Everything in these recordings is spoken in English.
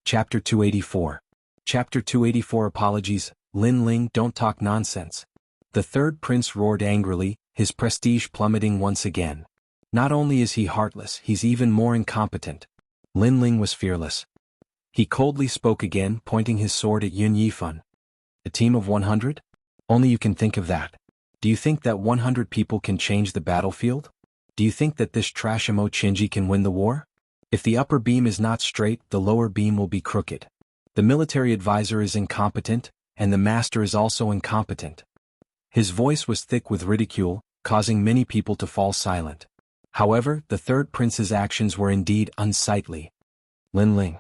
Chapter 284. Chapter 284 Apologies. Lin Ling, don't talk nonsense. The third prince roared angrily, his prestige plummeting once again. Not only is he heartless, he's even more incompetent. Lin Ling was fearless. He coldly spoke again, pointing his sword at Yun Yifan. A team of 100? Only you can think of that. Do you think that 100 people can change the battlefield? Do you think that this trash Imo Qinji can win the war? If the upper beam is not straight, the lower beam will be crooked. The military advisor is incompetent, and the master is also incompetent. His voice was thick with ridicule, causing many people to fall silent. However, the third prince's actions were indeed unsightly. Lin Ling.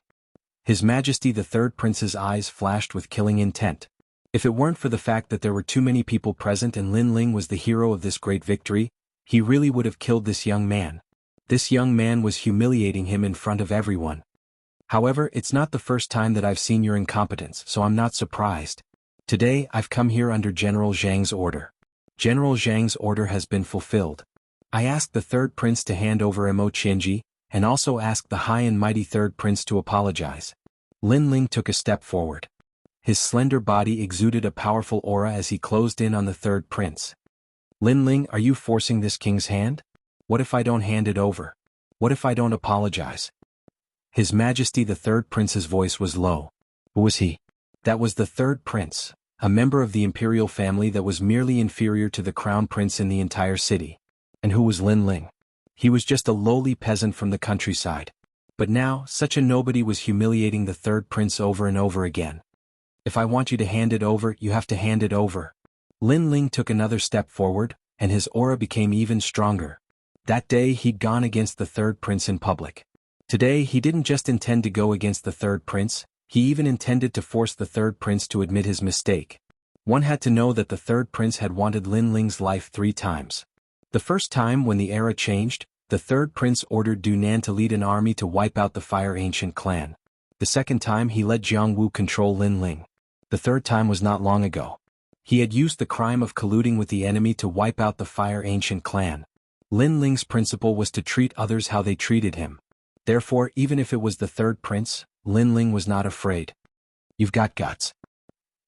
His Majesty the third prince's eyes flashed with killing intent. If it weren't for the fact that there were too many people present and Lin Ling was the hero of this great victory, he really would have killed this young man. This young man was humiliating him in front of everyone. However, it's not the first time that I've seen your incompetence, so I'm not surprised. Today, I've come here under General Zhang's order. General Zhang's order has been fulfilled. I asked the third prince to hand over Imo Qinji, and also asked the high and mighty third prince to apologize. Lin Ling took a step forward. His slender body exuded a powerful aura as he closed in on the third prince. Lin Ling, are you forcing this king's hand? What if I don't hand it over? What if I don't apologize? His Majesty the third prince's voice was low. Who was he? That was the third prince, a member of the imperial family that was merely inferior to the crown prince in the entire city. And who was Lin Ling? He was just a lowly peasant from the countryside. But now, such a nobody was humiliating the third prince over and over again. If I want you to hand it over, you have to hand it over. Lin Ling took another step forward, and his aura became even stronger. That day he'd gone against the third prince in public. Today he didn't just intend to go against the third prince, he even intended to force the third prince to admit his mistake. One had to know that the third prince had wanted Lin Ling's life 3 times. The first time when the era changed, the third prince ordered Du Nan to lead an army to wipe out the Fire Ancient clan. The second time he let Jianghu control Lin Ling. The third time was not long ago. He had used the crime of colluding with the enemy to wipe out the Fire Ancient clan. Lin Ling's principle was to treat others how they treated him. Therefore, even if it was the third prince, Lin Ling was not afraid. You've got guts.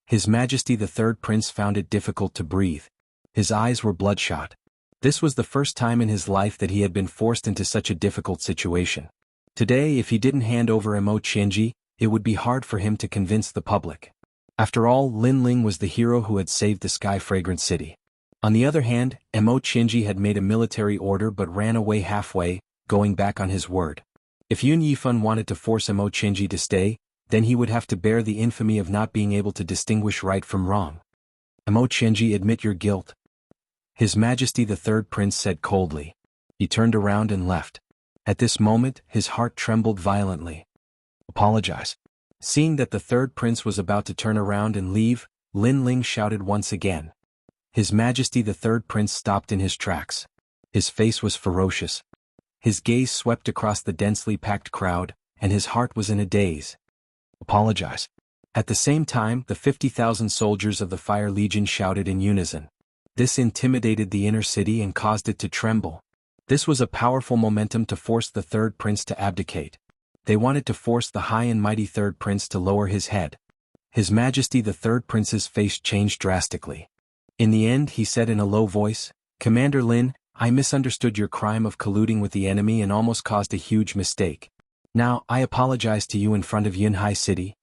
His Majesty the third prince found it difficult to breathe. His eyes were bloodshot. This was the first time in his life that he had been forced into such a difficult situation. Today, if he didn't hand over Imo Qinji, it would be hard for him to convince the public. After all, Lin Ling was the hero who had saved the sky-fragrant city. On the other hand, Imo Qinji had made a military order but ran away halfway, going back on his word. If Yun Yifan wanted to force Imo Qinji to stay, then he would have to bear the infamy of not being able to distinguish right from wrong. Imo Qinji, admit your guilt. His Majesty the third prince said coldly. He turned around and left. At this moment, his heart trembled violently. Apologize. Seeing that the third prince was about to turn around and leave, Lin Ling shouted once again. His Majesty the third prince stopped in his tracks. His face was ferocious. His gaze swept across the densely packed crowd, and his heart was in a daze. Apologize. At the same time, the 50,000 soldiers of the Fire Legion shouted in unison. This intimidated the inner city and caused it to tremble. This was a powerful momentum to force the third prince to abdicate. They wanted to force the high and mighty third prince to lower his head. His Majesty the third prince's face changed drastically. In the end, he said in a low voice, Commander Lin, I misunderstood your crime of colluding with the enemy and almost caused a huge mistake. Now, I apologize to you in front of Yunhai City.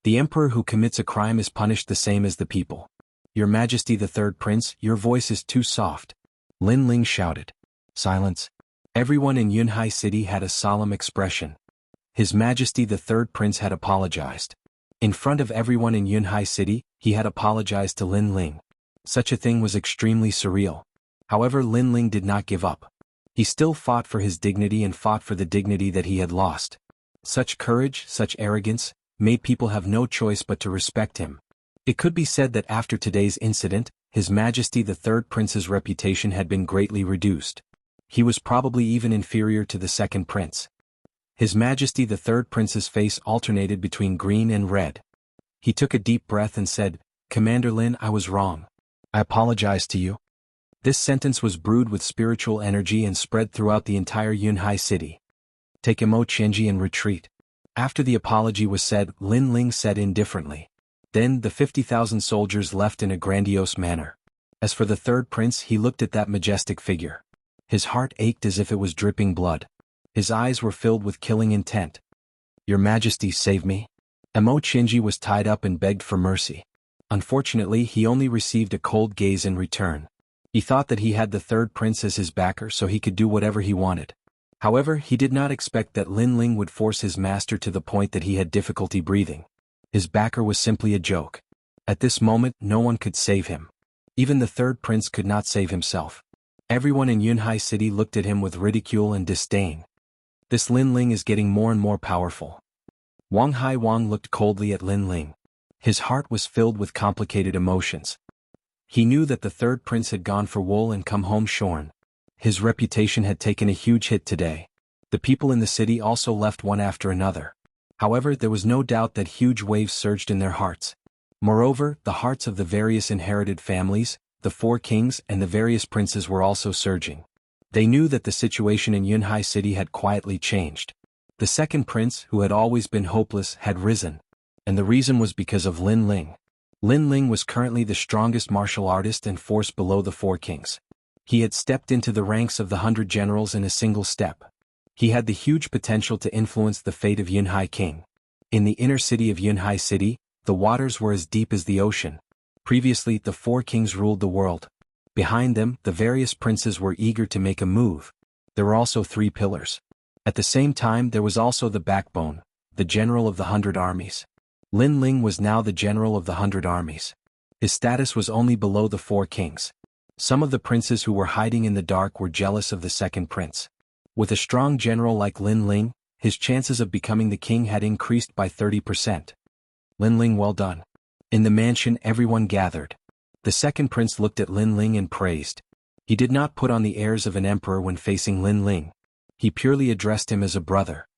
The emperor who commits a crime is punished the same as the people. Your Majesty the third prince, your voice is too soft. Lin Ling shouted. Silence. Everyone in Yunhai City had a solemn expression. His Majesty the third prince had apologized. In front of everyone in Yunhai City, he had apologized to Lin Ling. Such a thing was extremely surreal. However, Lin Ling did not give up. He still fought for his dignity and fought for the dignity that he had lost. Such courage, such arrogance, made people have no choice but to respect him. It could be said that after today's incident, His Majesty the third prince's reputation had been greatly reduced. He was probably even inferior to the second prince. His Majesty the third prince's face alternated between green and red. He took a deep breath and said, Commander Lin, I was wrong. I apologize to you. This sentence was brewed with spiritual energy and spread throughout the entire Yunhai city. Take Imo Qinji and retreat. After the apology was said, Lin Ling said indifferently. Then the 50,000 soldiers left in a grandiose manner. As for the third prince, he looked at that majestic figure. His heart ached as if it was dripping blood. His eyes were filled with killing intent. "Your Majesty, save me." Amo Chinji was tied up and begged for mercy. Unfortunately, he only received a cold gaze in return. He thought that he had the third prince as his backer so he could do whatever he wanted. However, he did not expect that Lin Ling would force his master to the point that he had difficulty breathing. His backer was simply a joke. At this moment, no one could save him. Even the third prince could not save himself. Everyone in Yunhai City looked at him with ridicule and disdain. This Lin Ling is getting more and more powerful. Wang Hai Wang looked coldly at Lin Ling. His heart was filled with complicated emotions. He knew that the third prince had gone for wool and come home shorn. His reputation had taken a huge hit today. The people in the city also left one after another. However, there was no doubt that huge waves surged in their hearts. Moreover, the hearts of the various inherited families, the four kings and the various princes were also surging. They knew that the situation in Yunhai City had quietly changed. The second prince, who had always been hopeless, had risen. And the reason was because of Lin Ling. Lin Ling was currently the strongest martial artist and force below the four kings. He had stepped into the ranks of the 100 generals in a single step. He had the huge potential to influence the fate of Yunhai King. In the inner city of Yunhai City, the waters were as deep as the ocean. Previously, the four kings ruled the world. Behind them, the various princes were eager to make a move. There were also 3 pillars. At the same time, there was also the backbone, the general of the 100 armies. Lin Ling was now the general of the 100 armies. His status was only below the 4 kings. Some of the princes who were hiding in the dark were jealous of the second prince. With a strong general like Lin Ling, his chances of becoming the king had increased by 30%. Lin Ling, well done. In the mansion, everyone gathered. The second prince looked at Lin Ling and praised. He did not put on the airs of an emperor when facing Lin Ling. He purely addressed him as a brother.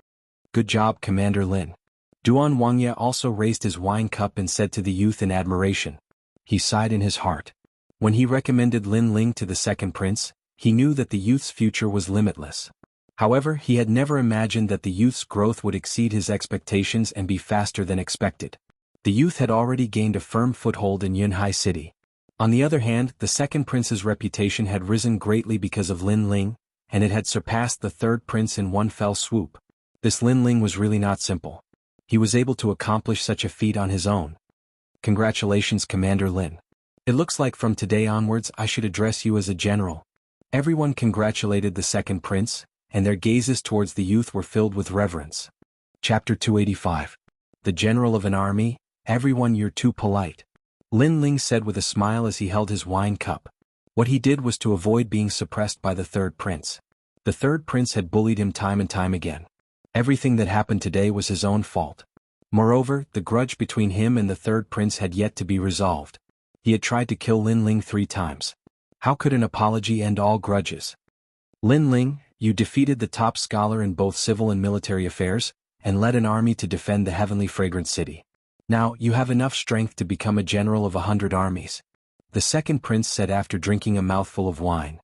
"Good job, Commander Lin." Duan Wangya also raised his wine cup and said to the youth in admiration. He sighed in his heart. When he recommended Lin Ling to the second prince, he knew that the youth's future was limitless. However, he had never imagined that the youth's growth would exceed his expectations and be faster than expected. The youth had already gained a firm foothold in Yunhai City. On the other hand, the second prince's reputation had risen greatly because of Lin Ling, and it had surpassed the third prince in one fell swoop. This Lin Ling was really not simple. He was able to accomplish such a feat on his own. Congratulations, Commander Lin. It looks like from today onwards I should address you as a general. Everyone congratulated the second prince, and their gazes towards the youth were filled with reverence. Chapter 285. The General of an Army. Everyone, you're too polite. Lin Ling said with a smile as he held his wine cup. What he did was to avoid being suppressed by the third prince. The third prince had bullied him time and time again. Everything that happened today was his own fault. Moreover, the grudge between him and the third prince had yet to be resolved. He had tried to kill Lin Ling 3 times. How could an apology end all grudges? Lin Ling, you defeated the top scholar in both civil and military affairs, and led an army to defend the heavenly fragrant city. Now, you have enough strength to become a general of 100 armies. The second prince said after drinking a mouthful of wine.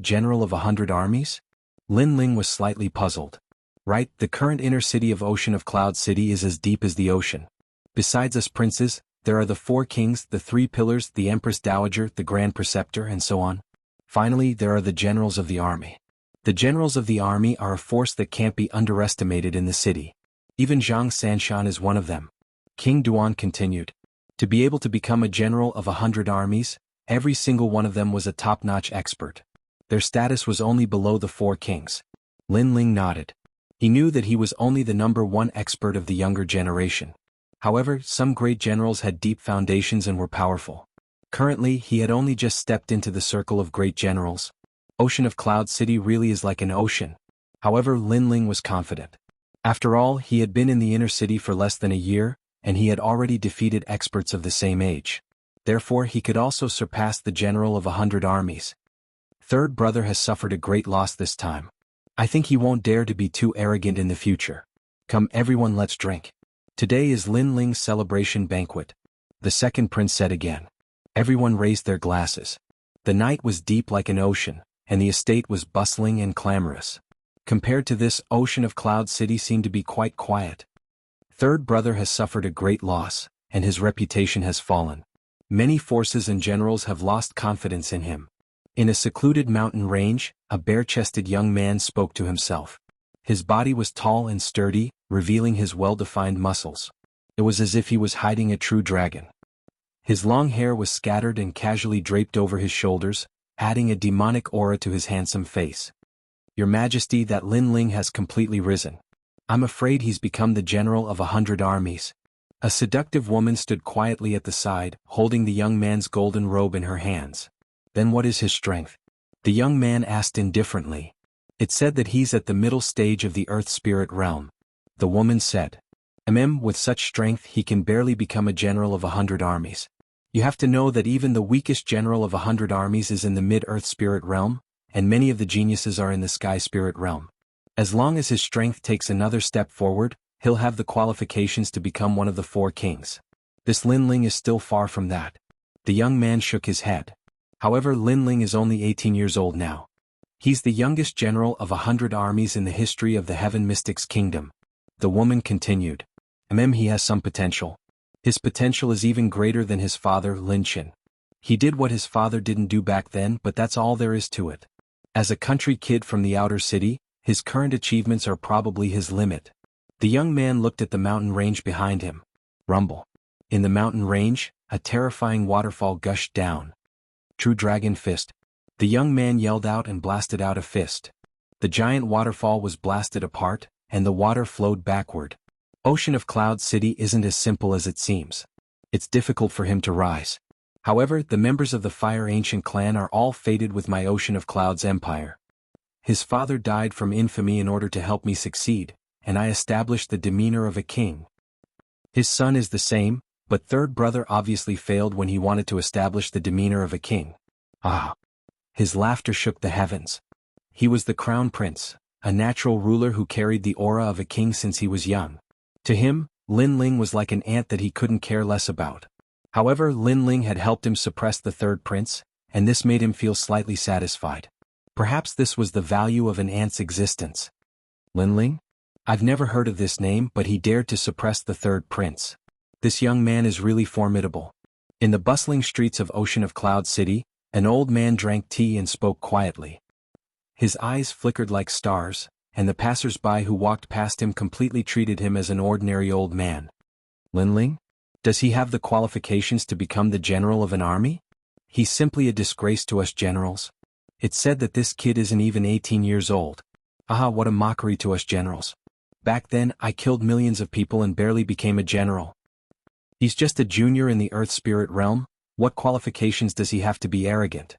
General of 100 armies? Lin Ling was slightly puzzled. Right, the current inner city of Ocean of Cloud City is as deep as the ocean. Besides us princes, there are the 4 kings, the 3 pillars, the Empress Dowager, the Grand Preceptor, and so on. Finally, there are the generals of the army. The generals of the army are a force that can't be underestimated in the city. Even Zhang Sanshan is one of them. King Duan continued. To be able to become a general of 100 armies, every single one of them was a top-notch expert. Their status was only below the 4 kings. Lin Ling nodded. He knew that he was only the number 1 expert of the younger generation. However, some great generals had deep foundations and were powerful. Currently, he had only just stepped into the circle of great generals. Ocean of Cloud City really is like an ocean. However, Lin Ling was confident. After all, he had been in the inner city for less than a year, and he had already defeated experts of the same age. Therefore, he could also surpass the general of 100 armies. Third brother has suffered a great loss this time. I think he won't dare to be too arrogant in the future. Come everyone, let's drink. Today is Lin Ling's celebration banquet. The second prince said again. Everyone raised their glasses. The night was deep like an ocean, and the estate was bustling and clamorous. Compared to this, Ocean of Cloud City seemed to be quite quiet. third brother has suffered a great loss, and his reputation has fallen. Many forces and generals have lost confidence in him. In a secluded mountain range, a bare-chested young man spoke to himself. His body was tall and sturdy, revealing his well-defined muscles. It was as if he was hiding a true dragon. His long hair was scattered and casually draped over his shoulders, adding a demonic aura to his handsome face. Your Majesty, that Lin Ling has completely risen. I'm afraid he's become the general of 100 armies. A seductive woman stood quietly at the side, holding the young man's golden robe in her hands. Then what is his strength? The young man asked indifferently. It's said that he's at the middle stage of the Earth Spirit realm. The woman said. With such strength he can barely become a general of 100 armies. You have to know that even the weakest general of 100 armies is in the mid-Earth Spirit realm, and many of the geniuses are in the Sky Spirit realm. As long as his strength takes another step forward, he'll have the qualifications to become one of the 4 kings. This Lin Ling is still far from that. The young man shook his head. However, Lin Ling is only 18 years old now. He's the youngest general of 100 armies in the history of the Heaven Mystics Kingdom. The woman continued. He has some potential. His potential is even greater than his father, Lin Qin. He did what his father didn't do back then, but that's all there is to it. As a country kid from the outer city, his current achievements are probably his limit. The young man looked at the mountain range behind him. Rumble. In the mountain range, a terrifying waterfall gushed down. True Dragon Fist. The young man yelled out and blasted out a fist. The giant waterfall was blasted apart, and the water flowed backward. Ocean of Cloud City isn't as simple as it seems. It's difficult for him to rise. However, the members of the Fire Ancient clan are all fated with my Ocean of Clouds empire. His father died from infamy in order to help me succeed, and I established the demeanor of a king. His son is the same, but third brother obviously failed when he wanted to establish the demeanor of a king. Ah! His laughter shook the heavens. He was the crown prince, a natural ruler who carried the aura of a king since he was young. To him, Lin Ling was like an ant that he couldn't care less about. However, Lin Ling had helped him suppress the third prince, and this made him feel slightly satisfied. Perhaps this was the value of an ant's existence. Lin Ling? I've never heard of this name, but he dared to suppress the third prince. This young man is really formidable. In the bustling streets of Ocean of Cloud City, an old man drank tea and spoke quietly. His eyes flickered like stars, and the passers-by who walked past him completely treated him as an ordinary old man. Lin Ling? Does he have the qualifications to become the general of an army? He's simply a disgrace to us generals. It's said that this kid isn't even 18 years old. Aha, what a mockery to us generals. Back then, I killed millions of people and barely became a general. He's just a junior in the Earth Spirit realm. What qualifications does he have to be arrogant?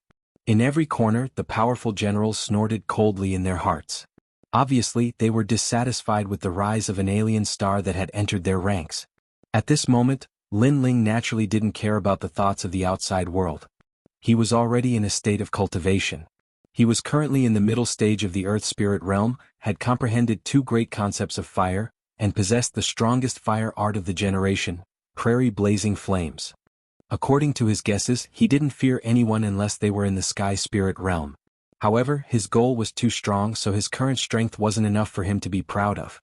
In every corner, the powerful generals snorted coldly in their hearts. Obviously, they were dissatisfied with the rise of an alien star that had entered their ranks. At this moment, Lin Ling naturally didn't care about the thoughts of the outside world. He was already in a state of cultivation. He was currently in the middle stage of the Earth Spirit realm, had comprehended 2 great concepts of fire, and possessed the strongest fire art of the generation, prairie blazing flames. According to his guesses, he didn't fear anyone unless they were in the Sky Spirit realm. However, his goal was too strong, so his current strength wasn't enough for him to be proud of.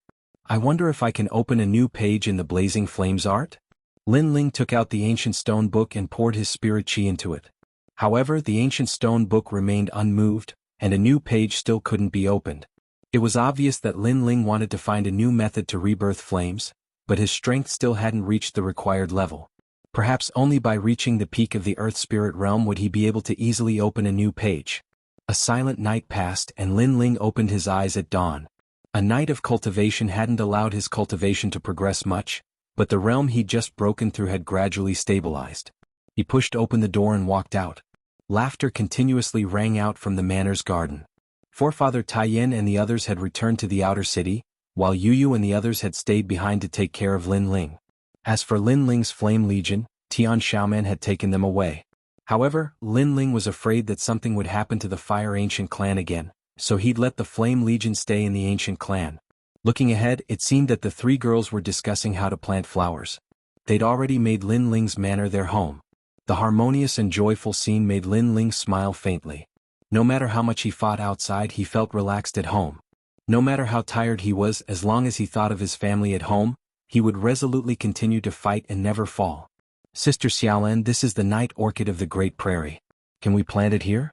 I wonder if I can open a new page in the Blazing Flames art? Lin Ling took out the ancient stone book and poured his spirit chi into it. However, the ancient stone book remained unmoved, and a new page still couldn't be opened. It was obvious that Lin Ling wanted to find a new method to rebirth flames, but his strength still hadn't reached the required level. Perhaps only by reaching the peak of the Earth Spirit realm would he be able to easily open a new page. A silent night passed and Lin Ling opened his eyes at dawn. A night of cultivation hadn't allowed his cultivation to progress much, but the realm he'd just broken through had gradually stabilized. He pushed open the door and walked out. Laughter continuously rang out from the manor's garden. Forefather Taiyin and the others had returned to the outer city, while Yu and the others had stayed behind to take care of Lin Ling. As for Lin Ling's Flame Legion, Tian Xiaoman had taken them away. However, Lin Ling was afraid that something would happen to the Fire Ancient clan again, so he'd let the Flame Legion stay in the Ancient clan. Looking ahead, it seemed that the 3 girls were discussing how to plant flowers. They'd already made Lin Ling's manor their home. The harmonious and joyful scene made Lin Ling smile faintly. No matter how much he fought outside, he felt relaxed at home. No matter how tired he was, as long as he thought of his family at home, he would resolutely continue to fight and never fall. Sister Xiaolan, this is the night orchid of the Great Prairie. Can we plant it here?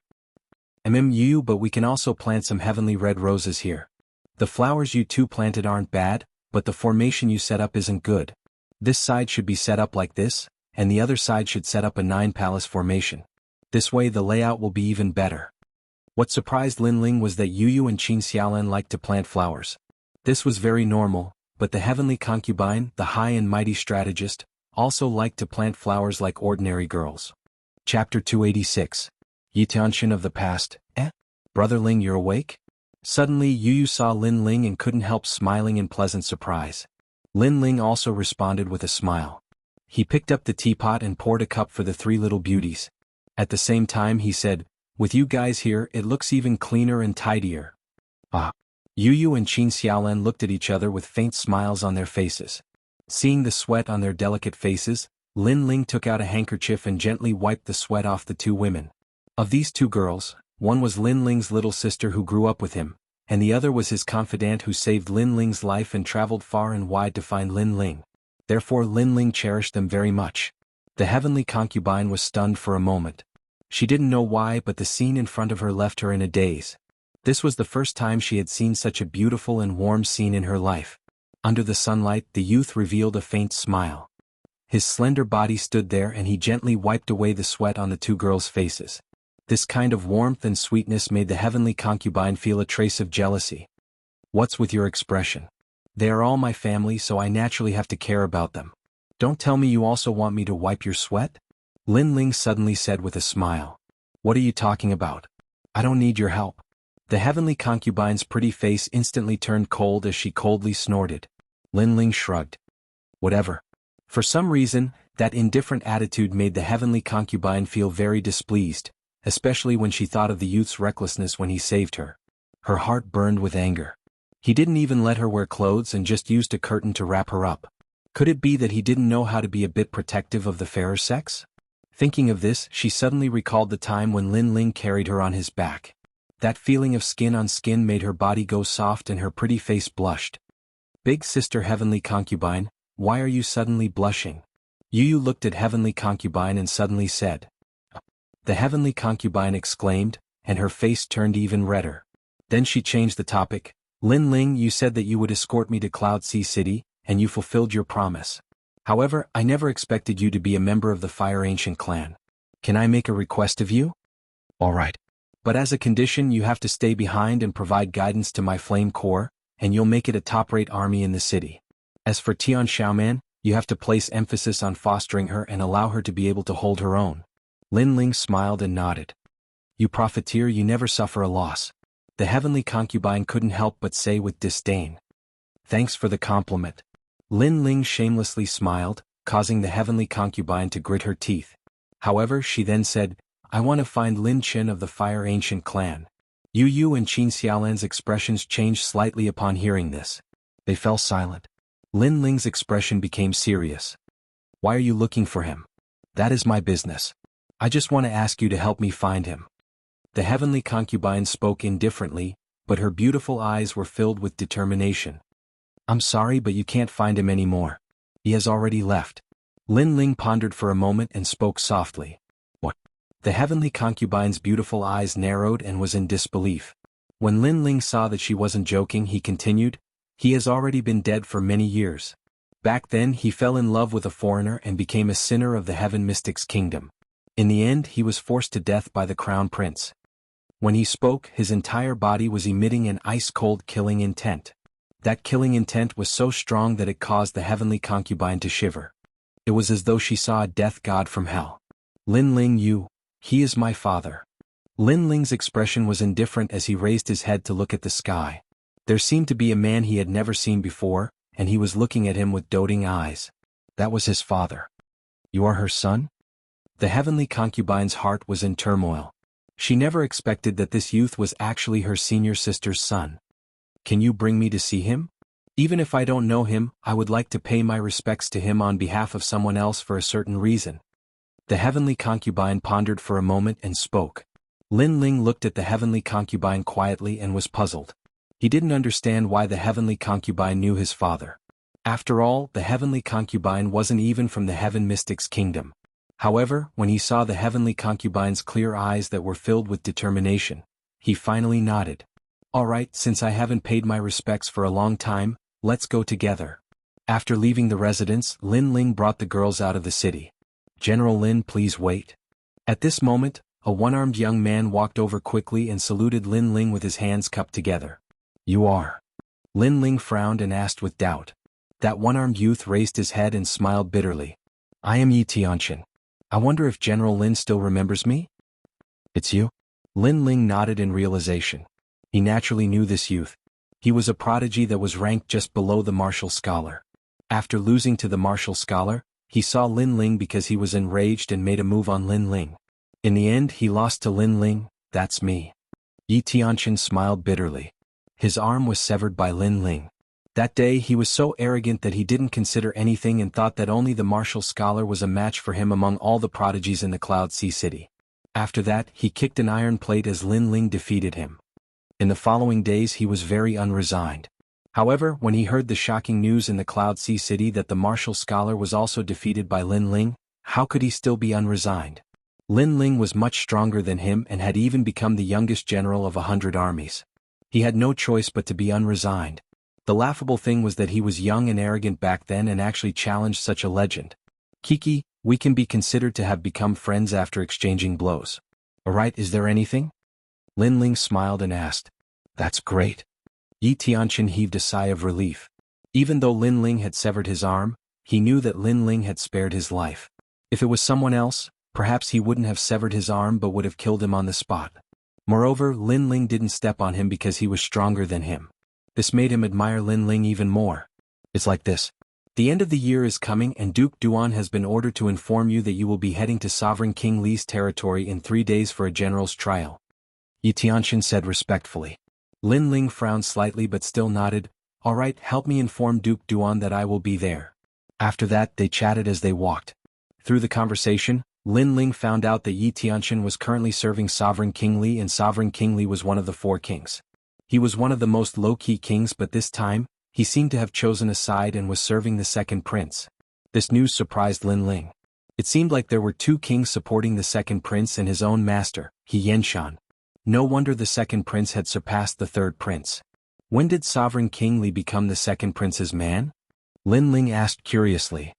Yu, but we can also plant some heavenly red roses here. The flowers you two planted aren't bad, but the formation you set up isn't good. This side should be set up like this, and the other side should set up a 9-palace formation. This way the layout will be even better. What surprised Lin Ling was that Yu and Qin Xiaolan liked to plant flowers. This was very normal, but the heavenly concubine, the high and mighty strategist, also liked to plant flowers like ordinary girls. Chapter 286. Xianxia of the past. Brother Ling, you're awake? Suddenly Yu saw Lin Ling and couldn't help smiling in pleasant surprise. Lin Ling also responded with a smile. He picked up the teapot and poured a cup for the three little beauties. At the same time he said, with you guys here it looks even cleaner and tidier. Yu and Qin Xiaolan looked at each other with faint smiles on their faces. Seeing the sweat on their delicate faces, Lin Ling took out a handkerchief and gently wiped the sweat off the two women. Of these two girls, one was Lin Ling's little sister who grew up with him, and the other was his confidant who saved Lin Ling's life and traveled far and wide to find Lin Ling. Therefore Lin Ling cherished them very much. The heavenly concubine was stunned for a moment. She didn't know why, but the scene in front of her left her in a daze. This was the first time she had seen such a beautiful and warm scene in her life. Under the sunlight, the youth revealed a faint smile. His slender body stood there and he gently wiped away the sweat on the two girls' faces. This kind of warmth and sweetness made the heavenly concubine feel a trace of jealousy. What's with your expression? They are all my family, so I naturally have to care about them. Don't tell me you also want me to wipe your sweat? Lin Ling suddenly said with a smile. What are you talking about? I don't need your help. The heavenly concubine's pretty face instantly turned cold as she coldly snorted. Lin Ling shrugged. Whatever. For some reason, that indifferent attitude made the heavenly concubine feel very displeased, especially when she thought of the youth's recklessness when he saved her. Her heart burned with anger. He didn't even let her wear clothes and just used a curtain to wrap her up. Could it be that he didn't know how to be a bit protective of the fairer sex? Thinking of this, she suddenly recalled the time when Lin Ling carried her on his back. That feeling of skin on skin made her body go soft and her pretty face blushed. Big sister heavenly concubine, why are you suddenly blushing? Yu looked at heavenly concubine and suddenly said. The heavenly concubine exclaimed, and her face turned even redder. Then she changed the topic. Lin Ling, you said that you would escort me to Cloud Sea City, and you fulfilled your promise. However, I never expected you to be a member of the Fire Ancient clan. Can I make a request of you? All right. But as a condition you have to stay behind and provide guidance to my Flame Corps, and you'll make it a top-rate army in the city. As for Tian Xiaoman, you have to place emphasis on fostering her and allow her to be able to hold her own. Lin Ling smiled and nodded. You profiteer, you never suffer a loss. The heavenly concubine couldn't help but say with disdain. Thanks for the compliment. Lin Ling shamelessly smiled, causing the heavenly concubine to grit her teeth. However, she then said, I want to find Lin Chen of the Fire Ancient clan. Yu and Qin Xiaolan's expressions changed slightly upon hearing this. They fell silent. Lin Ling's expression became serious. Why are you looking for him? That is my business. I just want to ask you to help me find him. The heavenly concubine spoke indifferently, but her beautiful eyes were filled with determination. I'm sorry, but you can't find him anymore. He has already left. Lin Ling pondered for a moment and spoke softly. What? The heavenly concubine's beautiful eyes narrowed and was in disbelief. When Lin Ling saw that she wasn't joking, he continued, he has already been dead for many years. Back then he fell in love with a foreigner and became a sinner of the Heaven Mystic's kingdom. In the end he was forced to death by the Crown Prince. When he spoke, his entire body was emitting an ice-cold killing intent. That killing intent was so strong that it caused the heavenly concubine to shiver. It was as though she saw a death god from hell. Lin Ling, he is my father. Lin Ling's expression was indifferent as he raised his head to look at the sky. There seemed to be a man he had never seen before, and he was looking at him with doting eyes. That was his father. You are her son? The heavenly concubine's heart was in turmoil. She never expected that this youth was actually her senior sister's son. Can you bring me to see him? Even if I don't know him, I would like to pay my respects to him on behalf of someone else for a certain reason. The heavenly concubine pondered for a moment and spoke. Lin Ling looked at the heavenly concubine quietly and was puzzled. He didn't understand why the heavenly concubine knew his father. After all, the heavenly concubine wasn't even from the heaven mystic's kingdom. However, when he saw the heavenly concubine's clear eyes that were filled with determination, he finally nodded. All right, since I haven't paid my respects for a long time, let's go together. After leaving the residence, Lin Ling brought the girls out of the city. General Lin, please wait. At this moment, a one-armed young man walked over quickly and saluted Lin Ling with his hands cupped together. You are? Lin Ling frowned and asked with doubt. That one-armed youth raised his head and smiled bitterly. I am Yi Tianqian. I wonder if General Lin still remembers me? It's you? Lin Ling nodded in realization. He naturally knew this youth. He was a prodigy that was ranked just below the martial scholar. After losing to the martial scholar, he saw Lin Ling because he was enraged and made a move on Lin Ling. In the end, he lost to Lin Ling. That's me. Yi Tianqian smiled bitterly. His arm was severed by Lin Ling. That day he was so arrogant that he didn't consider anything and thought that only the martial scholar was a match for him among all the prodigies in the Cloud Sea City. After that, he kicked an iron plate as Lin Ling defeated him. In the following days he was very unresigned. However, when he heard the shocking news in the Cloud Sea City that the martial scholar was also defeated by Lin Ling, how could he still be unresigned? Lin Ling was much stronger than him and had even become the youngest general of 100 armies. He had no choice but to be unresigned. The laughable thing was that he was young and arrogant back then and actually challenged such a legend. Kiki, we can be considered to have become friends after exchanging blows. Alright, is there anything? Lin Ling smiled and asked. That's great. Yi Tianqian heaved a sigh of relief. Even though Lin Ling had severed his arm, he knew that Lin Ling had spared his life. If it was someone else, perhaps he wouldn't have severed his arm but would have killed him on the spot. Moreover, Lin Ling didn't step on him because he was stronger than him. This made him admire Lin Ling even more. It's like this. The end of the year is coming and Duke Duan has been ordered to inform you that you will be heading to Sovereign King Li's territory in 3 days for a general's trial. Yi Tianqian said respectfully. Lin Ling frowned slightly but still nodded. Alright, help me inform Duke Duan that I will be there. After that, they chatted as they walked. Through the conversation, Lin Ling found out that Yi Tianqian was currently serving Sovereign King Li and Sovereign King Li was one of the 4 kings. He was one of the most low-key kings but this time, he seemed to have chosen a side and was serving the second prince. This news surprised Lin Ling. It seemed like there were 2 kings supporting the second prince and his own master, Xianxia. No wonder the second prince had surpassed the third prince. When did Sovereign King Li become the second prince's man? Lin Ling asked curiously.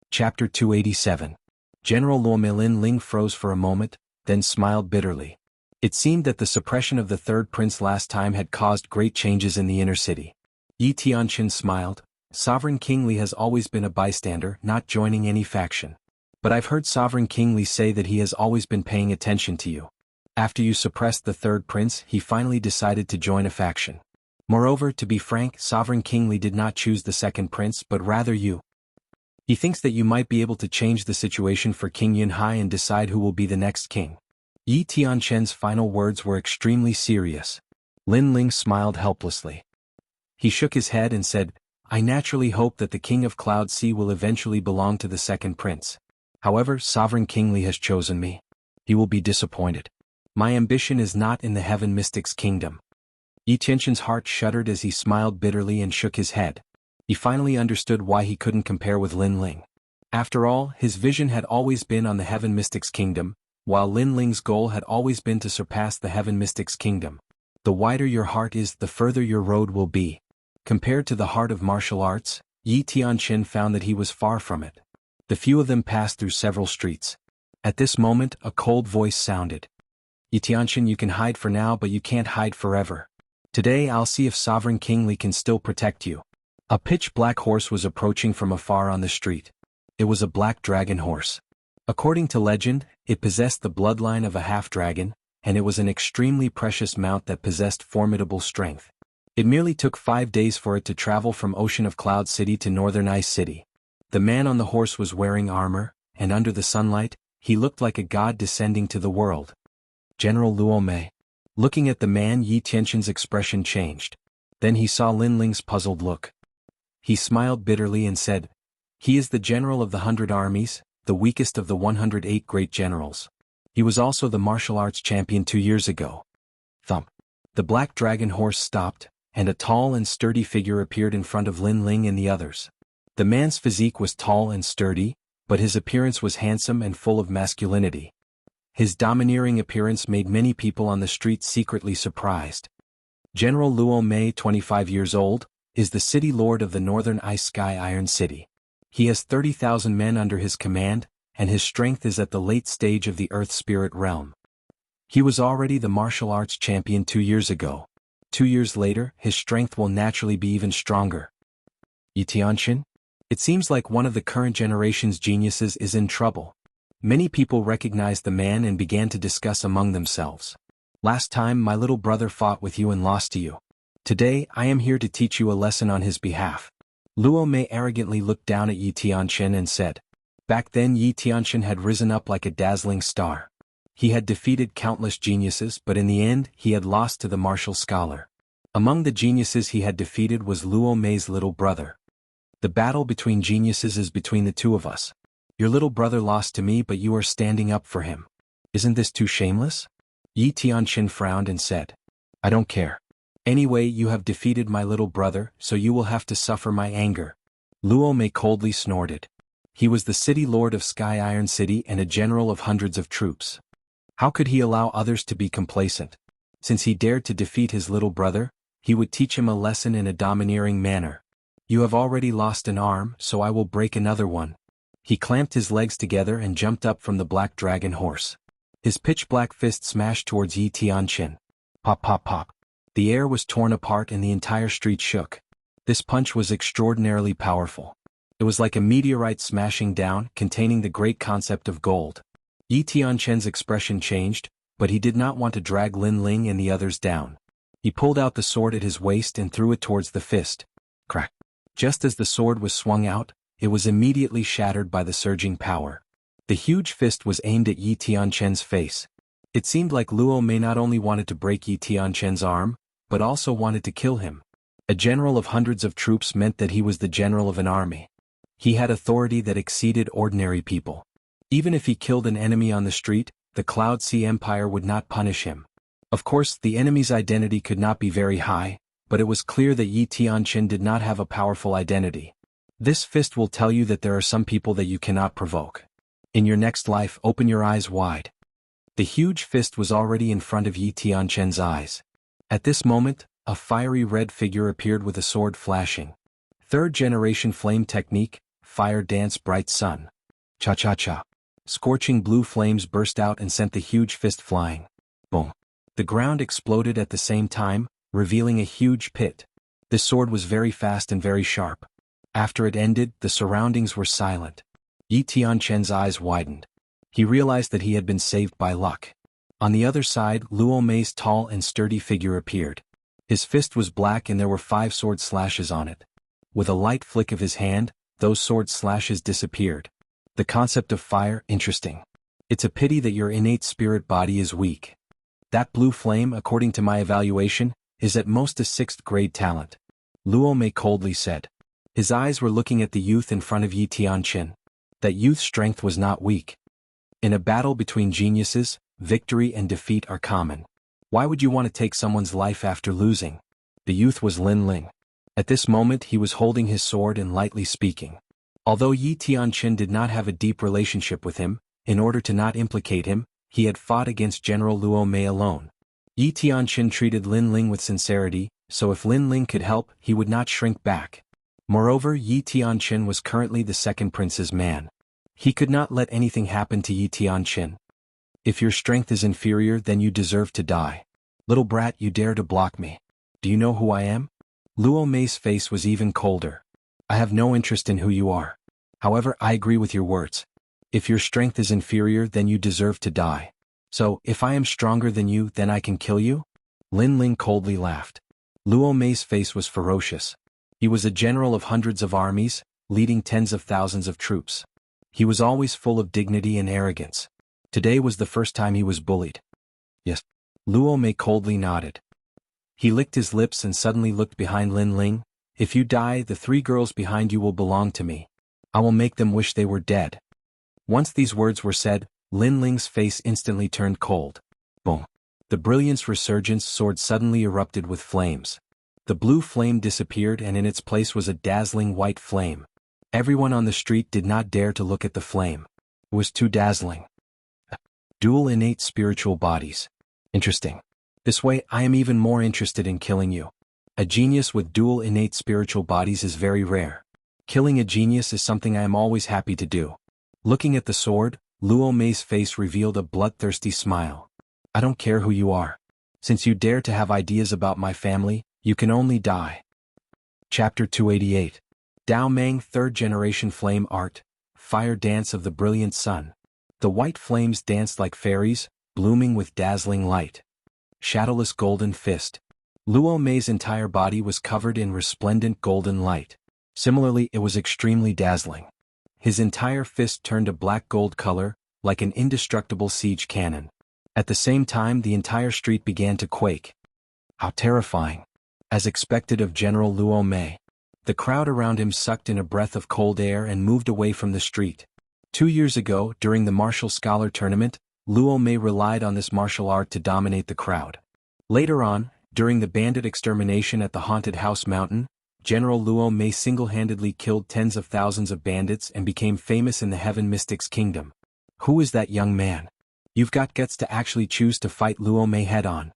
Chapter 287. General Luomei. Lin Ling froze for a moment, then smiled bitterly. It seemed that the suppression of the third prince last time had caused great changes in the inner city. Yi Tianqian smiled. Sovereign King Li has always been a bystander, not joining any faction. But I've heard Sovereign King Li say that he has always been paying attention to you. After you suppressed the third prince, he finally decided to join a faction. Moreover, to be frank, Sovereign King Li did not choose the second prince but rather you. He thinks that you might be able to change the situation for King Yunhai and decide who will be the next king. Yi Tianqian's final words were extremely serious. Lin Ling smiled helplessly. He shook his head and said, I naturally hope that the king of Cloud Sea will eventually belong to the second prince. However, Sovereign King Li has chosen me. He will be disappointed. My ambition is not in the heaven mystic's kingdom. Yi Tianqian's heart shuddered as he smiled bitterly and shook his head. He finally understood why he couldn't compare with Lin Ling. After all, his vision had always been on the heaven mystic's kingdom, while Lin Ling's goal had always been to surpass the heaven mystic's kingdom. The wider your heart is, the further your road will be. Compared to the heart of martial arts, Yi Tianqian found that he was far from it. The few of them passed through several streets. At this moment, a cold voice sounded. Yi Tianqian, you can hide for now but you can't hide forever. Today I'll see if Sovereign King Li can still protect you. A pitch-black horse was approaching from afar on the street. It was a black dragon horse. According to legend, it possessed the bloodline of a half-dragon, and it was an extremely precious mount that possessed formidable strength. It merely took 5 days for it to travel from Ocean of Cloud City to Northern Ice City. The man on the horse was wearing armor, and under the sunlight, he looked like a god descending to the world. General Luomei. Looking at the man, Yi Tianqian's expression changed. Then he saw Lin Ling's puzzled look. He smiled bitterly and said, He is the general of the 100 armies, the weakest of the 108 great generals. He was also the martial arts champion 2 years ago. Thump. The black dragon horse stopped, and a tall and sturdy figure appeared in front of Lin Ling and the others. The man's physique was tall and sturdy, but his appearance was handsome and full of masculinity. His domineering appearance made many people on the street secretly surprised. General Luo Mei, 25 years old, is the city lord of the northern Ice Sky Iron City. He has 30,000 men under his command, and his strength is at the late stage of the Earth Spirit realm. He was already the martial arts champion 2 years ago. 2 years later, his strength will naturally be even stronger. Xianxia? It seems like one of the current generation's geniuses is in trouble. Many people recognized the man and began to discuss among themselves. Last time my little brother fought with you and lost to you. Today I am here to teach you a lesson on his behalf. Luo Mei arrogantly looked down at Xianxia and said. Back then Xianxia had risen up like a dazzling star. He had defeated countless geniuses, but in the end he had lost to the martial scholar. Among the geniuses he had defeated was Luo Mei's little brother. The battle between geniuses is between the two of us. Your little brother lost to me, but you are standing up for him. Isn't this too shameless? Xianxia frowned and said. I don't care. Anyway, you have defeated my little brother, so you will have to suffer my anger. Luo Mei coldly snorted. He was the city lord of Sky Iron City and a general of hundreds of troops. How could he allow others to be complacent? Since he dared to defeat his little brother, he would teach him a lesson in a domineering manner. You have already lost an arm, so I will break another one. He clamped his legs together and jumped up from the black dragon horse. His pitch-black fist smashed towards Xianxia. Pop pop pop. The air was torn apart and the entire street shook. This punch was extraordinarily powerful. It was like a meteorite smashing down, containing the great concept of gold. Xianxia's expression changed, but he did not want to drag Lin Ling and the others down. He pulled out the sword at his waist and threw it towards the fist. Crack. Just as the sword was swung out, it was immediately shattered by the surging power. The huge fist was aimed at Xianxia's face. It seemed like Luo Mei not only wanted to break Xianxia's arm, but also wanted to kill him. A general of hundreds of troops meant that he was the general of an army. He had authority that exceeded ordinary people. Even if he killed an enemy on the street, the Cloud Sea Empire would not punish him. Of course, the enemy's identity could not be very high, but it was clear that Xianxia did not have a powerful identity. This fist will tell you that there are some people that you cannot provoke. In your next life, open your eyes wide. The huge fist was already in front of Xianxia's eyes. At this moment, a fiery red figure appeared with a sword flashing. Third generation flame technique, fire dance bright sun. Cha-cha-cha. Scorching blue flames burst out and sent the huge fist flying. Boom. The ground exploded at the same time, revealing a huge pit. This sword was very fast and very sharp. After it ended, the surroundings were silent. Xianxia's eyes widened. He realized that he had been saved by luck. On the other side, Luo Mei's tall and sturdy figure appeared. His fist was black and there were 5 sword slashes on it. With a light flick of his hand, those sword slashes disappeared. The concept of fire, interesting. It's a pity that your innate spirit body is weak. That blue flame, according to my evaluation, is at most a 6th grade talent. Luo Mei coldly said. His eyes were looking at the youth in front of Xianxia. That youth's strength was not weak. In a battle between geniuses, victory and defeat are common. Why would you want to take someone's life after losing? The youth was Lin Ling. At this moment he was holding his sword and lightly speaking. Although Xianxia did not have a deep relationship with him, in order to not implicate him, he had fought against General Luo Mei alone. Xianxia treated Lin Ling with sincerity, so if Lin Ling could help, he would not shrink back. Moreover, Xianxia was currently the second prince's man. He could not let anything happen to Xianxia. If your strength is inferior, then you deserve to die. Little brat, you dare to block me. Do you know who I am? Luo Mei's face was even colder. I have no interest in who you are. However, I agree with your words. If your strength is inferior, then you deserve to die. So, if I am stronger than you, then I can kill you? Lin Ling coldly laughed. Luo Mei's face was ferocious. He was a general of hundreds of armies, leading tens of thousands of troops. He was always full of dignity and arrogance. Today was the first time he was bullied. Yes. Luo Mei coldly nodded. He licked his lips and suddenly looked behind Lin Ling. If you die, the 3 girls behind you will belong to me. I will make them wish they were dead. Once these words were said, Lin Ling's face instantly turned cold. Boom. The brilliance resurgence sword suddenly erupted with flames. The blue flame disappeared and in its place was a dazzling white flame. Everyone on the street did not dare to look at the flame. It was too dazzling. Dual innate spiritual bodies. Interesting. This way I am even more interested in killing you. A genius with dual innate spiritual bodies is very rare. Killing a genius is something I am always happy to do. Looking at the sword, Luo Mei's face revealed a bloodthirsty smile. I don't care who you are. Since you dare to have ideas about my family, you can only die. Chapter 288. Dao Mang 3rd Generation Flame Art, Fire Dance of the Brilliant Sun. The white flames danced like fairies, blooming with dazzling light. Shadowless Golden Fist. Luo Mei's entire body was covered in resplendent golden light. Similarly, it was extremely dazzling. His entire fist turned a black gold color, like an indestructible siege cannon. At the same time, the entire street began to quake. How terrifying! As expected of General Luo Mei. The crowd around him sucked in a breath of cold air and moved away from the street. 2 years ago, during the martial scholar tournament, Luo Mei relied on this martial art to dominate the crowd. Later on, during the bandit extermination at the Haunted House Mountain, General Luo Mei single-handedly killed tens of thousands of bandits and became famous in the Heaven Mystics Kingdom. Who is that young man? You've got guts to actually choose to fight Luo Mei head-on.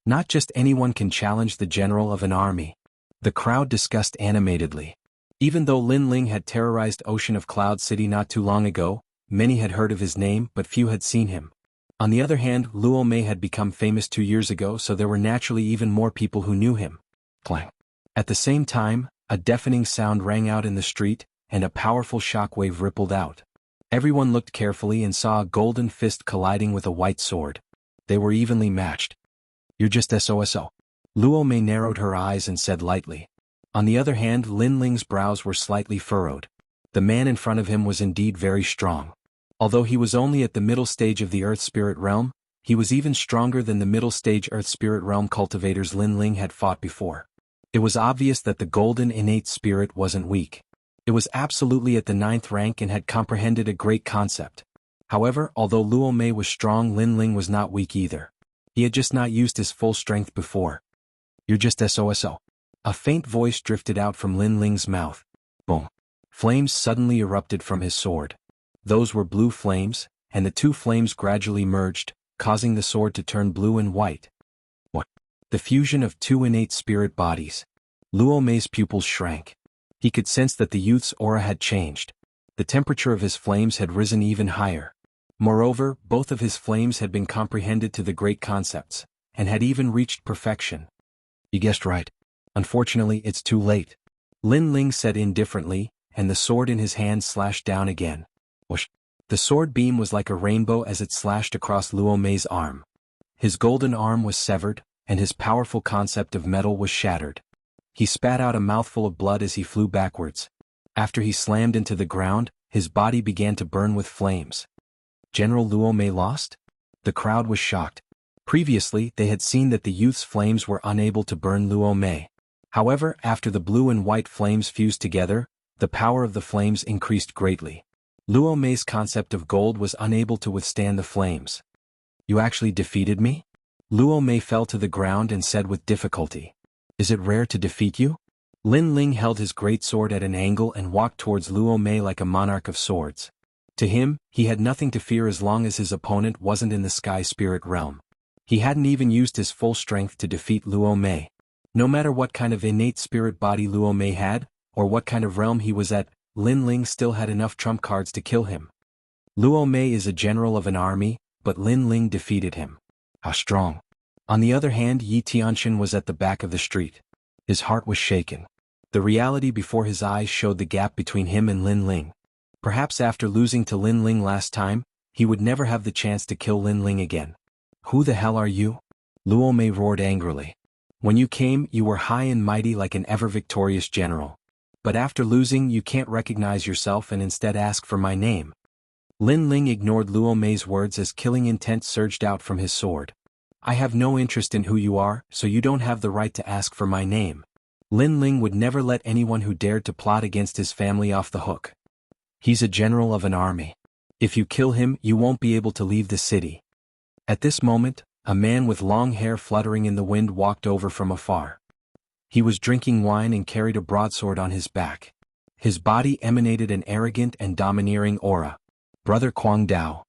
Not just anyone can challenge the general of an army. The crowd discussed animatedly. Even though Lin Ling had terrorized Ocean of Cloud City not too long ago, many had heard of his name but few had seen him. On the other hand, Luo Mei had become famous 2 years ago, so there were naturally even more people who knew him. Clang. At the same time, a deafening sound rang out in the street, and a powerful shockwave rippled out. Everyone looked carefully and saw a golden fist colliding with a white sword. They were evenly matched. You're just SOSO. Luo Mei narrowed her eyes and said lightly. On the other hand, Lin Ling's brows were slightly furrowed. The man in front of him was indeed very strong. Although he was only at the middle stage of the Earth Spirit Realm, he was even stronger than the middle stage Earth Spirit Realm cultivators Lin Ling had fought before. It was obvious that the golden innate spirit wasn't weak. It was absolutely at the 9th rank and had comprehended a great concept. However, although Luo Mei was strong, Lin Ling was not weak either. He had just not used his full strength before. You're just SOSO. A faint voice drifted out from Lin Ling's mouth. Boom. Flames suddenly erupted from his sword. Those were blue flames, and the two flames gradually merged, causing the sword to turn blue and white. What? The fusion of two innate spirit bodies. Luo Mei's pupils shrank. He could sense that the youth's aura had changed. The temperature of his flames had risen even higher. Moreover, both of his flames had been comprehended to the great concepts, and had even reached perfection. You guessed right. Unfortunately, it's too late. Lin Ling said indifferently, and the sword in his hand slashed down again. Whoosh. The sword beam was like a rainbow as it slashed across Luo Mei's arm. His golden arm was severed, and his powerful concept of metal was shattered. He spat out a mouthful of blood as he flew backwards. After he slammed into the ground, his body began to burn with flames. General Luo Mei lost? The crowd was shocked. Previously, they had seen that the youth's flames were unable to burn Luo Mei. However, after the blue and white flames fused together, the power of the flames increased greatly. Luo Mei's concept of gold was unable to withstand the flames. You actually defeated me? Luo Mei fell to the ground and said with difficulty. Is it rare to defeat you? Lin Ling held his great sword at an angle and walked towards Luo Mei like a monarch of swords. To him, he had nothing to fear as long as his opponent wasn't in the Sky Spirit Realm. He hadn't even used his full strength to defeat Luo Mei. No matter what kind of innate spirit body Luo Mei had, or what kind of realm he was at, Lin Ling still had enough trump cards to kill him. Luo Mei is a general of an army, but Lin Ling defeated him. How strong. On the other hand, Yi Tianxian was at the back of the street. His heart was shaken. The reality before his eyes showed the gap between him and Lin Ling. Perhaps after losing to Lin Ling last time, he would never have the chance to kill Lin Ling again. Who the hell are you? Luo Mei roared angrily. When you came, you were high and mighty like an ever-victorious general. But after losing, you can't recognize yourself and instead ask for my name. Lin Ling ignored Luo Mei's words as killing intent surged out from his sword. I have no interest in who you are, so you don't have the right to ask for my name. Lin Ling would never let anyone who dared to plot against his family off the hook. He's a general of an army. If you kill him, you won't be able to leave the city. At this moment, a man with long hair fluttering in the wind walked over from afar. He was drinking wine and carried a broadsword on his back. His body emanated an arrogant and domineering aura. "Brother Kuang Dao."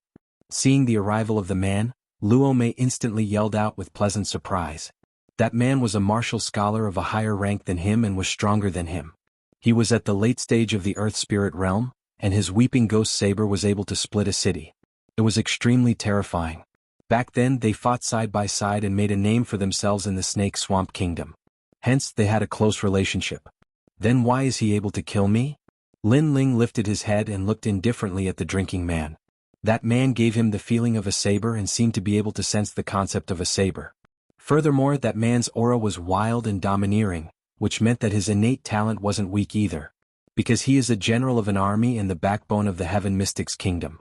Seeing the arrival of the man, Luo Mei instantly yelled out with pleasant surprise. That man was a martial scholar of a higher rank than him and was stronger than him. He was at the late stage of the Earth Spirit realm, and his weeping ghost saber was able to split a city. It was extremely terrifying. Back then they fought side by side and made a name for themselves in the Snake Swamp Kingdom. Hence they had a close relationship. Then why is he able to kill me? Lin Ling lifted his head and looked indifferently at the drinking man. That man gave him the feeling of a saber and seemed to be able to sense the concept of a saber. Furthermore, that man's aura was wild and domineering, which meant that his innate talent wasn't weak either. Because he is a general of an army and the backbone of the Heaven Mystics Kingdom.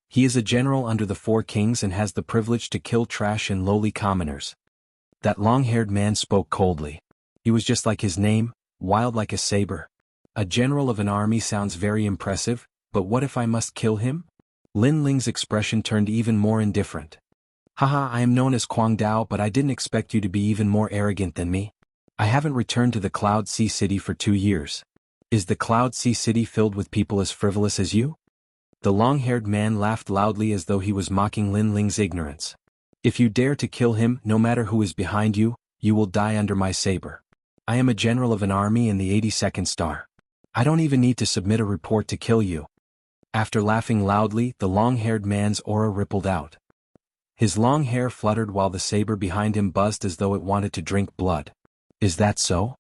He is a general under the 4 kings and has the privilege to kill trash and lowly commoners. That long-haired man spoke coldly. He was just like his name, wild like a saber. A general of an army sounds very impressive, but what if I must kill him? Lin Ling's expression turned even more indifferent. Haha, I am known as Kuang Dao, but I didn't expect you to be even more arrogant than me. I haven't returned to the Cloud Sea City for 2 years. Is the Cloud Sea City filled with people as frivolous as you? The long-haired man laughed loudly as though he was mocking Lin Ling's ignorance. If you dare to kill him, no matter who is behind you, you will die under my saber. I am a general of an army in the 82nd star. I don't even need to submit a report to kill you. After laughing loudly, the long-haired man's aura rippled out. His long hair fluttered while the saber behind him buzzed as though it wanted to drink blood. Is that so?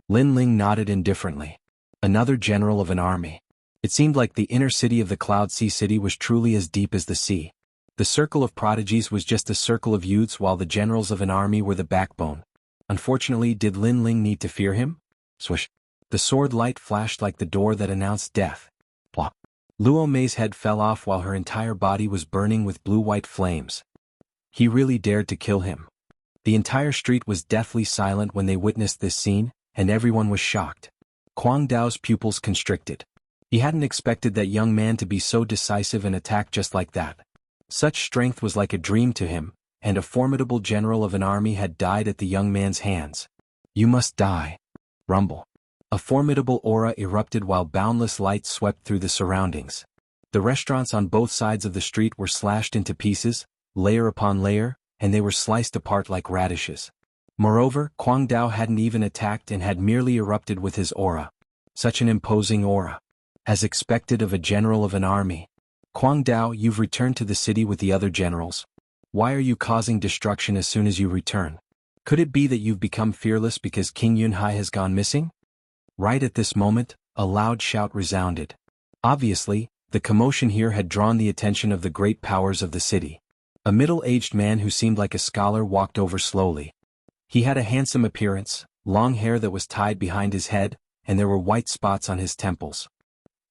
Lin Ling nodded indifferently. Another general of an army. It seemed like the inner city of the Cloud Sea City was truly as deep as the sea. The circle of prodigies was just a circle of youths while the generals of an army were the backbone. Unfortunately, did Lin Ling need to fear him? Swish. The sword light flashed like the door that announced death. Plop. Luo Mei's head fell off while her entire body was burning with blue-white flames. He really dared to kill him. The entire street was deathly silent when they witnessed this scene, and everyone was shocked. Kuang Dao's pupils constricted. He hadn't expected that young man to be so decisive and attack just like that. Such strength was like a dream to him, and a formidable general of an army had died at the young man's hands. You must die. Rumble. A formidable aura erupted while boundless light swept through the surroundings. The restaurants on both sides of the street were slashed into pieces, layer upon layer, and they were sliced apart like radishes. Moreover, Kuang Dao hadn't even attacked and had merely erupted with his aura. Such an imposing aura. As expected of a general of an army. Kuang Dao, you've returned to the city with the other generals. Why are you causing destruction as soon as you return? Could it be that you've become fearless because King Yunhai has gone missing? Right at this moment, a loud shout resounded. Obviously, the commotion here had drawn the attention of the great powers of the city. A middle-aged man who seemed like a scholar walked over slowly. He had a handsome appearance, long hair that was tied behind his head, and there were white spots on his temples.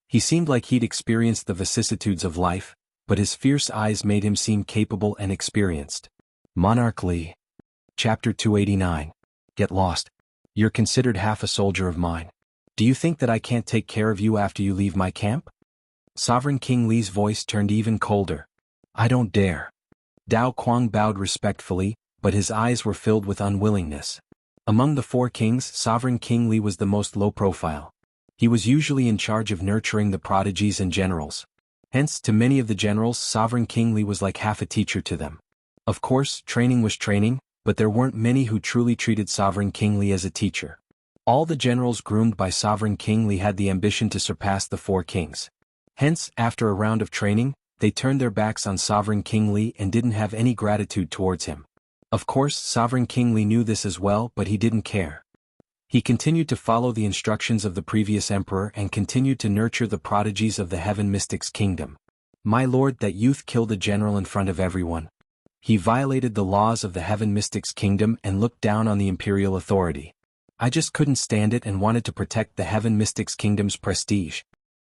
He seemed like he'd experienced the vicissitudes of life, but his fierce eyes made him seem capable and experienced. Monarch Li. Chapter 289. Get lost. You're considered half a soldier of mine. Do you think that I can't take care of you after you leave my camp? Sovereign King Li's voice turned even colder. I don't dare. Dao Kuang bowed respectfully, but his eyes were filled with unwillingness. Among the 4 kings, Sovereign King Li was the most low-profile. He was usually in charge of nurturing the prodigies and generals. Hence, to many of the generals, Sovereign King Li was like half a teacher to them. Of course, training was training, but there weren't many who truly treated Sovereign King Li as a teacher. All the generals groomed by Sovereign King Li had the ambition to surpass the 4 kings. Hence, after a round of training, they turned their backs on Sovereign King Li and didn't have any gratitude towards him. Of course, Sovereign King Li knew this as well, but he didn't care. He continued to follow the instructions of the previous emperor and continued to nurture the prodigies of the Heaven Mystics Kingdom. My lord, that youth killed a general in front of everyone. He violated the laws of the Heaven Mystics Kingdom and looked down on the imperial authority. I just couldn't stand it and wanted to protect the Heaven Mystics Kingdom's prestige.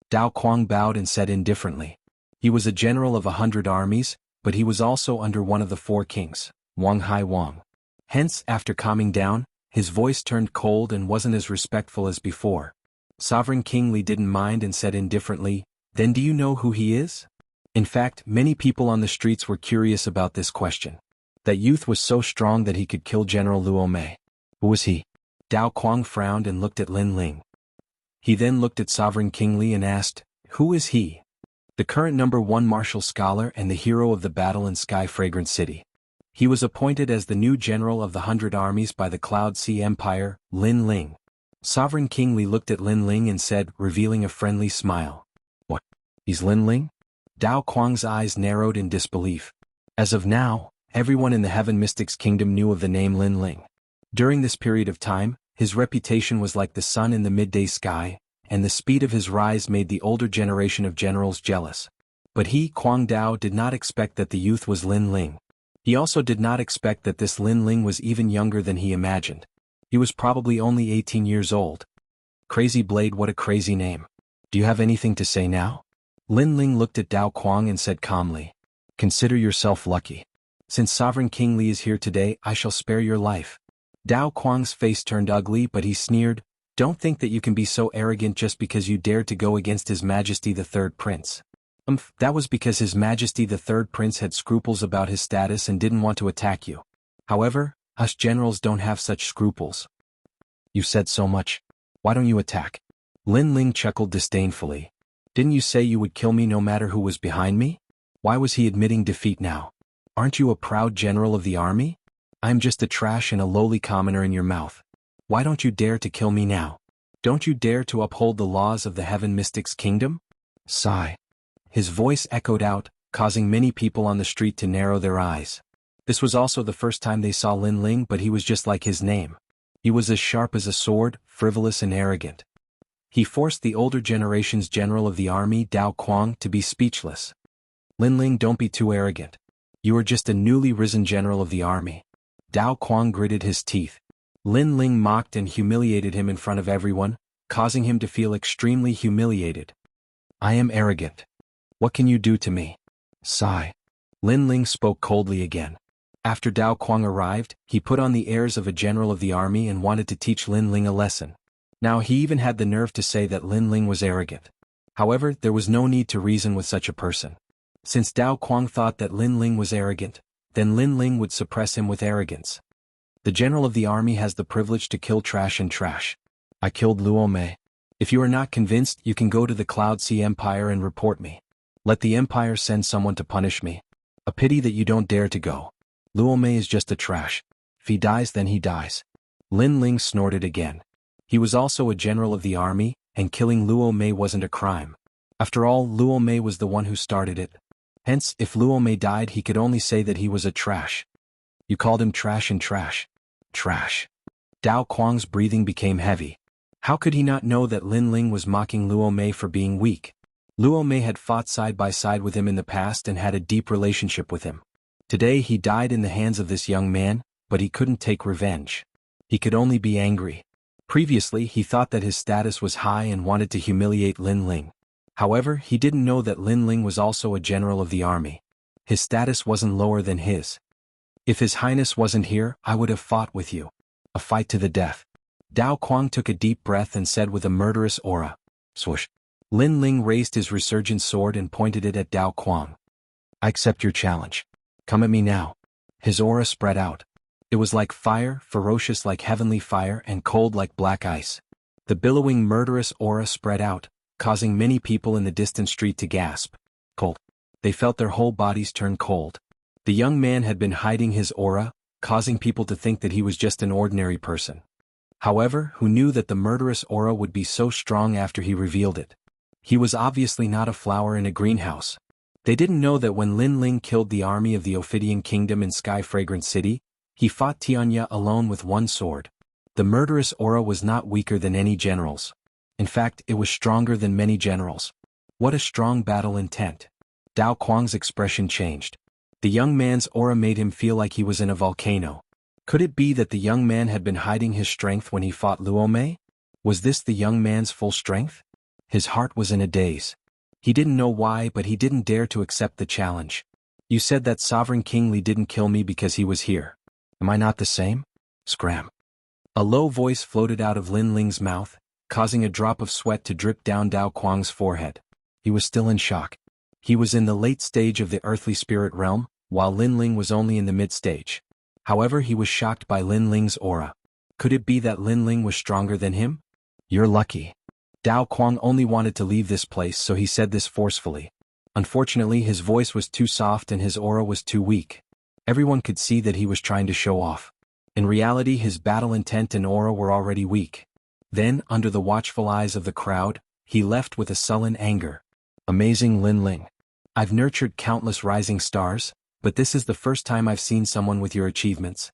Dao Kuang bowed and said indifferently. He was a general of 100 armies, but he was also under one of the 4 kings, Wang Hai Wang. Hence, after calming down, his voice turned cold and wasn't as respectful as before. Sovereign King Li didn't mind and said indifferently, Then do you know who he is? In fact, many people on the streets were curious about this question. That youth was so strong that he could kill General Luo Mei. Who was he? Dao Kuang frowned and looked at Lin Ling. He then looked at Sovereign King Li and asked, "Who is he?" "The current #1 martial scholar and the hero of the battle in Sky Fragrant City. He was appointed as the new general of the 100 armies by the Cloud Sea Empire, Lin Ling." Sovereign King Li looked at Lin Ling and said, revealing a friendly smile, "What? He's Lin Ling?" Dao Kuang's eyes narrowed in disbelief. As of now, everyone in the Heaven Mystics Kingdom knew of the name Lin Ling. During this period of time, his reputation was like the sun in the midday sky, and the speed of his rise made the older generation of generals jealous. But he, Kuang Dao, did not expect that the youth was Lin Ling. He also did not expect that this Lin Ling was even younger than he imagined. He was probably only 18 years old. Crazy Blade, what a crazy name. Do you have anything to say now? Lin Ling looked at Dao Kuang and said calmly, "Consider yourself lucky. Since Sovereign King Li is here today, I shall spare your life." Dao Kuang's face turned ugly, but he sneered, "Don't think that you can be so arrogant just because you dared to go against His Majesty the Third Prince." That was because His Majesty the Third Prince had scruples about his status and didn't want to attack you. However, us generals don't have such scruples. You said so much. Why don't you attack? Lin Ling chuckled disdainfully. Didn't you say you would kill me no matter who was behind me? Why was he admitting defeat now? Aren't you a proud general of the army? I'm just a trash and a lowly commoner in your mouth. Why don't you dare to kill me now? Don't you dare to uphold the laws of the Heaven Mystics Kingdom? Sigh. His voice echoed out, causing many people on the street to narrow their eyes. This was also the first time they saw Lin Ling, but he was just like his name. He was as sharp as a sword, frivolous and arrogant. He forced the older generation's general of the army, Dao Kuang, to be speechless. Lin Ling, don't be too arrogant. You are just a newly risen general of the army. Dao Kuang gritted his teeth. Lin Ling mocked and humiliated him in front of everyone, causing him to feel extremely humiliated. I am arrogant. What can you do to me? Sigh. Lin Ling spoke coldly again. After Dao Kuang arrived, he put on the airs of a general of the army and wanted to teach Lin Ling a lesson. Now he even had the nerve to say that Lin Ling was arrogant. However, there was no need to reason with such a person. Since Dao Kuang thought that Lin Ling was arrogant, then Lin Ling would suppress him with arrogance. The general of the army has the privilege to kill trash and trash. I killed Luo Mei. If you are not convinced, you can go to the Cloud Sea Empire and report me. Let the Empire send someone to punish me. A pity that you don't dare to go. Luo Mei is just a trash. If he dies, then he dies. Lin Ling snorted again. He was also a general of the army, and killing Luo Mei wasn't a crime. After all, Luo Mei was the one who started it. Hence, if Luo Mei died, he could only say that he was a trash. You called him trash and trash. Trash. Dao Kuang's breathing became heavy. How could he not know that Lin Ling was mocking Luo Mei for being weak? Luo Mei had fought side by side with him in the past and had a deep relationship with him. Today he died in the hands of this young man, but he couldn't take revenge. He could only be angry. Previously he thought that his status was high and wanted to humiliate Lin Ling. However, he didn't know that Lin Ling was also a general of the army. His status wasn't lower than his. If His Highness wasn't here, I would have fought with you. A fight to the death. Dao Kuang took a deep breath and said with a murderous aura, swoosh. Lin Ling raised his resurgent sword and pointed it at Dao Kuang. I accept your challenge. Come at me now. His aura spread out. It was like fire, ferocious like heavenly fire and cold like black ice. The billowing murderous aura spread out, causing many people in the distant street to gasp. Cold. They felt their whole bodies turn cold. The young man had been hiding his aura, causing people to think that he was just an ordinary person. However, who knew that the murderous aura would be so strong after he revealed it? He was obviously not a flower in a greenhouse. They didn't know that when Lin Ling killed the army of the Ophidian Kingdom in Sky Fragrant City, he fought Xianxia alone with one sword. The murderous aura was not weaker than any generals. In fact, it was stronger than many generals. What a strong battle intent. Dao Kuang's expression changed. The young man's aura made him feel like he was in a volcano. Could it be that the young man had been hiding his strength when he fought Luo Mei? Was this the young man's full strength? His heart was in a daze. He didn't know why, but he didn't dare to accept the challenge. You said that Sovereign King Li didn't kill me because he was here. Am I not the same? Scram. A low voice floated out of Lin Ling's mouth, causing a drop of sweat to drip down Dao Kuang's forehead. He was still in shock. He was in the late stage of the earthly spirit realm, while Lin Ling was only in the mid-stage. However, he was shocked by Lin Ling's aura. Could it be that Lin Ling was stronger than him? You're lucky. Dao Kuang only wanted to leave this place, so he said this forcefully. Unfortunately, his voice was too soft and his aura was too weak. Everyone could see that he was trying to show off. In reality, his battle intent and aura were already weak. Then, under the watchful eyes of the crowd, he left with a sullen anger. Amazing Lin Ling. I've nurtured countless rising stars, but this is the first time I've seen someone with your achievements.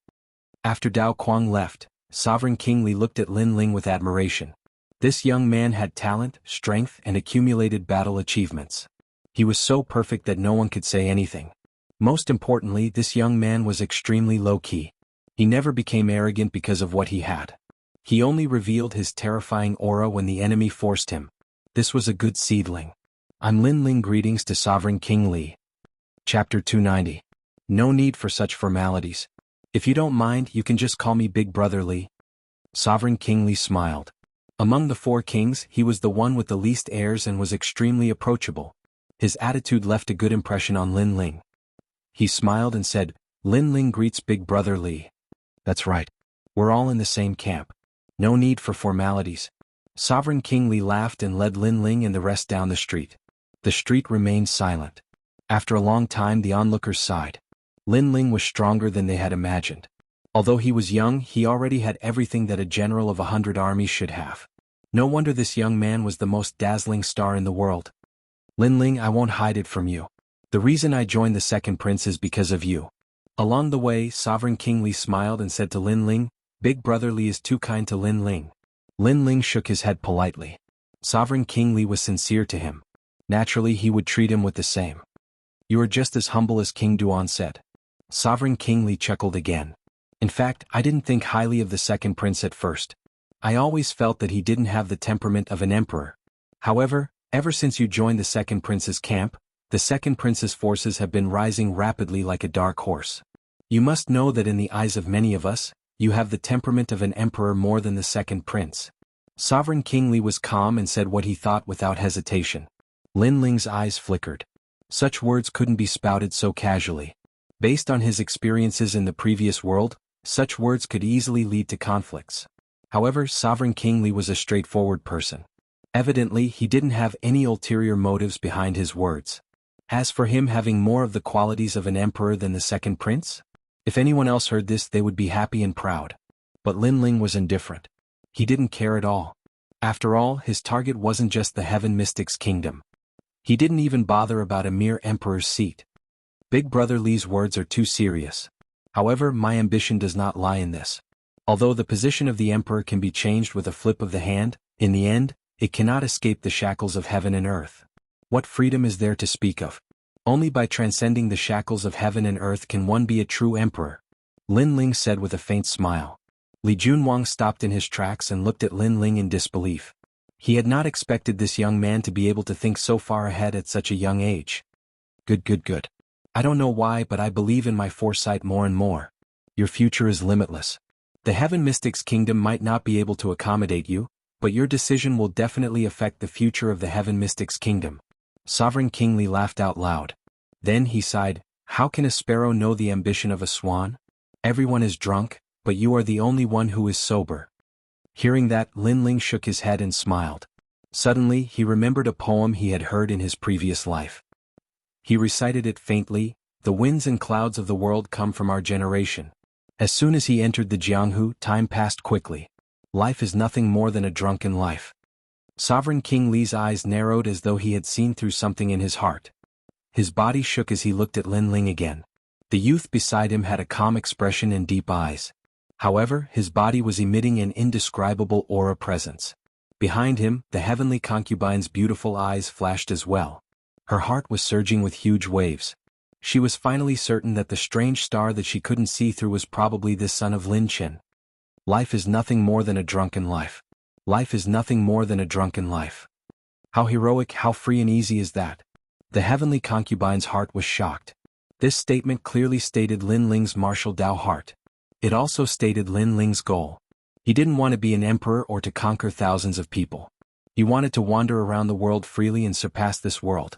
After Dao Kuang left, Sovereign King Li looked at Lin Ling with admiration. This young man had talent, strength, and accumulated battle achievements. He was so perfect that no one could say anything. Most importantly, this young man was extremely low-key. He never became arrogant because of what he had. He only revealed his terrifying aura when the enemy forced him. This was a good seedling. I'm Lin Ling. Greetings to Sovereign King Li. Chapter 290. No need for such formalities. If you don't mind, you can just call me Big Brother Li. Sovereign King Li smiled. Among the 4 kings, he was the one with the least airs and was extremely approachable. His attitude left a good impression on Lin Ling. He smiled and said, Lin Ling greets Big Brother Li. That's right. We're all in the same camp. No need for formalities. Sovereign King Li laughed and led Lin Ling and the rest down the street. The street remained silent. After a long time, the onlookers sighed. Lin Ling was stronger than they had imagined. Although he was young, he already had everything that a general of 100 armies should have. No wonder this young man was the most dazzling star in the world. Lin Ling, I won't hide it from you. The reason I joined the second prince is because of you. Along the way, Sovereign King Li smiled and said to Lin Ling, Big Brother Li is too kind to Lin Ling. Lin Ling shook his head politely. Sovereign King Li was sincere to him. Naturally, he would treat him with the same. You are just as humble as King Duan said. Sovereign King Li chuckled again. In fact, I didn't think highly of the second prince at first. I always felt that he didn't have the temperament of an emperor. However, ever since you joined the second prince's camp, the second prince's forces have been rising rapidly like a dark horse. You must know that in the eyes of many of us, you have the temperament of an emperor more than the second prince. Sovereign King Li was calm and said what he thought without hesitation. Lin Ling's eyes flickered. Such words couldn't be spouted so casually. Based on his experiences in the previous world, such words could easily lead to conflicts. However, Sovereign King Li was a straightforward person. Evidently, he didn't have any ulterior motives behind his words. As for him having more of the qualities of an emperor than the second prince, if anyone else heard this, they would be happy and proud. But Lin Ling was indifferent. He didn't care at all. After all, his target wasn't just the Heaven Mystic's kingdom. He didn't even bother about a mere emperor's seat. Big Brother Li's words are too serious. However, my ambition does not lie in this. Although the position of the emperor can be changed with a flip of the hand, in the end, it cannot escape the shackles of heaven and earth. What freedom is there to speak of? Only by transcending the shackles of heaven and earth can one be a true emperor. Lin Ling said with a faint smile. Li Junwang stopped in his tracks and looked at Lin Ling in disbelief. He had not expected this young man to be able to think so far ahead at such a young age. Good. I don't know why, but I believe in my foresight more and more. Your future is limitless. The Heaven Mystic's kingdom might not be able to accommodate you, but your decision will definitely affect the future of the Heaven Mystic's kingdom. Sovereign King Li laughed out loud. Then he sighed, how can a sparrow know the ambition of a swan? Everyone is drunk, but you are the only one who is sober. Hearing that, Lin Ling shook his head and smiled. Suddenly, he remembered a poem he had heard in his previous life. He recited it faintly, the winds and clouds of the world come from our generation. As soon as he entered the Jianghu, time passed quickly. Life is nothing more than a drunken life. Sovereign King Li's eyes narrowed as though he had seen through something in his heart. His body shook as he looked at Lin Ling again. The youth beside him had a calm expression and deep eyes. However, his body was emitting an indescribable aura presence. Behind him, the heavenly concubine's beautiful eyes flashed as well. Her heart was surging with huge waves. She was finally certain that the strange star that she couldn't see through was probably the son of Lin Chen. Life is nothing more than a drunken life. Life is nothing more than a drunken life. How heroic, how free and easy is that? The heavenly concubine's heart was shocked. This statement clearly stated Lin Ling's martial Dao heart. It also stated Lin Ling's goal. He didn't want to be an emperor or to conquer thousands of people. He wanted to wander around the world freely and surpass this world.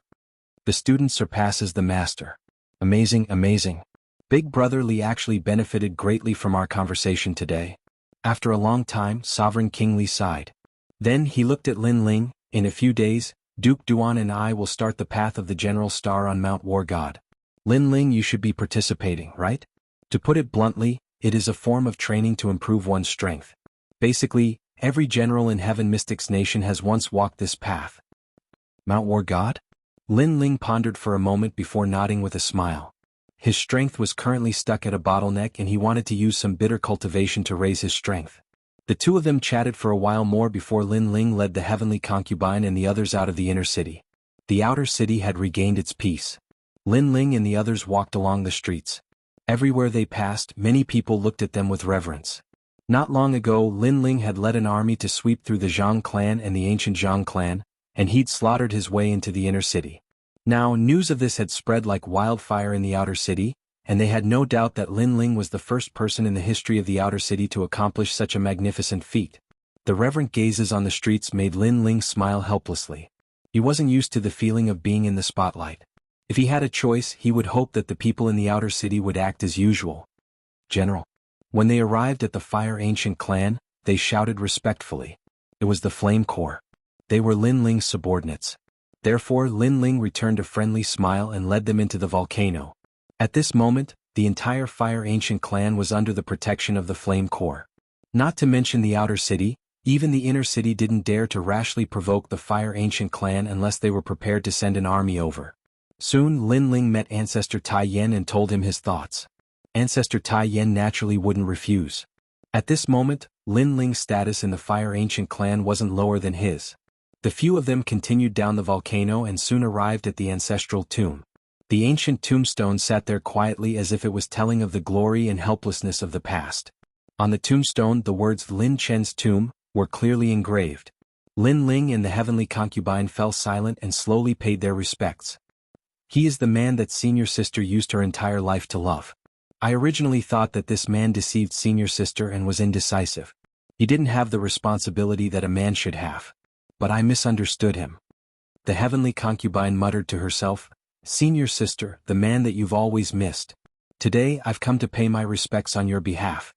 The student surpasses the master. Amazing. Big Brother Li actually benefited greatly from our conversation today. After a long time, Sovereign King Li sighed. Then he looked at Lin Ling. In a few days, Duke Duan and I will start the path of the General Star on Mount War God. Lin Ling, you should be participating, right? To put it bluntly, it is a form of training to improve one's strength. Basically, every general in Heaven Mystics Nation has once walked this path. Mount War God? Lin Ling pondered for a moment before nodding with a smile. His strength was currently stuck at a bottleneck and he wanted to use some bitter cultivation to raise his strength. The two of them chatted for a while more before Lin Ling led the heavenly concubine and the others out of the inner city. The outer city had regained its peace. Lin Ling and the others walked along the streets. Everywhere they passed, many people looked at them with reverence. Not long ago, Lin Ling had led an army to sweep through the Zhang clan and the ancient Zhang clan, and he'd slaughtered his way into the inner city. Now, news of this had spread like wildfire in the outer city, and they had no doubt that Lin Ling was the first person in the history of the outer city to accomplish such a magnificent feat. The reverent gazes on the streets made Lin Ling smile helplessly. He wasn't used to the feeling of being in the spotlight. If he had a choice, he would hope that the people in the outer city would act as usual. General. When they arrived at the Fire Ancient clan, they shouted respectfully. It was the Flame Corps. They were Lin Ling's subordinates. Therefore, Lin Ling returned a friendly smile and led them into the volcano. At this moment, the entire Fire Ancient clan was under the protection of the Flame Corps. Not to mention the outer city, even the inner city didn't dare to rashly provoke the Fire Ancient clan unless they were prepared to send an army over. Soon Lin Ling met Ancestor Tai Yen and told him his thoughts. Ancestor Tai Yen naturally wouldn't refuse. At this moment, Lin Ling's status in the Fire Ancient clan wasn't lower than his. The few of them continued down the volcano and soon arrived at the ancestral tomb. The ancient tombstone sat there quietly as if it was telling of the glory and helplessness of the past. On the tombstone the words Lin Chen's tomb were clearly engraved. Lin Ling and the heavenly concubine fell silent and slowly paid their respects. He is the man that senior sister used her entire life to love. I originally thought that this man deceived senior sister and was indecisive. He didn't have the responsibility that a man should have. But I misunderstood him. The heavenly concubine muttered to herself, Senior sister, the man that you've always missed. Today I've come to pay my respects on your behalf.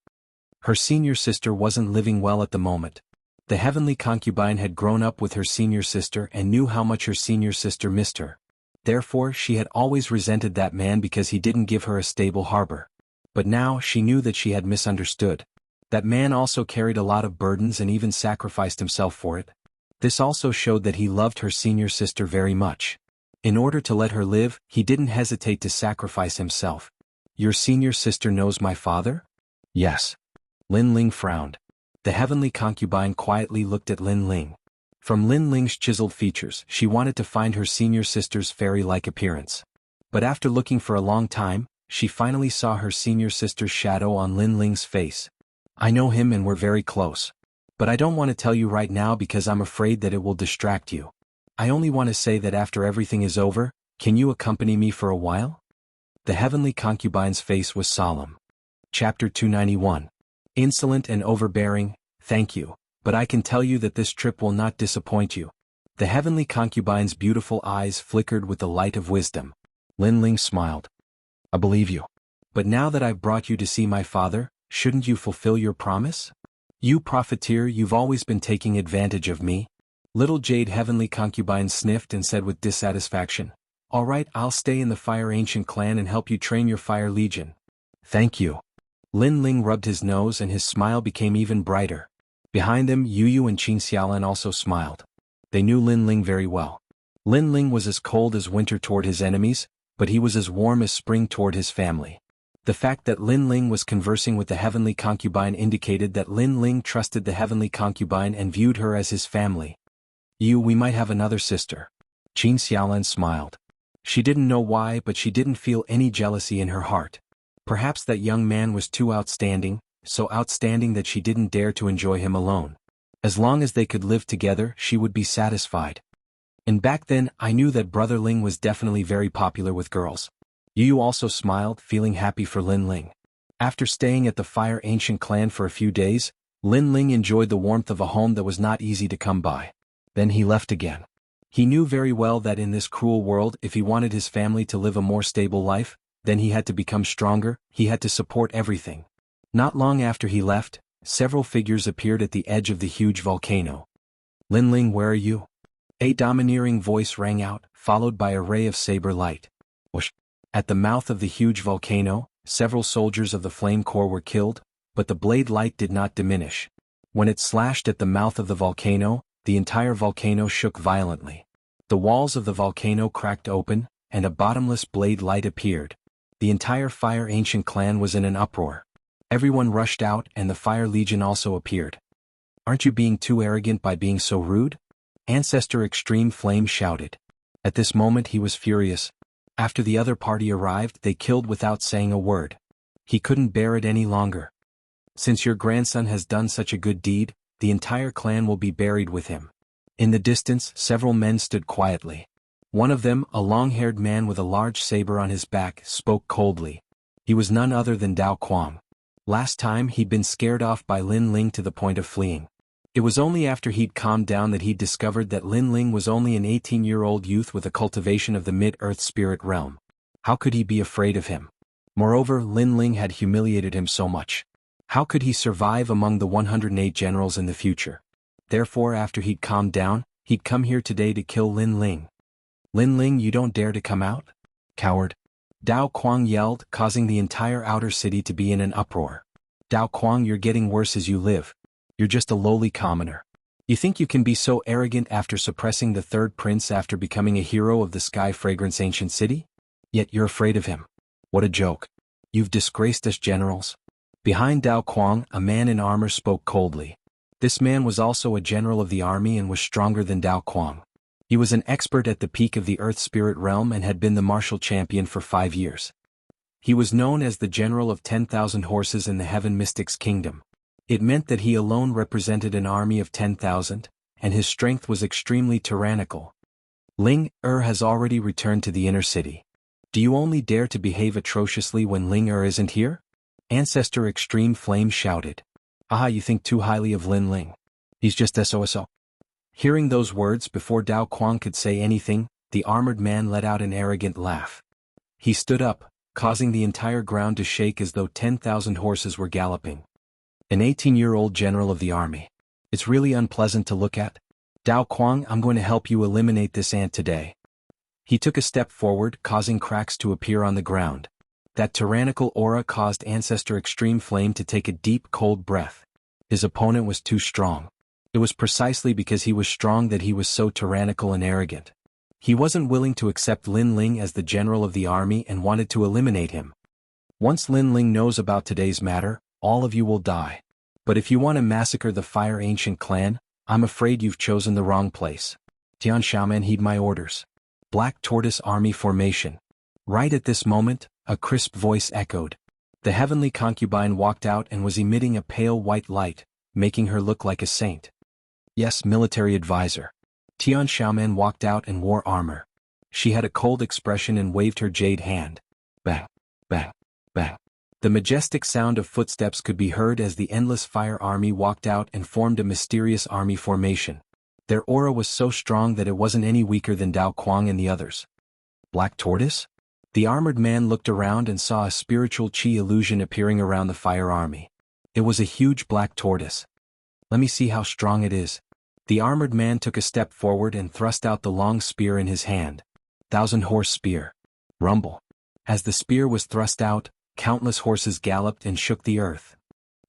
Her senior sister wasn't living well at the moment. The heavenly concubine had grown up with her senior sister and knew how much her senior sister missed her. Therefore she had always resented that man because he didn't give her a stable harbor. But now she knew that she had misunderstood. That man also carried a lot of burdens and even sacrificed himself for it. This also showed that he loved her senior sister very much. In order to let her live, he didn't hesitate to sacrifice himself. Your senior sister knows my father? Yes. Lin Ling frowned. The heavenly concubine quietly looked at Lin Ling. From Lin Ling's chiseled features, she wanted to find her senior sister's fairy-like appearance. But after looking for a long time, she finally saw her senior sister's shadow on Lin Ling's face. I know him and we're very close. But I don't want to tell you right now because I'm afraid that it will distract you. I only want to say that after everything is over, can you accompany me for a while? The heavenly concubine's face was solemn. Chapter 291. Insolent and overbearing, thank you, but I can tell you that this trip will not disappoint you. The heavenly concubine's beautiful eyes flickered with the light of wisdom. Lin Ling smiled. I believe you. But now that I've brought you to see my father, shouldn't you fulfill your promise? You profiteer, you've always been taking advantage of me. Little Jade heavenly concubine sniffed and said with dissatisfaction, All right, I'll stay in the Fire Ancient clan and help you train your Fire Legion. Thank you. Lin Ling rubbed his nose and his smile became even brighter. Behind them, Yu and Xianxia also smiled. They knew Lin Ling very well. Lin Ling was as cold as winter toward his enemies, but he was as warm as spring toward his family. The fact that Lin Ling was conversing with the heavenly concubine indicated that Lin Ling trusted the heavenly concubine and viewed her as his family. We might have another sister. Xianxia smiled. She didn't know why, but she didn't feel any jealousy in her heart. Perhaps that young man was too outstanding, so outstanding that she didn't dare to enjoy him alone. As long as they could live together, she would be satisfied. And back then, I knew that Brother Ling was definitely very popular with girls. Yu also smiled, feeling happy for Lin Ling. After staying at the Fire Ancient clan for a few days, Lin Ling enjoyed the warmth of a home that was not easy to come by. Then he left again. He knew very well that in this cruel world, if he wanted his family to live a more stable life, then he had to become stronger, he had to support everything. Not long after he left, several figures appeared at the edge of the huge volcano. Lin Ling, where are you? A domineering voice rang out, followed by a ray of saber light. Whoosh! At the mouth of the huge volcano, several soldiers of the Flame Corps were killed, but the blade light did not diminish. When it slashed at the mouth of the volcano, the entire volcano shook violently. The walls of the volcano cracked open, and a bottomless blade light appeared. The entire Fire Ancient clan was in an uproar. Everyone rushed out and the Fire Legion also appeared. Aren't you being too arrogant by being so rude? Ancestor Extreme Flame shouted. At this moment he was furious. After the other party arrived, they killed without saying a word. He couldn't bear it any longer. Since your grandson has done such a good deed, the entire clan will be buried with him. In the distance, several men stood quietly. One of them, a long-haired man with a large saber on his back, spoke coldly. He was none other than Dao Quang. Last time he'd been scared off by Lin Ling to the point of fleeing. It was only after he'd calmed down that he'd discovered that Lin Ling was only an 18-year-old youth with a cultivation of the mid-earth spirit realm. How could he be afraid of him? Moreover, Lin Ling had humiliated him so much. How could he survive among the 108 generals in the future? Therefore, after he'd calmed down, he'd come here today to kill Lin Ling. Lin Ling, you don't dare to come out? Coward! Dao Quang yelled, causing the entire outer city to be in an uproar. Dao Quang, you're getting worse as you live. You're just a lowly commoner. You think you can be so arrogant after suppressing the third prince after becoming a hero of the Sky Fragrance Ancient City? Yet you're afraid of him. What a joke. You've disgraced us generals. Behind Dao Quang, a man in armor spoke coldly. This man was also a general of the army and was stronger than Dao Quang. He was an expert at the peak of the Earth Spirit realm and had been the martial champion for 5 years. He was known as the general of 10,000 horses in the Heaven Mystics Kingdom. It meant that he alone represented an army of 10,000, and his strength was extremely tyrannical. Ling has already returned to the inner city. Do you only dare to behave atrociously when Ling isn't here? Ancestor Extreme Flame shouted. Aha, you think too highly of Lin Ling. He's just SOSO. Hearing those words before Dao Quang could say anything, the armored man let out an arrogant laugh. He stood up, causing the entire ground to shake as though 10,000 horses were galloping. An 18-year-old general of the army. It's really unpleasant to look at. Dao Quang, I'm going to help you eliminate this ant today. He took a step forward, causing cracks to appear on the ground. That tyrannical aura caused Ancestor Extreme Flame to take a deep, cold breath. His opponent was too strong. It was precisely because he was strong that he was so tyrannical and arrogant. He wasn't willing to accept Lin Ling as the general of the army and wanted to eliminate him. Once Lin Ling knows about today's matter, all of you will die. But if you want to massacre the Fire Ancient clan, I'm afraid you've chosen the wrong place. Xianxia, heed my orders. Black Tortoise Army Formation. Right at this moment, a crisp voice echoed. The heavenly concubine walked out and was emitting a pale white light, making her look like a saint. Yes, military advisor. Xianxia walked out and wore armor. She had a cold expression and waved her jade hand. Bang, bang, bang. The majestic sound of footsteps could be heard as the endless fire army walked out and formed a mysterious army formation. Their aura was so strong that it wasn't any weaker than Dao Quang and the others. Black Tortoise? The armored man looked around and saw a spiritual chi illusion appearing around the fire army. It was a huge black tortoise. Let me see how strong it is. The armored man took a step forward and thrust out the long spear in his hand. 1,000-horse spear. Rumble. As the spear was thrust out, countless horses galloped and shook the earth.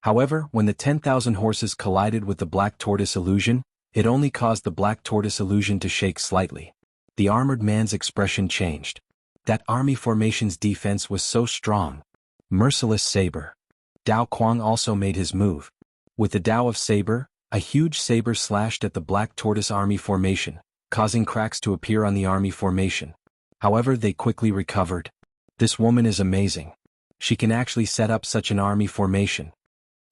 However, when the 10,000 horses collided with the black tortoise illusion, it only caused the black tortoise illusion to shake slightly. The armored man's expression changed. That army formation's defense was so strong. Merciless saber. Dao Quang also made his move. With the Dao of Saber, a huge saber slashed at the black tortoise army formation, causing cracks to appear on the army formation. However, they quickly recovered. This woman is amazing. She can actually set up such an army formation.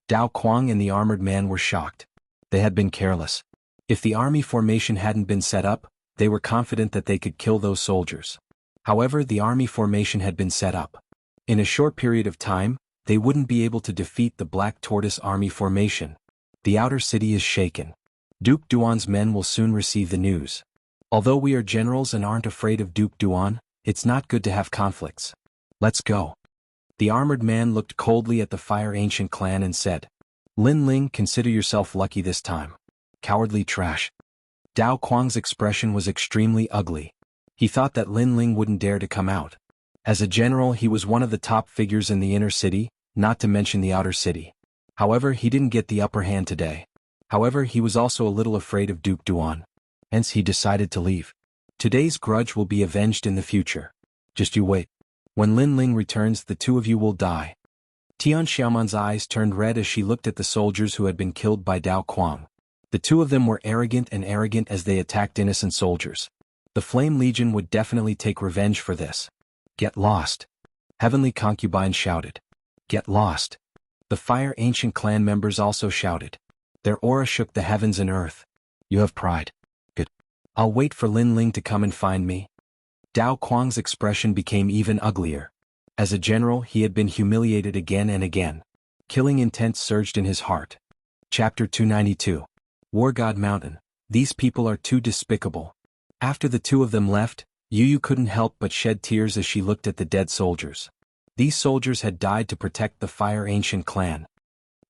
Dao Quang and the armored man were shocked. They had been careless. If the army formation hadn't been set up, they were confident that they could kill those soldiers. However, the army formation had been set up. In a short period of time, they wouldn't be able to defeat the Black Tortoise army formation. The outer city is shaken. Duke Duan's men will soon receive the news. Although we are generals and aren't afraid of Duke Duan, it's not good to have conflicts. Let's go. The armored man looked coldly at the Fire Ancient clan and said, Lin Ling, consider yourself lucky this time. Cowardly trash. Dao Quang's expression was extremely ugly. He thought that Lin Ling wouldn't dare to come out. As a general, he was one of the top figures in the inner city, not to mention the outer city. However, he didn't get the upper hand today. However, he was also a little afraid of Duke Duan. Hence he decided to leave. Today's grudge will be avenged in the future. Just you wait. When Lin Ling returns, the two of you will die. Tian Xiaoman's eyes turned red as she looked at the soldiers who had been killed by Dao Quang. The two of them were arrogant as they attacked innocent soldiers. The Flame Legion would definitely take revenge for this. Get lost. Heavenly Concubine shouted. Get lost. The Fire Ancient clan members also shouted. Their aura shook the heavens and earth. You have pride. Good. I'll wait for Lin Ling to come and find me. Dao Quang's expression became even uglier. As a general, he had been humiliated again and again. Killing intent surged in his heart. Chapter 292. War God Mountain. These people are too despicable. After the two of them left, Yu couldn't help but shed tears as she looked at the dead soldiers. These soldiers had died to protect the Fire Ancient clan.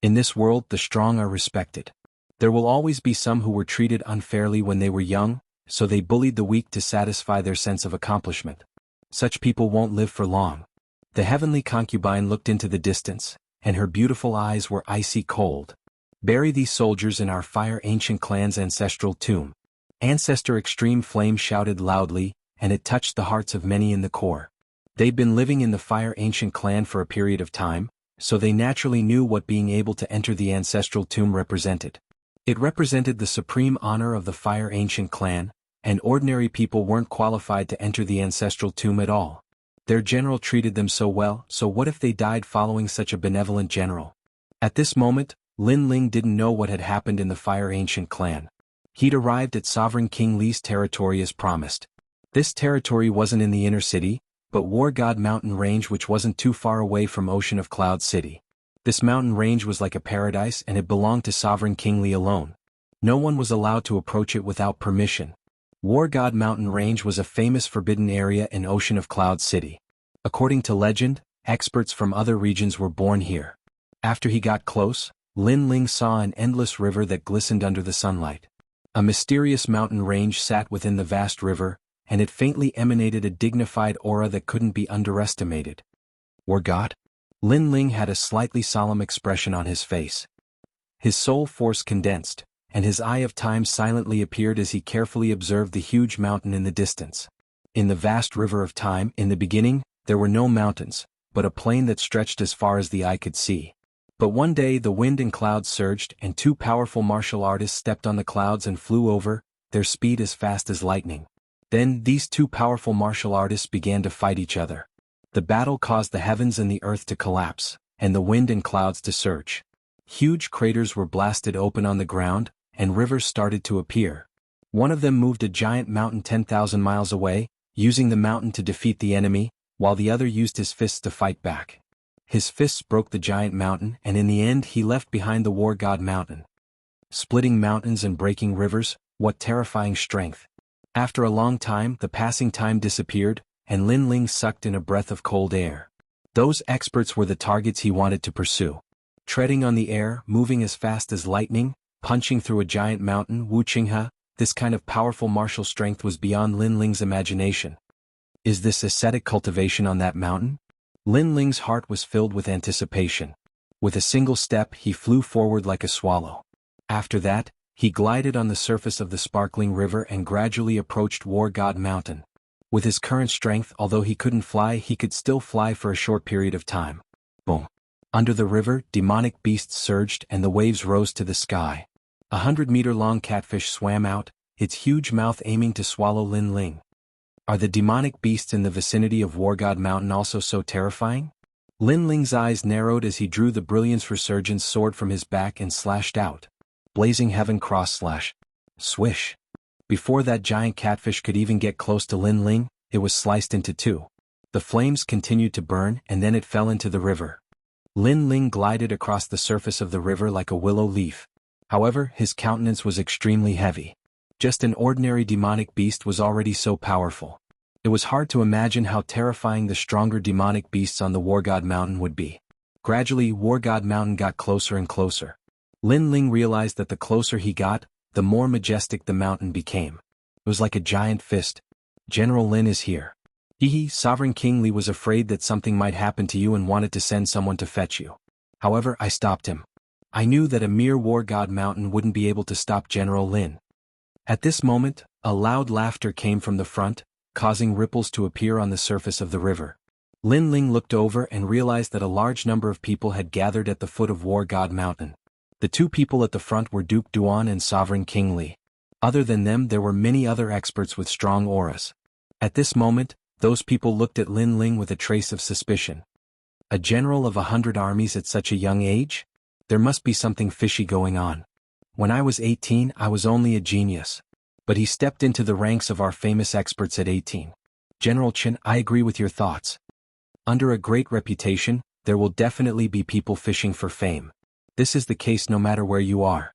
In this world, the strong are respected. There will always be some who were treated unfairly when they were young, so they bullied the weak to satisfy their sense of accomplishment. Such people won't live for long. The Heavenly Concubine looked into the distance, and her beautiful eyes were icy cold. Bury these soldiers in our Fire Ancient clan's ancestral tomb. Ancestor Extreme Flame shouted loudly, and it touched the hearts of many in the core. They'd been living in the Fire Ancient clan for a period of time, so they naturally knew what being able to enter the ancestral tomb represented. It represented the supreme honor of the Fire Ancient clan, and ordinary people weren't qualified to enter the ancestral tomb at all. Their general treated them so well, so what if they died following such a benevolent general? At this moment, Lin Ling didn't know what had happened in the Fire Ancient clan. He'd arrived at Sovereign King Li's territory as promised. This territory wasn't in the inner city, but War God Mountain Range, which wasn't too far away from Ocean of Cloud City. This mountain range was like a paradise, and it belonged to Sovereign King Li alone. No one was allowed to approach it without permission. War God Mountain Range was a famous forbidden area in Ocean of Cloud City. According to legend, experts from other regions were born here. After he got close, Lin Ling saw an endless river that glistened under the sunlight. A mysterious mountain range sat within the vast river, and it faintly emanated a dignified aura that couldn't be underestimated. War God? Lin Ling had a slightly solemn expression on his face. His soul force condensed, and his eye of time silently appeared as he carefully observed the huge mountain in the distance. In the vast river of time, in the beginning, there were no mountains, but a plain that stretched as far as the eye could see. But one day the wind and clouds surged, and two powerful martial artists stepped on the clouds and flew over, their speed as fast as lightning. Then these two powerful martial artists began to fight each other. The battle caused the heavens and the earth to collapse, and the wind and clouds to surge. Huge craters were blasted open on the ground, and rivers started to appear. One of them moved a giant mountain 10,000 miles away, using the mountain to defeat the enemy, while the other used his fists to fight back. His fists broke the giant mountain, and in the end he left behind the War God Mountain. Splitting mountains and breaking rivers, what terrifying strength. After a long time, the passing time disappeared, and Lin Ling sucked in a breath of cold air. Those experts were the targets he wanted to pursue. Treading on the air, moving as fast as lightning, punching through a giant mountain, Wuxia, this kind of powerful martial strength was beyond Lin Ling's imagination. Is this ascetic cultivation on that mountain? Lin Ling's heart was filled with anticipation. With a single step, he flew forward like a swallow. After that, he glided on the surface of the sparkling river and gradually approached War God Mountain. With his current strength, although he couldn't fly, he could still fly for a short period of time. Boom. Under the river, demonic beasts surged and the waves rose to the sky. 100-meter-long catfish swam out, its huge mouth aiming to swallow Lin Ling. Are the demonic beasts in the vicinity of War God Mountain also so terrifying? Lin Ling's eyes narrowed as he drew the Brilliance Resurgence sword from his back and slashed out. Blazing Heaven Cross Slash. Swish. Before that giant catfish could even get close to Lin Ling, it was sliced into two. The flames continued to burn, and then it fell into the river. Lin Ling glided across the surface of the river like a willow leaf. However, his countenance was extremely heavy. Just an ordinary demonic beast was already so powerful. It was hard to imagine how terrifying the stronger demonic beasts on the War God Mountain would be. Gradually, War God Mountain got closer and closer. Lin Ling realized that the closer he got, the more majestic the mountain became. It was like a giant fist. General Lin is here. Sovereign King Li was afraid that something might happen to you and wanted to send someone to fetch you. However, I stopped him. I knew that a mere war god mountain wouldn't be able to stop General Lin. At this moment, a loud laughter came from the front, causing ripples to appear on the surface of the river. Lin Ling looked over and realized that a large number of people had gathered at the foot of War God Mountain. The two people at the front were Duke Duan and Sovereign King Li. Other than them, there were many other experts with strong auras. At this moment, those people looked at Lin Ling with a trace of suspicion. A general of 100 armies at such a young age? There must be something fishy going on. When I was 18, I was only a genius. But he stepped into the ranks of our famous experts at 18. General Chen, I agree with your thoughts. Under a great reputation, there will definitely be people fishing for fame. This is the case no matter where you are.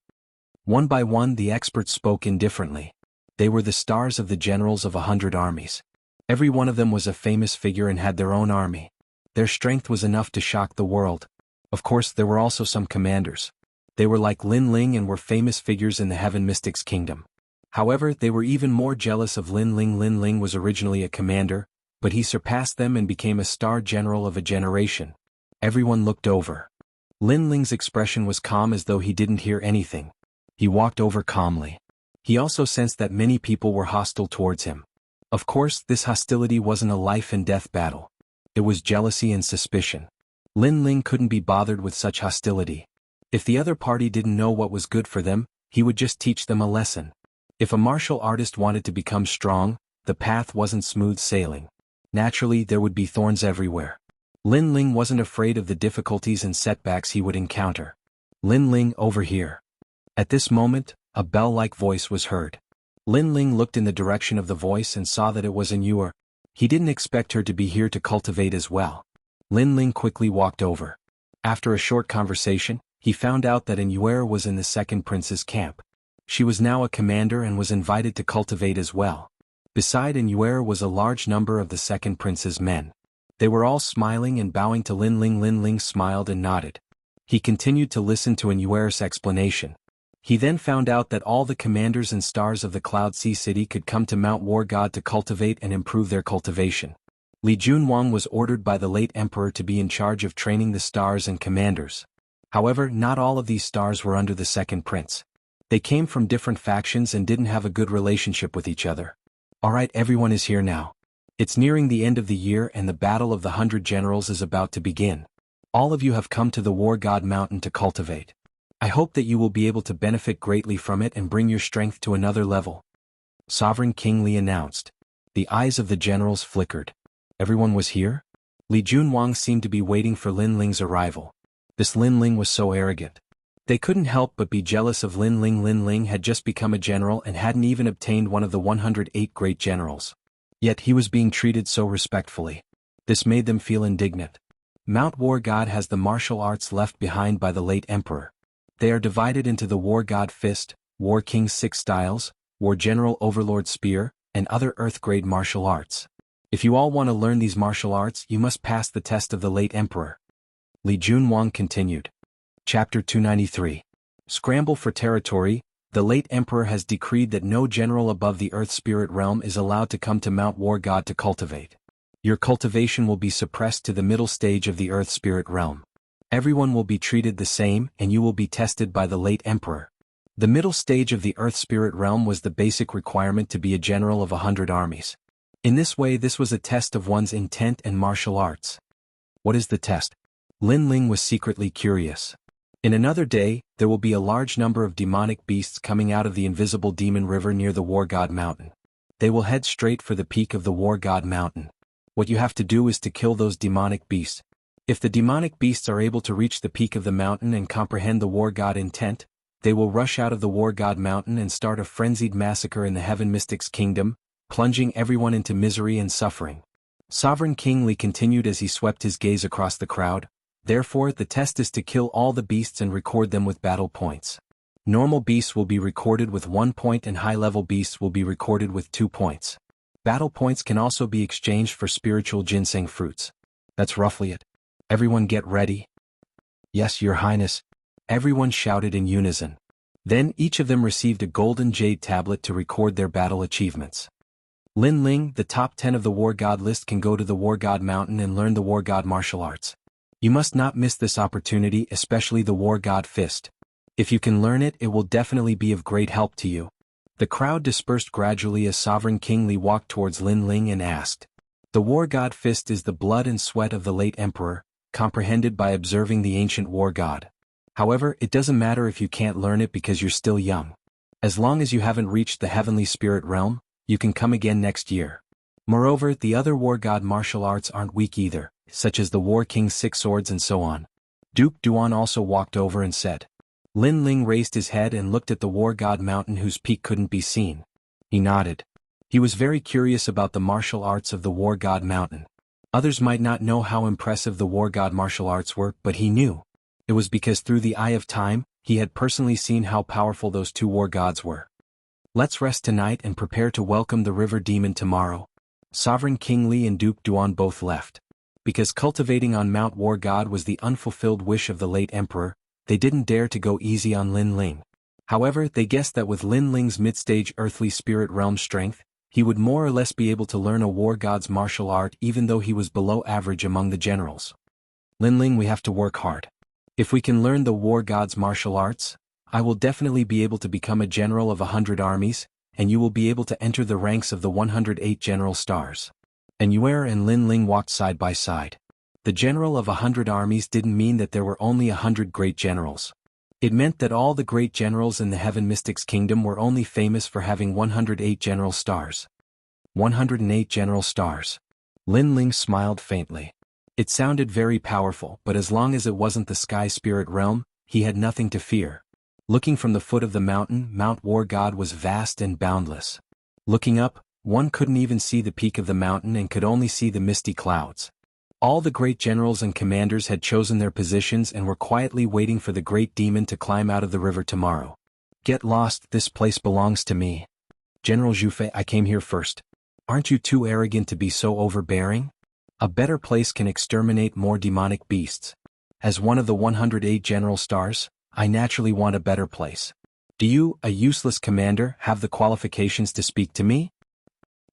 One by one, the experts spoke indifferently. They were the stars of the generals of 100 armies. Every one of them was a famous figure and had their own army. Their strength was enough to shock the world. Of course, there were also some commanders. They were like Lin Ling and were famous figures in the Heaven Mystics Kingdom. However, they were even more jealous of Lin Ling. Lin Ling was originally a commander, but he surpassed them and became a star general of a generation. Everyone looked over. Lin Ling's expression was calm as though he didn't hear anything. He walked over calmly. He also sensed that many people were hostile towards him. Of course, this hostility wasn't a life-and-death battle. It was jealousy and suspicion. Lin Ling couldn't be bothered with such hostility. If the other party didn't know what was good for them, he would just teach them a lesson. If a martial artist wanted to become strong, the path wasn't smooth sailing. Naturally, there would be thorns everywhere. Lin Ling wasn't afraid of the difficulties and setbacks he would encounter. Lin Ling, over here. At this moment, a bell-like voice was heard. Lin Ling looked in the direction of the voice and saw that it was Immortal. He didn't expect her to be here to cultivate as well. Lin Ling quickly walked over. After a short conversation, he found out that Immortal was in the second prince's camp. She was now a commander and was invited to cultivate as well. Beside Immortal was a large number of the second prince's men. They were all smiling and bowing to Lin Ling. Lin Ling smiled and nodded. He continued to listen to Immortal's explanation. He then found out that all the commanders and stars of the Cloud Sea City could come to Mount War God to cultivate and improve their cultivation. Li Junwang was ordered by the late emperor to be in charge of training the stars and commanders. However, not all of these stars were under the second prince. They came from different factions and didn't have a good relationship with each other. Alright, everyone is here now. It's nearing the end of the year and the Battle of the 100 Generals is about to begin. All of you have come to the War God Mountain to cultivate. I hope that you will be able to benefit greatly from it and bring your strength to another level. Sovereign King Li announced. The eyes of the generals flickered. Everyone was here? Li Junwang seemed to be waiting for Lin Ling's arrival. This Lin Ling was so arrogant. They couldn't help but be jealous of Lin Ling. Lin Ling had just become a general and hadn't even obtained one of the 108 great generals. Yet he was being treated so respectfully. This made them feel indignant. Mount War God has the martial arts left behind by the late emperor. They are divided into the War God Fist, War King's 6 styles, War General Overlord Spear, and other Earth-grade martial arts. If you all want to learn these martial arts, you must pass the test of the late emperor. Li Junwang continued. Chapter 293. Scramble for territory. The late emperor has decreed that no general above the Earth Spirit realm is allowed to come to Mount War God to cultivate. Your cultivation will be suppressed to the middle stage of the Earth Spirit realm. Everyone will be treated the same and you will be tested by the late emperor. The middle stage of the Earth Spirit realm was the basic requirement to be a general of 100 armies. In this way, this was a test of one's intent and martial arts. What is the test? Lin Ling was secretly curious. In another day, there will be a large number of demonic beasts coming out of the invisible demon river near the War God Mountain. They will head straight for the peak of the War God Mountain. What you have to do is to kill those demonic beasts. If the demonic beasts are able to reach the peak of the mountain and comprehend the War God intent, they will rush out of the War God Mountain and start a frenzied massacre in the Heaven Mystics Kingdom, plunging everyone into misery and suffering. Sovereign King Li continued as he swept his gaze across the crowd. Therefore, the test is to kill all the beasts and record them with battle points. Normal beasts will be recorded with 1 point and high-level beasts will be recorded with 2 points. Battle points can also be exchanged for spiritual ginseng fruits. That's roughly it. Everyone get ready. Yes, Your Highness. Everyone shouted in unison. Then each of them received a golden jade tablet to record their battle achievements. Lin Ling, the top 10 of the War God list, can go to the War God Mountain and learn the War God martial arts. You must not miss this opportunity, especially the War God Fist. If you can learn it, it will definitely be of great help to you. The crowd dispersed gradually as Sovereign King Li walked towards Lin Ling and asked. The War God Fist is the blood and sweat of the late emperor, comprehended by observing the ancient war god. However, it doesn't matter if you can't learn it because you're still young. As long as you haven't reached the heavenly spirit realm, you can come again next year. Moreover, the other war god martial arts aren't weak either, such as the War King's 6 swords and so on. Duke Duan also walked over and said. Lin Ling raised his head and looked at the War God Mountain whose peak couldn't be seen. He nodded. He was very curious about the martial arts of the War God Mountain. Others might not know how impressive the War God martial arts were, but he knew. It was because through the eye of time, he had personally seen how powerful those 2 war gods were. Let's rest tonight and prepare to welcome the river demon tomorrow. Sovereign King Li and Duke Duan both left. Because cultivating on Mount War God was the unfulfilled wish of the late emperor, they didn't dare to go easy on Lin Ling. However, they guessed that with Lin Ling's mid-stage earthly spirit realm strength, he would more or less be able to learn a war god's martial art even though he was below average among the generals. Lin Ling, we have to work hard. If we can learn the war god's martial arts, I will definitely be able to become a general of 100 armies, and you will be able to enter the ranks of the 108 general stars. And Yue and Lin Ling walked side by side. The general of 100 armies didn't mean that there were only 100 great generals. It meant that all the great generals in the Heaven Mystics Kingdom were only famous for having 108 general stars. 108 general stars. Lin Ling smiled faintly. It sounded very powerful, but as long as it wasn't the Sky Spirit Realm, he had nothing to fear. Looking from the foot of the mountain, Mount War God was vast and boundless. Looking up, one couldn't even see the peak of the mountain and could only see the misty clouds. All the great generals and commanders had chosen their positions and were quietly waiting for the great demon to climb out of the river tomorrow. Get lost, this place belongs to me. General Zhufei, I came here first. Aren't you too arrogant to be so overbearing? A better place can exterminate more demonic beasts. As one of the 108 general stars, I naturally want a better place. Do you, a useless commander, have the qualifications to speak to me?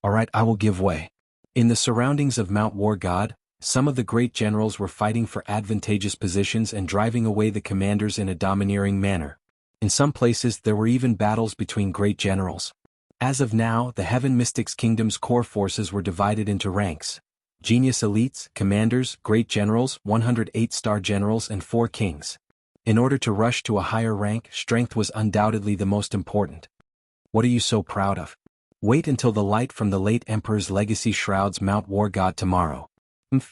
Alright, I will give way. In the surroundings of Mount War God, some of the great generals were fighting for advantageous positions and driving away the commanders in a domineering manner. In some places there were even battles between great generals. As of now, the Heaven Mystics Kingdom's core forces were divided into ranks. Genius elites, commanders, great generals, 108-star generals and 4 kings. In order to rush to a higher rank, strength was undoubtedly the most important. What are you so proud of? Wait until the light from the late Emperor's legacy shrouds Mount War God tomorrow.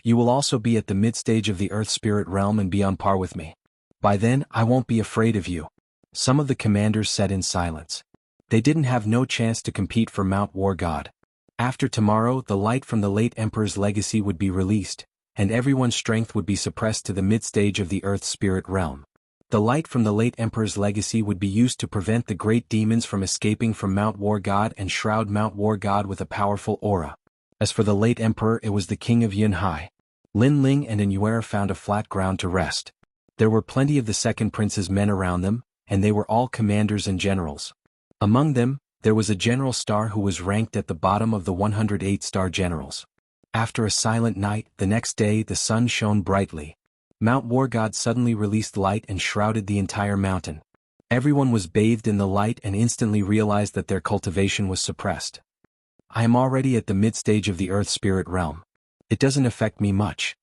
You will also be at the mid-stage of the Earth Spirit Realm and be on par with me. By then, I won't be afraid of you. Some of the commanders said in silence. They didn't have no chance to compete for Mount War God. After tomorrow, the light from the late Emperor's legacy would be released, and everyone's strength would be suppressed to the mid-stage of the Earth Spirit Realm. The light from the late Emperor's legacy would be used to prevent the great demons from escaping from Mount War God and shroud Mount War God with a powerful aura. As for the late Emperor, it was the King of Yunhai. Lin Ling and Inyuera found a flat ground to rest. There were plenty of the second prince's men around them, and they were all commanders and generals. Among them, there was a general star who was ranked at the bottom of the 108-star generals. After a silent night, the next day the sun shone brightly. Mount War God suddenly released light and shrouded the entire mountain. Everyone was bathed in the light and instantly realized that their cultivation was suppressed. I am already at the mid-stage of the Earth Spirit Realm. It doesn't affect me much.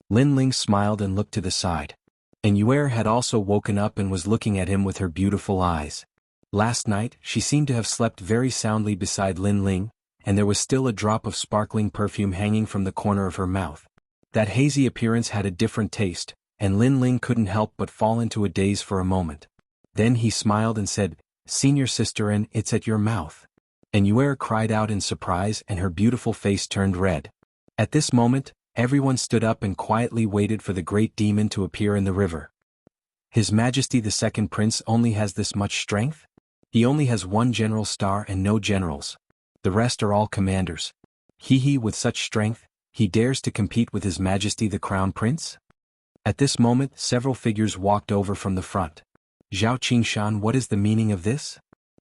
Lin Ling smiled and looked to the side. And Yue had also woken up and was looking at him with her beautiful eyes. Last night, she seemed to have slept very soundly beside Lin Ling, and there was still a drop of sparkling perfume hanging from the corner of her mouth. That hazy appearance had a different taste, and Lin Ling couldn't help but fall into a daze for a moment. Then he smiled and said, "Senior sister, and it's at your mouth." And Yue cried out in surprise and her beautiful face turned red. At this moment, everyone stood up and quietly waited for the great demon to appear in the river. His Majesty the Second Prince only has this much strength? He only has 1 general star and no generals. The rest are all commanders. He with such strength, he dares to compete with His Majesty the Crown Prince? At this moment, several figures walked over from the front. Zhao Qingshan, what is the meaning of this?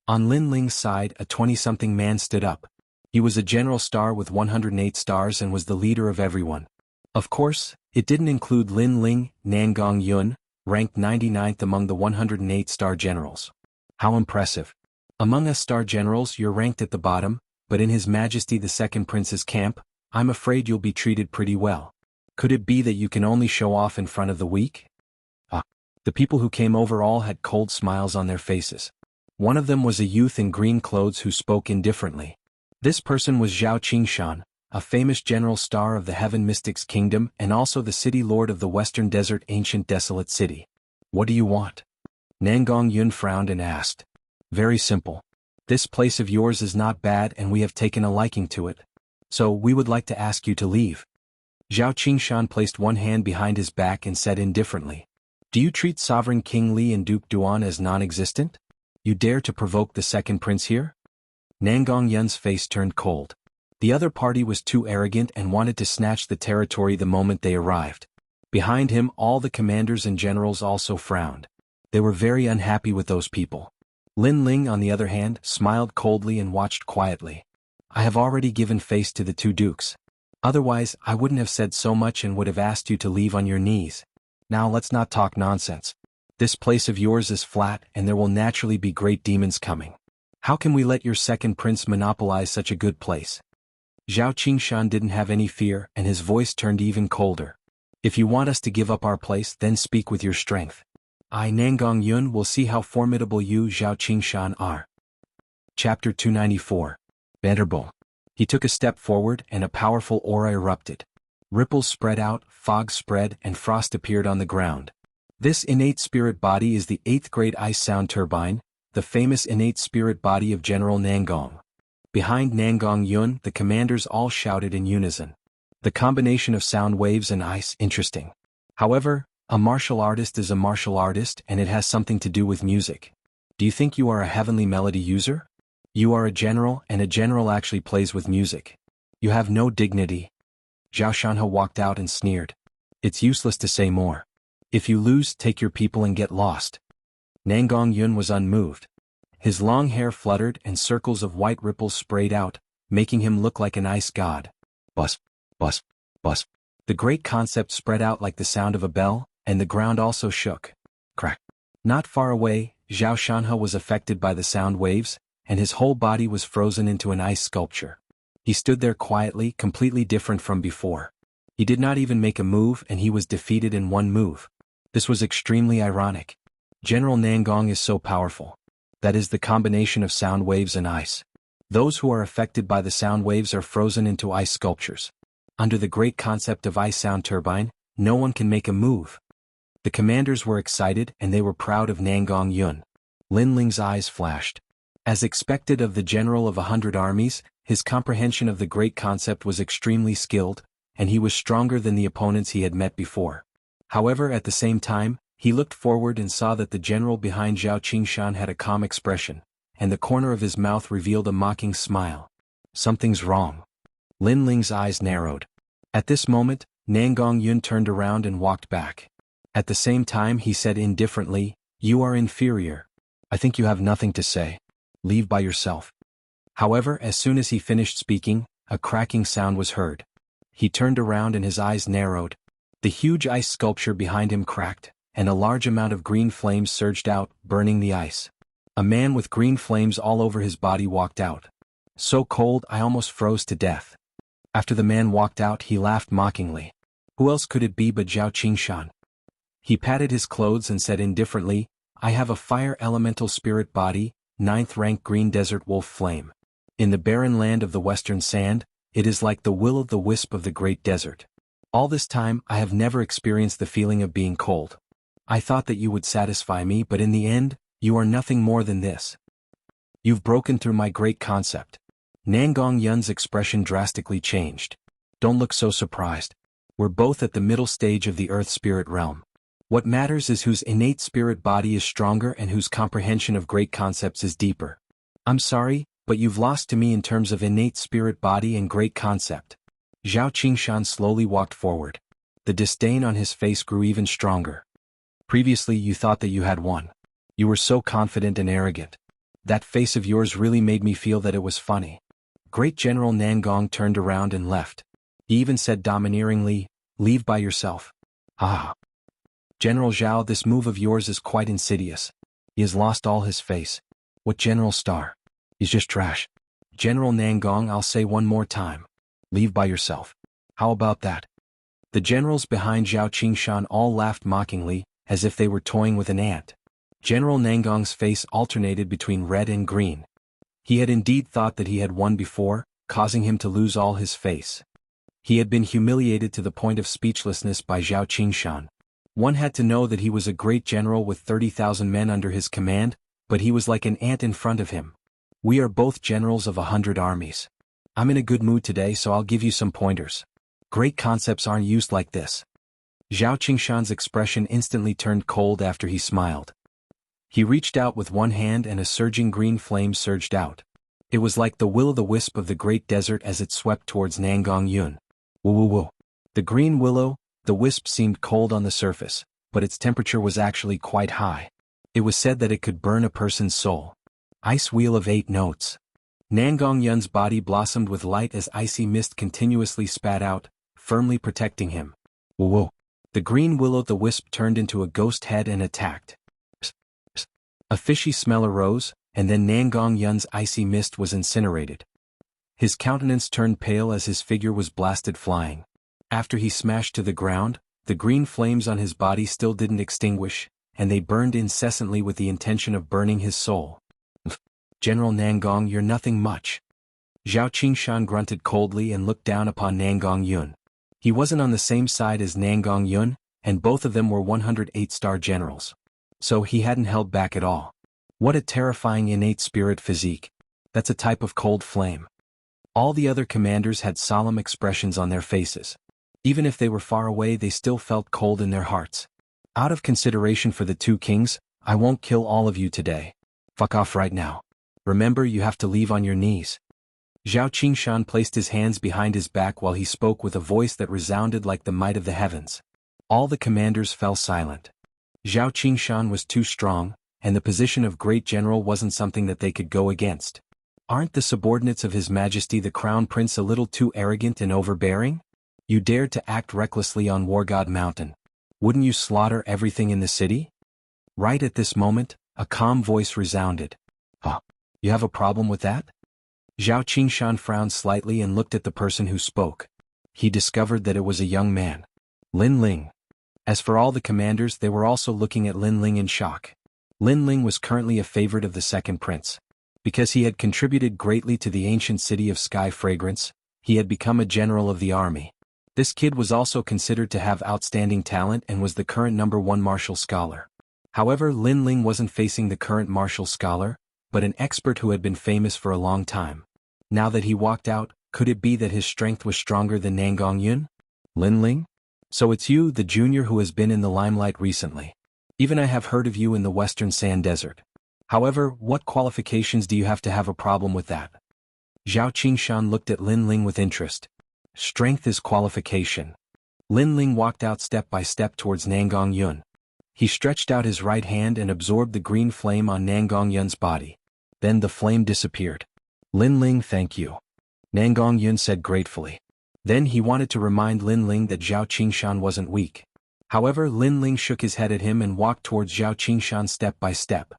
On Lin Ling's side, a 20-something man stood up. He was a general star with 108 stars and was the leader of everyone. Of course, it didn't include Lin Ling, Nangong Yun, ranked 99th among the 108 star generals. How impressive. Among us star generals you're ranked at the bottom, but in His Majesty the Second Prince's camp, I'm afraid you'll be treated pretty well. Could it be that you can only show off in front of the weak? The people who came over all had cold smiles on their faces. One of them was a youth in green clothes who spoke indifferently. This person was Zhao Qingshan, a famous general star of the Heaven Mystics Kingdom and also the city lord of the Western Desert Ancient Desolate City. What do you want? Nangong Yun frowned and asked. Very simple. This place of yours is not bad and we have taken a liking to it. So we would like to ask you to leave. Zhao Qingshan placed one hand behind his back and said indifferently. Do you treat Sovereign King Li and Duke Duan as non-existent? You dare to provoke the second prince here? Nangong Yun's face turned cold. The other party was too arrogant and wanted to snatch the territory the moment they arrived. Behind him all the commanders and generals also frowned. They were very unhappy with those people. Lin Ling on the other hand smiled coldly and watched quietly. I have already given face to the two dukes. Otherwise I wouldn't have said so much and would have asked you to leave on your knees. Now let's not talk nonsense. This place of yours is flat and there will naturally be great demons coming. How can we let your second prince monopolize such a good place? Zhao Qingshan didn't have any fear and his voice turned even colder. If you want us to give up our place then speak with your strength. I Nangong Yun will see how formidable you Zhao Qingshan are. Chapter 294. Vengeful. He took a step forward and a powerful aura erupted. Ripples spread out, fog spread and frost appeared on the ground. This innate spirit body is the 8th grade ice sound turbine, the famous innate spirit body of General Nangong. Behind Nangong Yun the commanders all shouted in unison. The combination of sound waves and ice interesting. However, a martial artist is a martial artist and it has something to do with music. Do you think you are a heavenly melody user? You are a general and a general actually plays with music. You have no dignity. Zhao Shanhe walked out and sneered. It's useless to say more. If you lose, take your people and get lost. Nangong Yun was unmoved. His long hair fluttered and circles of white ripples sprayed out, making him look like an ice god. Bus, bus, bus. The great concept spread out like the sound of a bell, and the ground also shook. Crack. Not far away, Zhao Shanhe was affected by the sound waves, and his whole body was frozen into an ice sculpture. He stood there quietly, completely different from before. He did not even make a move and he was defeated in one move. This was extremely ironic. General Nangong is so powerful. That is the combination of sound waves and ice. Those who are affected by the sound waves are frozen into ice sculptures. Under the great concept of ice sound turbine, no one can make a move. The commanders were excited and they were proud of Nangong Yun. Lin Ling's eyes flashed. As expected of the general of 100 armies, his comprehension of the great concept was extremely skilled, and he was stronger than the opponents he had met before. However, at the same time, he looked forward and saw that the general behind Zhao Qingshan had a calm expression, and the corner of his mouth revealed a mocking smile. Something's wrong. Lin Ling's eyes narrowed. At this moment, Nangong Yun turned around and walked back. At the same time he said indifferently, You are inferior. I think you have nothing to say. Leave by yourself. However, as soon as he finished speaking, a cracking sound was heard. He turned around and his eyes narrowed. The huge ice sculpture behind him cracked, and a large amount of green flames surged out, burning the ice. A man with green flames all over his body walked out. So cold I almost froze to death. After the man walked out he laughed mockingly. Who else could it be but Zhao Qingshan? He patted his clothes and said indifferently, I have a fire elemental spirit body, 9th rank green desert wolf flame. In the barren land of the western sand, it is like the will-o'-the-wisp of the great desert. All this time I have never experienced the feeling of being cold. I thought that you would satisfy me, but in the end, you are nothing more than this. You've broken through my great concept. Nangong Yun's expression drastically changed. Don't look so surprised. We're both at the middle stage of the earth spirit realm. What matters is whose innate spirit body is stronger and whose comprehension of great concepts is deeper. I'm sorry, but you've lost to me in terms of innate spirit body and great concept. Zhao Qingshan slowly walked forward. The disdain on his face grew even stronger. Previously you thought that you had won. You were so confident and arrogant. That face of yours really made me feel that it was funny. Great General Nangong turned around and left. He even said domineeringly, "Leave by yourself." Ah. General Zhao, this move of yours is quite insidious. He has lost all his face. What General Star? He's just trash. General Nangong, I'll say one more time. Leave by yourself. How about that? The generals behind Zhao Qingshan all laughed mockingly, as if they were toying with an ant. General Nangong's face alternated between red and green. He had indeed thought that he had won before, causing him to lose all his face. He had been humiliated to the point of speechlessness by Zhao Qingshan. One had to know that he was a great general with 30,000 men under his command, but he was like an ant in front of him. We are both generals of 100 armies. I'm in a good mood today, so I'll give you some pointers. Great concepts aren't used like this. Zhao Qingshan's expression instantly turned cold after he smiled. He reached out with one hand and a surging green flame surged out. It was like the will-o'-the-wisp of the great desert as it swept towards Nangong Yun. Woo-woo-woo. The green willow, the wisp seemed cold on the surface, but its temperature was actually quite high. It was said that it could burn a person's soul. Ice wheel of 8 notes. Nangong Yun's body blossomed with light as icy mist continuously spat out, firmly protecting him. Woo-woo. The green will-o'-the-wisp turned into a ghost head and attacked. A fishy smell arose, and then Nangong Yun's icy mist was incinerated. His countenance turned pale as his figure was blasted flying. After he smashed to the ground, the green flames on his body still didn't extinguish, and they burned incessantly with the intention of burning his soul. General Nangong, you're nothing much. Zhao Qingshan grunted coldly and looked down upon Nangong Yun. He wasn't on the same side as Nangong Yun, and both of them were 108-star generals. So he hadn't held back at all. What a terrifying innate spirit physique. That's a type of cold flame. All the other commanders had solemn expressions on their faces. Even if they were far away, they still felt cold in their hearts. Out of consideration for the 2 kings, I won't kill all of you today. Fuck off right now. Remember, you have to leave on your knees. Zhao Qingshan placed his hands behind his back while he spoke with a voice that resounded like the might of the heavens. All the commanders fell silent. Zhao Qingshan was too strong, and the position of great general wasn't something that they could go against. Aren't the subordinates of His Majesty the Crown Prince a little too arrogant and overbearing? You dared to act recklessly on War God Mountain. Wouldn't you slaughter everything in the city? Right at this moment, a calm voice resounded. Huh? You have a problem with that? Zhao Qingshan frowned slightly and looked at the person who spoke. He discovered that it was a young man. Lin Ling. As for all the commanders, they were also looking at Lin Ling in shock. Lin Ling was currently a favorite of the second prince. Because he had contributed greatly to the ancient city of Sky Fragrance, he had become a general of the army. This kid was also considered to have outstanding talent and was the current #1 martial scholar. However, Lin Ling wasn't facing the current martial scholar, but an expert who had been famous for a long time. Now that he walked out, could it be that his strength was stronger than Nangong Yun? Lin Ling? So it's you, the junior, who has been in the limelight recently. Even I have heard of you in the Western Sand Desert. However, what qualifications do you have to have a problem with that? Zhao Qingshan looked at Lin Ling with interest. Strength is qualification. Lin Ling walked out step by step towards Nangong Yun. He stretched out his right hand and absorbed the green flame on Nangong Yun's body. Then the flame disappeared. Lin Ling, thank you. Nangong Yun said gratefully. Then he wanted to remind Lin Ling that Zhao Qingshan wasn't weak. However, Lin Ling shook his head at him and walked towards Zhao Qingshan step by step.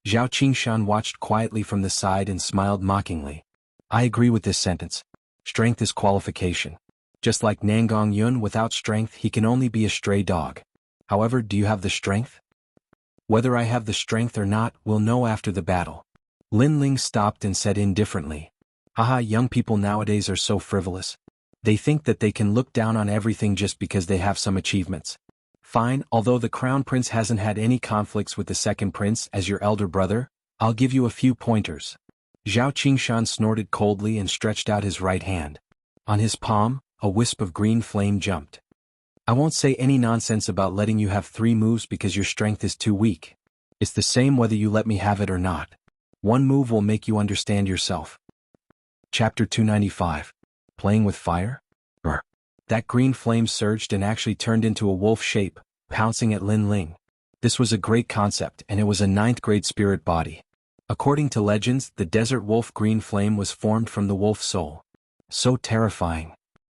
Zhao Qingshan watched quietly from the side and smiled mockingly. I agree with this sentence. Strength is qualification. Just like Nangong Yun, without strength he can only be a stray dog. However, do you have the strength? Whether I have the strength or not, we'll know after the battle. Lin Ling stopped and said indifferently. Haha, young people nowadays are so frivolous. They think that they can look down on everything just because they have some achievements. Fine, although the Crown Prince hasn't had any conflicts with the second prince as your elder brother, I'll give you a few pointers. Zhao Qingshan snorted coldly and stretched out his right hand. On his palm, a wisp of green flame jumped. I won't say any nonsense about letting you have 3 moves because your strength is too weak. It's the same whether you let me have it or not. One move will make you understand yourself. Chapter 295. Playing with fire? That green flame surged and actually turned into a wolf shape, pouncing at Lin Ling. This was a great concept, and it was a ninth-grade spirit body. According to legends, the desert wolf green flame was formed from the wolf soul. So terrifying.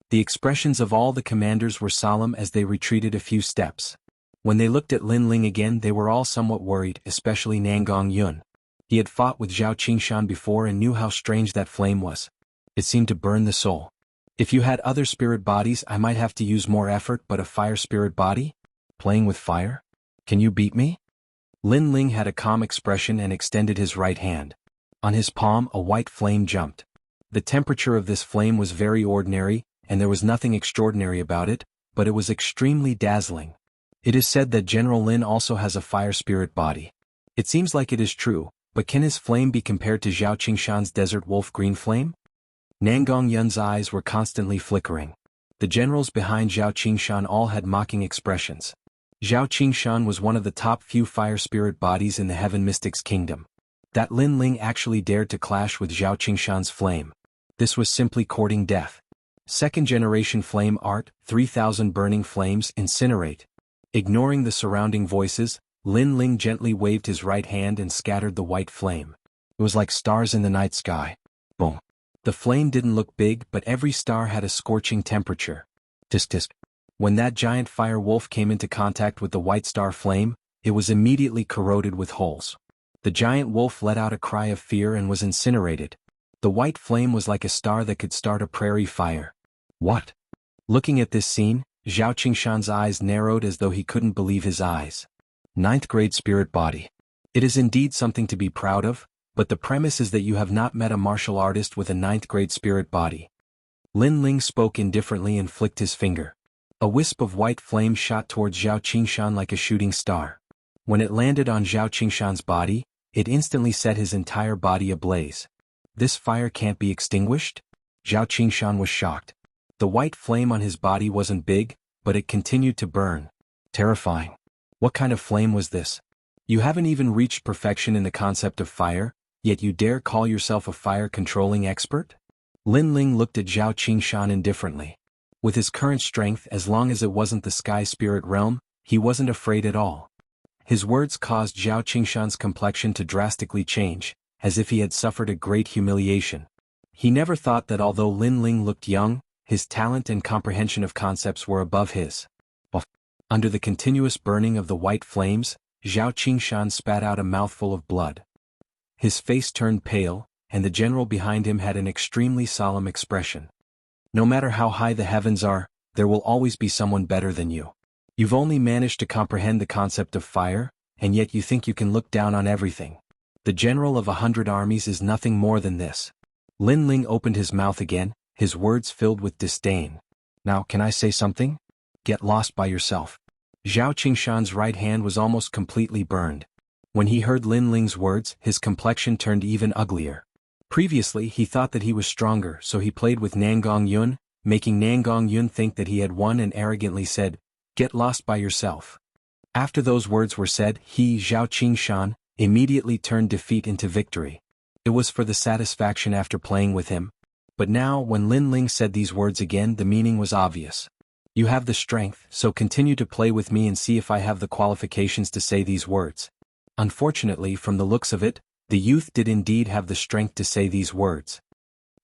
The expressions of all the commanders were solemn as they retreated a few steps. When they looked at Lin Ling again, they were all somewhat worried, especially Nangong Yun. He had fought with Zhao Qingshan before and knew how strange that flame was. It seemed to burn the soul. If you had other spirit bodies, I might have to use more effort, but a fire spirit body? Playing with fire? Can you beat me? Lin Ling had a calm expression and extended his right hand. On his palm, a white flame jumped. The temperature of this flame was very ordinary, and there was nothing extraordinary about it, but it was extremely dazzling. It is said that General Lin also has a fire spirit body. It seems like it is true, but can his flame be compared to Zhao Qingshan's desert wolf green flame? Nangong Yun's eyes were constantly flickering. The generals behind Zhao Qingshan all had mocking expressions. Zhao Qingshan was one of the top few fire spirit bodies in the Heaven Mystics Kingdom. That Lin Ling actually dared to clash with Zhao Qingshan's flame. This was simply courting death. Second generation flame art, 3,000 burning flames, incinerate. Ignoring the surrounding voices, Lin Ling gently waved his right hand and scattered the white flame. It was like stars in the night sky. Boom. The flame didn't look big, but every star had a scorching temperature. Tisk tisk. When that giant fire wolf came into contact with the white star flame, it was immediately corroded with holes. The giant wolf let out a cry of fear and was incinerated. The white flame was like a star that could start a prairie fire. What? Looking at this scene, Zhao Qingshan's eyes narrowed as though he couldn't believe his eyes. Ninth grade spirit body. It is indeed something to be proud of, but the premise is that you have not met a martial artist with a ninth grade spirit body. Lin Ling spoke indifferently and flicked his finger. A wisp of white flame shot towards Zhao Qingshan like a shooting star. When it landed on Zhao Qingshan's body, it instantly set his entire body ablaze. This fire can't be extinguished? Zhao Qingshan was shocked. The white flame on his body wasn't big, but it continued to burn. Terrifying. What kind of flame was this? You haven't even reached perfection in the concept of fire, yet you dare call yourself a fire-controlling expert? Lin Ling looked at Zhao Qingshan indifferently. With his current strength, as long as it wasn't the sky spirit realm, he wasn't afraid at all. His words caused Zhao Qingshan's complexion to drastically change, as if he had suffered a great humiliation. He never thought that although Lin Ling looked young, his talent and comprehension of concepts were above his. Under the continuous burning of the white flames, Zhao Qingshan spat out a mouthful of blood. His face turned pale, and the general behind him had an extremely solemn expression. No matter how high the heavens are, there will always be someone better than you. You've only managed to comprehend the concept of fire, and yet you think you can look down on everything. The general of 100 armies is nothing more than this. Lin Ling opened his mouth again, his words filled with disdain. Now, can I say something? Get lost by yourself. Zhao Qingshan's right hand was almost completely burned. When he heard Lin Ling's words, his complexion turned even uglier. Previously, he thought that he was stronger, so he played with Nangong Yun, making Nangong Yun think that he had won and arrogantly said, "Get lost by yourself." After those words were said, he, Zhao Qingshan, immediately turned defeat into victory. It was for the satisfaction after playing with him. But now, when Lin Ling said these words again, the meaning was obvious. You have the strength, so continue to play with me and see if I have the qualifications to say these words. Unfortunately, from the looks of it, the youth did indeed have the strength to say these words.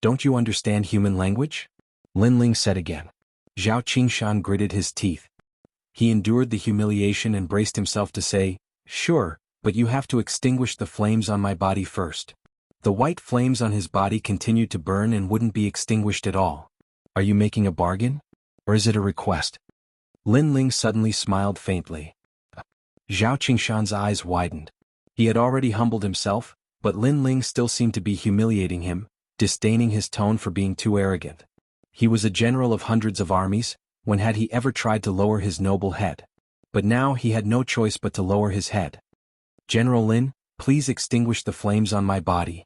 Don't you understand human language? Lin Ling said again. Zhao Qingshan gritted his teeth. He endured the humiliation and braced himself to say, "Sure, but you have to extinguish the flames on my body first." The white flames on his body continued to burn and wouldn't be extinguished at all. Are you making a bargain? Or is it a request? Lin Ling suddenly smiled faintly. Zhao Qingshan's eyes widened. He had already humbled himself, but Lin Ling still seemed to be humiliating him, disdaining his tone for being too arrogant. He was a general of hundreds of armies. When had he ever tried to lower his noble head? But now he had no choice but to lower his head. General Lin, please extinguish the flames on my body.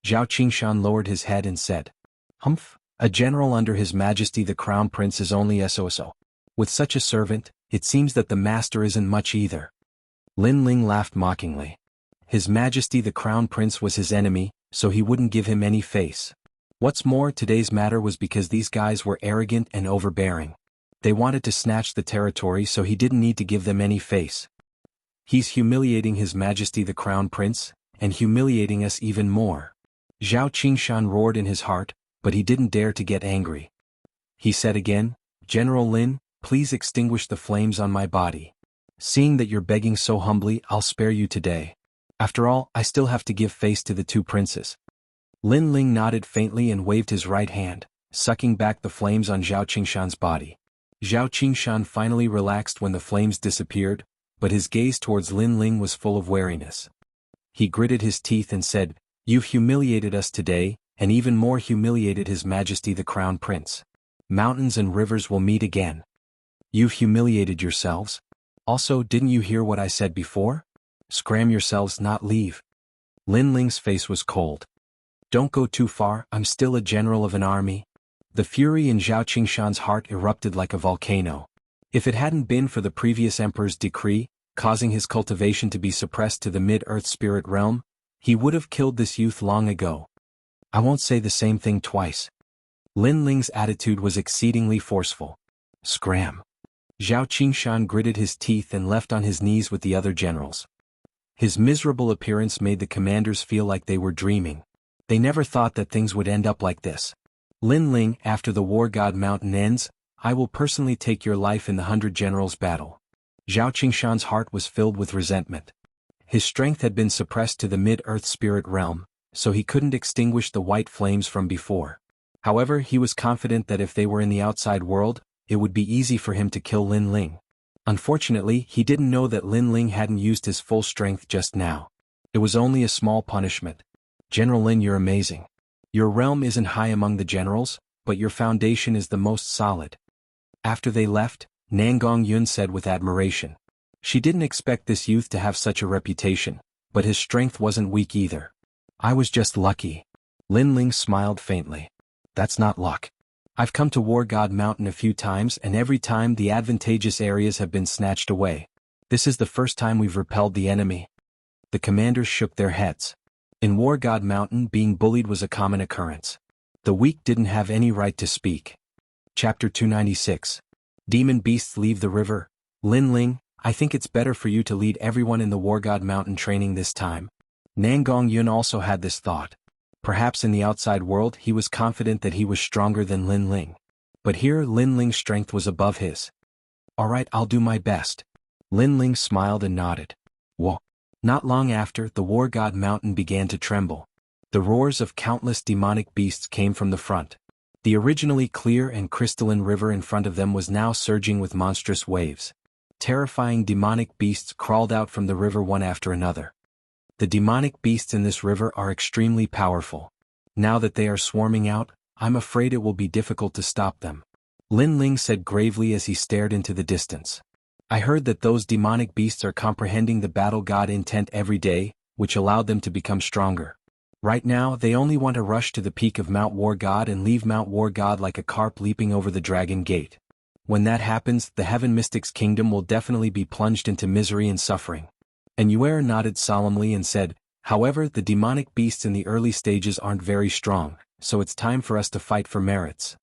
Zhao Qingshan lowered his head and said, "Humph, a general under His Majesty the Crown Prince is only SOSO. With such a servant, it seems that the master isn't much either." Lin Ling laughed mockingly. His Majesty the Crown Prince was his enemy, so he wouldn't give him any face. What's more, today's matter was because these guys were arrogant and overbearing. They wanted to snatch the territory, so he didn't need to give them any face. He's humiliating His Majesty the Crown Prince, and humiliating us even more. Zhao Qingshan roared in his heart, but he didn't dare to get angry. He said again, General Lin, please extinguish the flames on my body. Seeing that you're begging so humbly, I'll spare you today. After all, I still have to give face to the two princes. Lin Ling nodded faintly and waved his right hand, sucking back the flames on Zhao Qingshan's body. Zhao Qingshan finally relaxed when the flames disappeared, but his gaze towards Lin Ling was full of wariness. He gritted his teeth and said, You've humiliated us today, and even more humiliated His Majesty the Crown Prince. Mountains and rivers will meet again. You've humiliated yourselves. Also, didn't you hear what I said before? Scram yourselves, not leave. Lin Ling's face was cold. Don't go too far, I'm still a general of an army. The fury in Zhao Qingshan's heart erupted like a volcano. If it hadn't been for the previous emperor's decree, causing his cultivation to be suppressed to the mid-earth spirit realm, he would have killed this youth long ago. I won't say the same thing twice. Lin Ling's attitude was exceedingly forceful. Scram. Zhao Qingshan gritted his teeth and left on his knees with the other generals. His miserable appearance made the commanders feel like they were dreaming. They never thought that things would end up like this. Lin Ling, after the War God Mountain ends, I will personally take your life in the 100 Generals battle. Zhao Qingshan's heart was filled with resentment. His strength had been suppressed to the mid-earth spirit realm, so he couldn't extinguish the white flames from before. However, he was confident that if they were in the outside world, it would be easy for him to kill Lin Ling. Unfortunately, he didn't know that Lin Ling hadn't used his full strength just now. It was only a small punishment. General Lin, you're amazing. Your realm isn't high among the generals, but your foundation is the most solid. After they left, Nangong Yun said with admiration. She didn't expect this youth to have such a reputation, but his strength wasn't weak either. I was just lucky. Lin Ling smiled faintly. That's not luck. I've come to War God Mountain a few times and every time the advantageous areas have been snatched away. This is the first time we've repelled the enemy. The commanders shook their heads. In War God Mountain, being bullied was a common occurrence. The weak didn't have any right to speak. Chapter 296. Demon Beasts Leave the River. Lin Ling, I think it's better for you to lead everyone in the War God Mountain training this time. Nangong Yun also had this thought. Perhaps in the outside world he was confident that he was stronger than Lin Ling. But here Lin Ling's strength was above his. Alright, I'll do my best. Lin Ling smiled and nodded. Whoa. Not long after, the War God Mountain began to tremble. The roars of countless demonic beasts came from the front. The originally clear and crystalline river in front of them was now surging with monstrous waves. Terrifying demonic beasts crawled out from the river one after another. The demonic beasts in this river are extremely powerful. Now that they are swarming out, I'm afraid it will be difficult to stop them. Lin Ling said gravely as he stared into the distance. I heard that those demonic beasts are comprehending the battle god intent every day, which allowed them to become stronger. Right now, they only want to rush to the peak of Mount War God and leave Mount War God like a carp leaping over the dragon gate. When that happens, the Heaven Mystic's kingdom will definitely be plunged into misery and suffering. And Yuer nodded solemnly and said, however, the demonic beasts in the early stages aren't very strong, so it's time for us to fight for merits.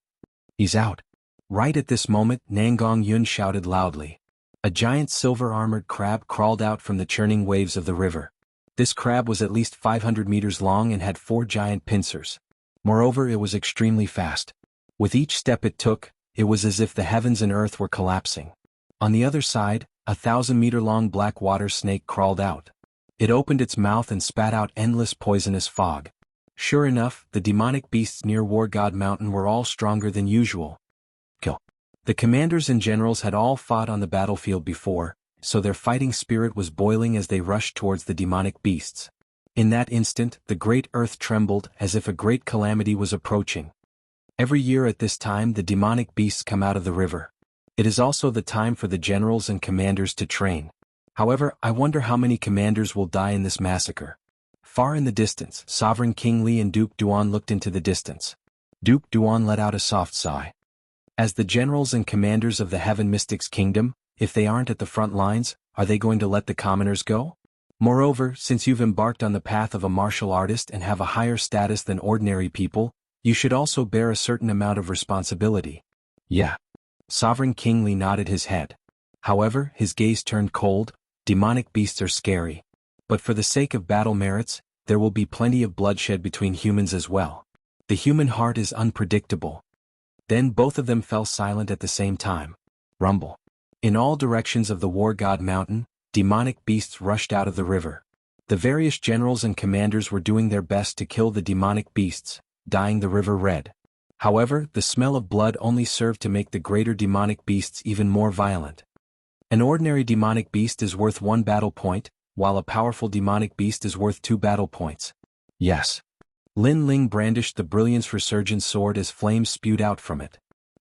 He's out. Right at this moment, Nangong Yun shouted loudly. A giant silver-armored crab crawled out from the churning waves of the river. This crab was at least 500 meters long and had 4 giant pincers. Moreover, it was extremely fast. With each step it took, it was as if the heavens and earth were collapsing. On the other side, a 1,000-meter-long black water snake crawled out. It opened its mouth and spat out endless poisonous fog. Sure enough, the demonic beasts near War God Mountain were all stronger than usual. Kill. The commanders and generals had all fought on the battlefield before, so their fighting spirit was boiling as they rushed towards the demonic beasts. In that instant, the great earth trembled as if a great calamity was approaching. Every year at this time the demonic beasts come out of the river. It is also the time for the generals and commanders to train. However, I wonder how many commanders will die in this massacre. Far in the distance, Sovereign King Li and Duke Duan looked into the distance. Duke Duan let out a soft sigh. As the generals and commanders of the Heaven Mystics Kingdom, if they aren't at the front lines, are they going to let the commoners go? Moreover, since you've embarked on the path of a martial artist and have a higher status than ordinary people, you should also bear a certain amount of responsibility. Yeah. Sovereign King Li nodded his head. However, his gaze turned cold. Demonic beasts are scary. But for the sake of battle merits, there will be plenty of bloodshed between humans as well. The human heart is unpredictable. Then both of them fell silent at the same time. Rumble. In all directions of the War God Mountain, demonic beasts rushed out of the river. The various generals and commanders were doing their best to kill the demonic beasts, dyeing the river red. However, the smell of blood only served to make the greater demonic beasts even more violent. An ordinary demonic beast is worth 1 battle point, while a powerful demonic beast is worth 2 battle points. Yes. Lin Ling brandished the Brilliance Resurgent sword as flames spewed out from it.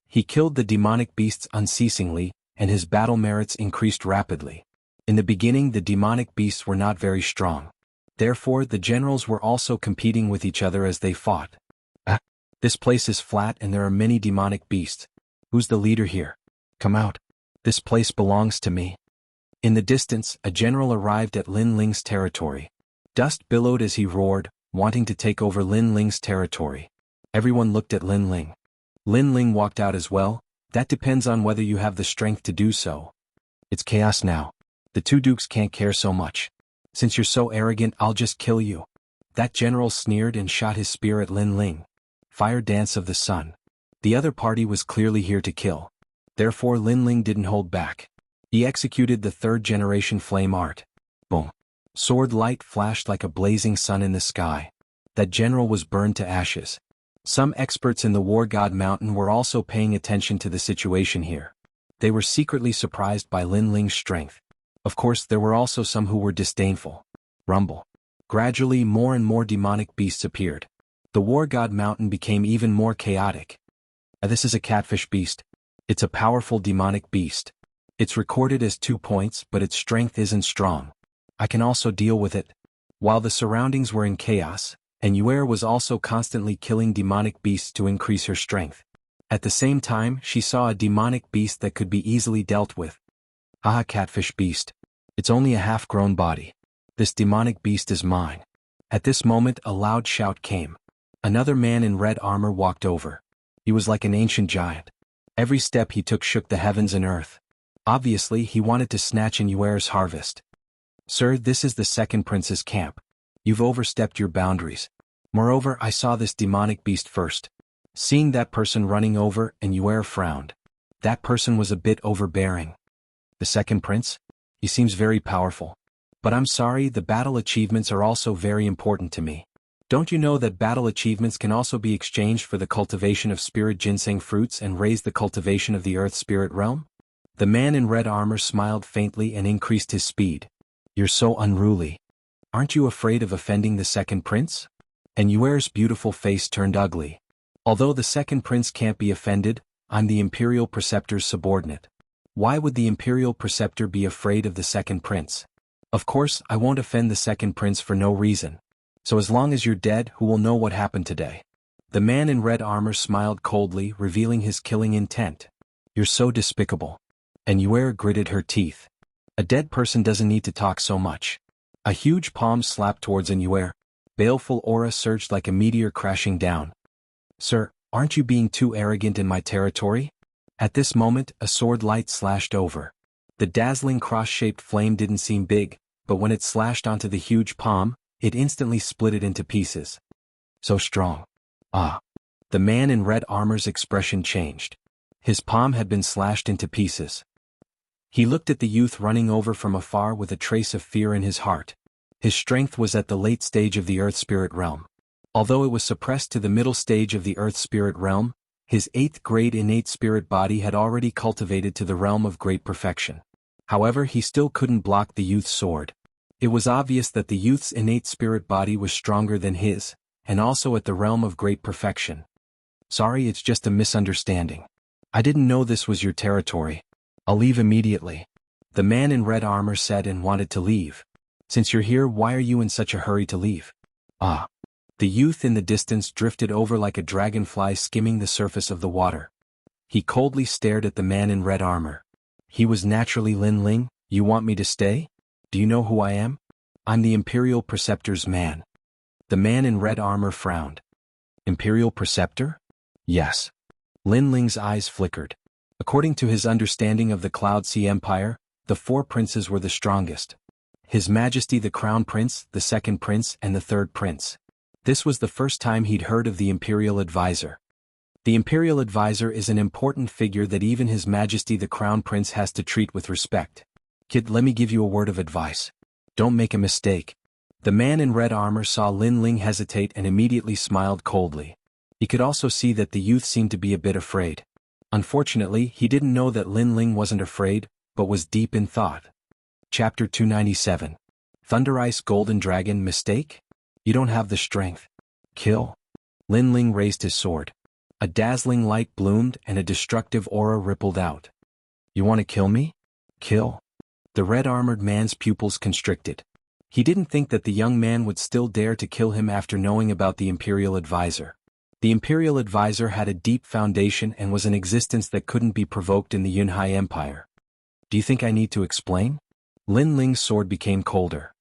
He killed the demonic beasts unceasingly, and his battle merits increased rapidly. In the beginning, the demonic beasts were not very strong. Therefore, the generals were also competing with each other as they fought. This place is flat and there are many demonic beasts. Who's the leader here? Come out. This place belongs to me. In the distance, a general arrived at Lin Ling's territory. Dust billowed as he roared, wanting to take over Lin Ling's territory. Everyone looked at Lin Ling. Lin Ling walked out as well. That depends on whether you have the strength to do so. It's chaos now. The two dukes can't care so much. Since you're so arrogant, I'll just kill you. That general sneered and shot his spear at Lin Ling. Fire Dance of the Sun. The other party was clearly here to kill. Therefore Lin Ling didn't hold back. He executed the 3rd generation flame art. Boom. Sword light flashed like a blazing sun in the sky. That general was burned to ashes. Some experts in the War God Mountain were also paying attention to the situation here. They were secretly surprised by Lin Ling's strength. Of course, there were also some who were disdainful. Rumble. Gradually, more and more demonic beasts appeared. The War God Mountain became even more chaotic. This is a catfish beast. It's a powerful demonic beast. It's recorded as 2 points, but its strength isn't strong. I can also deal with it. While the surroundings were in chaos, and Yuer was also constantly killing demonic beasts to increase her strength. At the same time, she saw a demonic beast that could be easily dealt with. Haha, catfish beast. It's only a half-grown body. This demonic beast is mine. At this moment, a loud shout came. Another man in red armor walked over. He was like an ancient giant. Every step he took shook the heavens and earth. Obviously, he wanted to snatch in Yuer's harvest. Sir, this is the 2nd prince's camp. You've overstepped your boundaries. Moreover, I saw this demonic beast first. Seeing that person running over, and Yuer frowned. That person was a bit overbearing. The 2nd prince? He seems very powerful. But I'm sorry, the battle achievements are also very important to me. Don't you know that battle achievements can also be exchanged for the cultivation of spirit ginseng fruits and raise the cultivation of the earth spirit realm? The man in red armor smiled faintly and increased his speed. You're so unruly. Aren't you afraid of offending the 2nd prince? And Yuer's beautiful face turned ugly. Although the 2nd prince can't be offended, I'm the Imperial Preceptor's subordinate. Why would the Imperial Preceptor be afraid of the 2nd prince? Of course, I won't offend the 2nd prince for no reason. So as long as you're dead, who will know what happened today? The man in red armor smiled coldly, revealing his killing intent. You're so despicable. And Yuer gritted her teeth. A dead person doesn't need to talk so much. A huge palm slapped towards Yuer. Baleful aura surged like a meteor crashing down. Sir, aren't you being too arrogant in my territory? At this moment, a sword light slashed over. The dazzling cross-shaped flame didn't seem big, but when it slashed onto the huge palm, it instantly split it into pieces. So strong. Ah. The man in red armor's expression changed. His palm had been slashed into pieces. He looked at the youth running over from afar with a trace of fear in his heart. His strength was at the late stage of the earth spirit realm. Although it was suppressed to the middle stage of the earth spirit realm, his 8th grade innate spirit body had already cultivated to the realm of great perfection. However, he still couldn't block the youth's sword. It was obvious that the youth's innate spirit body was stronger than his, and also at the realm of great perfection. Sorry, it's just a misunderstanding. I didn't know this was your territory. I'll leave immediately. The man in red armor said and wanted to leave. Since you're here, why are you in such a hurry to leave? Ah. The youth in the distance drifted over like a dragonfly skimming the surface of the water. He coldly stared at the man in red armor. He was naturally Lin Ling. You want me to stay? Do you know who I am? I'm the Imperial Preceptor's man. The man in red armor frowned. Imperial Preceptor? Yes. Lin Ling's eyes flickered. According to his understanding of the Cloud Sea Empire, the 4 princes were the strongest. His Majesty the Crown Prince, the 2nd Prince and the 3rd Prince. This was the first time he'd heard of the Imperial Advisor. The Imperial Advisor is an important figure that even His Majesty the Crown Prince has to treat with respect. Kid, let me give you a word of advice. Don't make a mistake. The man in red armor saw Lin Ling hesitate and immediately smiled coldly. He could also see that the youth seemed to be a bit afraid. Unfortunately, he didn't know that Lin Ling wasn't afraid, but was deep in thought. Chapter 297. Thunder Ice Golden Dragon Mistake? You don't have the strength. Kill. Lin Ling raised his sword. A dazzling light bloomed and a destructive aura rippled out. You want to kill me? Kill. The red-armored man's pupils constricted. He didn't think that the young man would still dare to kill him after knowing about the Imperial Advisor. The Imperial Advisor had a deep foundation and was an existence that couldn't be provoked in the Yunhai Empire. Do you think I need to explain? Lin Ling's sword became colder.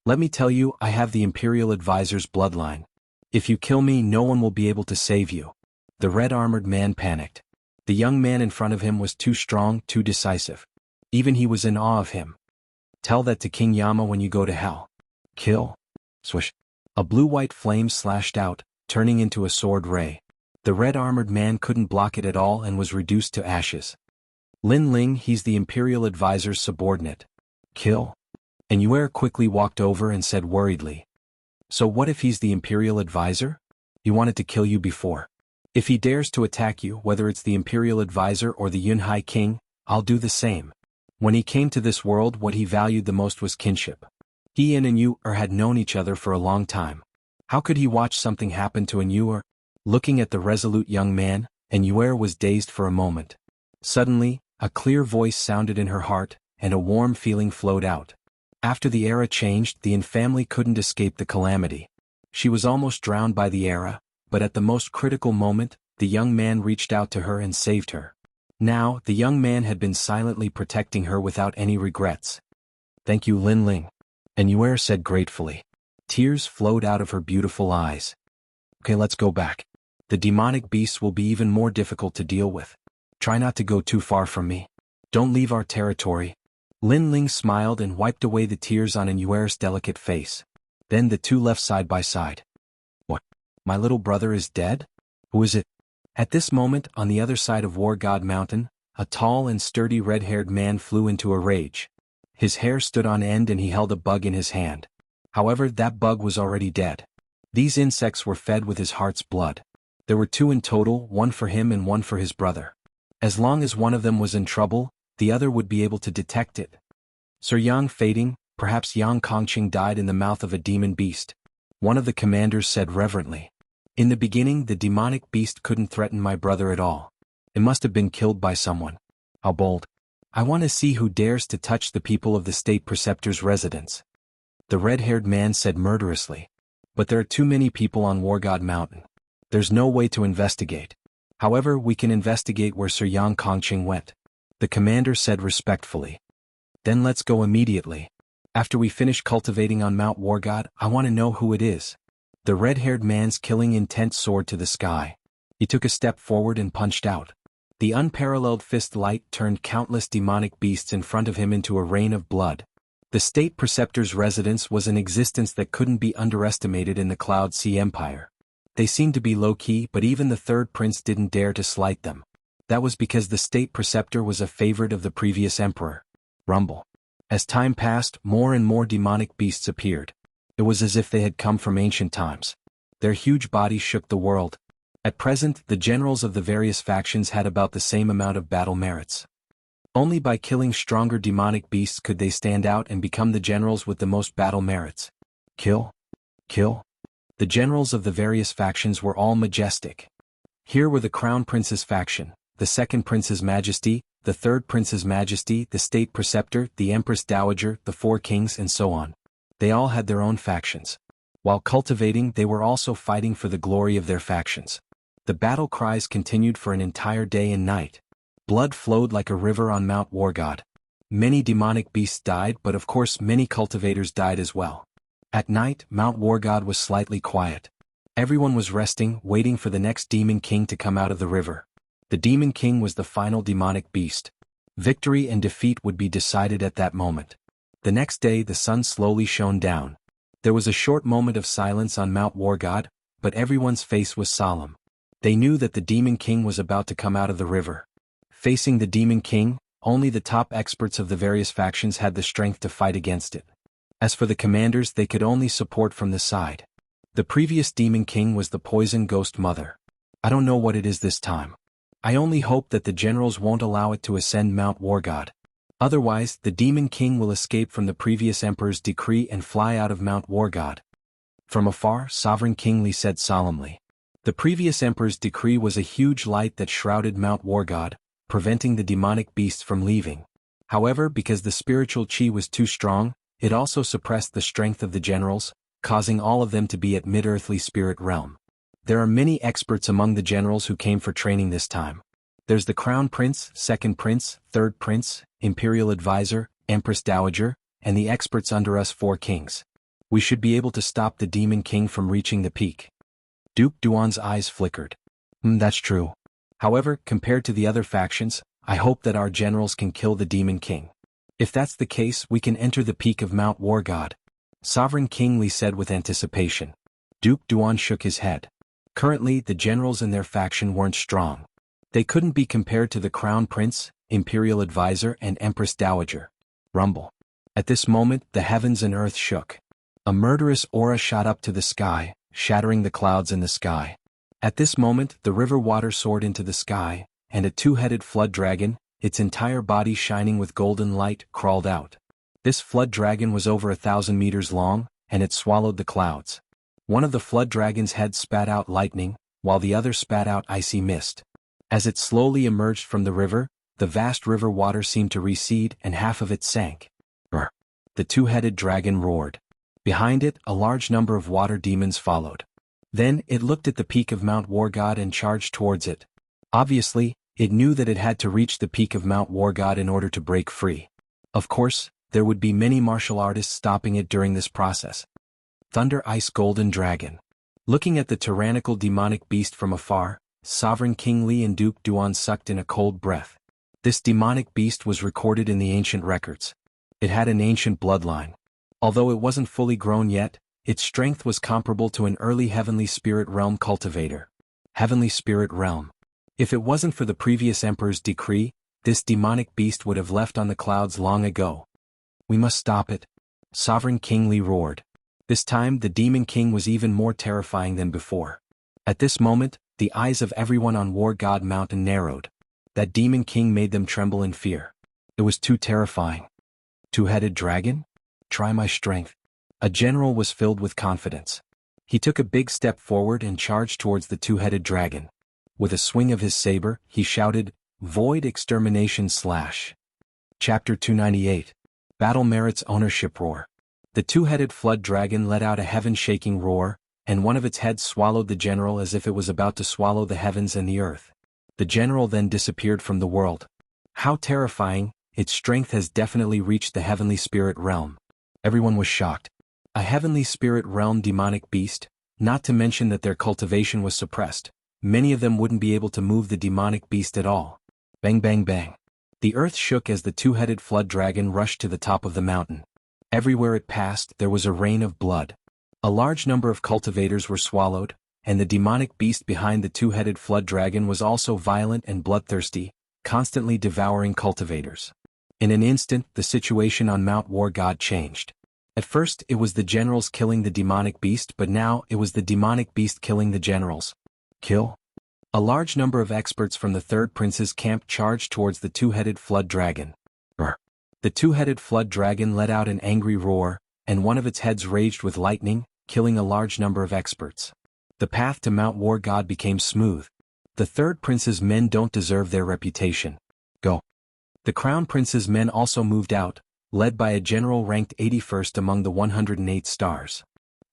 Let me tell you, I have the Imperial Advisor's bloodline. If you kill me, no one will be able to save you. The red-armored man panicked. The young man in front of him was too strong, too decisive. Even he was in awe of him. Tell that to King Yama when you go to hell. Kill. Swish. A blue-white flame slashed out, turning into a sword ray. The red-armored man couldn't block it at all and was reduced to ashes. Lin Ling, he's the Imperial Advisor's subordinate. Kill. And Yuer quickly walked over and said worriedly. So what if he's the Imperial Advisor? He wanted to kill you before. If he dares to attack you, whether it's the Imperial Advisor or the Yunhai King, I'll do the same. When he came to this world, what he valued the most was kinship. He and Yuer had known each other for a long time. How could he watch something happen to Yuer? Looking at the resolute young man, Yuer was dazed for a moment. Suddenly, a clear voice sounded in her heart, and a warm feeling flowed out. After the era changed, the Yin family couldn't escape the calamity. She was almost drowned by the era, but at the most critical moment, the young man reached out to her and saved her. Now, the young man had been silently protecting her without any regrets. Thank you, Lin Ling. Yuer said gratefully. Tears flowed out of her beautiful eyes. Okay, let's go back. The demonic beasts will be even more difficult to deal with. Try not to go too far from me. Don't leave our territory. Lin Ling smiled and wiped away the tears on Yuer's delicate face. Then the two left side by side. What? My little brother is dead? Who is it? At this moment, on the other side of War God Mountain, a tall and sturdy red-haired man flew into a rage. His hair stood on end and he held a bug in his hand. However, that bug was already dead. These insects were fed with his heart's blood. There were 2 in total, 1 for him and 1 for his brother. As long as one of them was in trouble, the other would be able to detect it. Sir Yang fading, perhaps Yang Kongqing died in the mouth of a demon beast. One of the commanders said reverently. In the beginning, the demonic beast couldn't threaten my brother at all. It must have been killed by someone. How bold. I want to see who dares to touch the people of the state preceptor's residence. The red-haired man said murderously. But there are too many people on War God Mountain. There's no way to investigate. However, we can investigate where Sir Yang Kongqing went. The commander said respectfully. Then let's go immediately. After we finish cultivating on Mount War God, I want to know who it is. The red-haired man's killing intent soared to the sky. He took a step forward and punched out. The unparalleled fist light turned countless demonic beasts in front of him into a rain of blood. The state preceptor's residence was an existence that couldn't be underestimated in the Cloud Sea Empire. They seemed to be low-key, but even the 3rd prince didn't dare to slight them. That was because the state preceptor was a favorite of the previous emperor. Rumble. As time passed, more and more demonic beasts appeared. It was as if they had come from ancient times. Their huge bodies shook the world. At present, the generals of the various factions had about the same amount of battle merits. Only by killing stronger demonic beasts could they stand out and become the generals with the most battle merits. Kill. Kill. The generals of the various factions were all majestic. Here were the Crown Prince's faction, the 2nd Prince's Majesty, the 3rd Prince's Majesty, the State Preceptor, the Empress Dowager, the 4 Kings and so on. They all had their own factions. While cultivating, they were also fighting for the glory of their factions. The battle cries continued for an entire day and night. Blood flowed like a river on Mount War God. Many demonic beasts died, but of course many cultivators died as well. At night, Mount War God was slightly quiet. Everyone was resting, waiting for the next Demon King to come out of the river. The Demon King was the final demonic beast. Victory and defeat would be decided at that moment. The next day the sun slowly shone down. There was a short moment of silence on Mount Wargod, but everyone's face was solemn. They knew that the Demon King was about to come out of the river. Facing the Demon King, only the top experts of the various factions had the strength to fight against it. As for the commanders, they could only support from the side. The previous Demon King was the Poison Ghost Mother. I don't know what it is this time. I only hope that the generals won't allow it to ascend Mount Wargod. Otherwise, the Demon King will escape from the previous Emperor's decree and fly out of Mount Wargod. From afar, Sovereign King Li said solemnly. The previous Emperor's decree was a huge light that shrouded Mount Wargod, preventing the demonic beasts from leaving. However, because the spiritual chi was too strong, it also suppressed the strength of the generals, causing all of them to be at mid-earthly spirit realm. There are many experts among the generals who came for training this time. There's the Crown Prince, Second Prince, Third Prince, Imperial Advisor, Empress Dowager, and the experts under us 4 kings. We should be able to stop the Demon King from reaching the peak. Duke Duan's eyes flickered. That's true. However, compared to the other factions, I hope that our generals can kill the Demon King. If that's the case, we can enter the peak of Mount Wargod. Sovereign King Li said with anticipation. Duke Duan shook his head. Currently, the generals in their faction weren't strong. They couldn't be compared to the Crown Prince, Imperial Advisor, and Empress Dowager. Rumble. At this moment, the heavens and earth shook. A murderous aura shot up to the sky, shattering the clouds in the sky. At this moment, the river water soared into the sky, and a 2-headed flood dragon, its entire body shining with golden light, crawled out. This flood dragon was over 1,000 meters long, and it swallowed the clouds. One of the flood dragon's heads spat out lightning, while the other spat out icy mist. As it slowly emerged from the river, the vast river water seemed to recede and half of it sank. Brr. The 2-headed dragon roared. Behind it, a large number of water demons followed. Then, it looked at the peak of Mount Wargod and charged towards it. Obviously, it knew that it had to reach the peak of Mount Wargod in order to break free. Of course, there would be many martial artists stopping it during this process. Thunder Ice Golden Dragon. Looking at the tyrannical demonic beast from afar, Sovereign King Li and Duke Duan sucked in a cold breath. This demonic beast was recorded in the ancient records. It had an ancient bloodline. Although it wasn't fully grown yet, its strength was comparable to an early Heavenly Spirit Realm cultivator. Heavenly Spirit Realm. If it wasn't for the previous Emperor's decree, this demonic beast would have left on the clouds long ago. We must stop it. Sovereign King Li roared. This time the Demon King was even more terrifying than before. At this moment, the eyes of everyone on War God Mountain narrowed. That Demon King made them tremble in fear. It was too terrifying. 2-headed dragon? Try my strength. A general was filled with confidence. He took a big step forward and charged towards the 2-headed dragon. With a swing of his saber, he shouted, Void Extermination / Chapter 298. Battle Merits Ownership Roar. The 2-headed flood dragon let out a heaven-shaking roar, and one of its heads swallowed the general as if it was about to swallow the heavens and the earth. The general then disappeared from the world. How terrifying! Its strength has definitely reached the Heavenly Spirit Realm. Everyone was shocked. A Heavenly Spirit Realm demonic beast, not to mention that their cultivation was suppressed. Many of them wouldn't be able to move the demonic beast at all. Bang bang bang. The earth shook as the 2-headed flood dragon rushed to the top of the mountain. Everywhere it passed, there was a rain of blood. A large number of cultivators were swallowed, and the demonic beast behind the 2-headed flood dragon was also violent and bloodthirsty, constantly devouring cultivators. In an instant, the situation on Mount Wargod changed. At first, it was the generals killing the demonic beast, but now it was the demonic beast killing the generals. Kill? A large number of experts from the Third Prince's camp charged towards the 2-headed flood dragon. Brr. The 2-headed flood dragon let out an angry roar, and one of its heads raged with lightning, killing a large number of experts. The path to Mount Wargod became smooth. The Third Prince's men don't deserve their reputation. Go. The Crown Prince's men also moved out, led by a general ranked 81st among the 108 stars.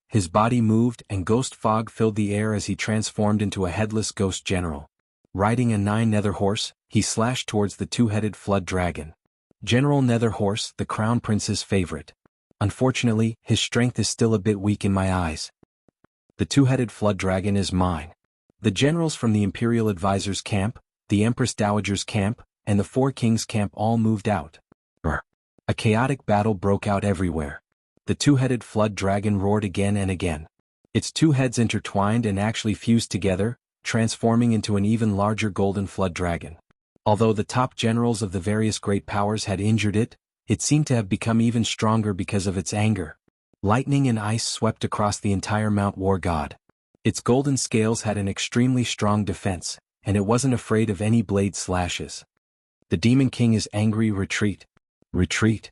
His body moved and ghost fog filled the air as he transformed into a headless ghost general. Riding a 9-nether horse, he slashed towards the 2-headed flood dragon. General Nether Horse, the Crown Prince's favorite. Unfortunately, his strength is still a bit weak in my eyes. The 2-headed flood dragon is mine. The generals from the Imperial Advisor's camp, the Empress Dowager's camp, and the four kings' camp all moved out. A chaotic battle broke out everywhere. The two-headed flood dragon roared again and again. Its two heads intertwined and actually fused together, transforming into an even larger golden flood dragon. Although the top generals of the various great powers had injured it, it seemed to have become even stronger because of its anger. Lightning and ice swept across the entire Mount War God. Its golden scales had an extremely strong defense, and it wasn't afraid of any blade slashes. The Demon King is angry. Retreat. Retreat.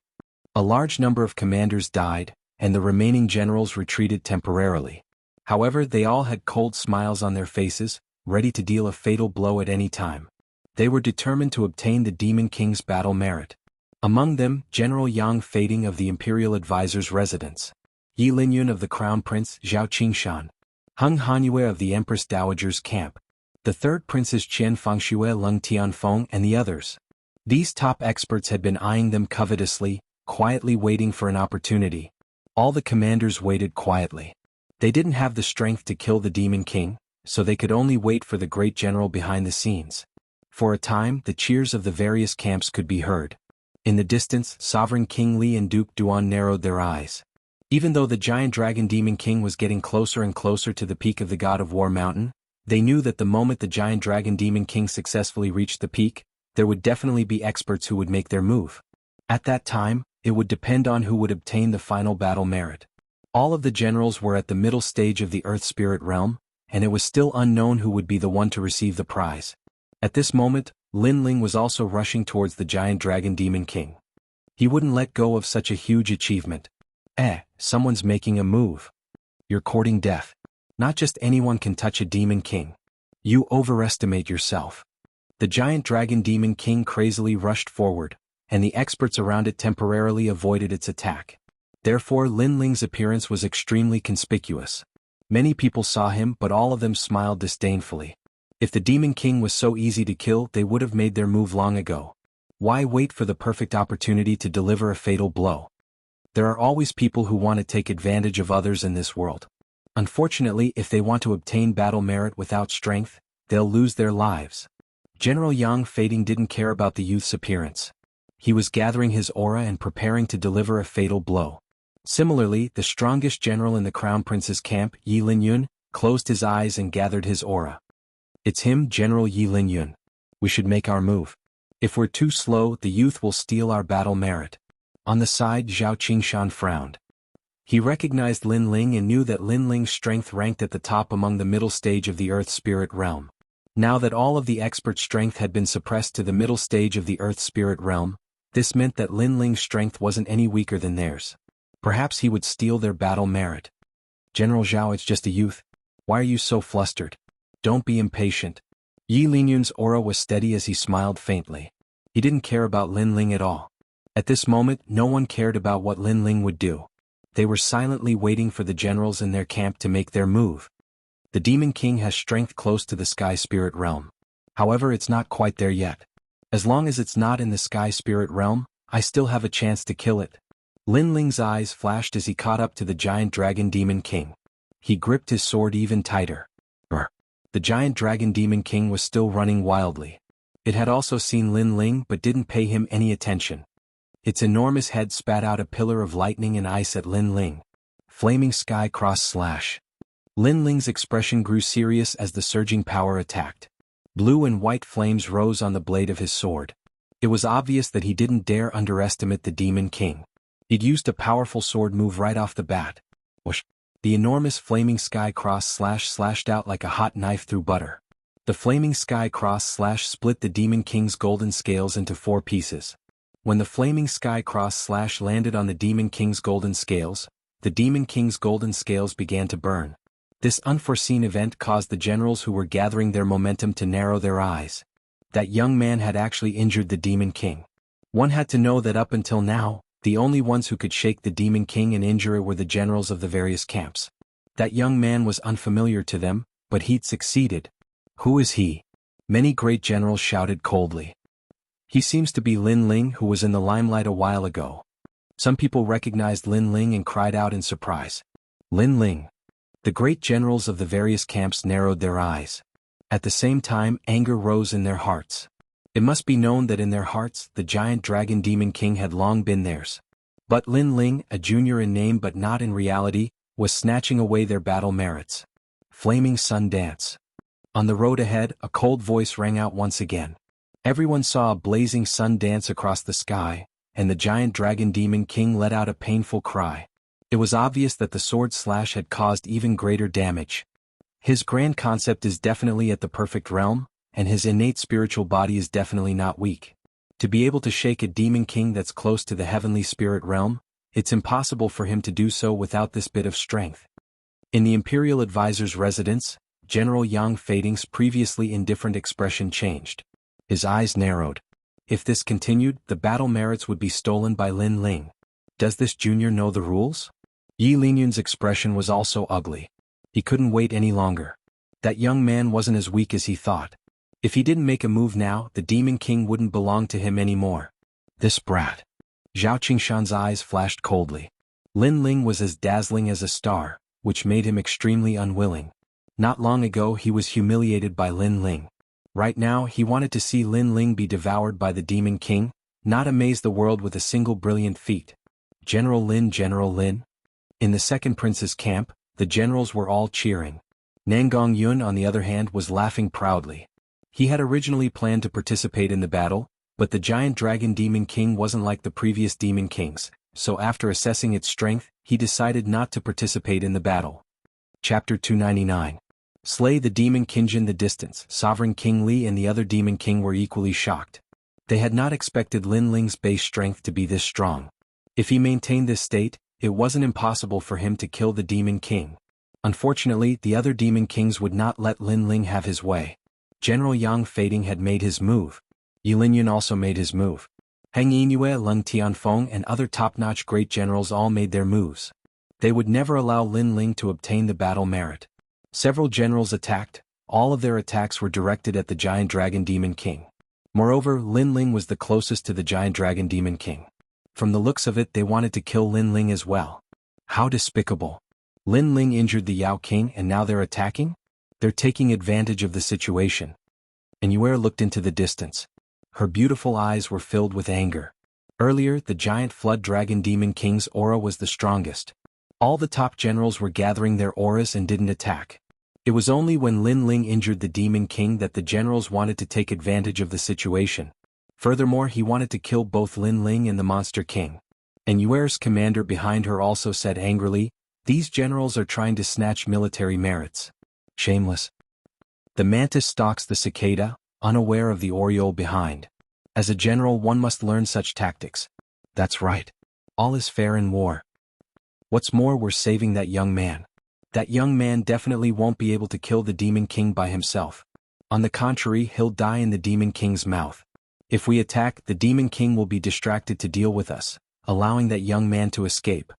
A large number of commanders died, and the remaining generals retreated temporarily. However, they all had cold smiles on their faces, ready to deal a fatal blow at any time. They were determined to obtain the Demon King's battle merit. Among them, General Yang Fading of the Imperial Advisor's residence, Yi Linyun of the Crown Prince Zhao Qingshan, Heng Hanyue of the Empress Dowager's camp, the third Princess Qian Fengxue Leng Tianfeng, and the others. These top experts had been eyeing them covetously, quietly waiting for an opportunity. All the commanders waited quietly. They didn't have the strength to kill the Demon King, so they could only wait for the great general behind the scenes. For a time, the cheers of the various camps could be heard. In the distance, Sovereign King Li and Duke Duan narrowed their eyes. Even though the giant dragon Demon King was getting closer and closer to the peak of the God of War mountain, they knew that the moment the giant dragon Demon King successfully reached the peak, there would definitely be experts who would make their move. At that time, it would depend on who would obtain the final battle merit. All of the generals were at the middle stage of the Earth Spirit realm, and it was still unknown who would be the one to receive the prize. At this moment, Lin Ling was also rushing towards the giant dragon Demon King. He wouldn't let go of such a huge achievement. Someone's making a move. You're courting death. Not just anyone can touch a Demon King. You overestimate yourself. The giant dragon Demon King crazily rushed forward, and the experts around it temporarily avoided its attack. Therefore, Lin Ling's appearance was extremely conspicuous. Many people saw him, but all of them smiled disdainfully. If the Demon King was so easy to kill, they would have made their move long ago. Why wait for the perfect opportunity to deliver a fatal blow? There are always people who want to take advantage of others in this world. Unfortunately, if they want to obtain battle merit without strength, they'll lose their lives. General Yang Fading didn't care about the youth's appearance. He was gathering his aura and preparing to deliver a fatal blow. Similarly, the strongest general in the Crown Prince's camp, Yi Linyun, closed his eyes and gathered his aura. It's him, General Yi Linyun. We should make our move. If we're too slow, the youth will steal our battle merit. On the side, Zhao Qingshan frowned. He recognized Lin Ling and knew that Lin Ling's strength ranked at the top among the middle stage of the Earth Spirit realm. Now that all of the expert strength had been suppressed to the middle stage of the Earth Spirit realm, this meant that Lin Ling's strength wasn't any weaker than theirs. Perhaps he would steal their battle merit. General Zhao, it's just a youth. Why are you so flustered? Don't be impatient. Yi Linyun's aura was steady as he smiled faintly. He didn't care about Lin Ling at all. At this moment, no one cared about what Lin Ling would do. They were silently waiting for the generals in their camp to make their move. The Demon King has strength close to the Sky Spirit realm. However, it's not quite there yet. As long as it's not in the Sky Spirit realm, I still have a chance to kill it. Lin Ling's eyes flashed as he caught up to the giant dragon Demon King. He gripped his sword even tighter. The giant dragon Demon King was still running wildly. It had also seen Lin Ling but didn't pay him any attention. Its enormous head spat out a pillar of lightning and ice at Lin Ling. Flaming sky cross slash. Lin Ling's expression grew serious as the surging power attacked. Blue and white flames rose on the blade of his sword. It was obvious that he didn't dare underestimate the Demon King. He'd used a powerful sword move right off the bat. Whoosh! The enormous flaming sky cross slash slashed out like a hot knife through butter. The flaming sky cross slash split the Demon King's golden scales into 4 pieces. When the flaming sky cross slash landed on the Demon King's golden scales, the Demon King's golden scales began to burn. This unforeseen event caused the generals who were gathering their momentum to narrow their eyes. That young man had actually injured the Demon King. One had to know that up until now, the only ones who could shake the Demon King and injure it were the generals of the various camps. That young man was unfamiliar to them, but he'd succeeded. Who is he? Many great generals shouted coldly. He seems to be Lin Ling, who was in the limelight a while ago. Some people recognized Lin Ling and cried out in surprise. Lin Ling. The great generals of the various camps narrowed their eyes. At the same time, anger rose in their hearts. It must be known that in their hearts the giant dragon demon king had long been theirs. But Lin Ling, a junior in name but not in reality, was snatching away their battle merits. Flaming Sun Dance. On the road ahead, a cold voice rang out once again. Everyone saw a blazing sun dance across the sky, and the giant dragon demon king let out a painful cry. It was obvious that the sword slash had caused even greater damage. His grand concept is definitely at the perfect realm, and his innate spiritual body is definitely not weak. To be able to shake a demon king that's close to the heavenly spirit realm, it's impossible for him to do so without this bit of strength. In the Imperial Advisor's residence, General Yang Fading's previously indifferent expression changed. His eyes narrowed. If this continued, the battle merits would be stolen by Lin Ling. Does this junior know the rules? Yi Linyun's expression was also ugly. He couldn't wait any longer. That young man wasn't as weak as he thought. If he didn't make a move now, the Demon King wouldn't belong to him anymore. This brat. Zhao Qingshan's eyes flashed coldly. Lin Ling was as dazzling as a star, which made him extremely unwilling. Not long ago he was humiliated by Lin Ling. Right now he wanted to see Lin Ling be devoured by the Demon King, not amaze the world with a single brilliant feat. General Lin, General Lin. In the second prince's camp, the generals were all cheering. Nangong Yun on the other hand was laughing proudly. He had originally planned to participate in the battle, but the giant dragon Demon King wasn't like the previous Demon Kings, so after assessing its strength, he decided not to participate in the battle. Chapter 299. Slay the Demon King. In the distance, Sovereign King Li and the other Demon King were equally shocked. They had not expected Lin Ling's base strength to be this strong. If he maintained this state, it wasn't impossible for him to kill the Demon King. Unfortunately, the other Demon Kings would not let Lin Ling have his way. General Yang Fading had made his move. Yi Linyun also made his move. Heng Yinue, Leng Tianfeng and other top-notch great generals all made their moves. They would never allow Lin Ling to obtain the battle merit. Several generals attacked. All of their attacks were directed at the giant dragon Demon King. Moreover, Lin Ling was the closest to the giant dragon Demon King. From the looks of it, they wanted to kill Lin Ling as well. How despicable. Lin Ling injured the Yao King and now they're attacking? They're taking advantage of the situation. And Yue looked into the distance. Her beautiful eyes were filled with anger. Earlier, the giant flood dragon Demon King's aura was the strongest. All the top generals were gathering their auras and didn't attack. It was only when Lin Ling injured the Demon King that the generals wanted to take advantage of the situation. Furthermore, he wanted to kill both Lin Ling and the Monster King. And Yuer's commander behind her also said angrily, "These generals are trying to snatch military merits. Shameless." The mantis stalks the cicada, unaware of the oriole behind. As a general, one must learn such tactics. That's right. All is fair in war. What's more, we're saving that young man. That young man definitely won't be able to kill the Demon King by himself. On the contrary, he'll die in the Demon King's mouth. If we attack, the Demon King will be distracted to deal with us, allowing that young man to escape.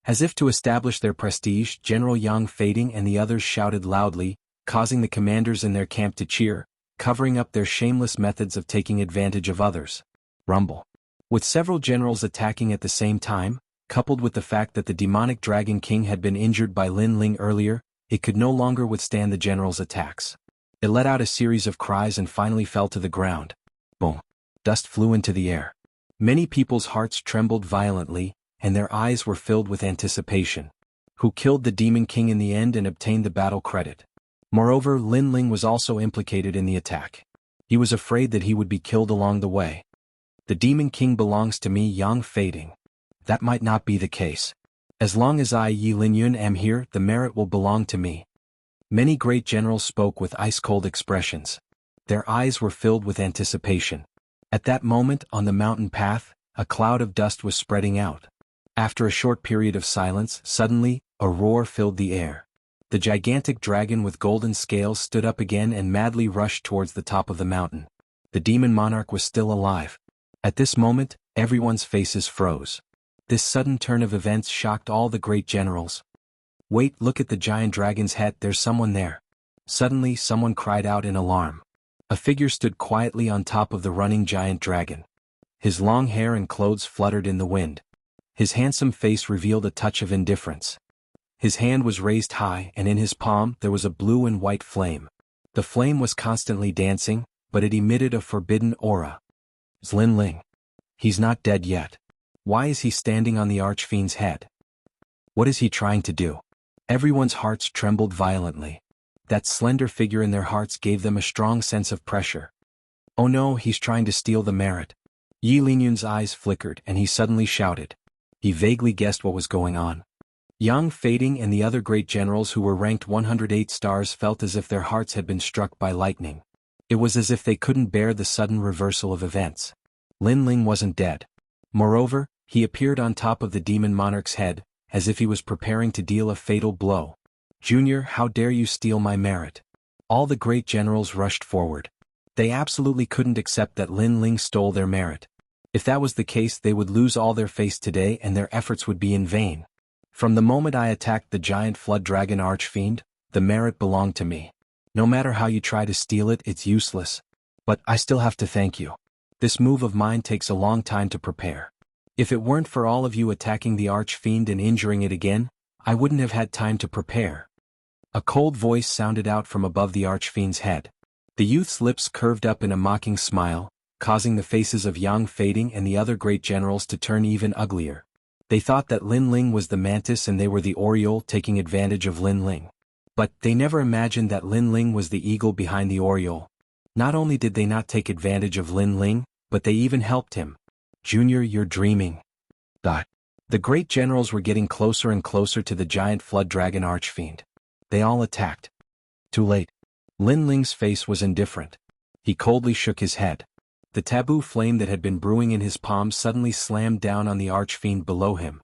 As if to establish their prestige, General Yang Fading and the others shouted loudly, causing the commanders in their camp to cheer, covering up their shameless methods of taking advantage of others. Rumble. With several generals attacking at the same time, coupled with the fact that the demonic Dragon King had been injured by Lin Ling earlier, it could no longer withstand the generals' attacks. It let out a series of cries and finally fell to the ground. Boom. Dust flew into the air. Many people's hearts trembled violently, and their eyes were filled with anticipation. Who killed the Demon King in the end and obtained the battle credit? Moreover, Lin Ling was also implicated in the attack. He was afraid that he would be killed along the way. The Demon King belongs to me, Yang Fading. That might not be the case. As long as I, Yi Linyun, am here, the merit will belong to me. Many great generals spoke with ice-cold expressions. Their eyes were filled with anticipation. At that moment, on the mountain path, a cloud of dust was spreading out. After a short period of silence, suddenly, a roar filled the air. The gigantic dragon with golden scales stood up again and madly rushed towards the top of the mountain. The demon monarch was still alive. At this moment, everyone's faces froze. This sudden turn of events shocked all the great generals. Wait, look at the giant dragon's head, there's someone there. Suddenly, someone cried out in alarm. A figure stood quietly on top of the running giant dragon. His long hair and clothes fluttered in the wind. His handsome face revealed a touch of indifference. His hand was raised high and in his palm there was a blue and white flame. The flame was constantly dancing, but it emitted a forbidden aura. Lin Ling. He's not dead yet. Why is he standing on the Archfiend's head? What is he trying to do? Everyone's hearts trembled violently. That slender figure in their hearts gave them a strong sense of pressure. Oh no, he's trying to steal the merit. Yi Linyun's eyes flickered and he suddenly shouted. He vaguely guessed what was going on. Yang Fading and the other great generals who were ranked 108 stars felt as if their hearts had been struck by lightning. It was as if they couldn't bear the sudden reversal of events. Lin Ling wasn't dead. Moreover, he appeared on top of the demon monarch's head, as if he was preparing to deal a fatal blow. Junior, how dare you steal my merit? All the great generals rushed forward. They absolutely couldn't accept that Lin Ling stole their merit. If that was the case, they would lose all their face today and their efforts would be in vain. From the moment I attacked the giant flood dragon archfiend, the merit belonged to me. No matter how you try to steal it, it's useless. But I still have to thank you. This move of mine takes a long time to prepare. If it weren't for all of you attacking the archfiend and injuring it again, I wouldn't have had time to prepare. A cold voice sounded out from above the archfiend's head. The youth's lips curved up in a mocking smile, causing the faces of Yang Fading and the other great generals to turn even uglier. They thought that Lin Ling was the mantis and they were the oriole taking advantage of Lin Ling. But they never imagined that Lin Ling was the eagle behind the oriole. Not only did they not take advantage of Lin Ling, but they even helped him. Junior, you're dreaming. The great generals were getting closer and closer to the giant flood dragon archfiend. They all attacked. Too late. Lin Ling's face was indifferent. He coldly shook his head. The taboo flame that had been brewing in his palm suddenly slammed down on the archfiend below him.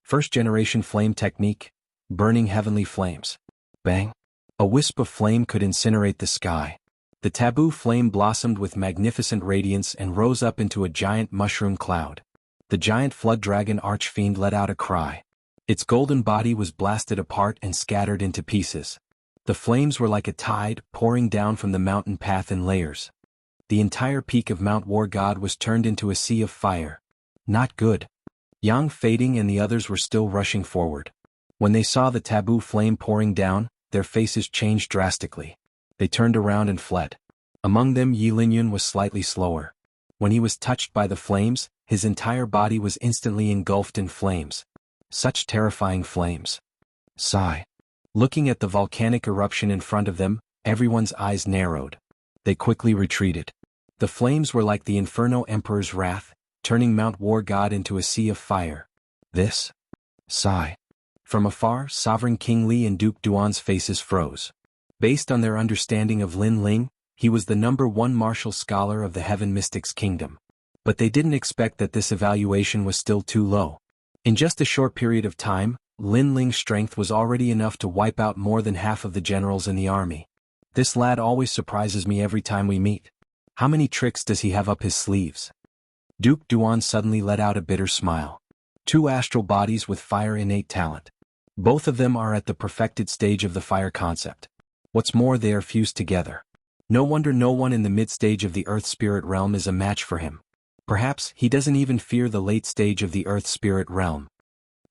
First-generation flame technique, burning heavenly flames. Bang! A wisp of flame could incinerate the sky. The taboo flame blossomed with magnificent radiance and rose up into a giant mushroom cloud. The giant flood dragon archfiend let out a cry. Its golden body was blasted apart and scattered into pieces. The flames were like a tide pouring down from the mountain path in layers. The entire peak of Mount War God was turned into a sea of fire. Not good. Yang Fading and the others were still rushing forward. When they saw the taboo flame pouring down, their faces changed drastically. They turned around and fled. Among them Yi Linyun was slightly slower. When he was touched by the flames, his entire body was instantly engulfed in flames. Such terrifying flames. Sigh. Looking at the volcanic eruption in front of them, everyone's eyes narrowed. They quickly retreated. The flames were like the Inferno Emperor's wrath, turning Mount War God into a sea of fire. This? Sigh. From afar, Sovereign King Li and Duke Duan's faces froze. Based on their understanding of Lin Ling, he was the #1 martial scholar of the Heaven Mystics Kingdom. But they didn't expect that this evaluation was still too low. In just a short period of time, Lin Ling's strength was already enough to wipe out more than half of the generals in the army. This lad always surprises me every time we meet. How many tricks does he have up his sleeves? Duke Duan suddenly let out a bitter smile. 2 astral bodies with fire innate talent. Both of them are at the perfected stage of the fire concept. What's more, they are fused together. No wonder no one in the mid-stage of the Earth Spirit Realm is a match for him. Perhaps he doesn't even fear the late stage of the Earth Spirit Realm.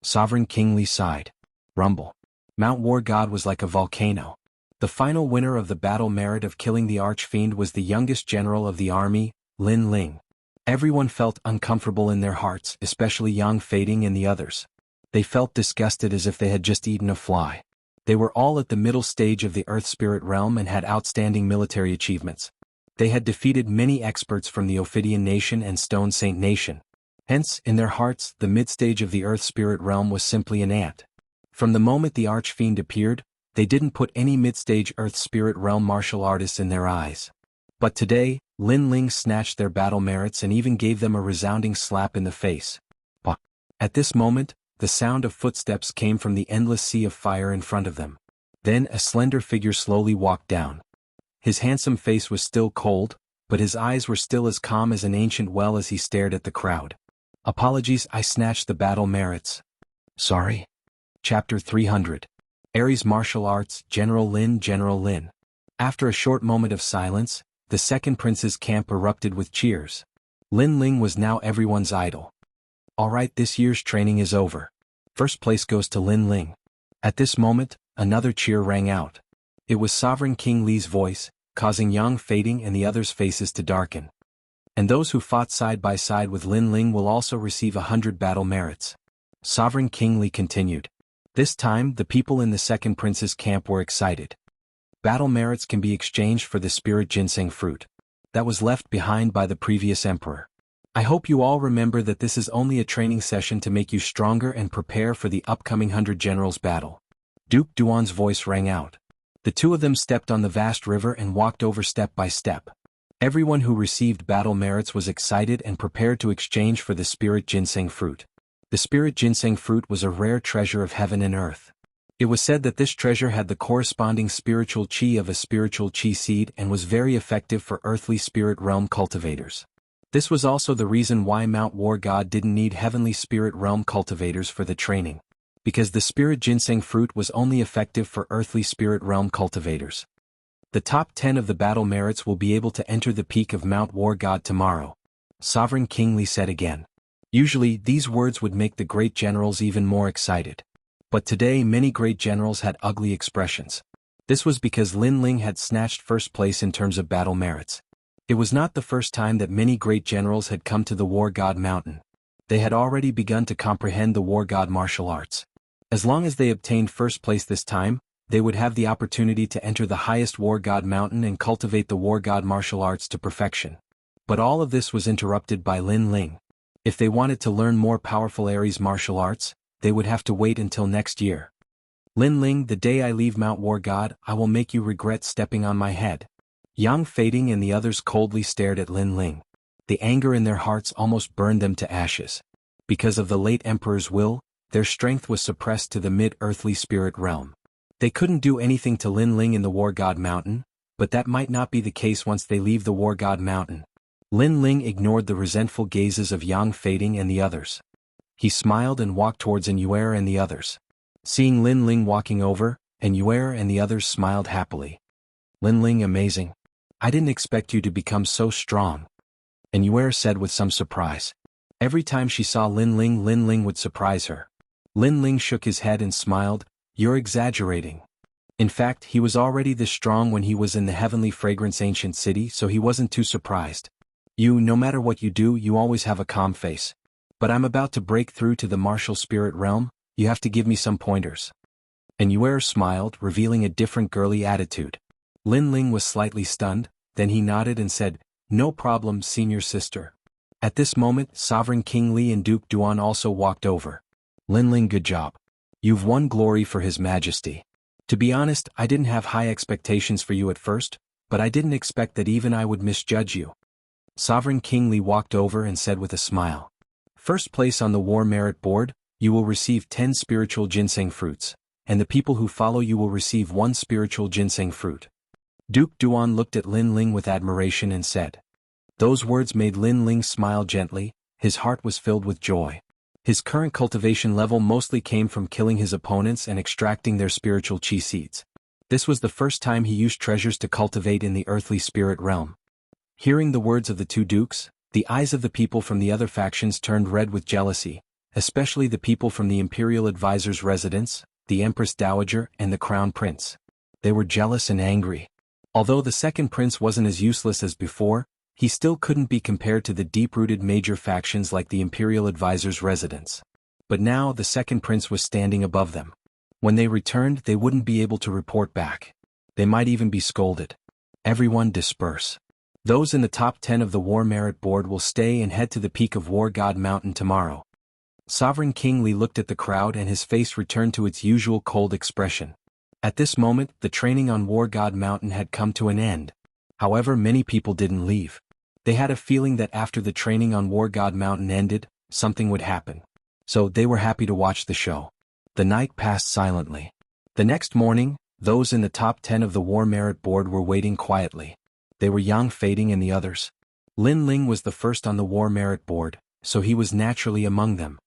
Sovereign King Li sighed. Rumble. Mount War God was like a volcano. The final winner of the battle merit of killing the Archfiend was the youngest general of the army, Lin Ling. Everyone felt uncomfortable in their hearts, especially Yang Fading and the others. They felt disgusted as if they had just eaten a fly. They were all at the middle stage of the Earth Spirit Realm and had outstanding military achievements. They had defeated many experts from the Ophidian Nation and Stone Saint Nation. Hence, in their hearts, the mid-stage of the Earth Spirit Realm was simply an ant. From the moment the Archfiend appeared, they didn't put any mid-stage Earth Spirit Realm martial artists in their eyes. But today, Lin Ling snatched their battle merits and even gave them a resounding slap in the face. At this moment, the sound of footsteps came from the endless sea of fire in front of them. Then a slender figure slowly walked down. His handsome face was still cold, but his eyes were still as calm as an ancient well as he stared at the crowd. Apologies, I snatched the battle merits. Sorry. Chapter 300. Ares Martial Arts, General Lin. General Lin. After a short moment of silence, the second prince's camp erupted with cheers. Lin Ling was now everyone's idol. Alright, this year's training is over. First place goes to Lin Ling. At this moment, another cheer rang out. It was Sovereign King Li's voice, causing Yang Fading and the others' faces to darken. And those who fought side by side with Lin Ling will also receive 100 battle merits. Sovereign King Li continued. This time, the people in the second prince's camp were excited. Battle merits can be exchanged for the spirit ginseng fruit that was left behind by the previous emperor. I hope you all remember that this is only a training session to make you stronger and prepare for the upcoming 100 Generals battle. Duke Duan's voice rang out. The two of them stepped on the vast river and walked over step by step. Everyone who received battle merits was excited and prepared to exchange for the spirit ginseng fruit. The spirit ginseng fruit was a rare treasure of heaven and earth. It was said that this treasure had the corresponding spiritual chi of a spiritual chi seed and was very effective for earthly spirit realm cultivators. This was also the reason why Mount War God didn't need heavenly spirit realm cultivators for the training, because the spirit ginseng fruit was only effective for earthly spirit realm cultivators. The top 10 of the battle merits will be able to enter the peak of Mount War God tomorrow, Sovereign King Li said again. Usually, these words would make the great generals even more excited. But today many great generals had ugly expressions. This was because Lin Ling had snatched first place in terms of battle merits. It was not the first time that many great generals had come to the War God Mountain. They had already begun to comprehend the War God martial arts. As long as they obtained first place this time, they would have the opportunity to enter the highest War God Mountain and cultivate the War God martial arts to perfection. But all of this was interrupted by Lin Ling. If they wanted to learn more powerful Ares martial arts, they would have to wait until next year. Lin Ling, the day I leave Mount War God, I will make you regret stepping on my head. Yang Fading and the others coldly stared at Lin Ling. The anger in their hearts almost burned them to ashes. Because of the late emperor's will, their strength was suppressed to the mid-earthly spirit realm. They couldn't do anything to Lin Ling in the War God Mountain, but that might not be the case once they leave the War God Mountain. Lin Ling ignored the resentful gazes of Yang Fading and the others. He smiled and walked towards Immortal and the others. Seeing Lin Ling walking over, Immortal and the others smiled happily. Lin Ling, amazing. I didn't expect you to become so strong. Immortal said with some surprise. Every time she saw Lin Ling would surprise her. Lin Ling shook his head and smiled. You're exaggerating. In fact, he was already this strong when he was in the heavenly fragrance ancient city, so he wasn't too surprised. No matter what you do, you always have a calm face. But I'm about to break through to the martial spirit realm, you have to give me some pointers. Immortal smiled, revealing a different girly attitude. Lin Ling was slightly stunned, then he nodded and said, No problem, senior sister. At this moment, Sovereign King Li and Duke Duan also walked over. Lin Ling, good job. You've won glory for His Majesty. To be honest, I didn't have high expectations for you at first, but I didn't expect that even I would misjudge you. Sovereign King Li walked over and said with a smile. First place on the War Merit Board, you will receive 10 spiritual ginseng fruits, and the people who follow you will receive 1 spiritual ginseng fruit. Duke Duan looked at Lin Ling with admiration and said. Those words made Lin Ling smile gently, his heart was filled with joy. His current cultivation level mostly came from killing his opponents and extracting their spiritual chi seeds. This was the first time he used treasures to cultivate in the earthly spirit realm. Hearing the words of the two dukes, the eyes of the people from the other factions turned red with jealousy, especially the people from the Imperial Advisor's residence, the Empress Dowager and the Crown Prince. They were jealous and angry. Although the second prince wasn't as useless as before, he still couldn't be compared to the deep-rooted major factions like the Imperial Advisor's residence. But now the second prince was standing above them. When they returned, they wouldn't be able to report back. They might even be scolded. Everyone disperse. Those in the top 10 of the War Merit Board will stay and head to the peak of War God Mountain tomorrow. Sovereign King Li looked at the crowd and his face returned to its usual cold expression. At this moment, the training on War God Mountain had come to an end. However, many people didn't leave. They had a feeling that after the training on War God Mountain ended, something would happen. So they were happy to watch the show. The night passed silently. The next morning, those in the top 10 of the War Merit Board were waiting quietly. They were Yang Fading and the others. Lin Ling was the first on the War Merit Board, so he was naturally among them.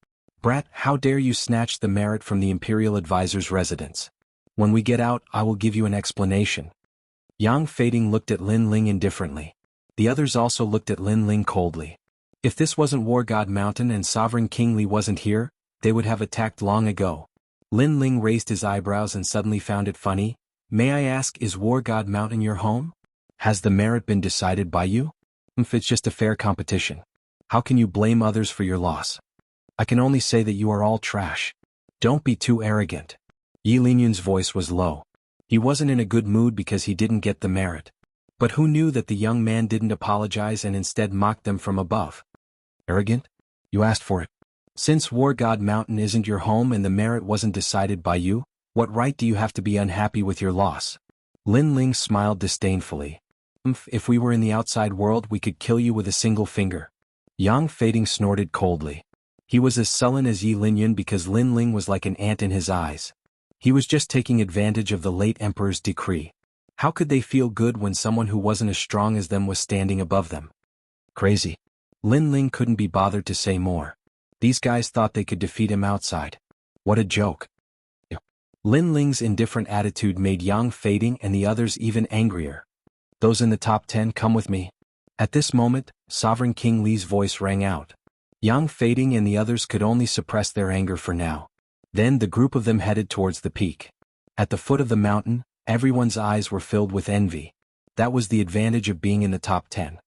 Brat, how dare you snatch the merit from the Imperial Advisor's residence? When we get out, I will give you an explanation. Yang Fading looked at Lin Ling indifferently. The others also looked at Lin Ling coldly. If this wasn't War God Mountain and Sovereign King Li wasn't here, they would have attacked long ago. Lin Ling raised his eyebrows and suddenly found it funny. May I ask, is War God Mountain your home? Has the merit been decided by you? If it's just a fair competition, how can you blame others for your loss? I can only say that you are all trash. Don't be too arrogant. Yi Linyun's voice was low. He wasn't in a good mood because he didn't get the merit. But who knew that the young man didn't apologize and instead mocked them from above? Arrogant? You asked for it. Since War God Mountain isn't your home and the merit wasn't decided by you, what right do you have to be unhappy with your loss? Lin Ling smiled disdainfully. If we were in the outside world we could kill you with a single finger. Yang Fading snorted coldly. He was as sullen as Yi Linyun because Lin Ling was like an ant in his eyes. He was just taking advantage of the late emperor's decree. How could they feel good when someone who wasn't as strong as them was standing above them? Crazy. Lin Ling couldn't be bothered to say more. These guys thought they could defeat him outside. What a joke. Lin Ling's indifferent attitude made Yang Fading and the others even angrier. Those in the top 10 come with me. At this moment, Sovereign King Li's voice rang out. Yang Fading and the others could only suppress their anger for now. Then the group of them headed towards the peak. At the foot of the mountain, everyone's eyes were filled with envy. That was the advantage of being in the top 10.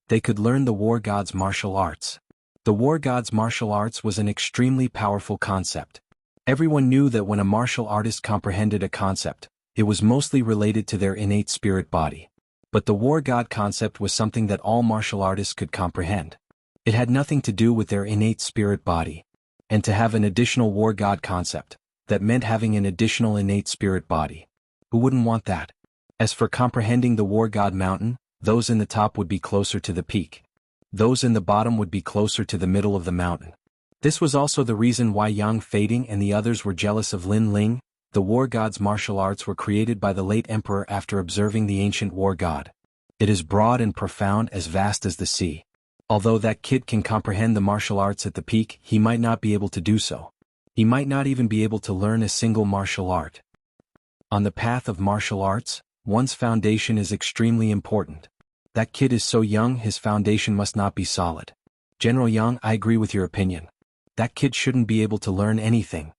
They could learn the war god's martial arts. The war god's martial arts was an extremely powerful concept. Everyone knew that when a martial artist comprehended a concept, it was mostly related to their innate spirit body. But the war god concept was something that all martial artists could comprehend. It had nothing to do with their innate spirit body. And to have an additional war god concept, that meant having an additional innate spirit body. Who wouldn't want that? As for comprehending the war god mountain, those in the top would be closer to the peak. Those in the bottom would be closer to the middle of the mountain. This was also the reason why Yang Fading and the others were jealous of Lin Ling. The war god's martial arts were created by the late emperor after observing the ancient war god. It is broad and profound, as vast as the sea. Although that kid can comprehend the martial arts at the peak, he might not be able to do so. He might not even be able to learn a single martial art. On the path of martial arts, one's foundation is extremely important. That kid is so young, his foundation must not be solid. General Yang, I agree with your opinion. That kid shouldn't be able to learn anything.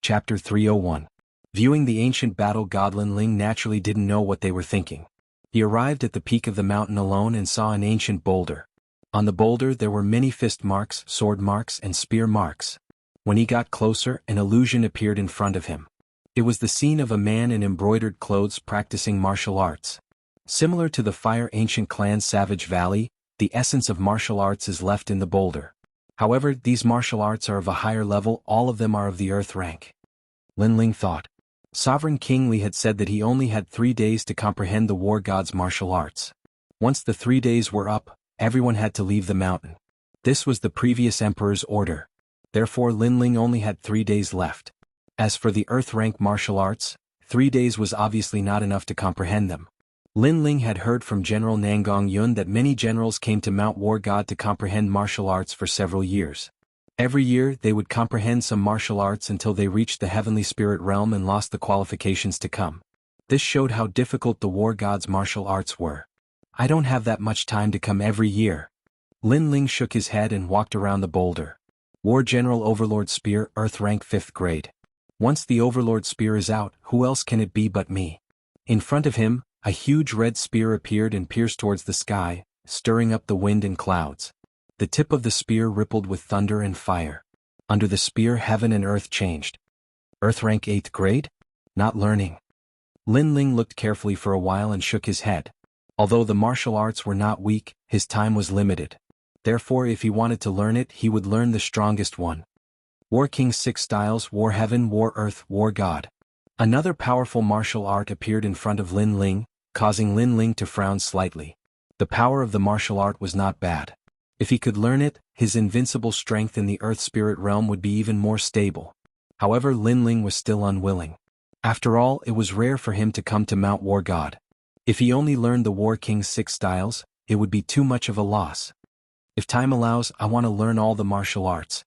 Chapter 301. Viewing the ancient battle god, Lin Ling naturally didn't know what they were thinking. He arrived at the peak of the mountain alone and saw an ancient boulder. On the boulder there were many fist marks, sword marks, and spear marks. When he got closer, an illusion appeared in front of him. It was the scene of a man in embroidered clothes practicing martial arts. Similar to the Fire Ancient Clan's Savage Valley, the essence of martial arts is left in the boulder. However, these martial arts are of a higher level, all of them are of the earth rank. Lin Ling thought. Sovereign King Li had said that he only had 3 days to comprehend the war god's martial arts. Once the 3 days were up, everyone had to leave the mountain. This was the previous emperor's order. Therefore Lin Ling only had 3 days left. As for the earth rank martial arts, 3 days was obviously not enough to comprehend them. Lin Ling had heard from General Nangong Yun that many generals came to Mount War God to comprehend martial arts for several years. Every year they would comprehend some martial arts until they reached the heavenly spirit realm and lost the qualifications to come. This showed how difficult the war god's martial arts were. I don't have that much time to come every year. Lin Ling shook his head and walked around the boulder. War General Overlord Spear, Earth rank 5th grade. Once the Overlord Spear is out, who else can it be but me? In front of him, a huge red spear appeared and pierced towards the sky, stirring up the wind and clouds. The tip of the spear rippled with thunder and fire. Under the spear, heaven and earth changed. Earth rank 8th grade? Not learning. Lin Ling looked carefully for a while and shook his head. Although the martial arts were not weak, his time was limited. Therefore if he wanted to learn it, he would learn the strongest one. War King's 6 styles: War Heaven, War Earth, War God. Another powerful martial art appeared in front of Lin Ling, causing Lin Ling to frown slightly. The power of the martial art was not bad. If he could learn it, his invincible strength in the earth spirit realm would be even more stable. However, Lin Ling was still unwilling. After all, it was rare for him to come to Mount War God. If he only learned the War King's 6 styles, it would be too much of a loss. If time allows, I want to learn all the martial arts.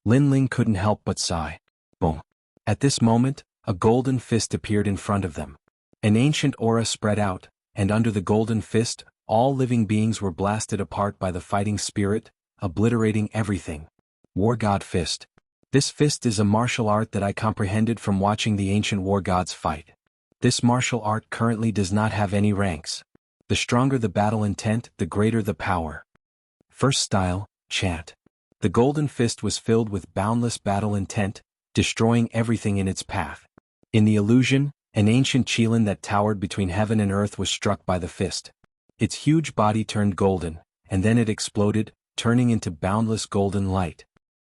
Lin Ling couldn't help but sigh. Boom. At this moment, a golden fist appeared in front of them. An ancient aura spread out, and under the golden fist, all living beings were blasted apart by the fighting spirit, obliterating everything. War God Fist. This fist is a martial art that I comprehended from watching the ancient war gods fight. This martial art currently does not have any ranks. The stronger the battle intent, the greater the power. First style, chant. The golden fist was filled with boundless battle intent, destroying everything in its path. In the illusion, an ancient qilin that towered between heaven and earth was struck by the fist. Its huge body turned golden, and then it exploded, turning into boundless golden light.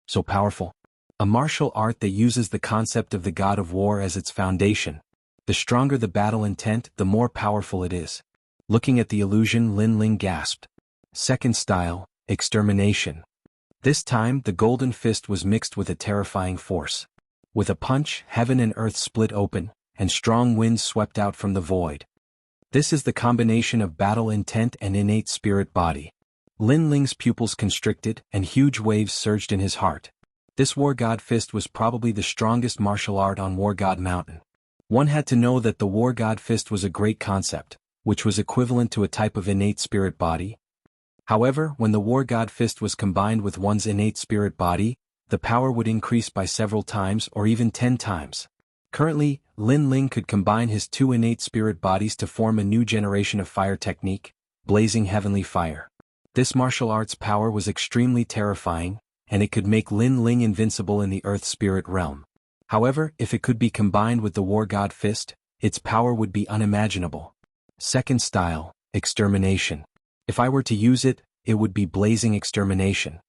So powerful. A martial art that uses the concept of the god of war as its foundation. The stronger the battle intent, the more powerful it is. Looking at the illusion, Lin Ling gasped. Second style, extermination. This time, the golden fist was mixed with a terrifying force. With a punch, heaven and earth split open, and strong winds swept out from the void. This is the combination of battle intent and innate spirit body. Lin Ling's pupils constricted, and huge waves surged in his heart. This war god fist was probably the strongest martial art on War God Mountain. One had to know that the war god fist was a great concept, which was equivalent to a type of innate spirit body. However, when the war god fist was combined with one's innate spirit body, the power would increase by several times or even 10 times. Currently, Lin Ling could combine his two innate spirit bodies to form a new generation of fire technique, blazing heavenly fire. This martial art's power was extremely terrifying, and it could make Lin Ling invincible in the earth spirit realm. However, if it could be combined with the war god fist, its power would be unimaginable. Second style, extermination. If I were to use it, it would be blazing extermination.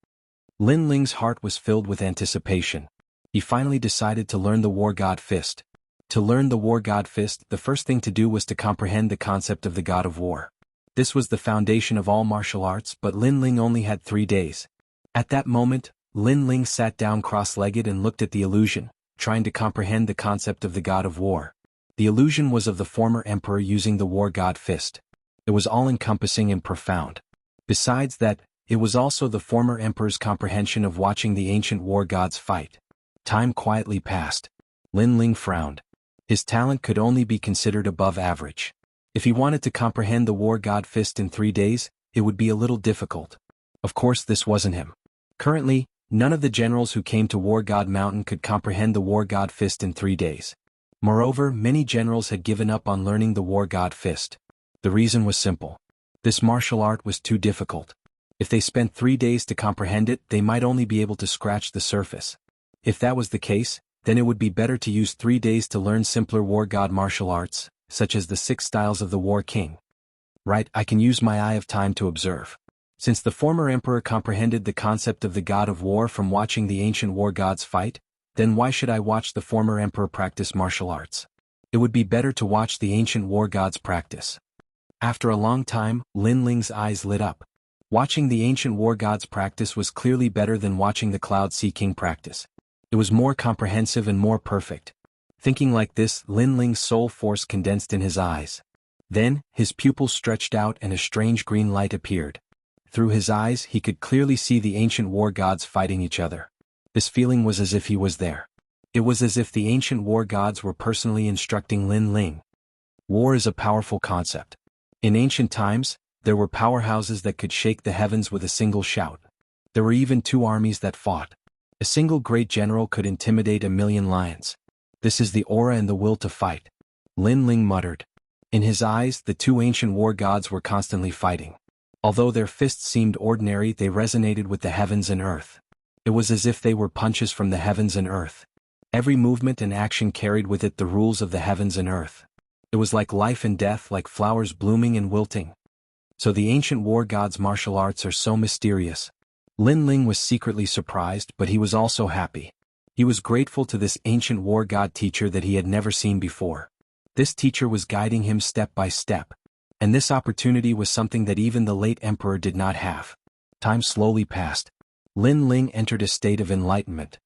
Lin Ling's heart was filled with anticipation. He finally decided to learn the war god fist. To learn the war god fist, the first thing to do was to comprehend the concept of the god of war. This was the foundation of all martial arts, but Lin Ling only had 3 days. At that moment, Lin Ling sat down cross-legged and looked at the illusion, trying to comprehend the concept of the god of war. The illusion was of the former emperor using the war god fist. It was all-encompassing and profound. Besides that, it was also the former emperor's comprehension of watching the ancient war gods fight. Time quietly passed. Lin Ling frowned. His talent could only be considered above average. If he wanted to comprehend the war god fist in 3 days, it would be a little difficult. Of course, this wasn't him. Currently, none of the generals who came to War God Mountain could comprehend the war god fist in 3 days. Moreover, many generals had given up on learning the war god fist. The reason was simple. This martial art was too difficult. If they spent 3 days to comprehend it, they might only be able to scratch the surface. If that was the case, then it would be better to use 3 days to learn simpler war god martial arts, such as the 6 styles of the War King. Right, I can use my eye of time to observe. Since the former emperor comprehended the concept of the god of war from watching the ancient war gods fight, then why should I watch the former emperor practice martial arts? It would be better to watch the ancient war gods practice. After a long time, Lin Ling's eyes lit up. Watching the ancient war gods practice was clearly better than watching the Cloud Sea King practice. It was more comprehensive and more perfect. Thinking like this, Lin Ling's soul force condensed in his eyes. Then, his pupils stretched out and a strange green light appeared. Through his eyes, he could clearly see the ancient war gods fighting each other. This feeling was as if he was there. It was as if the ancient war gods were personally instructing Lin Ling. War is a powerful concept. In ancient times, there were powerhouses that could shake the heavens with a single shout. There were even 2 armies that fought. A single great general could intimidate 1,000,000 lions. This is the aura and the will to fight. Lin Ling muttered. In his eyes, the 2 ancient war gods were constantly fighting. Although their fists seemed ordinary, they resonated with the heavens and earth. It was as if they were punches from the heavens and earth. Every movement and action carried with it the rules of the heavens and earth. It was like life and death, like flowers blooming and wilting. So the ancient war gods' martial arts are so mysterious. Lin Ling was secretly surprised, but he was also happy. He was grateful to this ancient war god teacher that he had never seen before. This teacher was guiding him step by step. And this opportunity was something that even the late emperor did not have. Time slowly passed. Lin Ling entered a state of enlightenment.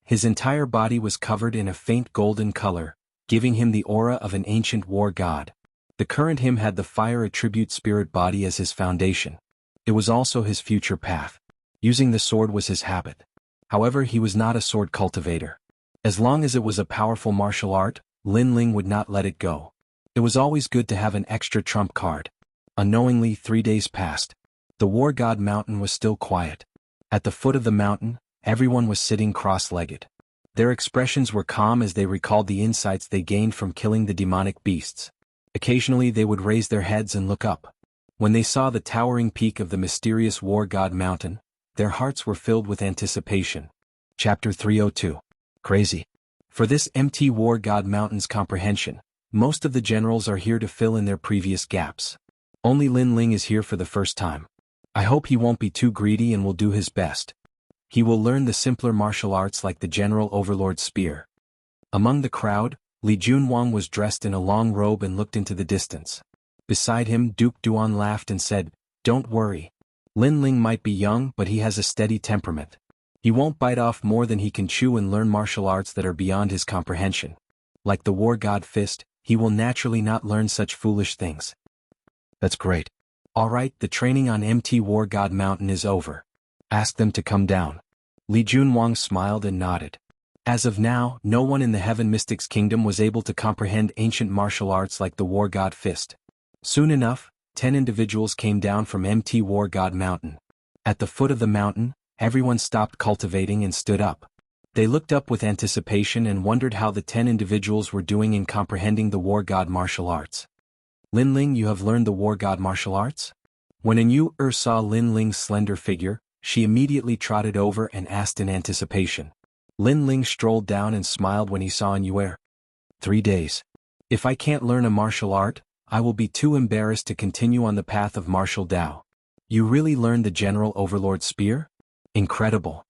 His entire body was covered in a faint golden color, giving him the aura of an ancient war god. The current him had the fire attribute spirit body as his foundation. It was also his future path. Using the sword was his habit. However, he was not a sword cultivator. As long as it was a powerful martial art, Lin Ling would not let it go. It was always good to have an extra trump card. Unknowingly, 3 days passed. The War God Mountain was still quiet. At the foot of the mountain, everyone was sitting cross-legged. Their expressions were calm as they recalled the insights they gained from killing the demonic beasts. Occasionally they would raise their heads and look up. When they saw the towering peak of the mysterious war god mountain, their hearts were filled with anticipation. Chapter 302. Crazy. For this empty war god mountain's comprehension, most of the generals are here to fill in their previous gaps. Only Lin Ling is here for the first time. I hope he won't be too greedy and will do his best. He will learn the simpler martial arts like the General Overlord Spear. Among the crowd, Li Junwang was dressed in a long robe and looked into the distance. Beside him, Duke Duan laughed and said, "Don't worry. Lin Ling might be young, but he has a steady temperament. He won't bite off more than he can chew and learn martial arts that are beyond his comprehension. Like the war god Fist, he will naturally not learn such foolish things." That's great. Alright, the training on MT War God Mountain is over. Ask them to come down. Li Junwang smiled and nodded. As of now, no one in the Heaven Mystics Kingdom was able to comprehend ancient martial arts like the war god Fist. Soon enough, 10 individuals came down from MT War God Mountain. At the foot of the mountain, everyone stopped cultivating and stood up. They looked up with anticipation and wondered how the 10 individuals were doing in comprehending the war god martial arts. Lin Ling, you have learned the war god martial arts? When Yu saw Lin Ling's slender figure, she immediately trotted over and asked in anticipation. Lin Ling strolled down and smiled when he saw Yu. 3 days. If I can't learn a martial art, I will be too embarrassed to continue on the path of martial Dao. You really learned the General Overlord Spear? Incredible.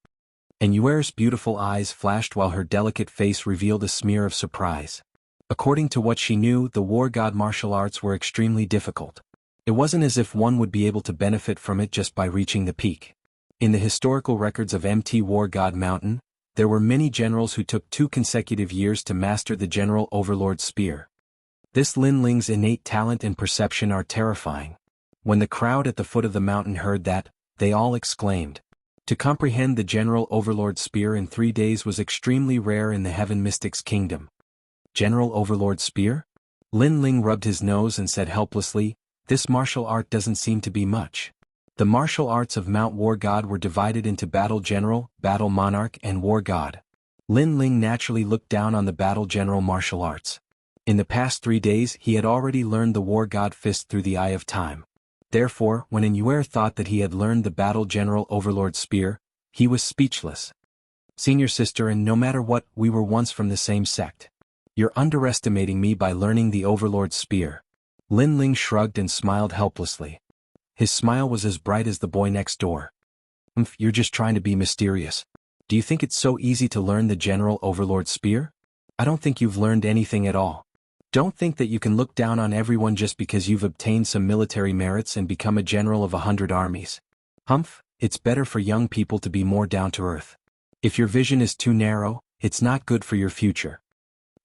And Yuer's beautiful eyes flashed while her delicate face revealed a smear of surprise. According to what she knew, the war god martial arts were extremely difficult. It wasn't as if one would be able to benefit from it just by reaching the peak. In the historical records of MT War God Mountain, there were many generals who took 2 consecutive years to master the General Overlord Spear. This Lin Ling's innate talent and perception are terrifying. When the crowd at the foot of the mountain heard that, they all exclaimed. To comprehend the General Overlord Spear in 3 days was extremely rare in the Heaven Mystics Kingdom. General Overlord Spear? Lin Ling rubbed his nose and said helplessly, "This martial art doesn't seem to be much." The martial arts of Mount War God were divided into Battle General, Battle Monarch and War God. Lin Ling naturally looked down on the Battle General martial arts. In the past 3 days he had already learned the War God Fist through the Eye of Time. Therefore, when Yu thought that he had learned the Battle General Overlord Spear, he was speechless. "Senior sister, and no matter what, we were once from the same sect. You're underestimating me by learning the Overlord Spear." Lin Ling shrugged and smiled helplessly. His smile was as bright as the boy next door. You're just trying to be mysterious. Do you think it's so easy to learn the General Overlord Spear? I don't think you've learned anything at all. Don't think that you can look down on everyone just because you've obtained some military merits and become a general of 100 armies. It's better for young people to be more down to earth. If your vision is too narrow, it's not good for your future.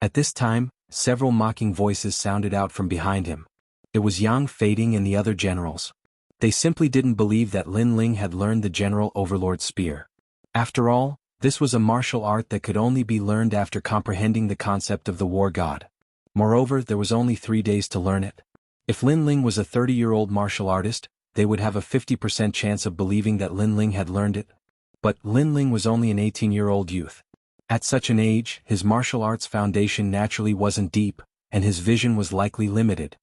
At this time, several mocking voices sounded out from behind him. It was Yang Fading and the other generals. They simply didn't believe that Lin Ling had learned the General Overlord Spear. After all, this was a martial art that could only be learned after comprehending the concept of the war god. Moreover, there was only 3 days to learn it. If Lin Ling was a 30-year-old martial artist, they would have a 50% chance of believing that Lin Ling had learned it. But Lin Ling was only an 18-year-old youth. At such an age, his martial arts foundation naturally wasn't deep, and his vision was likely limited.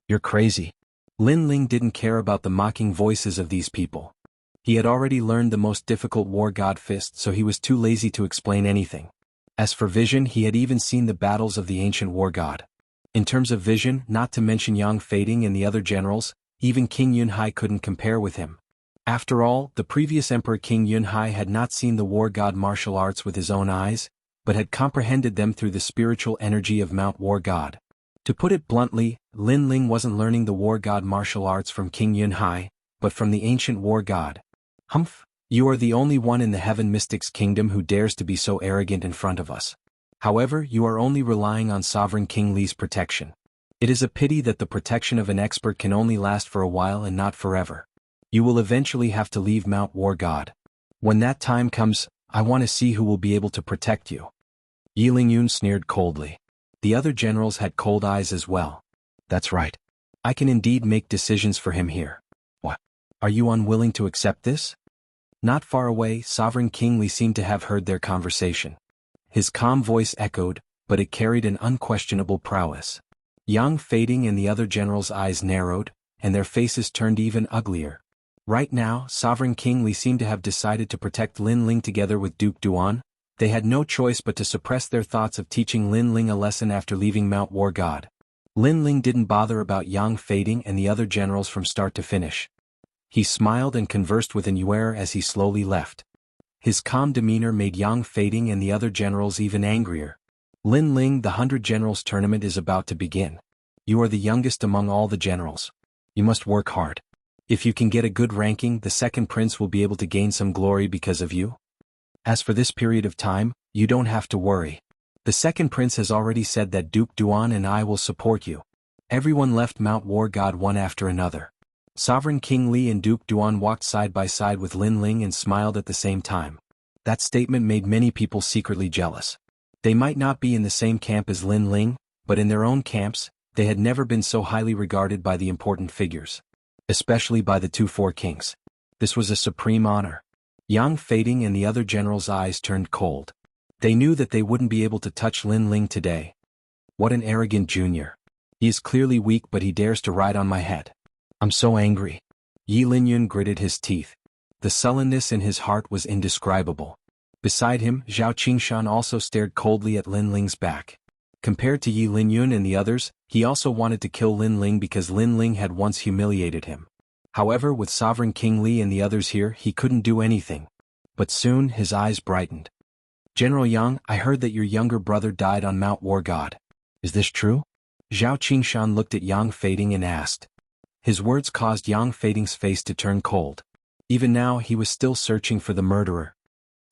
You're crazy. Lin Ling didn't care about the mocking voices of these people. He had already learned the most difficult war god Fist, so he was too lazy to explain anything. As for vision, he had even seen the battles of the ancient war god. In terms of vision, not to mention Yang Fading and the other generals, even King Yunhai couldn't compare with him. After all, the previous Emperor King Yunhai had not seen the war god martial arts with his own eyes, but had comprehended them through the spiritual energy of Mount War God. To put it bluntly, Lin Ling wasn't learning the war god martial arts from King Yunhai, but from the ancient war god. You are the only one in the Heaven Mystics Kingdom who dares to be so arrogant in front of us. However, you are only relying on Sovereign King Li's protection. It is a pity that the protection of an expert can only last for a while and not forever. You will eventually have to leave Mount War God. When that time comes, I want to see who will be able to protect you. Yi Lingyun sneered coldly. The other generals had cold eyes as well. That's right. I can indeed make decisions for him here. What? Are you unwilling to accept this? Not far away, Sovereign King Li seemed to have heard their conversation. His calm voice echoed, but it carried an unquestionable prowess. Yang Fading and the other generals' eyes narrowed, and their faces turned even uglier. Right now, Sovereign King Li seemed to have decided to protect Lin Ling together with Duke Duan. They had no choice but to suppress their thoughts of teaching Lin Ling a lesson after leaving Mount War God. Lin Ling didn't bother about Yang Fading and the other generals from start to finish. He smiled and conversed with Immortal as he slowly left. His calm demeanor made Yang Fading and the other generals even angrier. Lin Ling, the 100 Generals tournament is about to begin. You are the youngest among all the generals. You must work hard. If you can get a good ranking, the second prince will be able to gain some glory because of you. As for this period of time, you don't have to worry. The second prince has already said that Duke Duan and I will support you. Everyone left Mount War God one after another. Sovereign King Li and Duke Duan walked side by side with Lin Ling and smiled at the same time. That statement made many people secretly jealous. They might not be in the same camp as Lin Ling, but in their own camps, they had never been so highly regarded by the important figures. Especially by the two four kings. This was a supreme honor. Yang Fading and the other generals' eyes turned cold. They knew that they wouldn't be able to touch Lin Ling today. What an arrogant junior. He is clearly weak, but he dares to ride on my head. I'm so angry. Yi Linyun gritted his teeth. The sullenness in his heart was indescribable. Beside him, Zhao Qingshan also stared coldly at Lin Ling's back. Compared to Yi Linyun and the others, he also wanted to kill Lin Ling because Lin Ling had once humiliated him. However, with Sovereign King Li and the others here, he couldn't do anything. But soon his eyes brightened. General Yang, I heard that your younger brother died on Mount War God. Is this true? Zhao Qingshan looked at Yang Fading and asked. His words caused Yang Fading's face to turn cold. Even now he was still searching for the murderer.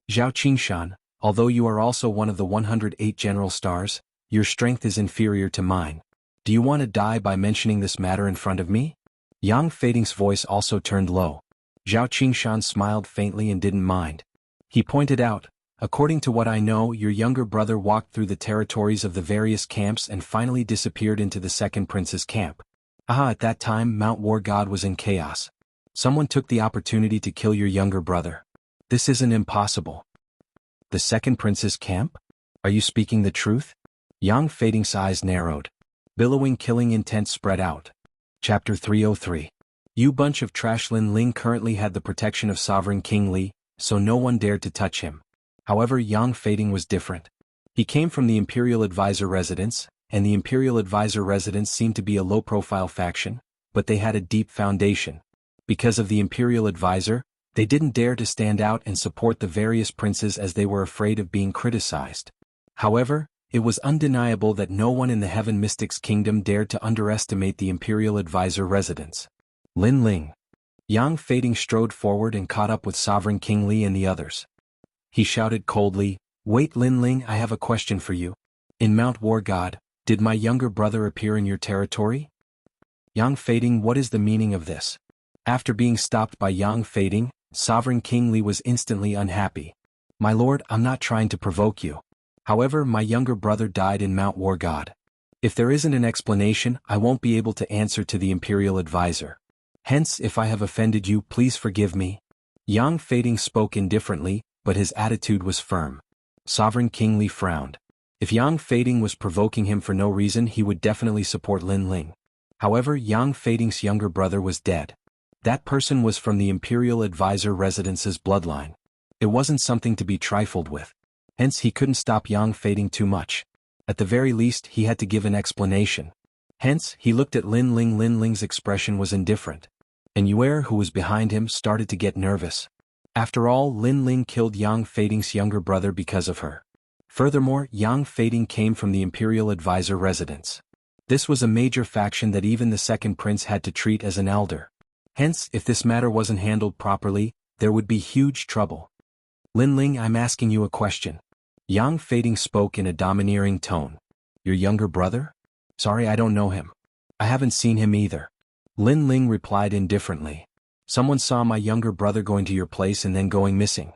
Zhao Qingshan, although you are also one of the 108 general stars, your strength is inferior to mine. Do you want to die by mentioning this matter in front of me? Yang Fading's voice also turned low. Zhao Qingshan smiled faintly and didn't mind. He pointed out, according to what I know, your younger brother walked through the territories of the various camps and finally disappeared into the second prince's camp. At that time Mount War God was in chaos. Someone took the opportunity to kill your younger brother. This isn't impossible. The second prince's camp? Are you speaking the truth? Yang Fading's eyes narrowed. Billowing killing intent spread out. Chapter 303. You bunch of trash. Lin Ling currently had the protection of Sovereign King Li, so no one dared to touch him. However, Yang Fading was different. He came from the Imperial Advisor residence, and the Imperial Advisor residence seemed to be a low-profile faction, but they had a deep foundation. Because of the Imperial Advisor, they didn't dare to stand out and support the various princes as they were afraid of being criticized. However, it was undeniable that no one in the Heaven Mystics Kingdom dared to underestimate the Imperial Advisor residence. Lin Ling. Yang Fading strode forward and caught up with Sovereign King Li and the others. He shouted coldly, Wait Lin Ling, I have a question for you. In Mount War God, did my younger brother appear in your territory? Yang Fading, what is the meaning of this? After being stopped by Yang Fading, Sovereign King Li was instantly unhappy. My lord, I'm not trying to provoke you. However, my younger brother died in Mount War God. If there isn't an explanation, I won't be able to answer to the Imperial Advisor. Hence, if I have offended you, please forgive me. Yang Fading spoke indifferently, but his attitude was firm. Sovereign King Li frowned. If Yang Fading was provoking him for no reason, he would definitely support Lin Ling. However, Yang Fading's younger brother was dead. That person was from the Imperial Advisor residence's bloodline. It wasn't something to be trifled with. Hence he couldn't stop Yang Fading too much. At the very least, he had to give an explanation. Hence, he looked at Lin Ling. Lin Ling's expression was indifferent. And Yue, who was behind him, started to get nervous. After all, Lin Ling killed Yang Fading's younger brother because of her. Furthermore, Yang Fading came from the Imperial Advisor residence. This was a major faction that even the second prince had to treat as an elder. Hence, if this matter wasn't handled properly, there would be huge trouble. Lin Ling, I'm asking you a question. Yang Fading spoke in a domineering tone. Your younger brother? Sorry, I don't know him. I haven't seen him either. Lin Ling replied indifferently. Someone saw my younger brother going to your place and then going missing.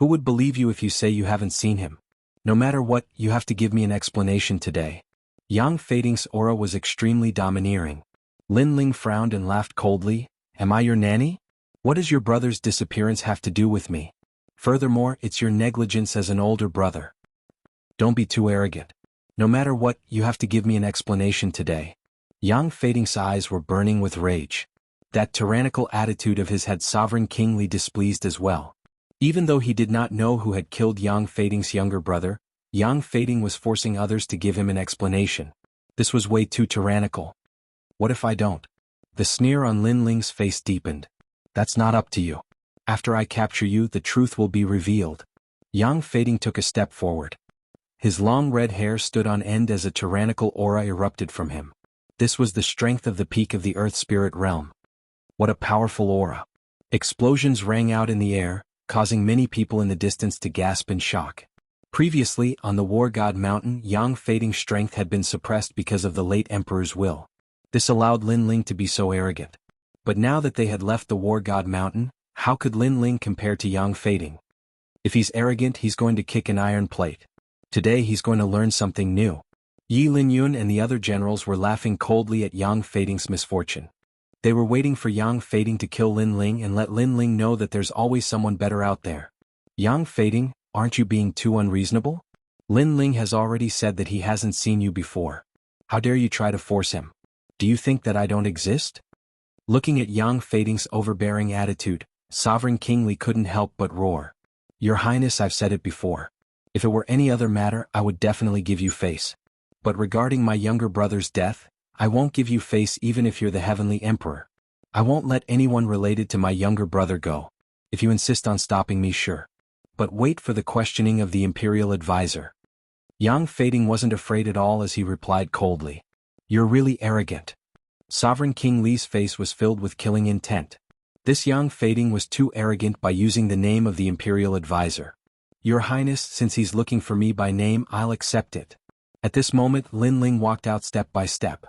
Who would believe you if you say you haven't seen him? No matter what, you have to give me an explanation today. Yang Fading's aura was extremely domineering. Lin Ling frowned and laughed coldly. Am I your nanny? What does your brother's disappearance have to do with me? Furthermore, it's your negligence as an older brother. Don't be too arrogant. No matter what, you have to give me an explanation today. Yang Fading's eyes were burning with rage. That tyrannical attitude of his had Sovereign King Li displeased as well. Even though he did not know who had killed Yang Fading's younger brother, Yang Fading was forcing others to give him an explanation. This was way too tyrannical. What if I don't? The sneer on Lin Ling's face deepened. That's not up to you. After I capture you, the truth will be revealed. Yang Fading took a step forward. His long red hair stood on end as a tyrannical aura erupted from him. This was the strength of the peak of the Earth Spirit realm. What a powerful aura. Explosions rang out in the air, causing many people in the distance to gasp in shock. Previously, on the War God Mountain, Yang Fading's strength had been suppressed because of the late Emperor's will. This allowed Lin Ling to be so arrogant. But now that they had left the War God Mountain, how could Lin Ling compare to Yang Fading? If he's arrogant, he's going to kick an iron plate. Today he's going to learn something new. Yi Linyun and the other generals were laughing coldly at Yang Fading's misfortune. They were waiting for Yang Fading to kill Lin Ling and let Lin Ling know that there's always someone better out there. Yang Fading, aren't you being too unreasonable? Lin Ling has already said that he hasn't seen you before. How dare you try to force him? Do you think that I don't exist? Looking at Yang Fading's overbearing attitude, Sovereign King Li couldn't help but roar. Your Highness, I've said it before. If it were any other matter, I would definitely give you face. But regarding my younger brother's death, I won't give you face even if you're the Heavenly Emperor. I won't let anyone related to my younger brother go. If you insist on stopping me, sure. But wait for the questioning of the Imperial Advisor. Yang Fading wasn't afraid at all as he replied coldly. You're really arrogant. Sovereign King Li's face was filled with killing intent. This Yang Fading was too arrogant by using the name of the Imperial Advisor. Your Highness, since he's looking for me by name, I'll accept it. At this moment, Lin Ling walked out step by step.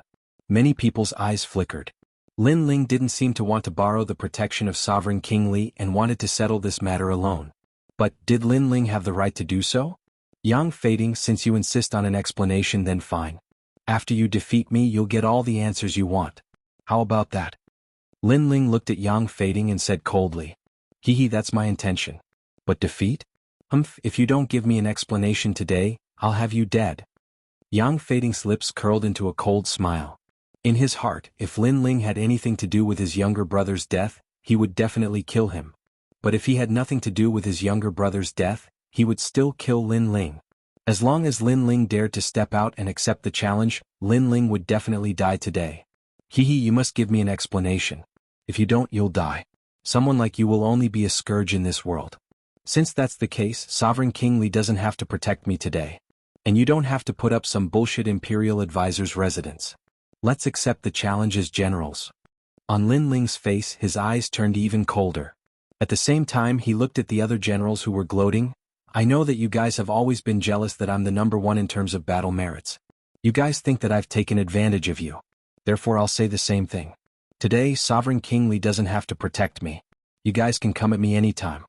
Many people's eyes flickered. Lin Ling didn't seem to want to borrow the protection of Sovereign King Li and wanted to settle this matter alone. But did Lin Ling have the right to do so? Yang Fading, since you insist on an explanation, then fine. After you defeat me, you'll get all the answers you want. How about that? Lin Ling looked at Yang Fading and said coldly. Hee, that's my intention. But defeat? If you don't give me an explanation today, I'll have you dead. Yang Fading's lips curled into a cold smile. In his heart, if Lin Ling had anything to do with his younger brother's death, he would definitely kill him. But if he had nothing to do with his younger brother's death, he would still kill Lin Ling. As long as Lin Ling dared to step out and accept the challenge, Lin Ling would definitely die today. You must give me an explanation. If you don't, you'll die. Someone like you will only be a scourge in this world. Since that's the case, Sovereign King Li doesn't have to protect me today. And you don't have to put up some bullshit Imperial Advisor's residence. Let's accept the challenge as generals. On Lin Ling's face, his eyes turned even colder. At the same time, he looked at the other generals who were gloating. I know that you guys have always been jealous that I'm the #1 in terms of battle merits. You guys think that I've taken advantage of you. Therefore I'll say the same thing. Today, Sovereign King Li doesn't have to protect me. You guys can come at me anytime.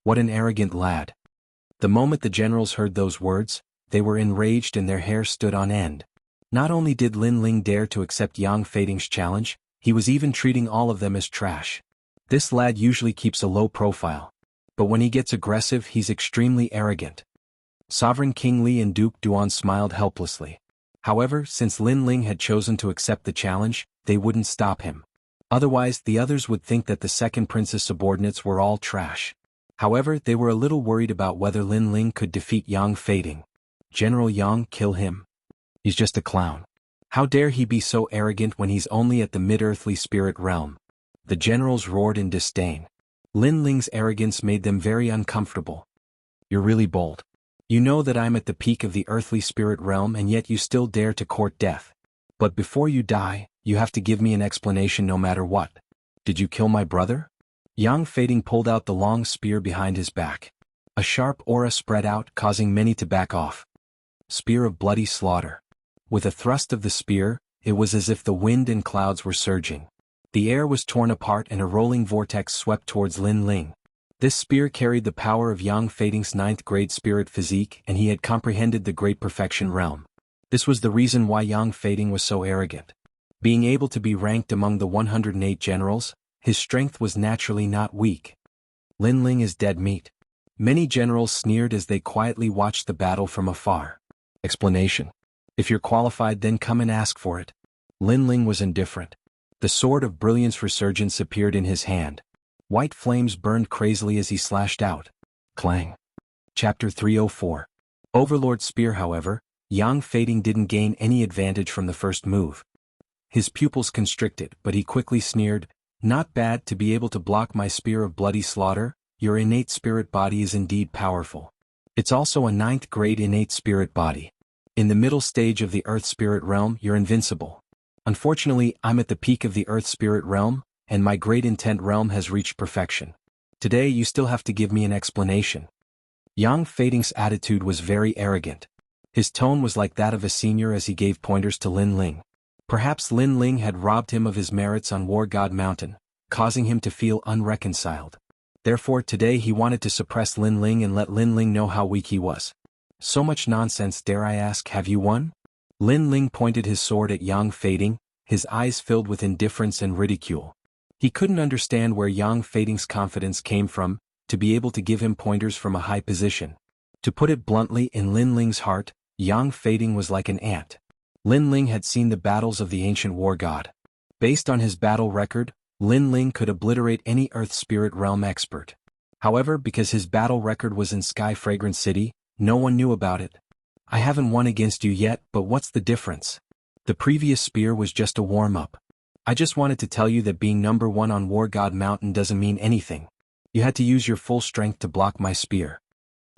What an arrogant lad. The moment the generals heard those words, they were enraged and their hair stood on end. Not only did Lin Ling dare to accept Yang Fading's challenge, he was even treating all of them as trash. This lad usually keeps a low profile. But when he gets aggressive, he's extremely arrogant. Sovereign King Li and Duke Duan smiled helplessly. However, since Lin Ling had chosen to accept the challenge, they wouldn't stop him. Otherwise, the others would think that the second prince's subordinates were all trash. However, they were a little worried about whether Lin Ling could defeat Yang Fading. General Yang, kill him. He's just a clown. How dare he be so arrogant when he's only at the mid-earthly spirit realm? The generals roared in disdain. Lin Ling's arrogance made them very uncomfortable. You're really bold. You know that I'm at the peak of the earthly spirit realm and yet you still dare to court death. But before you die, you have to give me an explanation no matter what. Did you kill my brother? Yang Fading pulled out the long spear behind his back. A sharp aura spread out, causing many to back off. Spear of bloody slaughter. With a thrust of the spear, it was as if the wind and clouds were surging. The air was torn apart and a rolling vortex swept towards Lin Ling. This spear carried the power of Yang Fading's 9th grade spirit physique, and he had comprehended the great perfection realm. This was the reason why Yang Fading was so arrogant. Being able to be ranked among the 108 generals, his strength was naturally not weak. Lin Ling is dead meat. Many generals sneered as they quietly watched the battle from afar. Explanation. If you're qualified, then come and ask for it. Lin Ling was indifferent. The sword of brilliance resurgence appeared in his hand. White flames burned crazily as he slashed out. Clang. Chapter 304. Overlord Spear. However, Yang Fading didn't gain any advantage from the first move. His pupils constricted, but he quickly sneered, "Not bad to be able to block my spear of bloody slaughter. Your innate spirit body is indeed powerful. It's also a 9th grade innate spirit body. In the middle stage of the Earth Spirit Realm, you're invincible. Unfortunately, I'm at the peak of the Earth Spirit Realm, and my Great Intent Realm has reached perfection. Today you still have to give me an explanation." Yang Fading's attitude was very arrogant. His tone was like that of a senior as he gave pointers to Lin Ling. Perhaps Lin Ling had robbed him of his merits on War God Mountain, causing him to feel unreconciled. Therefore today he wanted to suppress Lin Ling and let Lin Ling know how weak he was. "So much nonsense, dare I ask, have you won?" Lin Ling pointed his sword at Yang Fading, his eyes filled with indifference and ridicule. He couldn't understand where Yang Fading's confidence came from, to be able to give him pointers from a high position. To put it bluntly, in Lin Ling's heart, Yang Fading was like an ant. Lin Ling had seen the battles of the ancient war god. Based on his battle record, Lin Ling could obliterate any Earth Spirit Realm expert. However, because his battle record was in Sky Fragrant City, no one knew about it. "I haven't won against you yet, but what's the difference? The previous spear was just a warm-up. I just wanted to tell you that being number 1 on War God Mountain doesn't mean anything. You had to use your full strength to block my spear."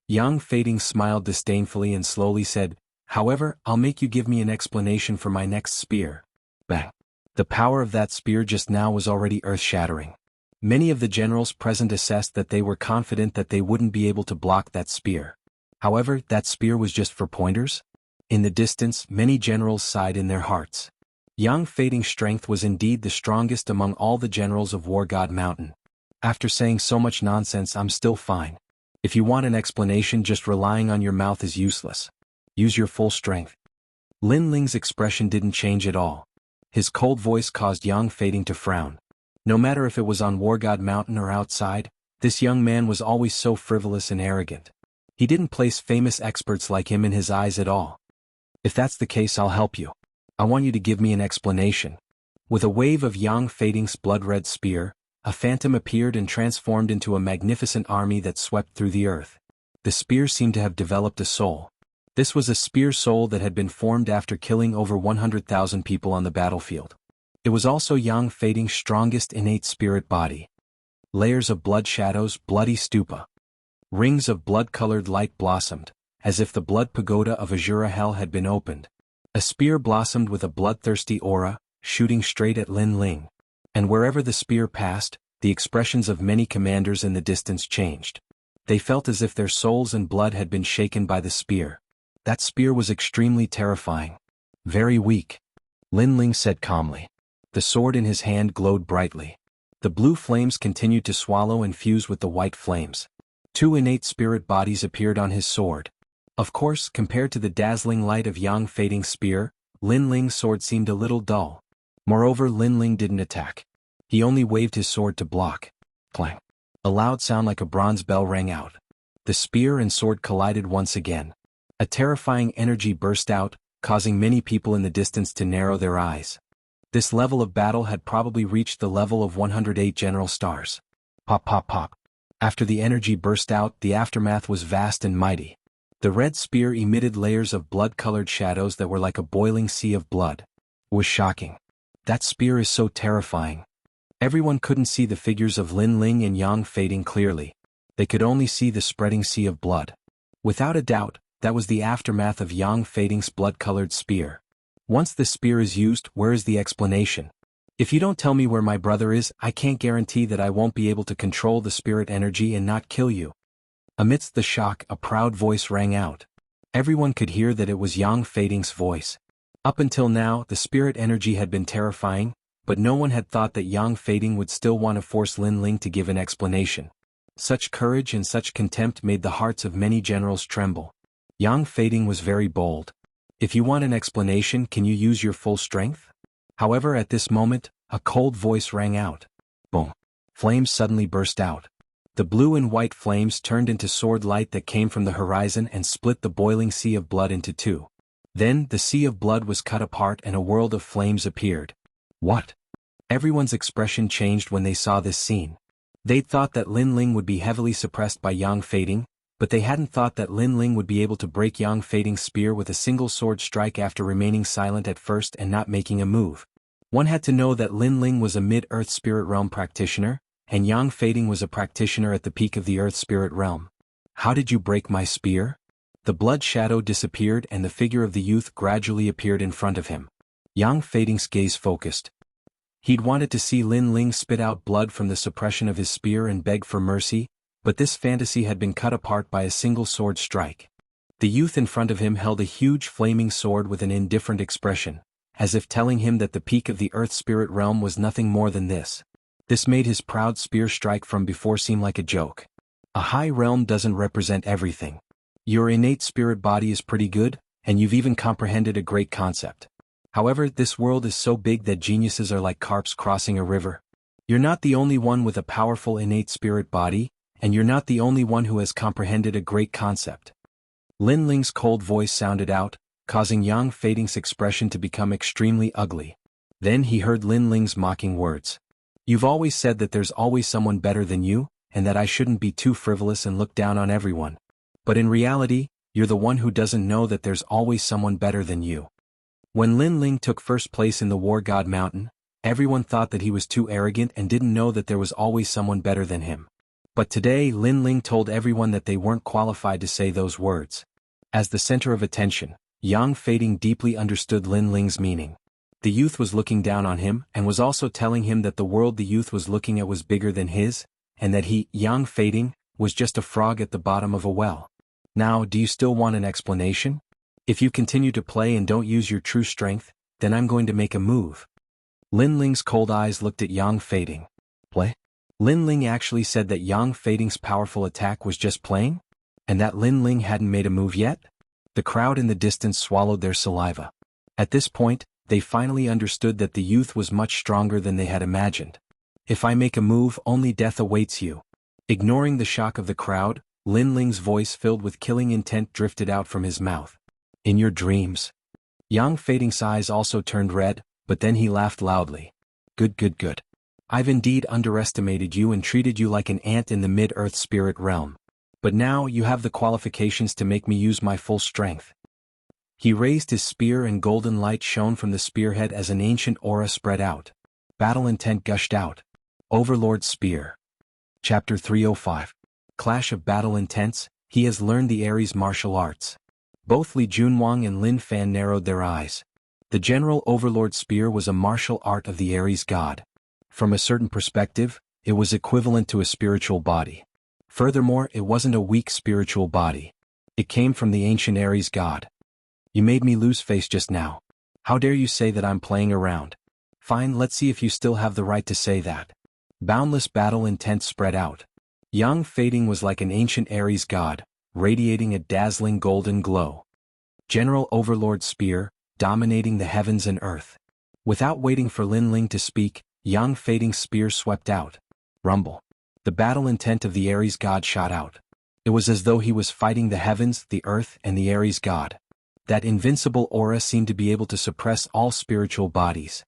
Yang Fading smiled disdainfully and slowly said, "However, I'll make you give me an explanation for my next spear." Bang! The power of that spear just now was already earth-shattering. Many of the generals present assessed that they were confident that they wouldn't be able to block that spear. However, that spear was just for pointers? In the distance, many generals sighed in their hearts. Yang Fading's strength was indeed the strongest among all the generals of War God Mountain. "After saying so much nonsense, I'm still fine. If you want an explanation, just relying on your mouth is useless. Use your full strength." Lin Ling's expression didn't change at all. His cold voice caused Yang Fading to frown. No matter if it was on War God Mountain or outside, this young man was always so frivolous and arrogant. He didn't place famous experts like him in his eyes at all. "If that's the case, I'll help you. I want you to give me an explanation." With a wave of Yang Fading's blood-red spear, a phantom appeared and transformed into a magnificent army that swept through the earth. The spear seemed to have developed a soul. This was a spear soul that had been formed after killing over 100,000 people on the battlefield. It was also Yang Fading's strongest innate spirit body. Layers of blood shadows, bloody stupa. Rings of blood-colored light blossomed, as if the blood pagoda of Azura Hell had been opened. A spear blossomed with a bloodthirsty aura, shooting straight at Lin Ling. And wherever the spear passed, the expressions of many commanders in the distance changed. They felt as if their souls and blood had been shaken by the spear. That spear was extremely terrifying. "Very weak," Lin Ling said calmly. The sword in his hand glowed brightly. The blue flames continued to swallow and fuse with the white flames. 2 innate spirit bodies appeared on his sword. Of course, compared to the dazzling light of Yang Fading's spear, Lin Ling's sword seemed a little dull. Moreover, Lin Ling didn't attack. He only waved his sword to block. Clang! A loud sound like a bronze bell rang out. The spear and sword collided once again. A terrifying energy burst out, causing many people in the distance to narrow their eyes. This level of battle had probably reached the level of 108 general stars. Pop pop pop. After the energy burst out, the aftermath was vast and mighty. The red spear emitted layers of blood-colored shadows that were like a boiling sea of blood. It was shocking. That spear is so terrifying. Everyone couldn't see the figures of Lin Ling and Yang Fading clearly. They could only see the spreading sea of blood. Without a doubt, that was the aftermath of Yang Fading's blood-colored spear. Once the spear is used, where is the explanation? If you don't tell me where my brother is, I can't guarantee that I won't be able to control the spirit energy and not kill you. Amidst the shock, a proud voice rang out. Everyone could hear that it was Yang Fading's voice. Up until now, the spirit energy had been terrifying, but no one had thought that Yang Fading would still want to force Lin Ling to give an explanation. Such courage and such contempt made the hearts of many generals tremble. Yang Fading was very bold. "If you want an explanation, can you use your full strength?" However, at this moment, a cold voice rang out. Boom! Flames suddenly burst out. The blue and white flames turned into sword light that came from the horizon and split the boiling sea of blood into 2. Then, the sea of blood was cut apart and a world of flames appeared. What? Everyone's expression changed when they saw this scene. They'd thought that Lin Ling would be heavily suppressed by Yang Fading, but they hadn't thought that Lin Ling would be able to break Yang Fading's spear with a single sword strike after remaining silent at first and not making a move. One had to know that Lin Ling was a mid-earth spirit realm practitioner, and Yang Fading was a practitioner at the peak of the earth spirit realm. How did you break my spear? The blood shadow disappeared and the figure of the youth gradually appeared in front of him. Yang Fading's gaze focused. He'd wanted to see Lin Ling spit out blood from the suppression of his spear and beg for mercy, but this fantasy had been cut apart by a single sword strike. The youth in front of him held a huge flaming sword with an indifferent expression, as if telling him that the peak of the earth spirit realm was nothing more than this. This made his proud spear strike from before seem like a joke. A high realm doesn't represent everything. Your innate spirit body is pretty good, and you've even comprehended a great concept. However, this world is so big that geniuses are like carps crossing a river. You're not the only one with a powerful innate spirit body, and you're not the only one who has comprehended a great concept. Lin Ling's cold voice sounded out, causing Yang Fading's expression to become extremely ugly. Then he heard Lin Ling's mocking words. You've always said that there's always someone better than you, and that I shouldn't be too frivolous and look down on everyone. But in reality, you're the one who doesn't know that there's always someone better than you. When Lin Ling took first place in the War God Mountain, everyone thought that he was too arrogant and didn't know that there was always someone better than him. But today Lin Ling told everyone that they weren't qualified to say those words. As the center of attention, Yang Fading deeply understood Lin Ling's meaning. The youth was looking down on him and was also telling him that the world the youth was looking at was bigger than his, and that he, Yang Fading, was just a frog at the bottom of a well. Now, do you still want an explanation? If you continue to play and don't use your true strength, then I'm going to make a move. Lin Ling's cold eyes looked at Yang Fading. Play? Lin Ling actually said that Yang Fading's powerful attack was just playing? And that Lin Ling hadn't made a move yet? The crowd in the distance swallowed their saliva. At this point, they finally understood that the youth was much stronger than they had imagined. If I make a move, only death awaits you. Ignoring the shock of the crowd, Lin Ling's voice filled with killing intent drifted out from his mouth. In your dreams. Yang Fading's eyes also turned red, but then he laughed loudly. Good. I've indeed underestimated you and treated you like an ant in the mid-earth spirit realm. But now you have the qualifications to make me use my full strength. He raised his spear and golden light shone from the spearhead as an ancient aura spread out. Battle intent gushed out. Overlord's Spear. Chapter 305. Clash of Battle Intents. He has learned the Ares martial arts. Both Li Junwang and Lin Fan narrowed their eyes. The General Overlord Spear was a martial art of the Ares god. From a certain perspective, it was equivalent to a spiritual body. Furthermore, it wasn't a weak spiritual body. It came from the ancient Ares god. You made me lose face just now. How dare you say that I'm playing around? Fine, let's see if you still have the right to say that. Boundless battle intent spread out. Yang Fading was like an ancient Ares god, radiating a dazzling golden glow. General Overlord Spear, dominating the heavens and earth. Without waiting for Lin Ling to speak, Yang Fading's spear swept out. Rumble. The battle intent of the Ares god shot out. It was as though he was fighting the heavens, the earth, and the Ares god. That invincible aura seemed to be able to suppress all spiritual bodies.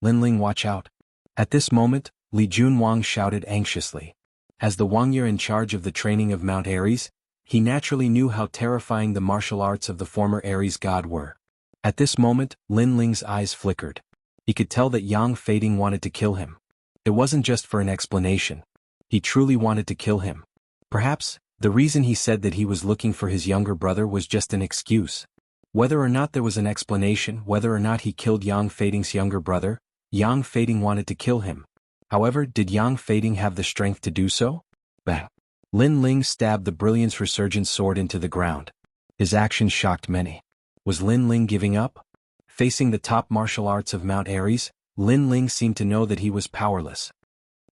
Lin Ling, watch out. At this moment, Li Junwang shouted anxiously. As the Wangya in charge of the training of Mount Ares, he naturally knew how terrifying the martial arts of the former Ares god were. At this moment, Lin Ling's eyes flickered. He could tell that Yang Fading wanted to kill him. It wasn't just for an explanation. He truly wanted to kill him. Perhaps, the reason he said that he was looking for his younger brother was just an excuse. Whether or not there was an explanation, whether or not he killed Yang Fading's younger brother, Yang Fading wanted to kill him. However, did Yang Fading have the strength to do so? Bang! Lin Ling stabbed the Brilliance Resurgent sword into the ground. His action shocked many. Was Lin Ling giving up? Facing the top martial arts of Mount Ares, Lin Ling seemed to know that he was powerless.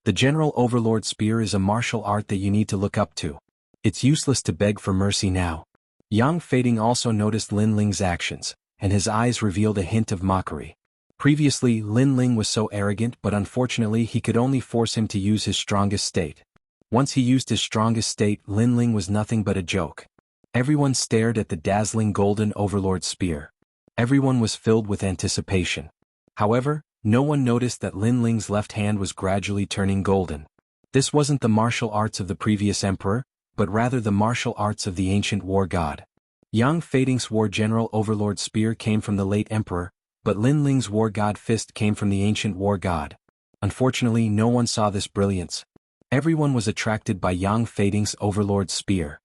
The General Overlord Spear is a martial art that you need to look up to. It's useless to beg for mercy now. Yang Fading also noticed Lin Ling's actions, and his eyes revealed a hint of mockery. Previously, Lin Ling was so arrogant, but unfortunately he could only force him to use his strongest state. Once he used his strongest state, Lin Ling was nothing but a joke. Everyone stared at the dazzling golden Overlord Spear. Everyone was filled with anticipation. However, no one noticed that Lin Ling's left hand was gradually turning golden. This wasn't the martial arts of the previous emperor, but rather the martial arts of the ancient war god. Yang Fading's war general overlord spear came from the late emperor, but Lin Ling's war god fist came from the ancient war god. Unfortunately, no one saw this brilliance. Everyone was attracted by Yang Fading's overlord spear.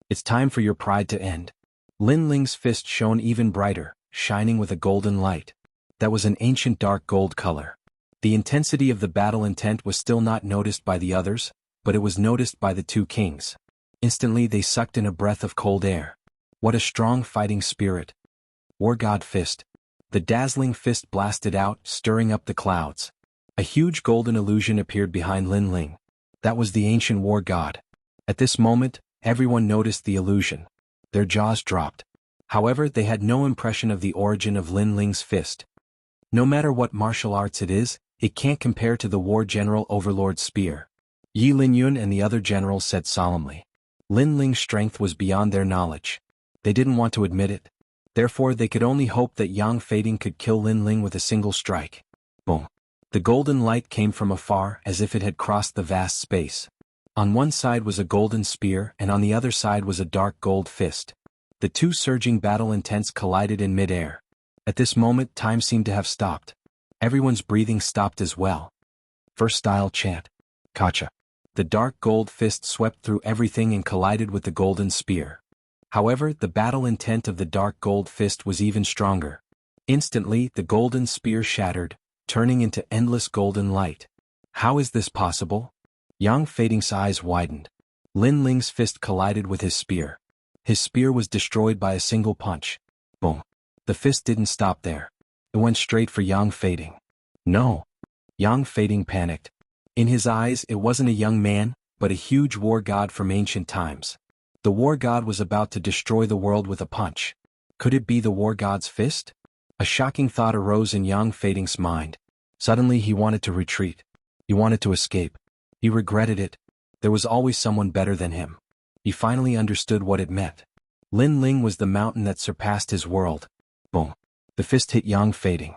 It's time for your pride to end. Lin Ling's fist shone even brighter, shining with a golden light. That was an ancient dark gold color. The intensity of the battle intent was still not noticed by the others, but it was noticed by the two kings. Instantly they sucked in a breath of cold air. What a strong fighting spirit. War God Fist. The dazzling fist blasted out, stirring up the clouds. A huge golden illusion appeared behind Lin Ling. That was the ancient war god. At this moment, everyone noticed the illusion. Their jaws dropped. However, they had no impression of the origin of Lin Ling's fist. No matter what martial arts it is, it can't compare to the war general overlord's spear. Yi Linyun and the other generals said solemnly. Lin Ling's strength was beyond their knowledge. They didn't want to admit it. Therefore they could only hope that Yang Fading could kill Lin Ling with a single strike. Boom. The golden light came from afar as if it had crossed the vast space. On one side was a golden spear and on the other side was a dark gold fist. The two surging battle intents collided in mid-air. At this moment time seemed to have stopped. Everyone's breathing stopped as well. First style chant. Kacha. The dark gold fist swept through everything and collided with the golden spear. However, the battle intent of the dark gold fist was even stronger. Instantly, the golden spear shattered, turning into endless golden light. How is this possible? Yang Fading's eyes widened. Lin Ling's fist collided with his spear. His spear was destroyed by a single punch. Boom. The fist didn't stop there. It went straight for Yang Fading. No. Yang Fading panicked. In his eyes it wasn't a young man, but a huge war god from ancient times. The war god was about to destroy the world with a punch. Could it be the war god's fist? A shocking thought arose in Yang Fading's mind. Suddenly he wanted to retreat. He wanted to escape. He regretted it. There was always someone better than him. He finally understood what it meant. Lin Ling was the mountain that surpassed his world. Boom. The fist hit Yang Fading.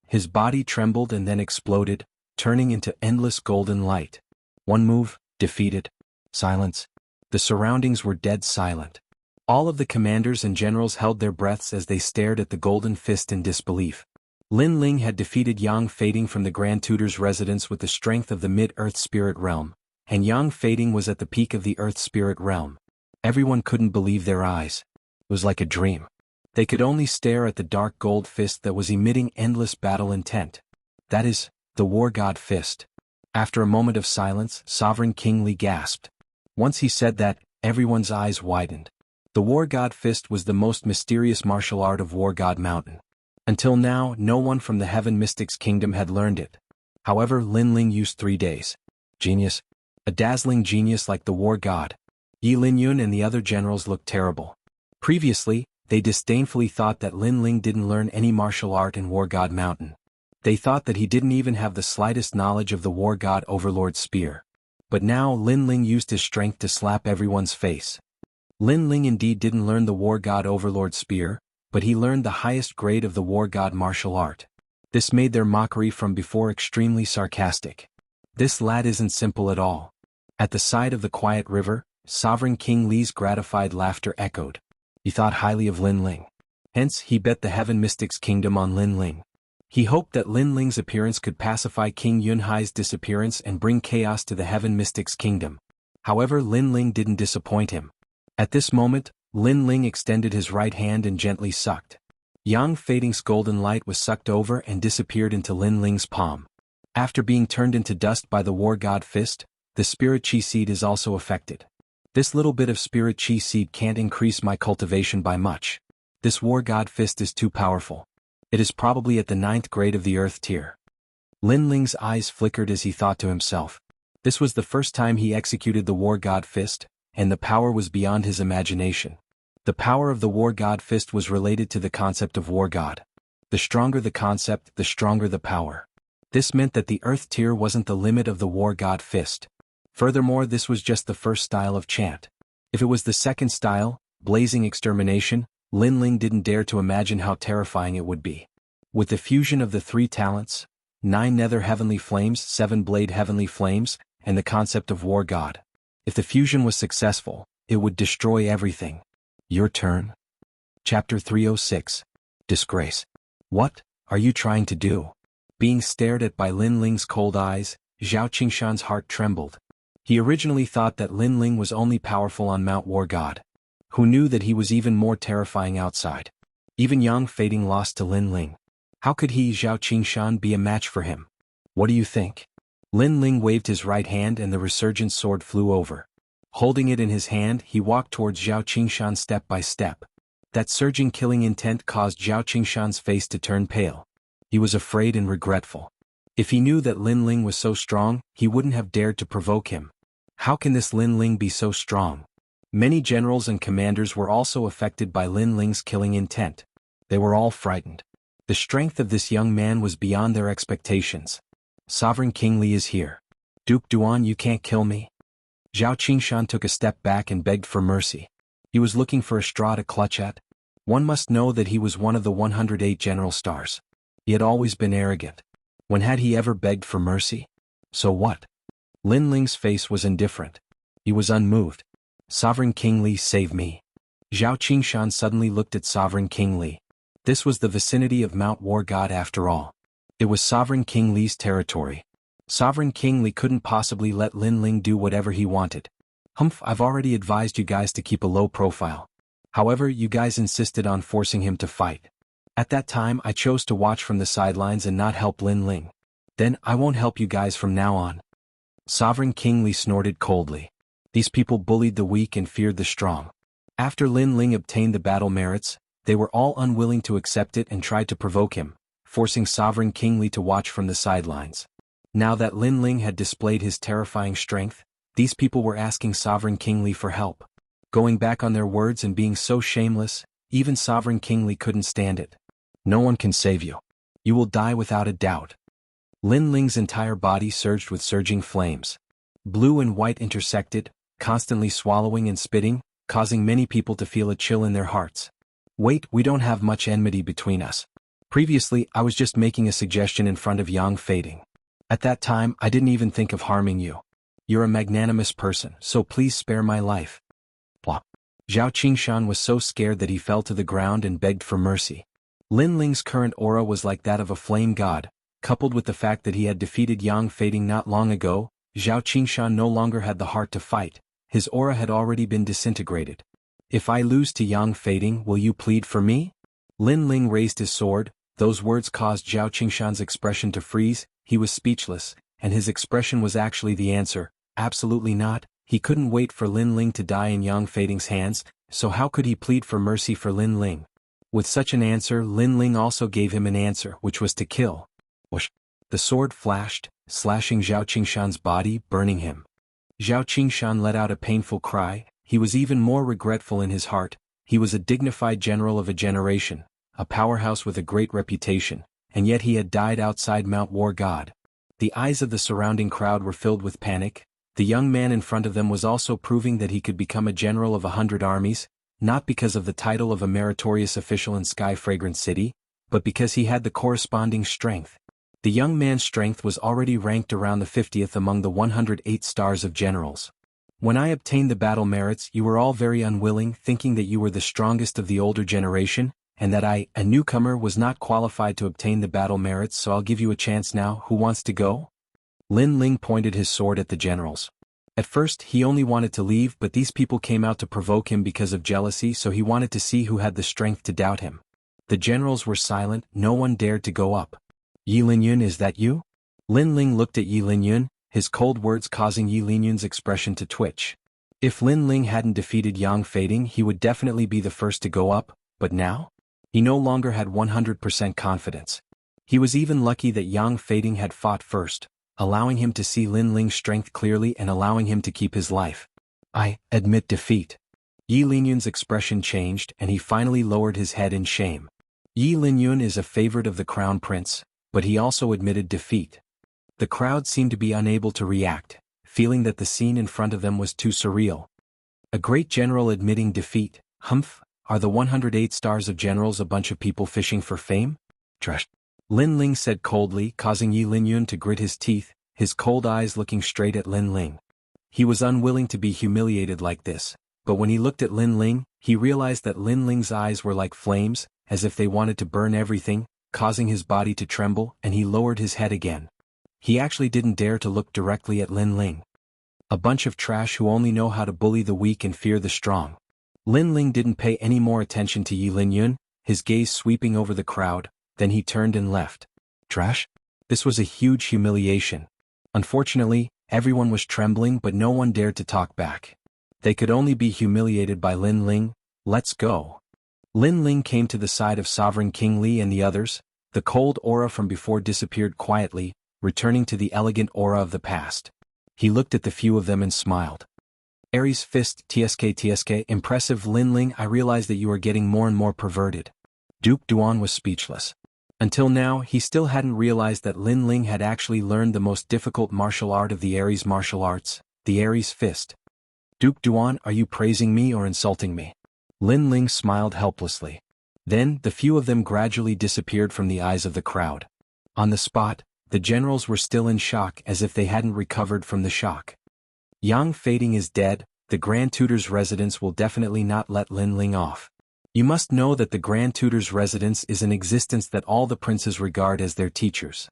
His body trembled and then exploded, turning into endless golden light. One move, defeated. Silence. The surroundings were dead silent. All of the commanders and generals held their breaths as they stared at the golden fist in disbelief. Lin Ling had defeated Yang Fading from the Grand Tutor's residence with the strength of the mid-earth spirit realm, and Yang Fading was at the peak of the earth spirit realm. Everyone couldn't believe their eyes. It was like a dream. They could only stare at the dark gold fist that was emitting endless battle intent. That is, the war god fist. After a moment of silence, Sovereign King Li gasped. Once he said that, everyone's eyes widened. The war god fist was the most mysterious martial art of War God Mountain. Until now, no one from the Heaven Mystics Kingdom had learned it. However, Lin Ling used 3 days. Genius. A dazzling genius like the war god. Yi Linyun and the other generals looked terrible. Previously, they disdainfully thought that Lin Ling didn't learn any martial art in War God Mountain. They thought that he didn't even have the slightest knowledge of the war god overlord's spear. But now Lin Ling used his strength to slap everyone's face. Lin Ling indeed didn't learn the war god overlord's spear, but he learned the highest grade of the war god martial art. This made their mockery from before extremely sarcastic. This lad isn't simple at all. At the side of the quiet river, Sovereign King Li's gratified laughter echoed. He thought highly of Lin Ling. Hence, he bet the Heaven Mystics Kingdom on Lin Ling. He hoped that Lin Ling's appearance could pacify King Yunhai's disappearance and bring chaos to the Heaven Mystics Kingdom. However, Lin Ling didn't disappoint him. At this moment, Lin Ling extended his right hand and gently sucked. Yang Fading's golden light was sucked over and disappeared into Lin Ling's palm. After being turned into dust by the war god fist, the spirit chi seed is also affected. This little bit of spirit chi seed can't increase my cultivation by much. This war god fist is too powerful. It is probably at the 9th grade of the earth tier. Lin Ling's eyes flickered as he thought to himself. This was the first time he executed the war god fist, and the power was beyond his imagination. The power of the war god fist was related to the concept of war god. The stronger the concept, the stronger the power. This meant that the earth tier wasn't the limit of the war god fist. Furthermore, this was just the first style of chant. If it was the second style, blazing extermination, Lin Ling didn't dare to imagine how terrifying it would be. With the fusion of the 3 talents, 9 nether heavenly flames, 7 blade heavenly flames, and the concept of war god. If the fusion was successful, it would destroy everything. Your turn. Chapter 306. Disgrace. What are you trying to do? Being stared at by Lin Ling's cold eyes, Zhao Qingshan's heart trembled. He originally thought that Lin Ling was only powerful on Mount War God. Who knew that he was even more terrifying outside? Even Yang Fading lost to Lin Ling. How could he, Zhao Qingshan, be a match for him? What do you think? Lin Ling waved his right hand and the resurgent sword flew over. Holding it in his hand, he walked towards Zhao Qingshan step by step. That surging killing intent caused Zhao Qingshan's face to turn pale. He was afraid and regretful. If he knew that Lin Ling was so strong, he wouldn't have dared to provoke him. How can this Lin Ling be so strong? Many generals and commanders were also affected by Lin Ling's killing intent. They were all frightened. The strength of this young man was beyond their expectations. Sovereign King Li is here. Duke Duan, you can't kill me. Zhao Qingshan took a step back and begged for mercy. He was looking for a straw to clutch at. One must know that he was one of the 108 general stars. He had always been arrogant. When had he ever begged for mercy? So what? Lin Ling's face was indifferent. He was unmoved. Sovereign King Li, save me. Zhao Qingshan suddenly looked at Sovereign King Li. This was the vicinity of Mount War God after all. It was Sovereign King Li's territory. Sovereign King Li couldn't possibly let Lin Ling do whatever he wanted. Humph, I've already advised you guys to keep a low profile. However, you guys insisted on forcing him to fight. At that time, I chose to watch from the sidelines and not help Lin Ling. Then, I won't help you guys from now on. Sovereign King Li snorted coldly. These people bullied the weak and feared the strong. After Lin Ling obtained the battle merits, they were all unwilling to accept it and tried to provoke him, forcing Sovereign King Li to watch from the sidelines. Now that Lin Ling had displayed his terrifying strength, these people were asking Sovereign King Li for help. Going back on their words and being so shameless, even Sovereign King Li couldn't stand it. No one can save you. You will die without a doubt. Lin Ling's entire body surged with surging flames. Blue and white intersected, constantly swallowing and spitting, causing many people to feel a chill in their hearts. Wait, we don't have much enmity between us. Previously, I was just making a suggestion in front of Yang Fading. At that time, I didn't even think of harming you. You're a magnanimous person, so please spare my life. Plop. Zhao Qingshan was so scared that he fell to the ground and begged for mercy. Lin Ling's current aura was like that of a flame god, coupled with the fact that he had defeated Yang Fading not long ago. Zhao Qingshan no longer had the heart to fight. His aura had already been disintegrated. If I lose to Yang Fading, will you plead for me? Lin Ling raised his sword. Those words caused Zhao Qingshan's expression to freeze. He was speechless, and his expression was actually the answer. Absolutely not. He couldn't wait for Lin Ling to die in Yang Fading's hands, so how could he plead for mercy for Lin Ling? With such an answer, Lin Ling also gave him an answer, which was to kill. Whoosh! The sword flashed, slashing Zhao Qingshan's body, burning him. Zhao Qingshan let out a painful cry. He was even more regretful in his heart. He was a dignified general of a generation, a powerhouse with a great reputation, and yet he had died outside Mount War God. The eyes of the surrounding crowd were filled with panic. The young man in front of them was also proving that he could become a general of 100 armies, not because of the title of a meritorious official in Sky Fragrant City, but because he had the corresponding strength. The young man's strength was already ranked around the 50th among the 108 stars of generals. When I obtained the battle merits, you were all very unwilling, thinking that you were the strongest of the older generation, and that I, a newcomer, was not qualified to obtain the battle merits, so I'll give you a chance now. Who wants to go? Lin Ling pointed his sword at the generals. At first, he only wanted to leave, but these people came out to provoke him because of jealousy, so he wanted to see who had the strength to doubt him. The generals were silent, no one dared to go up. Yi Linyun, is that you? Lin Ling looked at Yi Linyun, his cold words causing Yi Linyun's expression to twitch. If Lin Ling hadn't defeated Yang Fading, he would definitely be the first to go up, but now? He no longer had 100% confidence. He was even lucky that Yang Fading had fought first, allowing him to see Lin Ling's strength clearly and allowing him to keep his life. I admit defeat. Yi Linyun's expression changed and he finally lowered his head in shame. Yi Linyun is a favorite of the Crown Prince, but he also admitted defeat. The crowd seemed to be unable to react, feeling that the scene in front of them was too surreal. A great general admitting defeat. Humph, are the 108 stars of generals a bunch of people fishing for fame? Trash. Lin Ling said coldly, causing Yi Linyun to grit his teeth, his cold eyes looking straight at Lin Ling. He was unwilling to be humiliated like this, but when he looked at Lin Ling, he realized that Lin Ling's eyes were like flames, as if they wanted to burn everything, causing his body to tremble, and he lowered his head again. He actually didn't dare to look directly at Lin Ling. A bunch of trash who only know how to bully the weak and fear the strong. Lin Ling didn't pay any more attention to Yi Linyun, his gaze sweeping over the crowd, then he turned and left. Trash? This was a huge humiliation. Unfortunately, everyone was trembling but no one dared to talk back. They could only be humiliated by Lin Ling. Let's go. Lin Ling came to the side of Sovereign King Li and the others. The cold aura from before disappeared quietly, returning to the elegant aura of the past. He looked at the few of them and smiled. Ares fist tsk, impressive Lin Ling. I realize that you are getting more and more perverted. Duke Duan was speechless. Until now he still hadn't realized that Lin Ling had actually learned the most difficult martial art of the Ares martial arts, the Ares fist. Duke Duan, are you praising me or insulting me? Lin Ling smiled helplessly. Then the few of them gradually disappeared from the eyes of the crowd. On the spot, the generals were still in shock as if they hadn't recovered from the shock. Yang Fading is dead, the Grand Tutor's residence will definitely not let Lin Ling off. You must know that the Grand Tutor's residence is an existence that all the princes regard as their teachers.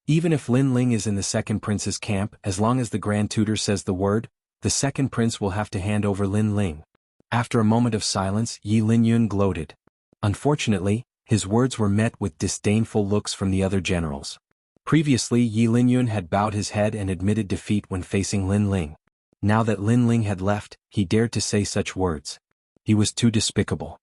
Even if Lin Ling is in the second prince's camp, as long as the Grand Tutor says the word, the second prince will have to hand over Lin Ling. After a moment of silence, Yi Linyun gloated. Unfortunately, his words were met with disdainful looks from the other generals. Previously Yi Linyun had bowed his head and admitted defeat when facing Lin Ling. Now that Lin Ling had left, he dared to say such words. He was too despicable.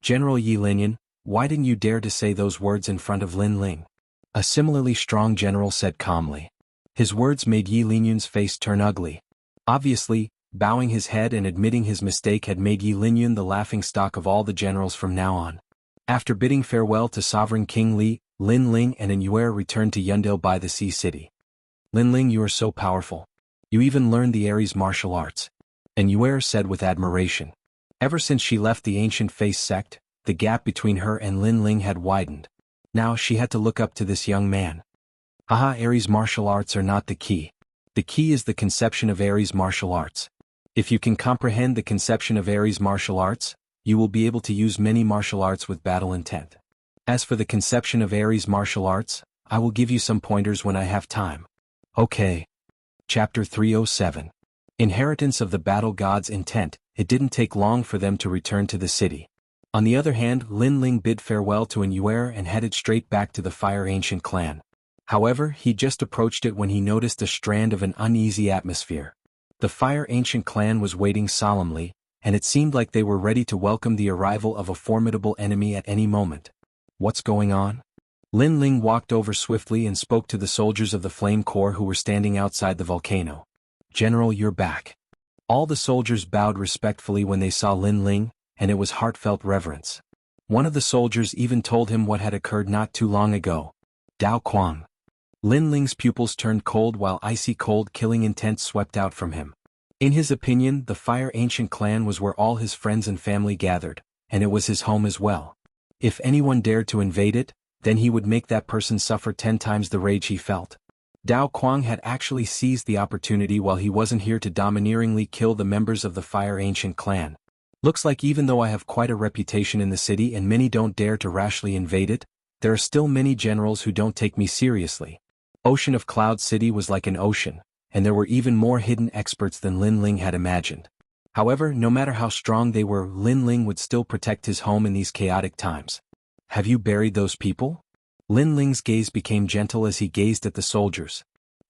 General Yi Linyun, why didn't you dare to say those words in front of Lin Ling? A similarly strong general said calmly. His words made Yi Linyun's face turn ugly. Obviously, bowing his head and admitting his mistake had made Yi Linyun the laughingstock of all the generals from now on. After bidding farewell to Sovereign King Li, Lin Ling and Inyuer returned to Yundil by the Sea City. Lin Ling, you are so powerful. You even learned the Ares martial arts. Inyuer said with admiration. Ever since she left the ancient face sect, the gap between her and Lin Ling had widened. Now she had to look up to this young man. Haha, Ares martial arts are not the key. The key is the conception of Ares martial arts. If you can comprehend the conception of Ares martial arts, you will be able to use many martial arts with battle intent. As for the conception of Ares martial arts, I will give you some pointers when I have time. Okay. Chapter 307. Inheritance of the Battle God's Intent. It didn't take long for them to return to the city. On the other hand, Lin Ling bid farewell to Inyuer and headed straight back to the Fire Ancient clan. However, he just approached it when he noticed a strand of an uneasy atmosphere. The Fire Ancient clan was waiting solemnly, and it seemed like they were ready to welcome the arrival of a formidable enemy at any moment. What's going on? Lin Ling walked over swiftly and spoke to the soldiers of the Flame Corps who were standing outside the volcano. General, you're back. All the soldiers bowed respectfully when they saw Lin Ling, and it was heartfelt reverence. One of the soldiers even told him what had occurred not too long ago. Dao Quang. Lin Ling's pupils turned cold while icy cold killing intent swept out from him. In his opinion, the Fire Ancient clan was where all his friends and family gathered, and it was his home as well. If anyone dared to invade it, then he would make that person suffer 10 times the rage he felt. Dao Quang had actually seized the opportunity while he wasn't here to domineeringly kill the members of the Fire Ancient clan. Looks like even though I have quite a reputation in the city and many don't dare to rashly invade it, there are still many generals who don't take me seriously. Ocean of Cloud City was like an ocean, and there were even more hidden experts than Lin Ling had imagined. However, no matter how strong they were, Lin Ling would still protect his home in these chaotic times. Have you buried those people? Lin Ling's gaze became gentle as he gazed at the soldiers.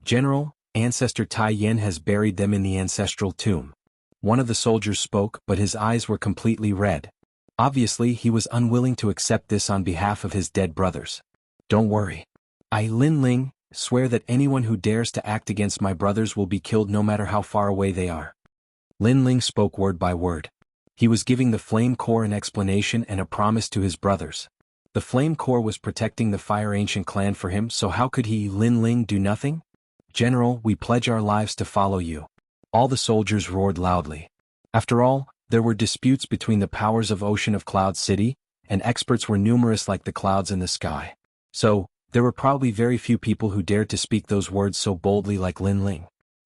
General, Ancestor Tai Yen has buried them in the ancestral tomb. One of the soldiers spoke, but his eyes were completely red. Obviously, he was unwilling to accept this on behalf of his dead brothers. Don't worry. I, Lin Ling, swear that anyone who dares to act against my brothers will be killed no matter how far away they are. Lin Ling spoke word by word. He was giving the Flame Corps an explanation and a promise to his brothers. The Flame Corps was protecting the Fire Ancient clan for him, so how could he, Lin Ling, do nothing? General, we pledge our lives to follow you. All the soldiers roared loudly. After all, there were disputes between the powers of Ocean of Cloud City, and experts were numerous like the clouds in the sky. So, there were probably very few people who dared to speak those words so boldly like Lin Ling.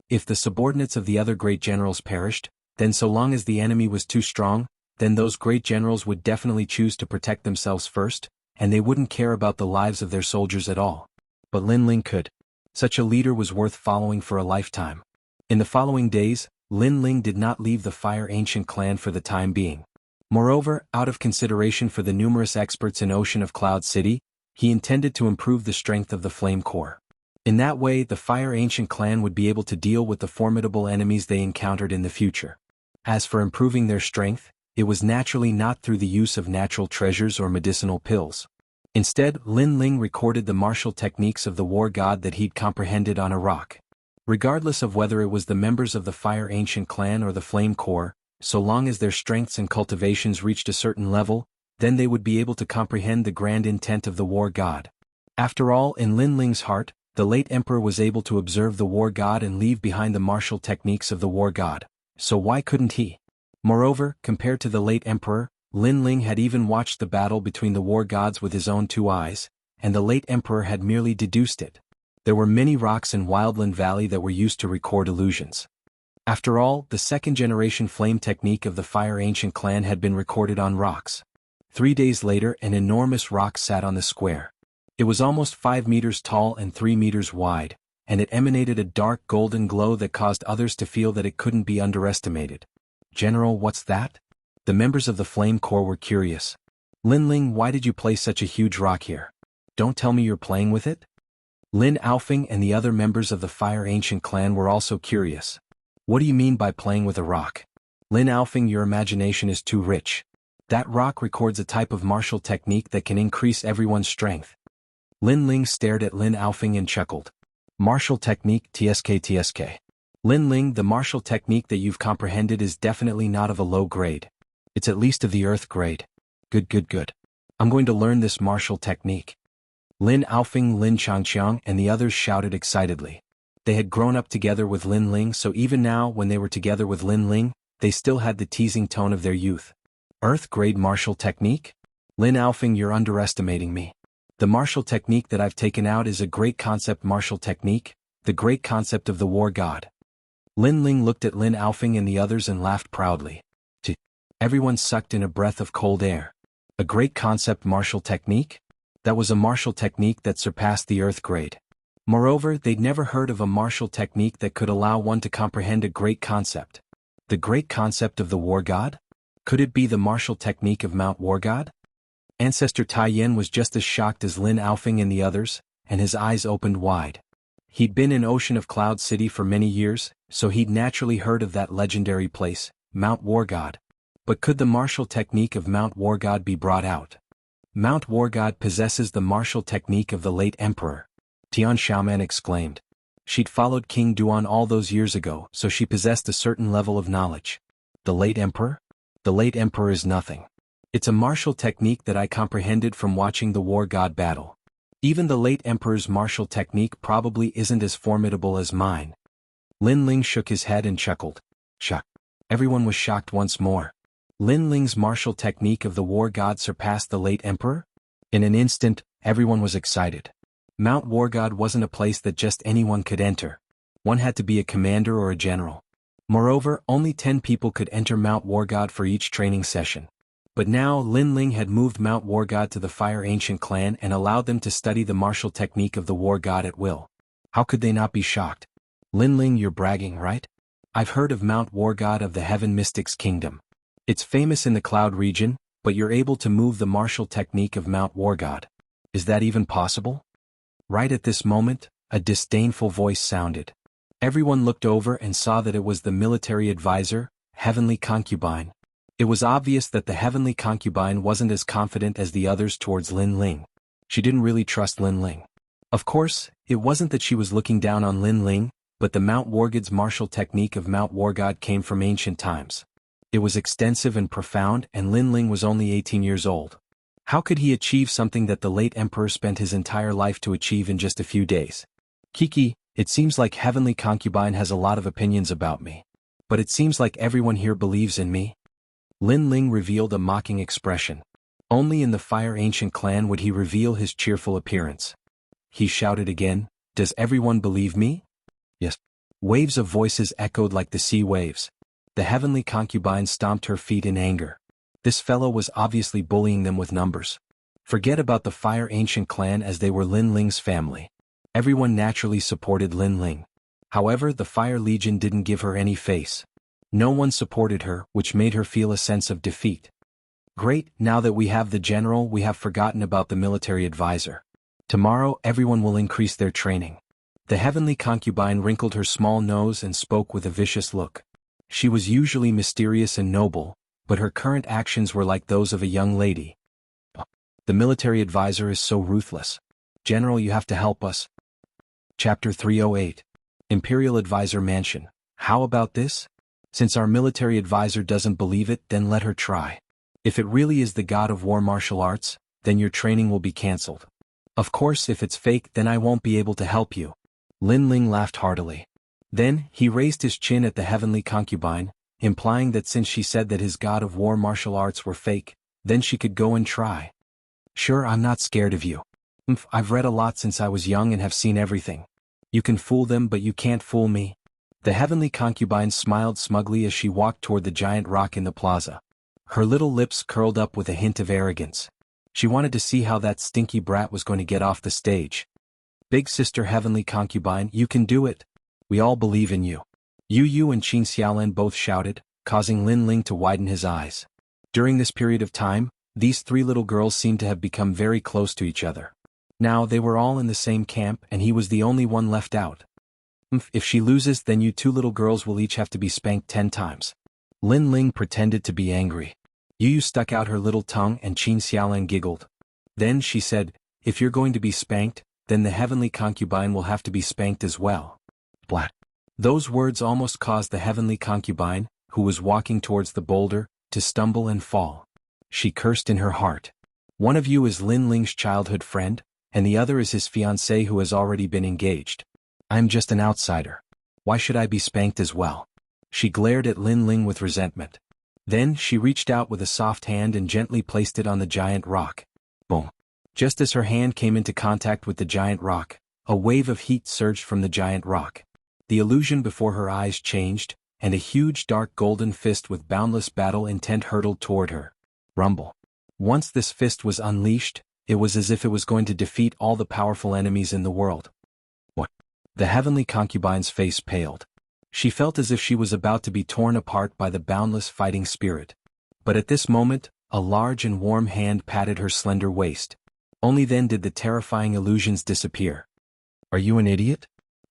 If the subordinates of the other great generals perished, then so long as the enemy was too strong, then those great generals would definitely choose to protect themselves first, and they wouldn't care about the lives of their soldiers at all. But Lin Ling could. Such a leader was worth following for a lifetime. In the following days, Lin Ling did not leave the Fire Ancient clan for the time being. Moreover, out of consideration for the numerous experts in Ocean of Cloud City, he intended to improve the strength of the Flame Corps. In that way, the Fire Ancient clan would be able to deal with the formidable enemies they encountered in the future. As for improving their strength, it was naturally not through the use of natural treasures or medicinal pills. Instead, Lin Ling recorded the martial techniques of the war god that he'd comprehended on a rock. Regardless of whether it was the members of the Fire Ancient clan or the Flame Corps, so long as their strengths and cultivations reached a certain level, then they would be able to comprehend the grand intent of the war god. After all, in Lin Ling's heart, the late emperor was able to observe the war god and leave behind the martial techniques of the war god, so why couldn't he? Moreover, compared to the late emperor, Lin Ling had even watched the battle between the war gods with his own 2 eyes, and the late emperor had merely deduced it. There were many rocks in Wildland Valley that were used to record illusions. After all, the second-generation flame technique of the Fire Ancient clan had been recorded on rocks. 3 days later, an enormous rock sat on the square. It was almost 5 meters tall and 3 meters wide, and it emanated a dark golden glow that caused others to feel that it couldn't be underestimated. General, what's that? The members of the Flame Corps were curious. Lin Ling, why did you place such a huge rock here? Don't tell me you're playing with it? Lin Aofing and the other members of the Fire Ancient clan were also curious. What do you mean by playing with a rock? Lin Aofing, your imagination is too rich. That rock records a type of martial technique that can increase everyone's strength. Lin Ling stared at Lin Aofing and chuckled. Martial technique TSK. Lin Ling, the martial technique that you've comprehended is definitely not of a low grade. It's at least of the earth grade. Good. I'm going to learn this martial technique. Lin Aofing, Lin Xianxia, and the others shouted excitedly. They had grown up together with Lin Ling, so even now when they were together with Lin Ling, they still had the teasing tone of their youth. Earth grade martial technique? Lin Aofing, you're underestimating me. The martial technique that I've taken out is a great concept martial technique, the great concept of the war god. Lin Ling looked at Lin Aofing and the others and laughed proudly. Everyone sucked in a breath of cold air. A great concept martial technique? That was a martial technique that surpassed the earth grade. Moreover, they'd never heard of a martial technique that could allow one to comprehend a great concept. The great concept of the war god? Could it be the martial technique of Mount War God? Ancestor Tai Yen was just as shocked as Lin Aofing and the others, and his eyes opened wide. He'd been in Ocean of Cloud City for many years, so he'd naturally heard of that legendary place, Mount War God. But could the martial technique of Mount War God be brought out? Mount War God possesses the martial technique of the late emperor. Tian Xiaoman exclaimed. She'd followed King Duan all those years ago, so she possessed a certain level of knowledge. The late emperor? The late emperor is nothing. It's a martial technique that I comprehended from watching the war god battle. Even the late emperor's martial technique probably isn't as formidable as mine. Lin Ling shook his head and chuckled. Chuck. Everyone was shocked once more. Lin Ling's martial technique of the war god surpassed the late emperor? In an instant, everyone was excited. Mount War God wasn't a place that just anyone could enter. One had to be a commander or a general. Moreover, only 10 people could enter Mount War God for each training session. But now Lin Ling had moved Mount War God to the Fire Ancient clan and allowed them to study the martial technique of the war god at will. How could they not be shocked? Lin Ling, you're bragging, right? I've heard of Mount War God of the Heaven Mystics Kingdom. It's famous in the Cloud region, but you're able to move the martial technique of Mount War God. Is that even possible? Right at this moment, a disdainful voice sounded. Everyone looked over and saw that it was the military advisor, Heavenly Concubine. It was obvious that the Heavenly Concubine wasn't as confident as the others towards Lin Ling. She didn't really trust Lin Ling. Of course, it wasn't that she was looking down on Lin Ling, but the Mount War God's martial technique of Mount War God came from ancient times. It was extensive and profound, and Lin Ling was only 18 years old. How could he achieve something that the late emperor spent his entire life to achieve in just a few days? Kiki, it seems like Heavenly Concubine has a lot of opinions about me. But it seems like everyone here believes in me. Lin Ling revealed a mocking expression. Only in the Fire Ancient clan would he reveal his cheerful appearance. He shouted again, "Does everyone believe me?" Yes. Waves of voices echoed like the sea waves. The heavenly concubine stomped her feet in anger. This fellow was obviously bullying them with numbers. Forget about the Fire Ancient clan, as they were Lin Ling's family. Everyone naturally supported Lin Ling. However, the Fire Legion didn't give her any face. No one supported her, which made her feel a sense of defeat. Great, now that we have the general, we have forgotten about the military advisor. Tomorrow everyone will increase their training. The heavenly concubine wrinkled her small nose and spoke with a vicious look. She was usually mysterious and noble, but her current actions were like those of a young lady. The military advisor is so ruthless. General, you have to help us. Chapter 308. Imperial Advisor Mansion. How about this? Since our military advisor doesn't believe it, then let her try. If it really is the god of war martial arts, then your training will be cancelled. Of course, if it's fake, then I won't be able to help you. Lin Ling laughed heartily. Then, he raised his chin at the heavenly concubine, implying that since she said that his god of war martial arts were fake, then she could go and try. Sure, I'm not scared of you. I've read a lot since I was young and have seen everything. You can fool them, but you can't fool me. The heavenly concubine smiled smugly as she walked toward the giant rock in the plaza. Her little lips curled up with a hint of arrogance. She wanted to see how that stinky brat was going to get off the stage. Big sister heavenly concubine, you can do it. We all believe in you. Yu and Xianxia both shouted, causing Lin Ling to widen his eyes. During this period of time, these three little girls seemed to have become very close to each other. Now they were all in the same camp and he was the only one left out. If she loses, then you two little girls will each have to be spanked 10 times. Lin Ling pretended to be angry. Yu stuck out her little tongue and Xianxia giggled. Then she said, if you're going to be spanked, then the heavenly concubine will have to be spanked as well. Blat. Those words almost caused the heavenly concubine, who was walking towards the boulder, to stumble and fall. She cursed in her heart. One of you is Lin Ling's childhood friend, and the other is his fiancée who has already been engaged. I'm just an outsider. Why should I be spanked as well? She glared at Lin Ling with resentment. Then she reached out with a soft hand and gently placed it on the giant rock. Boom. Just as her hand came into contact with the giant rock, a wave of heat surged from the giant rock. The illusion before her eyes changed, and a huge dark golden fist with boundless battle intent hurtled toward her. Rumble. Once this fist was unleashed, it was as if it was going to defeat all the powerful enemies in the world. What? The heavenly concubine's face paled. She felt as if she was about to be torn apart by the boundless fighting spirit. But at this moment, a large and warm hand patted her slender waist. Only then did the terrifying illusions disappear. Are you an idiot?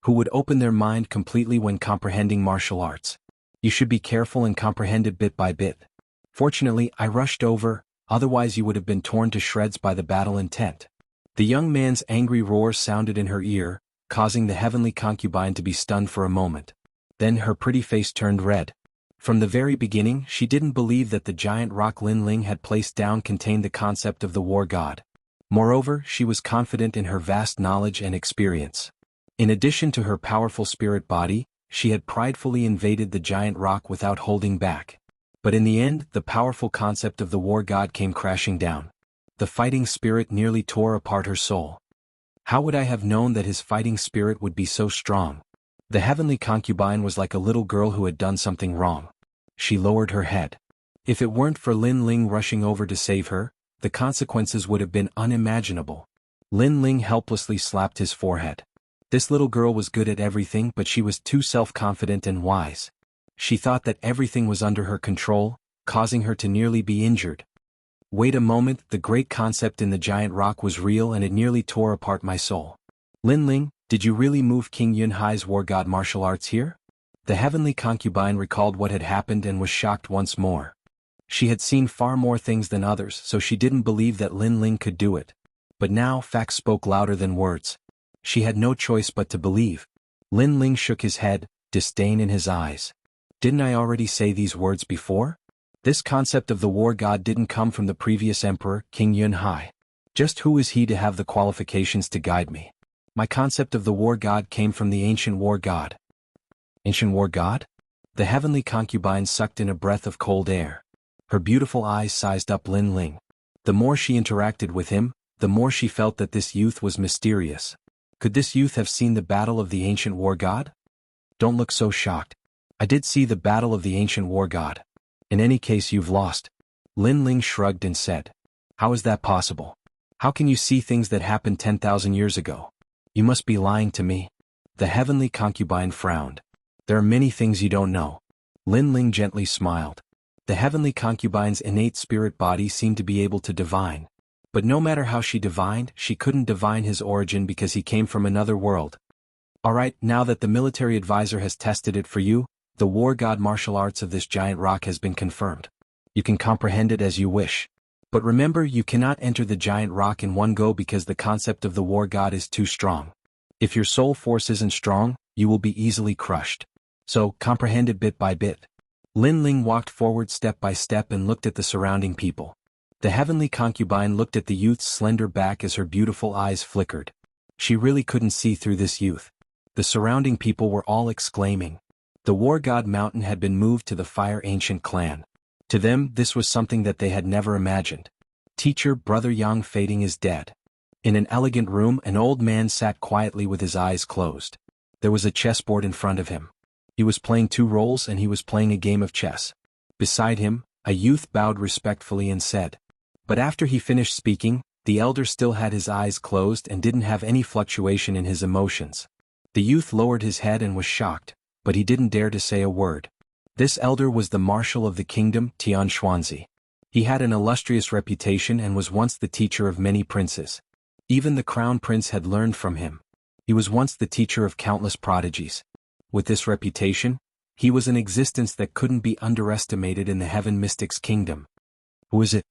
Who would open their mind completely when comprehending martial arts? You should be careful and comprehend it bit by bit. Fortunately, I rushed over, otherwise you would have been torn to shreds by the battle intent. The young man's angry roar sounded in her ear, causing the heavenly concubine to be stunned for a moment. Then her pretty face turned red. From the very beginning, she didn't believe that the giant rock Lin Ling had placed down contained the concept of the war god. Moreover, she was confident in her vast knowledge and experience. In addition to her powerful spirit body, she had pridefully invaded the giant rock without holding back. But in the end, the powerful concept of the war god came crashing down. The fighting spirit nearly tore apart her soul. How would I have known that his fighting spirit would be so strong? The heavenly concubine was like a little girl who had done something wrong. She lowered her head. If it weren't for Lin Ling rushing over to save her, the consequences would have been unimaginable. Lin Ling helplessly slapped his forehead. This little girl was good at everything, but she was too self-confident and wise. She thought that everything was under her control, causing her to nearly be injured. Wait a moment, the great concept in the giant rock was real and it nearly tore apart my soul. Lin Ling, did you really move King Yunhai's war god martial arts here? The heavenly concubine recalled what had happened and was shocked once more. She had seen far more things than others, so she didn't believe that Lin Ling could do it. But now facts spoke louder than words. She had no choice but to believe. Lin Ling shook his head, disdain in his eyes. Didn't I already say these words before? This concept of the war god didn't come from the previous emperor, King Yunhai. Just who is he to have the qualifications to guide me? My concept of the war god came from the ancient war god. Ancient war god? The heavenly concubine sucked in a breath of cold air. Her beautiful eyes sized up Lin Ling. The more she interacted with him, the more she felt that this youth was mysterious. Could this youth have seen the battle of the ancient war god? Don't look so shocked. I did see the battle of the ancient war god. In any case, you've lost. Lin Ling shrugged and said. How is that possible? How can you see things that happened 10,000 years ago? You must be lying to me. The heavenly concubine frowned. There are many things you don't know. Lin Ling gently smiled. The heavenly concubine's innate spirit body seemed to be able to divine. But no matter how she divined, she couldn't divine his origin because he came from another world. Alright, now that the military advisor has tested it for you, the war god martial arts of this giant rock has been confirmed. You can comprehend it as you wish. But remember, you cannot enter the giant rock in one go because the concept of the war god is too strong. If your soul force isn't strong, you will be easily crushed. So, comprehend it bit by bit. Lin Ling walked forward step by step and looked at the surrounding people. The heavenly concubine looked at the youth's slender back as her beautiful eyes flickered. She really couldn't see through this youth. The surrounding people were all exclaiming. The war god mountain had been moved to the Fire Ancient clan. To them, this was something that they had never imagined. Teacher Brother Yang Fading is dead. In an elegant room, an old man sat quietly with his eyes closed. There was a chessboard in front of him. He was playing two roles and he was playing a game of chess. Beside him, a youth bowed respectfully and said. But after he finished speaking, the elder still had his eyes closed and didn't have any fluctuation in his emotions. The youth lowered his head and was shocked, but he didn't dare to say a word. This elder was the marshal of the kingdom, Xianxia. He had an illustrious reputation and was once the teacher of many princes. Even the crown prince had learned from him. He was once the teacher of countless prodigies. With this reputation, he was an existence that couldn't be underestimated in the Heaven Mystics kingdom. Who is it?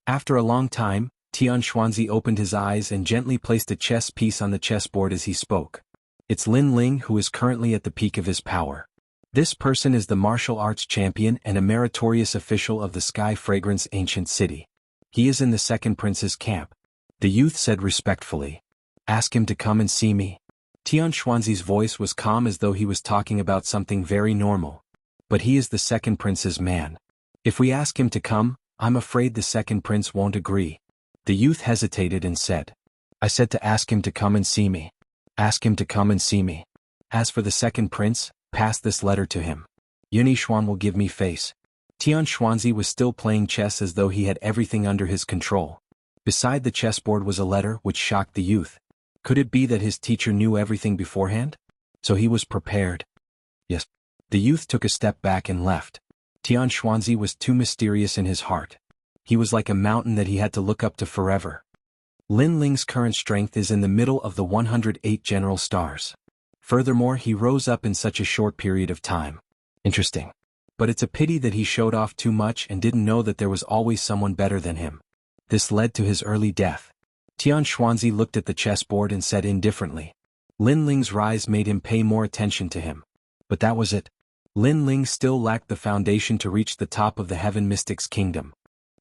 After a long time, Xianxia opened his eyes and gently placed a chess piece on the chessboard as he spoke. It's Lin Ling, who is currently at the peak of his power. This person is the martial arts champion and a meritorious official of the Sky Fragrance Ancient City. He is in the second prince's camp. The youth said respectfully. Ask him to come and see me. Xianxia's voice was calm as though he was talking about something very normal. But he is the second prince's man. If we ask him to come, I'm afraid the second prince won't agree. The youth hesitated and said. I said to ask him to come and see me. Ask him to come and see me. As for the second prince, pass this letter to him. Yunishuan will give me face. Xianxia was still playing chess as though he had everything under his control. Beside the chessboard was a letter which shocked the youth. Could it be that his teacher knew everything beforehand? So he was prepared. Yes. The youth took a step back and left. Xianxia was too mysterious in his heart. He was like a mountain that he had to look up to forever. Lin Ling's current strength is in the middle of the 108 general stars. Furthermore, he rose up in such a short period of time. Interesting. But it's a pity that he showed off too much and didn't know that there was always someone better than him. This led to his early death. Xianxia looked at the chessboard and said indifferently. Lin Ling's rise made him pay more attention to him. But that was it. Lin Ling still lacked the foundation to reach the top of the Heaven Mystics Kingdom.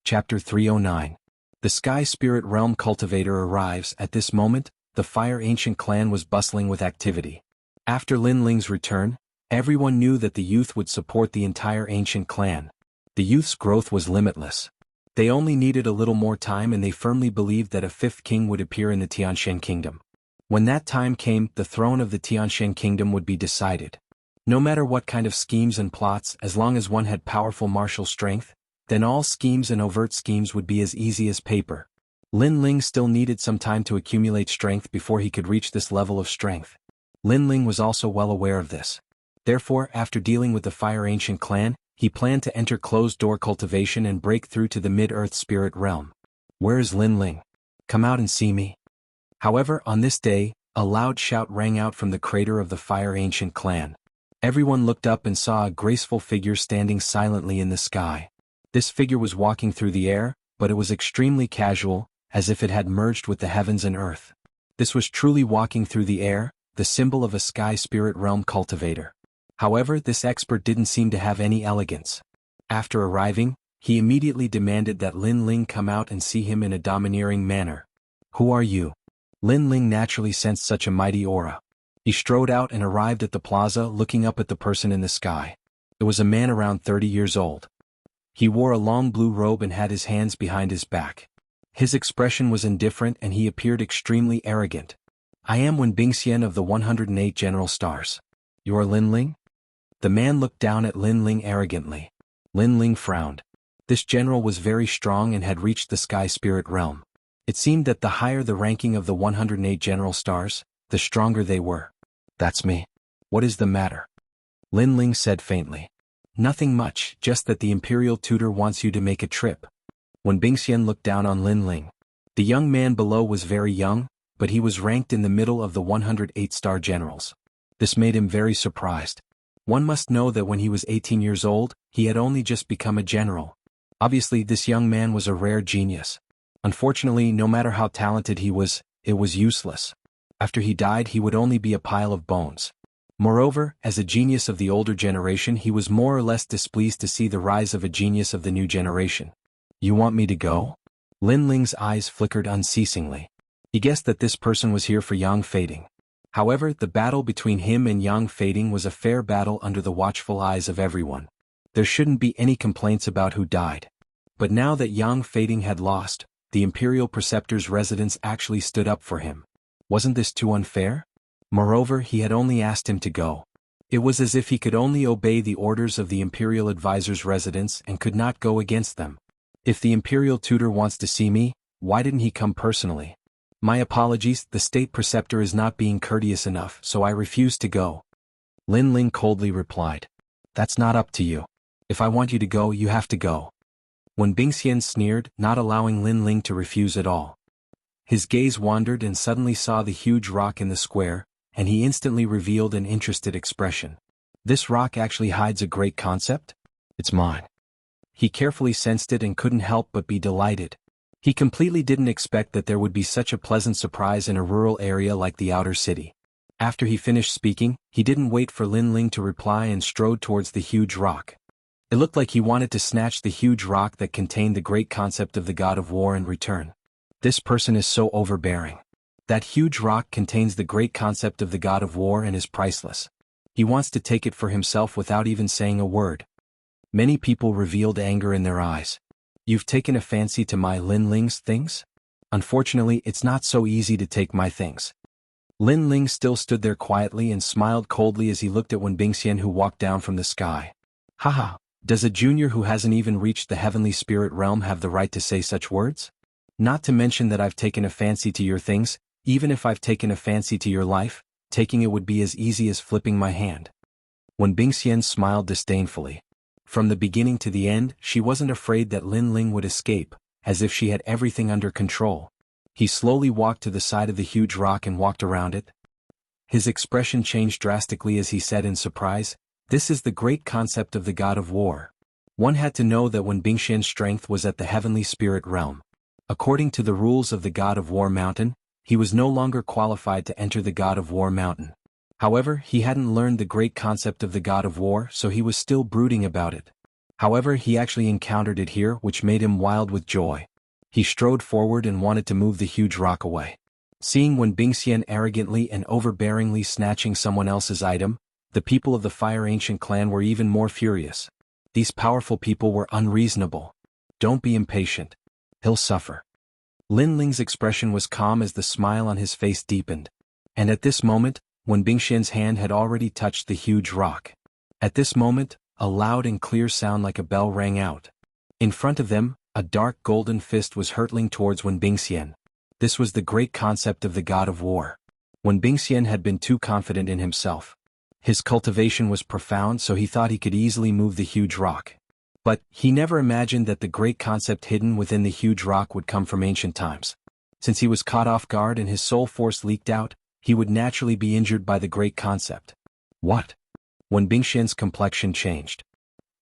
Chapter 309. The Sky Spirit Realm Cultivator arrives. At this moment, the Fire Ancient clan was bustling with activity. After Lin Ling's return, everyone knew that the youth would support the entire ancient clan. The youth's growth was limitless. They only needed a little more time and they firmly believed that a fifth king would appear in the Tianshan kingdom. When that time came, the throne of the Tianshan kingdom would be decided. No matter what kind of schemes and plots, as long as one had powerful martial strength, then all schemes and overt schemes would be as easy as paper. Lin Ling still needed some time to accumulate strength before he could reach this level of strength. Lin Ling was also well aware of this. Therefore, after dealing with the Fire Ancient clan, he planned to enter closed-door cultivation and break through to the mid-earth spirit realm. Where is Lin Ling? Come out and see me. However, on this day, a loud shout rang out from the crater of the Fire Ancient clan. Everyone looked up and saw a graceful figure standing silently in the sky. This figure was walking through the air, but it was extremely casual, as if it had merged with the heavens and earth. This was truly walking through the air, the symbol of a sky spirit realm cultivator. However, this expert didn't seem to have any elegance. After arriving, he immediately demanded that Lin Ling come out and see him in a domineering manner. Who are you? Lin Ling naturally sensed such a mighty aura. He strode out and arrived at the plaza looking up at the person in the sky. It was a man around 30 years old. He wore a long blue robe and had his hands behind his back. His expression was indifferent and he appeared extremely arrogant. I am Wen Bingxian of the 108 General Stars. You're Lin Ling? The man looked down at Lin Ling arrogantly. Lin Ling frowned. This general was very strong and had reached the Sky Spirit realm. It seemed that the higher the ranking of the 108 General Stars, the stronger they were. That's me. What is the matter? Lin Ling said faintly. Nothing much, just that the Imperial Tutor wants you to make a trip. Wen Bingxian looked down on Lin Ling. The young man below was very young, but he was ranked in the middle of the 108-star generals. This made him very surprised. One must know that when he was 18 years old, he had only just become a general. Obviously, this young man was a rare genius. Unfortunately, no matter how talented he was, it was useless. After he died, he would only be a pile of bones. Moreover, as a genius of the older generation, he was more or less displeased to see the rise of a genius of the new generation. You want me to go? Lin Ling's eyes flickered unceasingly. He guessed that this person was here for Yang Fading. However, the battle between him and Yang Fading was a fair battle under the watchful eyes of everyone. There shouldn't be any complaints about who died. But now that Yang Fading had lost, the Imperial Preceptor's residence actually stood up for him. Wasn't this too unfair? Moreover, he had only asked him to go. It was as if he could only obey the orders of the Imperial Advisor's residence and could not go against them. If the Imperial Tutor wants to see me, why didn't he come personally? My apologies, the State Preceptor is not being courteous enough, so I refuse to go. Lin Ling coldly replied. That's not up to you. If I want you to go, you have to go. Wen Bingxian sneered, not allowing Lin Ling to refuse at all. His gaze wandered and suddenly saw the huge rock in the square, and he instantly revealed an interested expression. This rock actually hides a great concept? It's mine. He carefully sensed it and couldn't help but be delighted. He completely didn't expect that there would be such a pleasant surprise in a rural area like the outer city. After he finished speaking, he didn't wait for Lin Ling to reply and strode towards the huge rock. It looked like he wanted to snatch the huge rock that contained the great concept of the God of War in return. This person is so overbearing. That huge rock contains the great concept of the God of War and is priceless. He wants to take it for himself without even saying a word. Many people revealed anger in their eyes. You've taken a fancy to my Lin Ling's things? Unfortunately, it's not so easy to take my things. Lin Ling still stood there quietly and smiled coldly as he looked at Wen Bingxian, who walked down from the sky. Haha, does a junior who hasn't even reached the heavenly spirit realm have the right to say such words? Not to mention that I've taken a fancy to your things. Even if I've taken a fancy to your life, taking it would be as easy as flipping my hand. Wen Bingxian smiled disdainfully. From the beginning to the end, she wasn't afraid that Lin Ling would escape, as if she had everything under control. He slowly walked to the side of the huge rock and walked around it. His expression changed drastically as he said in surprise, "This is the great concept of the God of War." One had to know that Wen Bingxian's strength was at the heavenly spirit realm. According to the rules of the God of War Mountain, he was no longer qualified to enter the God of War Mountain. However, he hadn't learned the great concept of the God of War, so he was still brooding about it. However, he actually encountered it here, which made him wild with joy. He strode forward and wanted to move the huge rock away. Seeing Wen Bingxian arrogantly and overbearingly snatching someone else's item, the people of the Fire Ancient clan were even more furious. These powerful people were unreasonable. Don't be impatient. He'll suffer. Lin Ling's expression was calm as the smile on his face deepened. And at this moment, Wen Bingxian's hand had already touched the huge rock. At this moment, a loud and clear sound like a bell rang out. In front of them, a dark golden fist was hurtling towards Wen Bingxian. This was the great concept of the God of War. Wen Bingxian had been too confident in himself. His cultivation was profound, so he thought he could easily move the huge rock. But he never imagined that the great concept hidden within the huge rock would come from ancient times. Since he was caught off guard and his soul force leaked out, he would naturally be injured by the great concept. What? Wen Bingxian's complexion changed.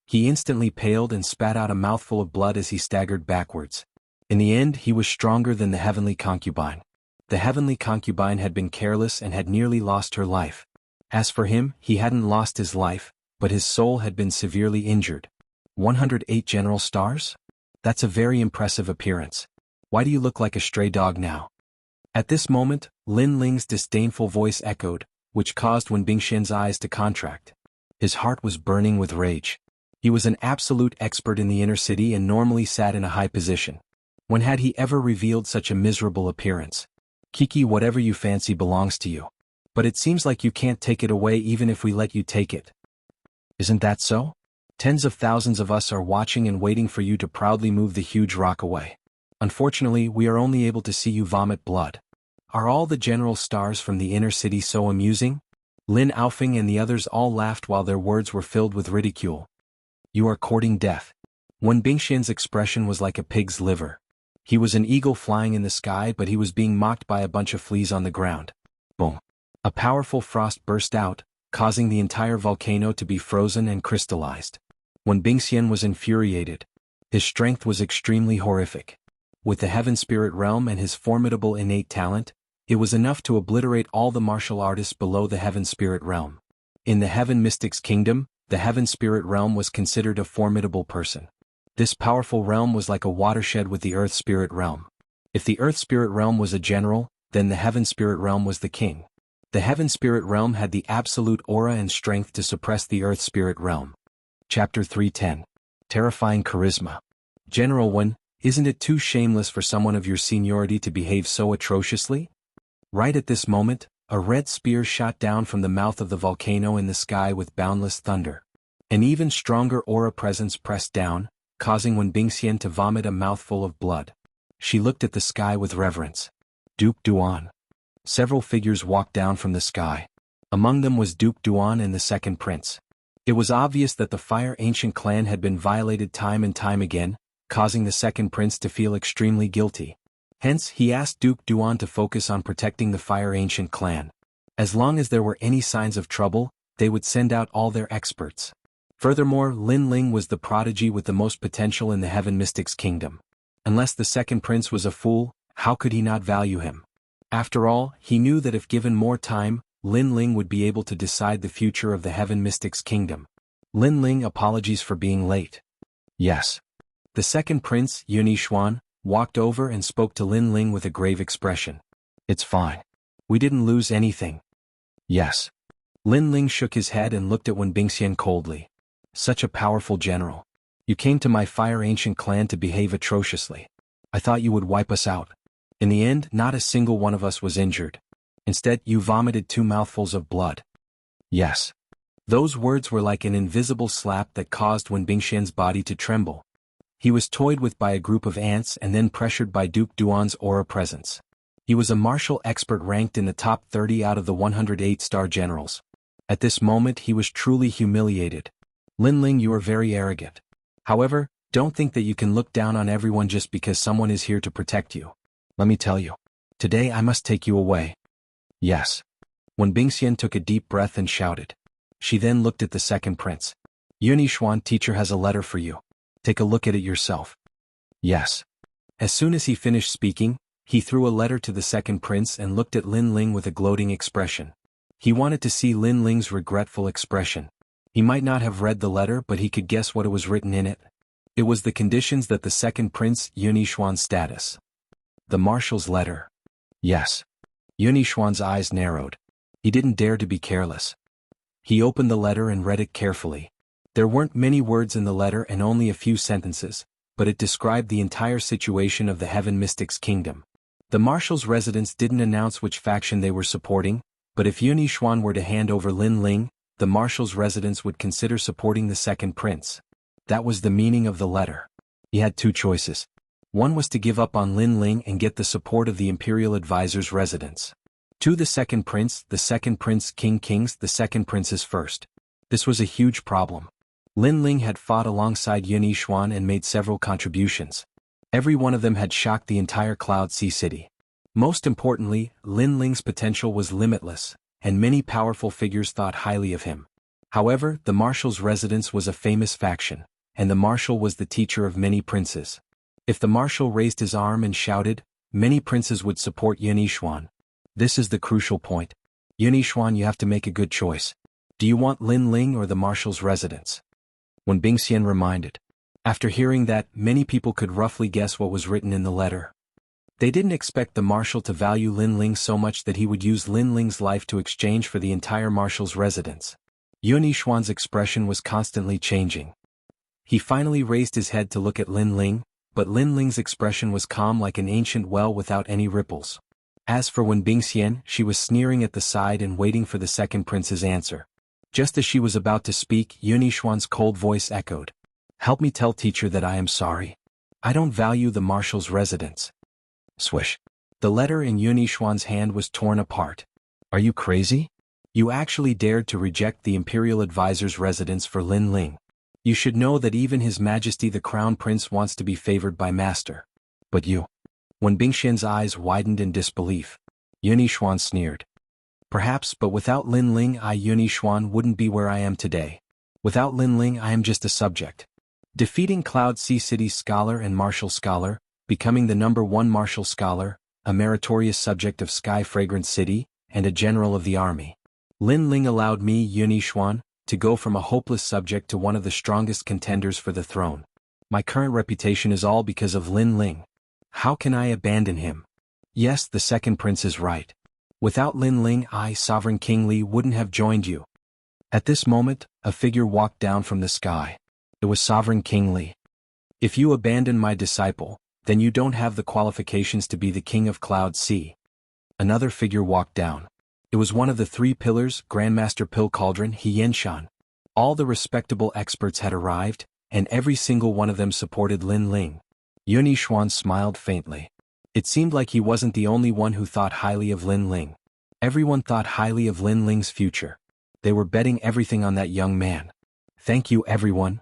He instantly paled and spat out a mouthful of blood as he staggered backwards. In the end, he was stronger than the heavenly concubine. The heavenly concubine had been careless and had nearly lost her life. As for him, he hadn't lost his life, but his soul had been severely injured. 108 general stars? That's a very impressive appearance. Why do you look like a stray dog now? At this moment, Lin Ling's disdainful voice echoed, which caused Wen Bingxian's eyes to contract. His heart was burning with rage. He was an absolute expert in the inner city and normally sat in a high position. When had he ever revealed such a miserable appearance? Kiki, whatever you fancy belongs to you. But it seems like you can't take it away even if we let you take it. Isn't that so? Tens of thousands of us are watching and waiting for you to proudly move the huge rock away. Unfortunately, we are only able to see you vomit blood. Are all the general stars from the inner city so amusing? Lin Aofing and the others all laughed while their words were filled with ridicule. You are courting death. Wen Bingxian's expression was like a pig's liver. He was an eagle flying in the sky, but he was being mocked by a bunch of fleas on the ground. Boom. A powerful frost burst out, causing the entire volcano to be frozen and crystallized. Wen Bingxian was infuriated. His strength was extremely horrific. With the Heaven Spirit Realm and his formidable innate talent, it was enough to obliterate all the martial artists below the Heaven Spirit Realm. In the Heaven Mystics Kingdom, the Heaven Spirit Realm was considered a formidable person. This powerful realm was like a watershed with the Earth Spirit Realm. If the Earth Spirit Realm was a general, then the Heaven Spirit Realm was the king. The Heaven Spirit Realm had the absolute aura and strength to suppress the Earth Spirit Realm. Chapter 310. Terrifying Charisma. General Wen, isn't it too shameless for someone of your seniority to behave so atrociously? Right at this moment, a red spear shot down from the mouth of the volcano in the sky with boundless thunder. An even stronger aura presence pressed down, causing Wen Bingxian to vomit a mouthful of blood. She looked at the sky with reverence. Duke Duan. Several figures walked down from the sky. Among them was Duke Duan and the second prince. It was obvious that the Fire Ancient clan had been violated time and time again, causing the second prince to feel extremely guilty. Hence, he asked Duke Duan to focus on protecting the Fire Ancient clan. As long as there were any signs of trouble, they would send out all their experts. Furthermore, Lin Ling was the prodigy with the most potential in the Heaven Mystics Kingdom. Unless the second prince was a fool, how could he not value him? After all, he knew that if given more time, Lin Ling would be able to decide the future of the Heaven Mystics Kingdom. Lin Ling, apologies for being late. Yes. The second prince, Yunixuan, walked over and spoke to Lin Ling with a grave expression. It's fine. We didn't lose anything. Yes. Lin Ling shook his head and looked at Wen Bingxian coldly. Such a powerful general. You came to my Fire Ancient clan to behave atrociously. I thought you would wipe us out. In the end, not a single one of us was injured. Instead, you vomited 2 mouthfuls of blood. Yes. Those words were like an invisible slap that caused Wen Bingxian's body to tremble. He was toyed with by a group of ants and then pressured by Duke Duan's aura presence. He was a martial expert ranked in the top 30 out of the 108-star generals. At this moment he was truly humiliated. Lin Ling, you are very arrogant. However, don't think that you can look down on everyone just because someone is here to protect you. Let me tell you. Today I must take you away. Yes. Wen Bingxian took a deep breath and shouted. She then looked at the second prince. Yunixuan, teacher has a letter for you. Take a look at it yourself. Yes. As soon as he finished speaking, he threw a letter to the second prince and looked at Lin Ling with a gloating expression. He wanted to see Lin Ling's regretful expression. He might not have read the letter, but he could guess what was written in it. It was the conditions that the second prince, Yunixuan's status. The marshal's letter. Yes. Yunixuan's eyes narrowed. He didn't dare to be careless. He opened the letter and read it carefully. There weren't many words in the letter and only a few sentences, but it described the entire situation of the Heaven Mystics Kingdom. The marshal's residents didn't announce which faction they were supporting, but if Yunixuan were to hand over Lin Ling, the marshal's residents would consider supporting the second prince. That was the meaning of the letter. He had 2 choices. One was to give up on Lin Ling and get the support of the Imperial Advisor's residents. 2. The second prince, King Kings, the second prince's first. This was a huge problem. Lin Ling had fought alongside Yunixuan and made several contributions. Every one of them had shocked the entire Cloud Sea City. Most importantly, Lin Ling's potential was limitless, and many powerful figures thought highly of him. However, the marshal's residence was a famous faction, and the marshal was the teacher of many princes. If the marshal raised his arm and shouted, many princes would support Yunixuan. This is the crucial point. Yunixuan, you have to make a good choice. Do you want Lin Ling or the marshal's residence? Wen Bingxian reminded. After hearing that, many people could roughly guess what was written in the letter. They didn't expect the marshal to value Lin Ling so much that he would use Lin Ling's life to exchange for the entire marshal's residence. Yunixuan's expression was constantly changing. He finally raised his head to look at Lin Ling, but Lin Ling's expression was calm like an ancient well without any ripples. As for Wen Bingxian, she was sneering at the side and waiting for the second prince's answer. Just as she was about to speak, Yunixuan's cold voice echoed. "Help me tell teacher that I am sorry. I don't value the marshal's residence." Swish. The letter in Yunixuan's hand was torn apart. "Are you crazy? You actually dared to reject the imperial advisor's residence for Lin Ling. You should know that even His Majesty the Crown Prince wants to be favored by Master. But you." When Bingxian's eyes widened in disbelief, Yunixuan sneered. "Perhaps, but without Lin Ling Yunixuan wouldn't be where I am today. Without Lin Ling I am just a subject. Defeating Cloud Sea City's scholar and martial scholar, becoming the #1 martial scholar, a meritorious subject of Sky Fragrant City, and a general of the army. Lin Ling allowed me, Yunixuan, to go from a hopeless subject to one of the strongest contenders for the throne. My current reputation is all because of Lin Ling. How can I abandon him? Yes, the second prince is right. Without Lin Ling Sovereign King Li wouldn't have joined you." At this moment, a figure walked down from the sky. It was Sovereign King Li. "If you abandon my disciple, then you don't have the qualifications to be the king of Cloud Sea." Another figure walked down. It was one of the 3 pillars, Grandmaster Pill Cauldron Xianxia. All the respectable experts had arrived, and every single one of them supported Lin Ling. Yunixuan smiled faintly. It seemed like he wasn't the only one who thought highly of Lin Ling. Everyone thought highly of Lin Ling's future. They were betting everything on that young man. "Thank you, everyone."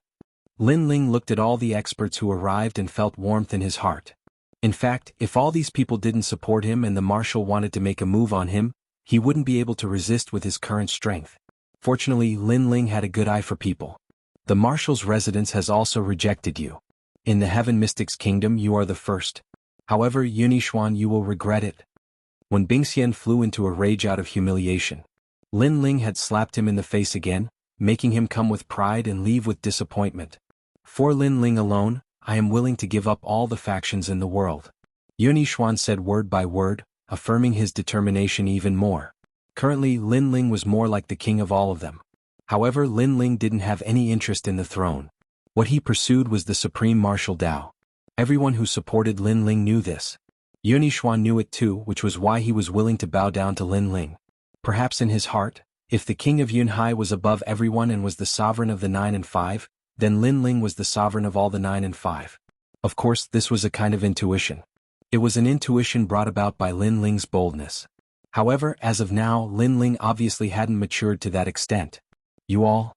Lin Ling looked at all the experts who arrived and felt warmth in his heart. In fact, if all these people didn't support him and the marshal wanted to make a move on him, he wouldn't be able to resist with his current strength. Fortunately, Lin Ling had a good eye for people. "The marshal's residence has also rejected you. In the Heaven Mystics Kingdom you are the first. However, Yunixuan, you will regret it." When Bingxian flew into a rage out of humiliation, Lin Ling had slapped him in the face again, making him come with pride and leave with disappointment. "For Lin Ling alone, I am willing to give up all the factions in the world." Yunixuan said word by word, affirming his determination even more. Currently, Lin Ling was more like the king of all of them. However, Lin Ling didn't have any interest in the throne. What he pursued was the supreme martial Dao. Everyone who supported Lin Ling knew this. Yunixuan knew it too, which was why he was willing to bow down to Lin Ling. Perhaps in his heart, if the king of Yunhai was above everyone and was the sovereign of the 9 and 5, then Lin Ling was the sovereign of all the 9 and 5. Of course, this was a kind of intuition. It was an intuition brought about by Lin Ling's boldness. However, as of now, Lin Ling obviously hadn't matured to that extent. "You all?"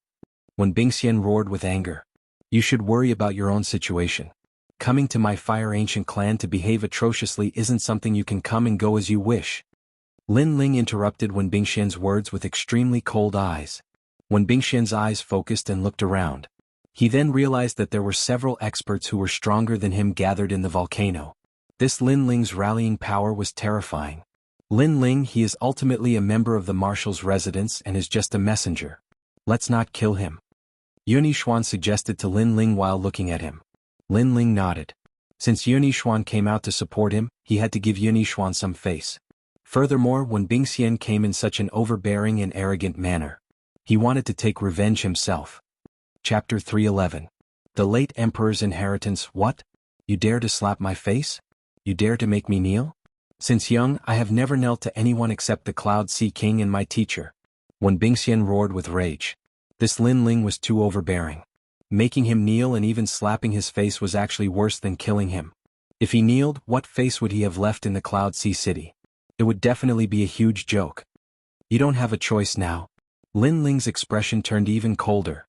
When Bingxian roared with anger. "You should worry about your own situation. Coming to my Fire Ancient clan to behave atrociously isn't something you can come and go as you wish." Lin Ling interrupted Wen Bingxian's words with extremely cold eyes. When Bingxian's eyes focused and looked around, he then realized that there were several experts who were stronger than him gathered in the volcano. This Lin Ling's rallying power was terrifying. Lin Ling, he is ultimately a member of the marshal's residence and is just a messenger. Let's not kill him. Yunixuan suggested to Lin Ling while looking at him. Lin Ling nodded. Since Yunixuan came out to support him, he had to give Yunixuan some face. Furthermore, when Bingxian came in such an overbearing and arrogant manner, he wanted to take revenge himself. Chapter 311. The late Emperor's inheritance. What? You dare to slap my face? You dare to make me kneel? Since young, I have never knelt to anyone except the Cloud Sea King and my teacher. When Bingxian roared with rage. This Lin Ling was too overbearing. Making him kneel and even slapping his face was actually worse than killing him. If he kneeled, what face would he have left in the Cloud Sea City? It would definitely be a huge joke. You don't have a choice now. Lin Ling's expression turned even colder.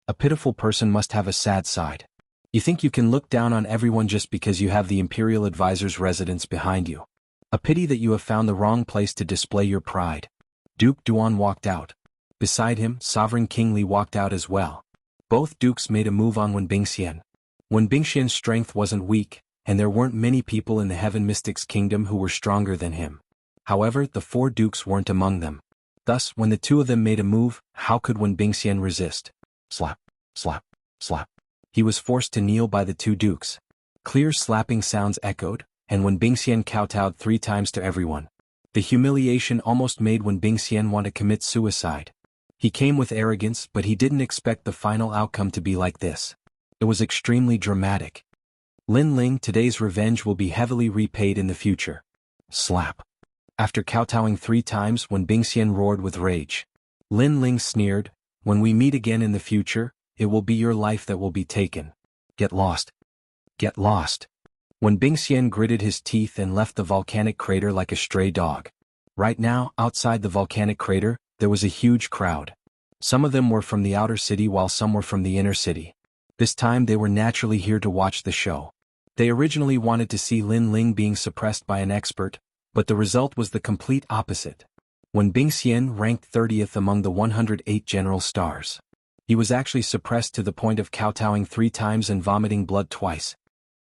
A pitiful person must have a sad side. You think you can look down on everyone just because you have the Imperial Advisor's residence behind you. A pity that you have found the wrong place to display your pride. Duke Duan walked out. Beside him, Sovereign King Li walked out as well. Both dukes made a move on Wen Bingxian. Wen Bingxian's strength wasn't weak, and there weren't many people in the Heaven Mystics Kingdom who were stronger than him. However, the 4 dukes weren't among them. Thus, when the 2 of them made a move, how could Wen Bingxian resist? Slap, slap, slap. He was forced to kneel by the 2 dukes. Clear slapping sounds echoed, and Wen Bingxian kowtowed 3 times to everyone. The humiliation almost made Wen Bingxian want to commit suicide. He came with arrogance, but he didn't expect the final outcome to be like this. It was extremely dramatic. Lin Ling, today's revenge will be heavily repaid in the future. Slap. After kowtowing 3 times when Bingxian roared with rage, Lin Ling sneered, when we meet again in the future, it will be your life that will be taken. Get lost. Get lost. When Bingxian gritted his teeth and left the volcanic crater like a stray dog. Right now, outside the volcanic crater, there was a huge crowd. Some of them were from the outer city while some were from the inner city. This time they were naturally here to watch the show. They originally wanted to see Lin Ling being suppressed by an expert, but the result was the complete opposite. When Bingxian ranked 30th among the 108 general stars, he was actually suppressed to the point of kowtowing 3 times and vomiting blood twice.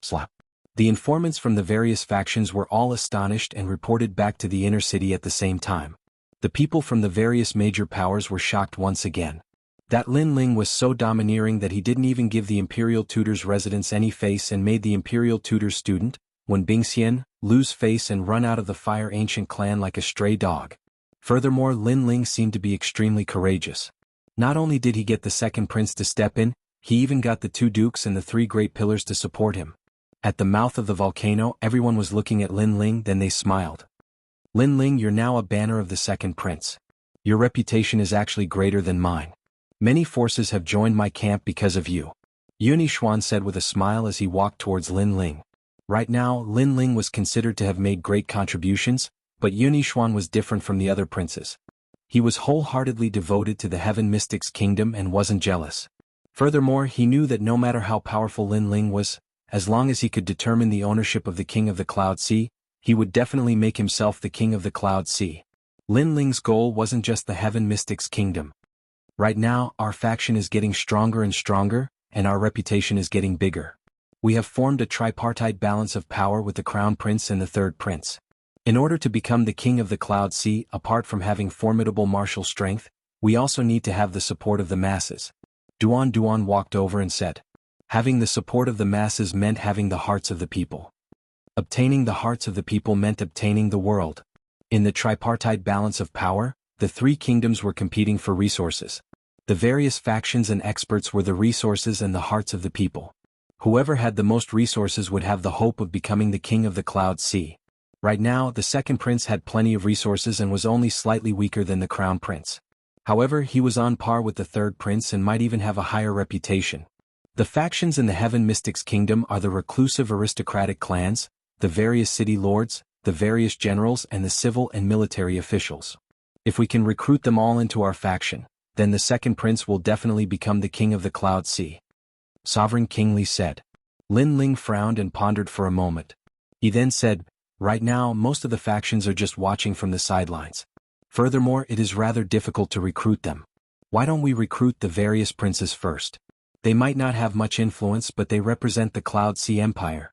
Slap. The informants from the various factions were all astonished and reported back to the inner city at the same time. The people from the various major powers were shocked once again. That Lin Ling was so domineering that he didn't even give the Imperial Tutor's residence any face and made the Imperial Tutor's student, when Bingxian, lose face and run out of the Fire Ancient clan like a stray dog. Furthermore, Lin Ling seemed to be extremely courageous. Not only did he get the second prince to step in, he even got the 2 dukes and the 3 great pillars to support him. At the mouth of the volcano, everyone was looking at Lin Ling, then they smiled. Lin Ling, you're now a banner of the second prince. Your reputation is actually greater than mine. Many forces have joined my camp because of you. Yunishuan said with a smile as he walked towards Lin Ling. Right now, Lin Ling was considered to have made great contributions, but Yunishuan was different from the other princes. He was wholeheartedly devoted to the Heaven Mystics Kingdom and wasn't jealous. Furthermore, he knew that no matter how powerful Lin Ling was, as long as he could determine the ownership of the King of the Cloud Sea, he would definitely make himself the King of the Cloud Sea. Lin Ling's goal wasn't just the Heaven Mystics Kingdom. Right now, our faction is getting stronger and stronger, and our reputation is getting bigger. We have formed a tripartite balance of power with the Crown Prince and the Third Prince. In order to become the King of the Cloud Sea, apart from having formidable martial strength, we also need to have the support of the masses. Duan walked over and said, having the support of the masses meant having the hearts of the people. Obtaining the hearts of the people meant obtaining the world. In the tripartite balance of power, the 3 kingdoms were competing for resources. The various factions and experts were the resources and the hearts of the people. Whoever had the most resources would have the hope of becoming the King of the Cloud Sea. Right now, the second prince had plenty of resources and was only slightly weaker than the Crown Prince. However, he was on par with the third prince and might even have a higher reputation. The factions in the Heaven Mystics Kingdom are the reclusive aristocratic clans, the various city lords, the various generals and the civil and military officials. If we can recruit them all into our faction, then the second prince will definitely become the King of the Cloud Sea. Sovereign King Li said. Lin Ling frowned and pondered for a moment. He then said, right now most of the factions are just watching from the sidelines. Furthermore, it is rather difficult to recruit them. Why don't we recruit the various princes first? They might not have much influence, but they represent the Cloud Sea Empire.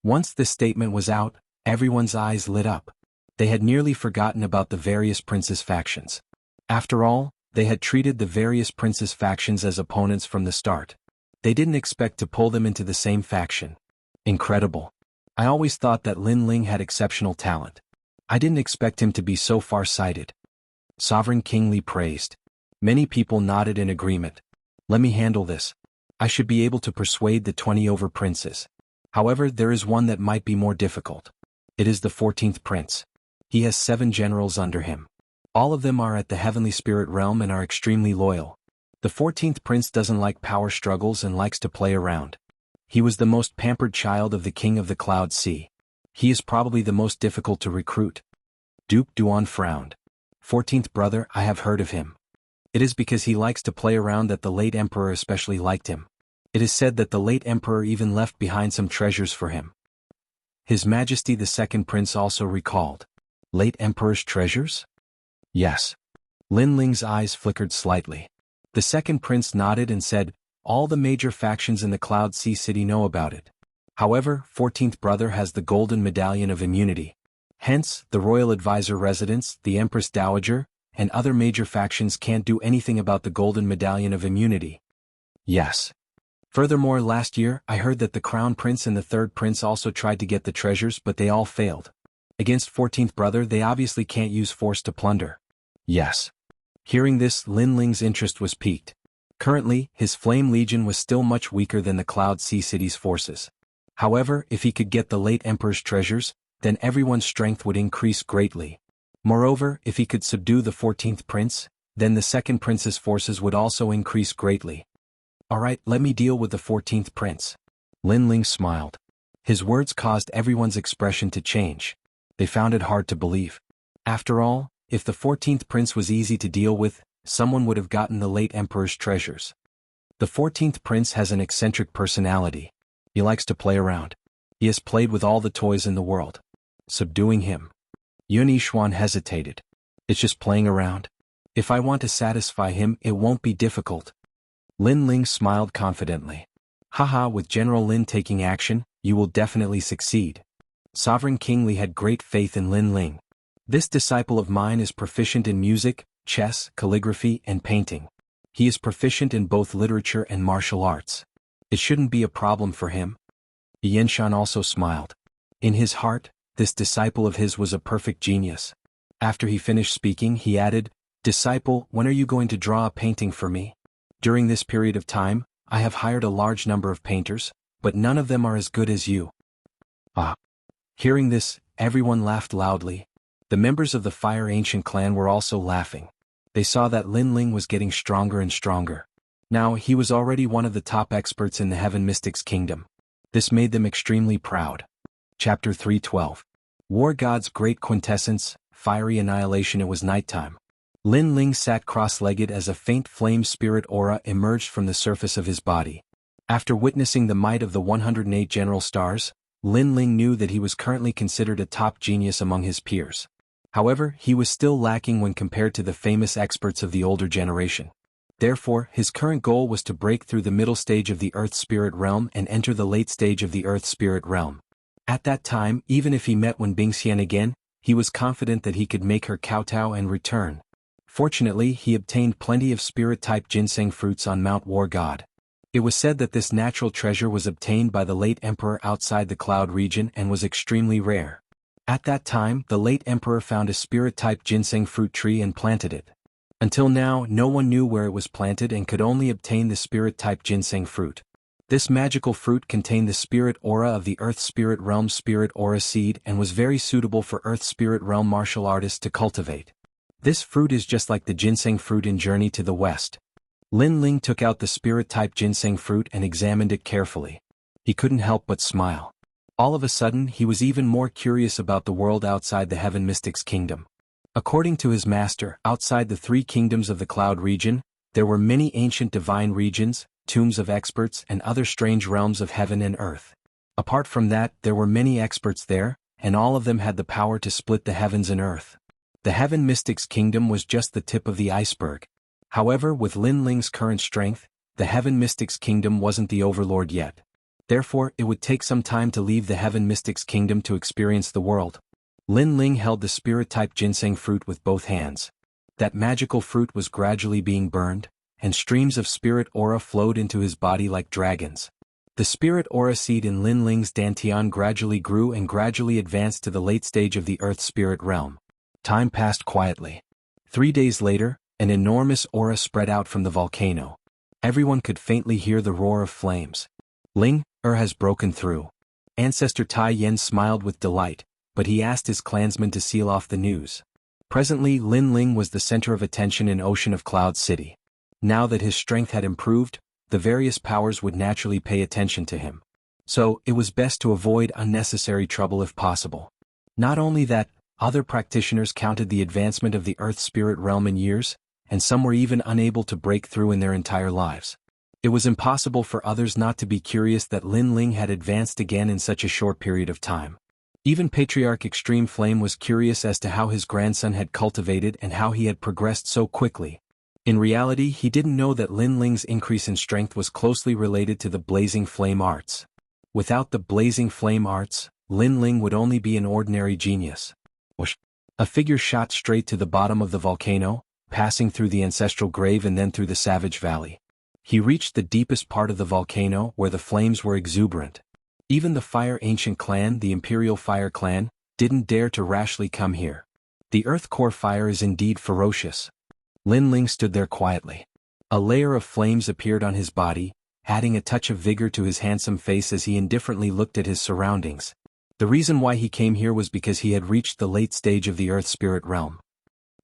Once this statement was out, everyone's eyes lit up. They had nearly forgotten about the various princes' factions. After all, they had treated the various princes' factions as opponents from the start. They didn't expect to pull them into the same faction. Incredible. I always thought that Lin Ling had exceptional talent. I didn't expect him to be so far-sighted. Sovereign King Li praised. Many people nodded in agreement. Let me handle this. I should be able to persuade the 20 over princes. However, there is one that might be more difficult. It is the 14th prince. He has 7 generals under him. All of them are at the Heavenly Spirit realm and are extremely loyal. The 14th prince doesn't like power struggles and likes to play around. He was the most pampered child of the King of the Cloud Sea. He is probably the most difficult to recruit. Duke Duan frowned. 14th brother, I have heard of him. It is because he likes to play around that the late emperor especially liked him. It is said that the late emperor even left behind some treasures for him. His Majesty the second prince also recalled. Late emperor's treasures? Yes. Lin Ling's eyes flickered slightly. The second prince nodded and said, all the major factions in the Cloud Sea City know about it. However, 14th brother has the Golden Medallion of Immunity. Hence, the Royal Advisor residence, the Empress Dowager, and other major factions can't do anything about the Golden Medallion of Immunity. Yes. Furthermore, last year, I heard that the Crown Prince and the Third Prince also tried to get the treasures, but they all failed. Against 14th brother, they obviously can't use force to plunder. Yes. Hearing this, Lin Ling's interest was piqued. Currently, his Flame Legion was still much weaker than the Cloud Sea City's forces. However, if he could get the late emperor's treasures, then everyone's strength would increase greatly. Moreover, if he could subdue the 14th prince, then the second prince's forces would also increase greatly. Alright, let me deal with the 14th prince. Lin Ling smiled. His words caused everyone's expression to change. They found it hard to believe. After all, if the 14th prince was easy to deal with, someone would have gotten the late emperor's treasures. The 14th prince has an eccentric personality. He likes to play around. He has played with all the toys in the world. Subduing him. Yun Yishuan hesitated. It's just playing around. If I want to satisfy him, it won't be difficult. Lin Ling smiled confidently. Haha, with General Lin taking action, you will definitely succeed. Sovereign King Li had great faith in Lin Ling. This disciple of mine is proficient in music, chess, calligraphy, and painting. He is proficient in both literature and martial arts. It shouldn't be a problem for him. Yinshan also smiled. In his heart, this disciple of his was a perfect genius. After he finished speaking, he added, Disciple, when are you going to draw a painting for me? During this period of time, I have hired a large number of painters, but none of them are as good as you. Ah. Hearing this, everyone laughed loudly. The members of the Fire Ancient clan were also laughing. They saw that Lin Ling was getting stronger and stronger. Now, he was already one of the top experts in the Heaven Mystics Kingdom. This made them extremely proud. Chapter 312. War God's Great Quintessence, Fiery Annihilation. It was nighttime. Lin Ling sat cross-legged as a faint flame spirit aura emerged from the surface of his body. After witnessing the might of the 108 general stars, Lin Ling knew that he was currently considered a top genius among his peers. However, he was still lacking when compared to the famous experts of the older generation. Therefore, his current goal was to break through the middle stage of the Earth Spirit Realm and enter the late stage of the Earth Spirit Realm. At that time, even if he met Wen Bingxian again, he was confident that he could make her kowtow and return. Fortunately, he obtained plenty of spirit-type ginseng fruits on Mount War God. It was said that this natural treasure was obtained by the late emperor outside the cloud region and was extremely rare. At that time, the late emperor found a spirit-type ginseng fruit tree and planted it. Until now, no one knew where it was planted and could only obtain the spirit-type ginseng fruit. This magical fruit contained the spirit aura of the Earth Spirit Realm spirit aura seed and was very suitable for Earth Spirit Realm martial artists to cultivate. This fruit is just like the ginseng fruit in Journey to the West. Lin Ling took out the spirit-type ginseng fruit and examined it carefully. He couldn't help but smile. All of a sudden, he was even more curious about the world outside the Heaven Mystics Kingdom. According to his master, outside the three kingdoms of the cloud region, there were many ancient divine regions, tombs of experts, and other strange realms of heaven and earth. Apart from that, there were many experts there, and all of them had the power to split the heavens and earth. The Heaven Mystics Kingdom was just the tip of the iceberg. However, with Lin Ling's current strength, the Heaven Mystics Kingdom wasn't the overlord yet. Therefore, it would take some time to leave the Heaven Mystics Kingdom to experience the world. Lin Ling held the spirit-type ginseng fruit with both hands. That magical fruit was gradually being burned, and streams of spirit aura flowed into his body like dragons. The spirit aura seed in Lin Ling's dantian gradually grew and gradually advanced to the late stage of the Earth Spirit Realm. Time passed quietly. 3 days later, an enormous aura spread out from the volcano. Everyone could faintly hear the roar of flames. Ling, has broken through. Ancestor Tai Yen smiled with delight, but he asked his clansmen to seal off the news. Presently, Lin Ling was the center of attention in Ocean of Cloud City. Now that his strength had improved, the various powers would naturally pay attention to him. So, it was best to avoid unnecessary trouble if possible. Not only that, other practitioners counted the advancement of the Earth Spirit Realm in years, and some were even unable to break through in their entire lives. It was impossible for others not to be curious that Lin Ling had advanced again in such a short period of time. Even Patriarch Extreme Flame was curious as to how his grandson had cultivated and how he had progressed so quickly. In reality, he didn't know that Lin Ling's increase in strength was closely related to the Blazing Flame Arts. Without the Blazing Flame Arts, Lin Ling would only be an ordinary genius. Whoosh! A figure shot straight to the bottom of the volcano, passing through the ancestral grave and then through the Savage Valley. He reached the deepest part of the volcano where the flames were exuberant. Even the Fire Ancient clan, the Imperial Fire clan, didn't dare to rashly come here. The Earth Core fire is indeed ferocious. Lin Ling stood there quietly. A layer of flames appeared on his body, adding a touch of vigor to his handsome face as he indifferently looked at his surroundings. The reason why he came here was because he had reached the late stage of the Earth Spirit realm.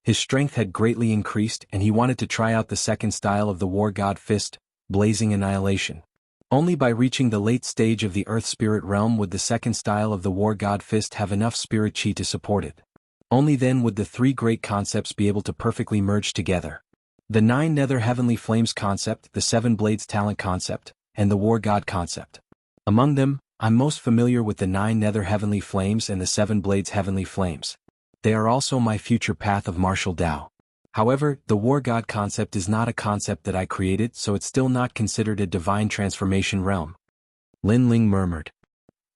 His strength had greatly increased and he wanted to try out the second style of the War God Fist, Blazing Annihilation. Only by reaching the late stage of the Earth Spirit realm would the second style of the War God Fist have enough spirit chi to support it. Only then would the three great concepts be able to perfectly merge together. The 9 Nether Heavenly Flames concept, the 7 Blades Talent concept, and the War God concept. Among them, I'm most familiar with the 9 Nether Heavenly Flames and the 7 Blades Heavenly Flames. They are also my future path of martial Dao. However, the War God concept is not a concept that I created, so it's still not considered a divine transformation realm. Lin Ling murmured.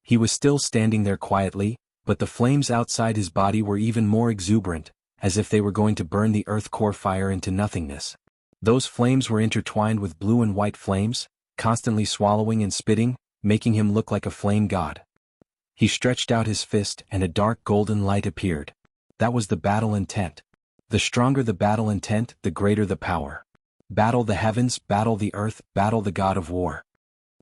He was still standing there quietly, but the flames outside his body were even more exuberant, as if they were going to burn the earth core fire into nothingness. Those flames were intertwined with blue and white flames, constantly swallowing and spitting, making him look like a flame god. He stretched out his fist and a dark golden light appeared. That was the battle intent. The stronger the battle intent, the greater the power. Battle the heavens, battle the earth, battle the god of war.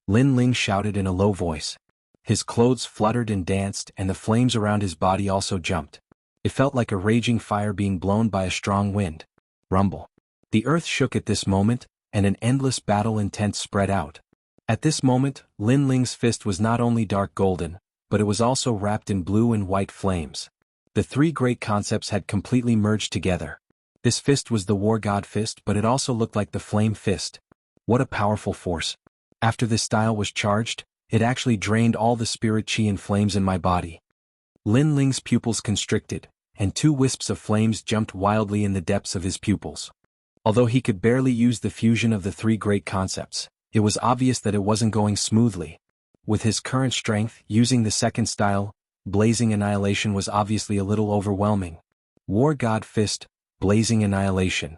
Lin Ling shouted in a low voice. His clothes fluttered and danced and the flames around his body also jumped. It felt like a raging fire being blown by a strong wind. Rumble. The earth shook at this moment, and an endless battle intent spread out. At this moment, Lin Ling's fist was not only dark golden, but it was also wrapped in blue and white flames. The three great concepts had completely merged together. This fist was the War God Fist, but it also looked like the Flame Fist. What a powerful force. After this style was charged, it actually drained all the spirit chi and flames in my body. Lin Ling's pupils constricted, and 2 wisps of flames jumped wildly in the depths of his pupils. Although he could barely use the fusion of the three great concepts, it was obvious that it wasn't going smoothly. With his current strength, using the second style, Blazing Annihilation was obviously a little overwhelming. War God Fist, Blazing Annihilation.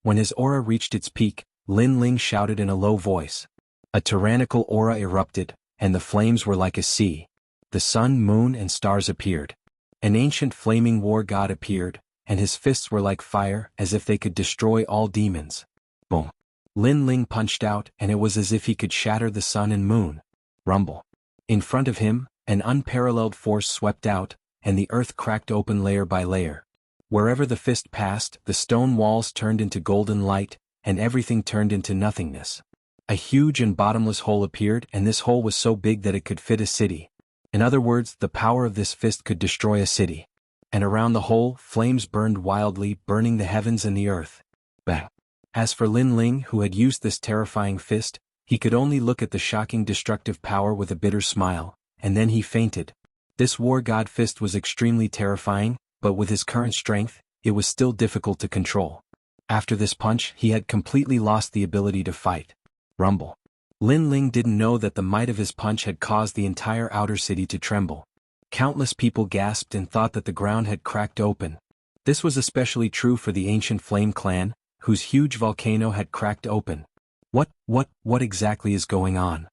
When his aura reached its peak, Lin Ling shouted in a low voice. A tyrannical aura erupted, and the flames were like a sea. The sun, moon, and stars appeared. An ancient flaming war god appeared, and his fists were like fire, as if they could destroy all demons. Boom. Lin Ling punched out, and it was as if he could shatter the sun and moon. Rumble. In front of him, an unparalleled force swept out, and the earth cracked open layer by layer. Wherever the fist passed, the stone walls turned into golden light, and everything turned into nothingness. A huge and bottomless hole appeared, and this hole was so big that it could fit a city. In other words, the power of this fist could destroy a city. And around the hole, flames burned wildly, burning the heavens and the earth. Bang. As for Lin Ling, who had used this terrifying fist, he could only look at the shocking destructive power with a bitter smile, and then he fainted. This War God Fist was extremely terrifying, but with his current strength, it was still difficult to control. After this punch, he had completely lost the ability to fight. Rumble. Lin Ling didn't know that the might of his punch had caused the entire outer city to tremble. Countless people gasped and thought that the ground had cracked open. This was especially true for the ancient Flame Clan, whose huge volcano had cracked open. What exactly is going on?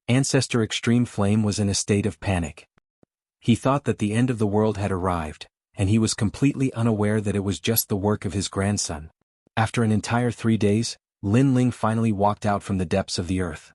Ancestor Extreme Flame was in a state of panic. He thought that the end of the world had arrived, and he was completely unaware that it was just the work of his grandson. After an entire 3 days, Lin Ling finally walked out from the depths of the earth.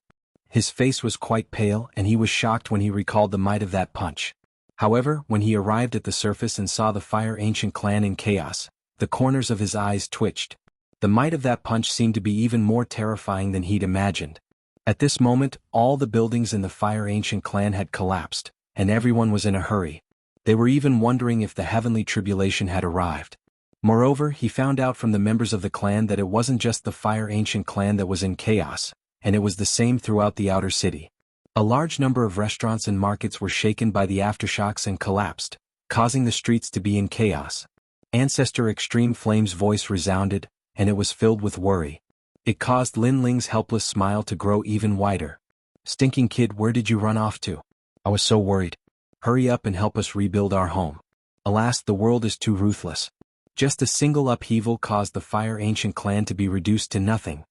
His face was quite pale and he was shocked when he recalled the might of that punch. However, when he arrived at the surface and saw the Fire Ancient Clan in chaos, the corners of his eyes twitched. The might of that punch seemed to be even more terrifying than he'd imagined. At this moment, all the buildings in the Fire Ancient Clan had collapsed, and everyone was in a hurry. They were even wondering if the heavenly tribulation had arrived. Moreover, he found out from the members of the clan that it wasn't just the Fire Ancient Clan that was in chaos, and it was the same throughout the outer city. A large number of restaurants and markets were shaken by the aftershocks and collapsed, causing the streets to be in chaos. Ancestor Extreme Flame's voice resounded, and it was filled with worry. It caused Lin Ling's helpless smile to grow even wider. Stinking kid, where did you run off to? I was so worried. Hurry up and help us rebuild our home. Alas, the world is too ruthless. Just a single upheaval caused the Fire Ancient Clan to be reduced to nothing.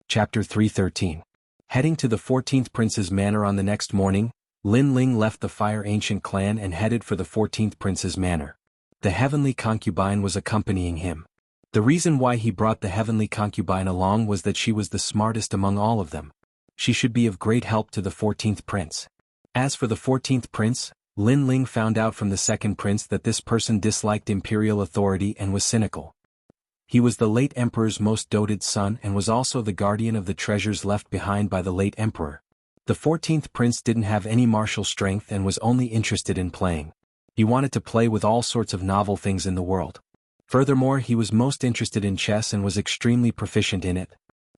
Chapter 313. Heading to the 14th Prince's manor on the next morning, Lin Ling left the Fire Ancient Clan and headed for the 14th Prince's manor. The heavenly concubine was accompanying him. The reason why he brought the heavenly concubine along was that she was the smartest among all of them. She should be of great help to the 14th prince. As for the 14th prince, Lin Ling found out from the second prince that this person disliked imperial authority and was cynical. He was the late emperor's most doted son and was also the guardian of the treasures left behind by the late emperor. The 14th prince didn't have any martial strength and was only interested in playing. He wanted to play with all sorts of novel things in the world. Furthermore, he was most interested in chess and was extremely proficient in it.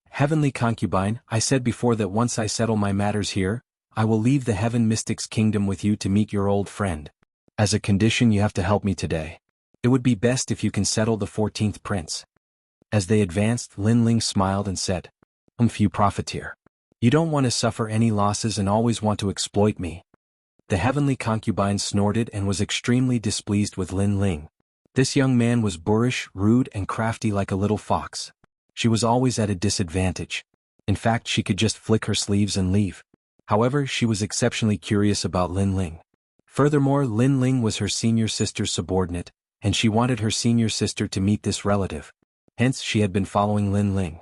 Heavenly concubine, I said before that once I settle my matters here, I will leave the Heaven Mystic's kingdom with you to meet your old friend. As a condition, you have to help me today. It would be best if you can settle the 14th prince. As they advanced, Lin Ling smiled and said, You profiteer. You don't want to suffer any losses and always want to exploit me. The heavenly concubine snorted and was extremely displeased with Lin Ling. This young man was boorish, rude and crafty like a little fox. She was always at a disadvantage. In fact, she could just flick her sleeves and leave. However, she was exceptionally curious about Lin Ling. Furthermore, Lin Ling was her senior sister's subordinate, and she wanted her senior sister to meet this relative. Hence, she had been following Lin Ling.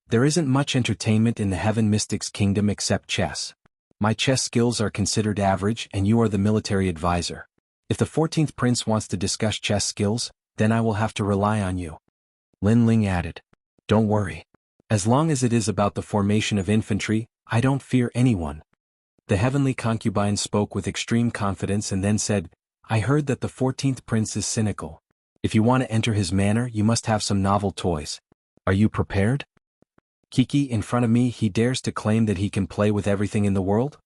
There isn't much entertainment in the Heaven Mystic's kingdom except chess. My chess skills are considered average and you are the military advisor. If the 14th prince wants to discuss chess skills, then I will have to rely on you. Lin Ling added. Don't worry. As long as it is about the formation of infantry, I don't fear anyone. The heavenly concubine spoke with extreme confidence and then said, I heard that the 14th prince is cynical. If you want to enter his manor, you must have some novel toys. Are you prepared? Kiki, in front of me, he dares to claim that he can play with everything in the world?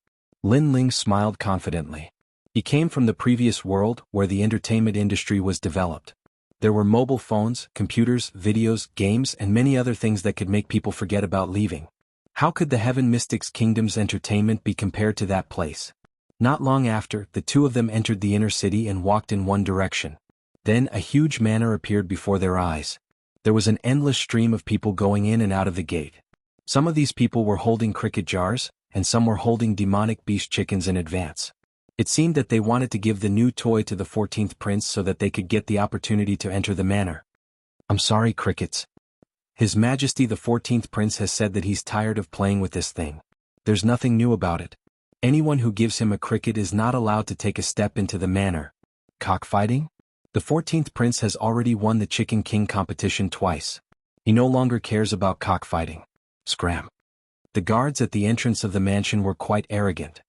Lin Ling smiled confidently. He came from the previous world where the entertainment industry was developed. There were mobile phones, computers, videos, games, and many other things that could make people forget about leaving. How could the Heaven Mystic's kingdom's entertainment be compared to that place? Not long after, the two of them entered the inner city and walked in one direction. Then a huge manor appeared before their eyes. There was an endless stream of people going in and out of the gate. Some of these people were holding cricket jars, and some were holding demonic beast chickens in advance. It seemed that they wanted to give the new toy to the 14th prince so that they could get the opportunity to enter the manor. I'm sorry, crickets. His Majesty the 14th prince has said that he's tired of playing with this thing. There's nothing new about it. Anyone who gives him a cricket is not allowed to take a step into the manor. Cockfighting? The 14th prince has already won the Chicken King competition twice. He no longer cares about cockfighting. Scram. The guards at the entrance of the mansion were quite arrogant.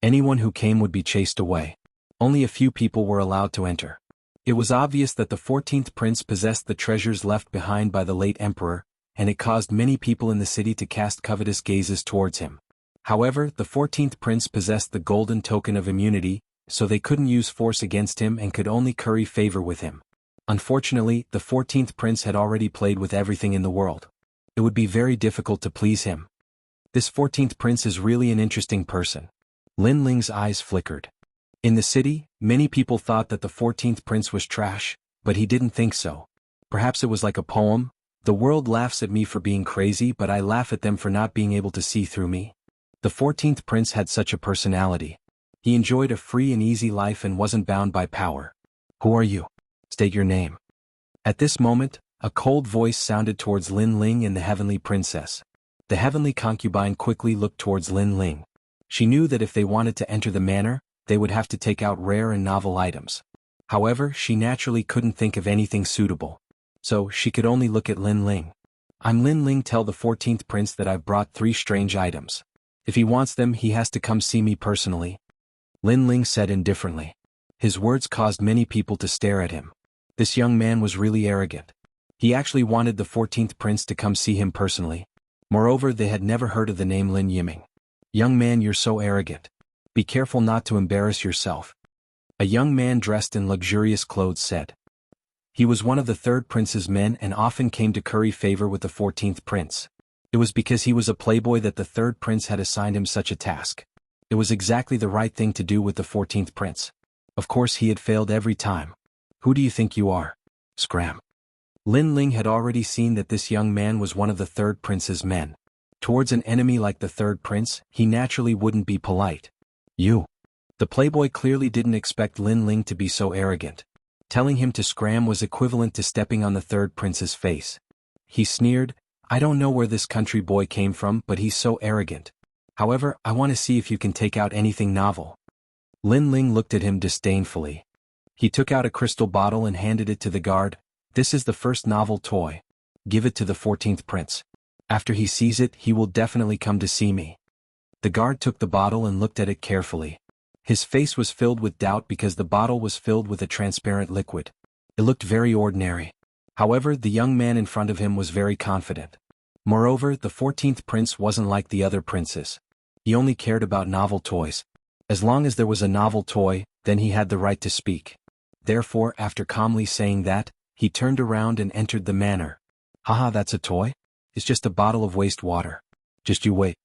Anyone who came would be chased away. Only a few people were allowed to enter. It was obvious that the 14th prince possessed the treasures left behind by the late emperor, and it caused many people in the city to cast covetous gazes towards him. However, the 14th prince possessed the golden token of immunity, so they couldn't use force against him and could only curry favor with him. Unfortunately, the 14th prince had already played with everything in the world. It would be very difficult to please him. This 14th prince is really an interesting person. Lin Ling's eyes flickered. In the city, many people thought that the 14th prince was trash, but he didn't think so. Perhaps it was like a poem. The world laughs at me for being crazy, but I laugh at them for not being able to see through me. The 14th prince had such a personality. He enjoyed a free and easy life and wasn't bound by power. Who are you? State your name. At this moment, a cold voice sounded towards Lin Ling and the heavenly princess. The heavenly concubine quickly looked towards Lin Ling. She knew that if they wanted to enter the manor, they would have to take out rare and novel items. However, she naturally couldn't think of anything suitable. So, she could only look at Lin Ling. I'm Lin Ling. Tell the 14th prince that I've brought 3 strange items. If he wants them, he has to come see me personally. Lin Ling said indifferently. His words caused many people to stare at him. This young man was really arrogant. He actually wanted the 14th prince to come see him personally. Moreover, they had never heard of the name Lin Yiming. Young man, you're so arrogant. Be careful not to embarrass yourself. A young man dressed in luxurious clothes said. He was one of the 3rd prince's men and often came to curry favor with the 14th prince. It was because he was a playboy that the 3rd prince had assigned him such a task. It was exactly the right thing to do with the 14th prince. Of course, he had failed every time. Who do you think you are? Scram. Lin Ling had already seen that this young man was one of the 3rd prince's men. Towards an enemy like the 3rd prince, he naturally wouldn't be polite. You. The playboy clearly didn't expect Lin Ling to be so arrogant. Telling him to scram was equivalent to stepping on the 3rd prince's face. He sneered, I don't know where this country boy came from, but he's so arrogant. However, I want to see if you can take out anything novel. Lin Ling looked at him disdainfully. He took out a crystal bottle and handed it to the guard. This is the first novel toy. Give it to the 14th prince. After he sees it, he will definitely come to see me. The guard took the bottle and looked at it carefully. His face was filled with doubt because the bottle was filled with a transparent liquid. It looked very ordinary. However, the young man in front of him was very confident. Moreover, the 14th prince wasn't like the other princes. He only cared about novel toys. As long as there was a novel toy, then he had the right to speak. Therefore, after calmly saying that, he turned around and entered the manor. Haha, that's a toy? It's just a bottle of waste water. Just you wait.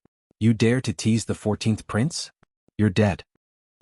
You dare to tease the 14th prince? You're dead.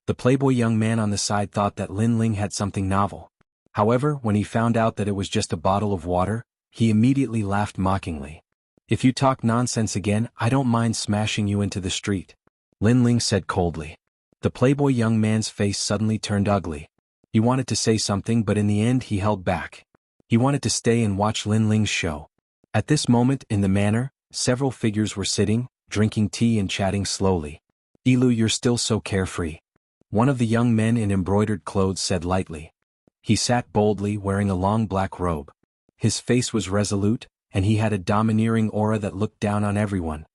The playboy young man on the side thought that Lin Ling had something novel. However, when he found out that it was just a bottle of water, he immediately laughed mockingly. If you talk nonsense again, I don't mind smashing you into the street. Lin Ling said coldly. The playboy young man's face suddenly turned ugly. He wanted to say something, but in the end he held back. He wanted to stay and watch Lin Ling's show. At this moment, in the manor, several figures were sitting, drinking tea and chatting slowly. Ilu, you're still so carefree. One of the young men in embroidered clothes said lightly. He sat boldly, wearing a long black robe. His face was resolute, and he had a domineering aura that looked down on everyone.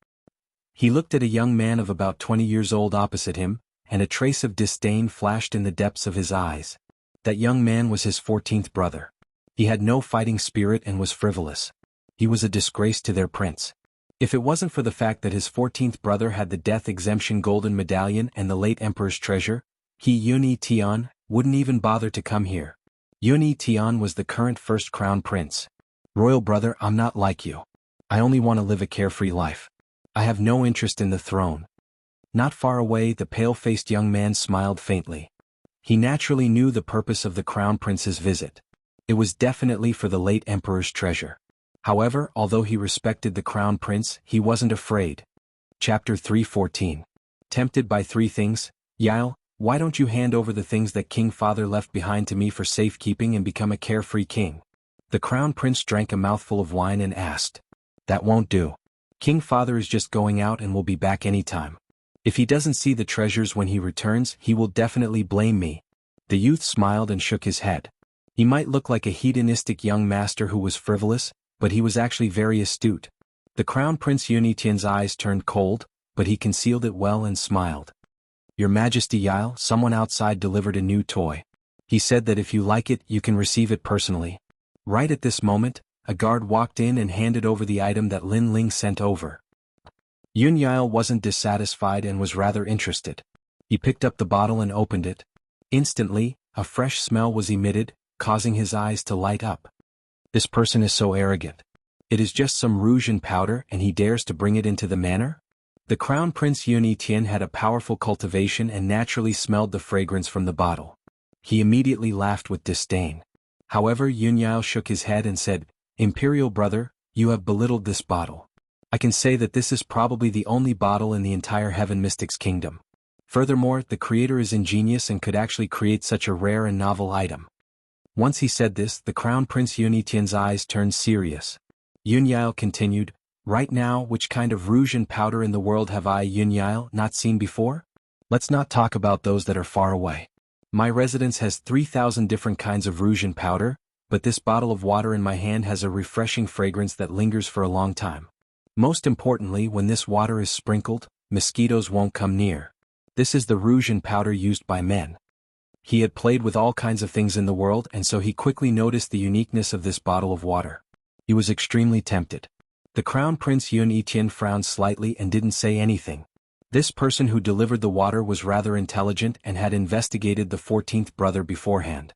He looked at a young man of about 20 years old opposite him, and a trace of disdain flashed in the depths of his eyes. That young man was his 14th brother. He had no fighting spirit and was frivolous. He was a disgrace to their prince. If it wasn't for the fact that his 14th brother had the death exemption golden medallion and the late emperor's treasure, he Yun Tian wouldn't even bother to come here. Yun Tian was the current first crown prince. Royal brother, I'm not like you. I only want to live a carefree life. I have no interest in the throne. Not far away, the pale-faced young man smiled faintly. He naturally knew the purpose of the crown prince's visit. It was definitely for the late emperor's treasure. However, although he respected the crown prince, he wasn't afraid. Chapter 3:14. Tempted by three things. Yael, why don't you hand over the things that King Father left behind to me for safekeeping and become a carefree king? The crown prince drank a mouthful of wine and asked. That won't do. King Father is just going out and will be back anytime. If he doesn't see the treasures when he returns, he will definitely blame me. The youth smiled and shook his head. He might look like a hedonistic young master who was frivolous, but he was actually very astute. The crown prince Yunitian's eyes turned cold, but he concealed it well and smiled. Your Majesty Yael, someone outside delivered a new toy. He said that if you like it, you can receive it personally. Right at this moment, a guard walked in and handed over the item that Lin Ling sent over. Yun Yael wasn't dissatisfied and was rather interested. He picked up the bottle and opened it. Instantly, a fresh smell was emitted, causing his eyes to light up. This person is so arrogant. It is just some rouge and powder and he dares to bring it into the manor? The crown prince Yun Tian had a powerful cultivation and naturally smelled the fragrance from the bottle. He immediately laughed with disdain. However, Yun Yael shook his head and said, Imperial brother, you have belittled this bottle. I can say that this is probably the only bottle in the entire Heaven Mystics Kingdom. Furthermore, the creator is ingenious and could actually create such a rare and novel item. Once he said this, the crown prince Yunitian's eyes turned serious. Yun Yael continued, Right now, which kind of rouge and powder in the world have I, Yun Yael, not seen before? Let's not talk about those that are far away. My residence has 3,000 different kinds of rouge and powder, but this bottle of water in my hand has a refreshing fragrance that lingers for a long time. Most importantly, when this water is sprinkled, mosquitoes won't come near. This is the rouge and powder used by men. He had played with all kinds of things in the world and so he quickly noticed the uniqueness of this bottle of water. He was extremely tempted. The crown prince Yun Etian frowned slightly and didn't say anything. This person who delivered the water was rather intelligent and had investigated the 14th brother beforehand.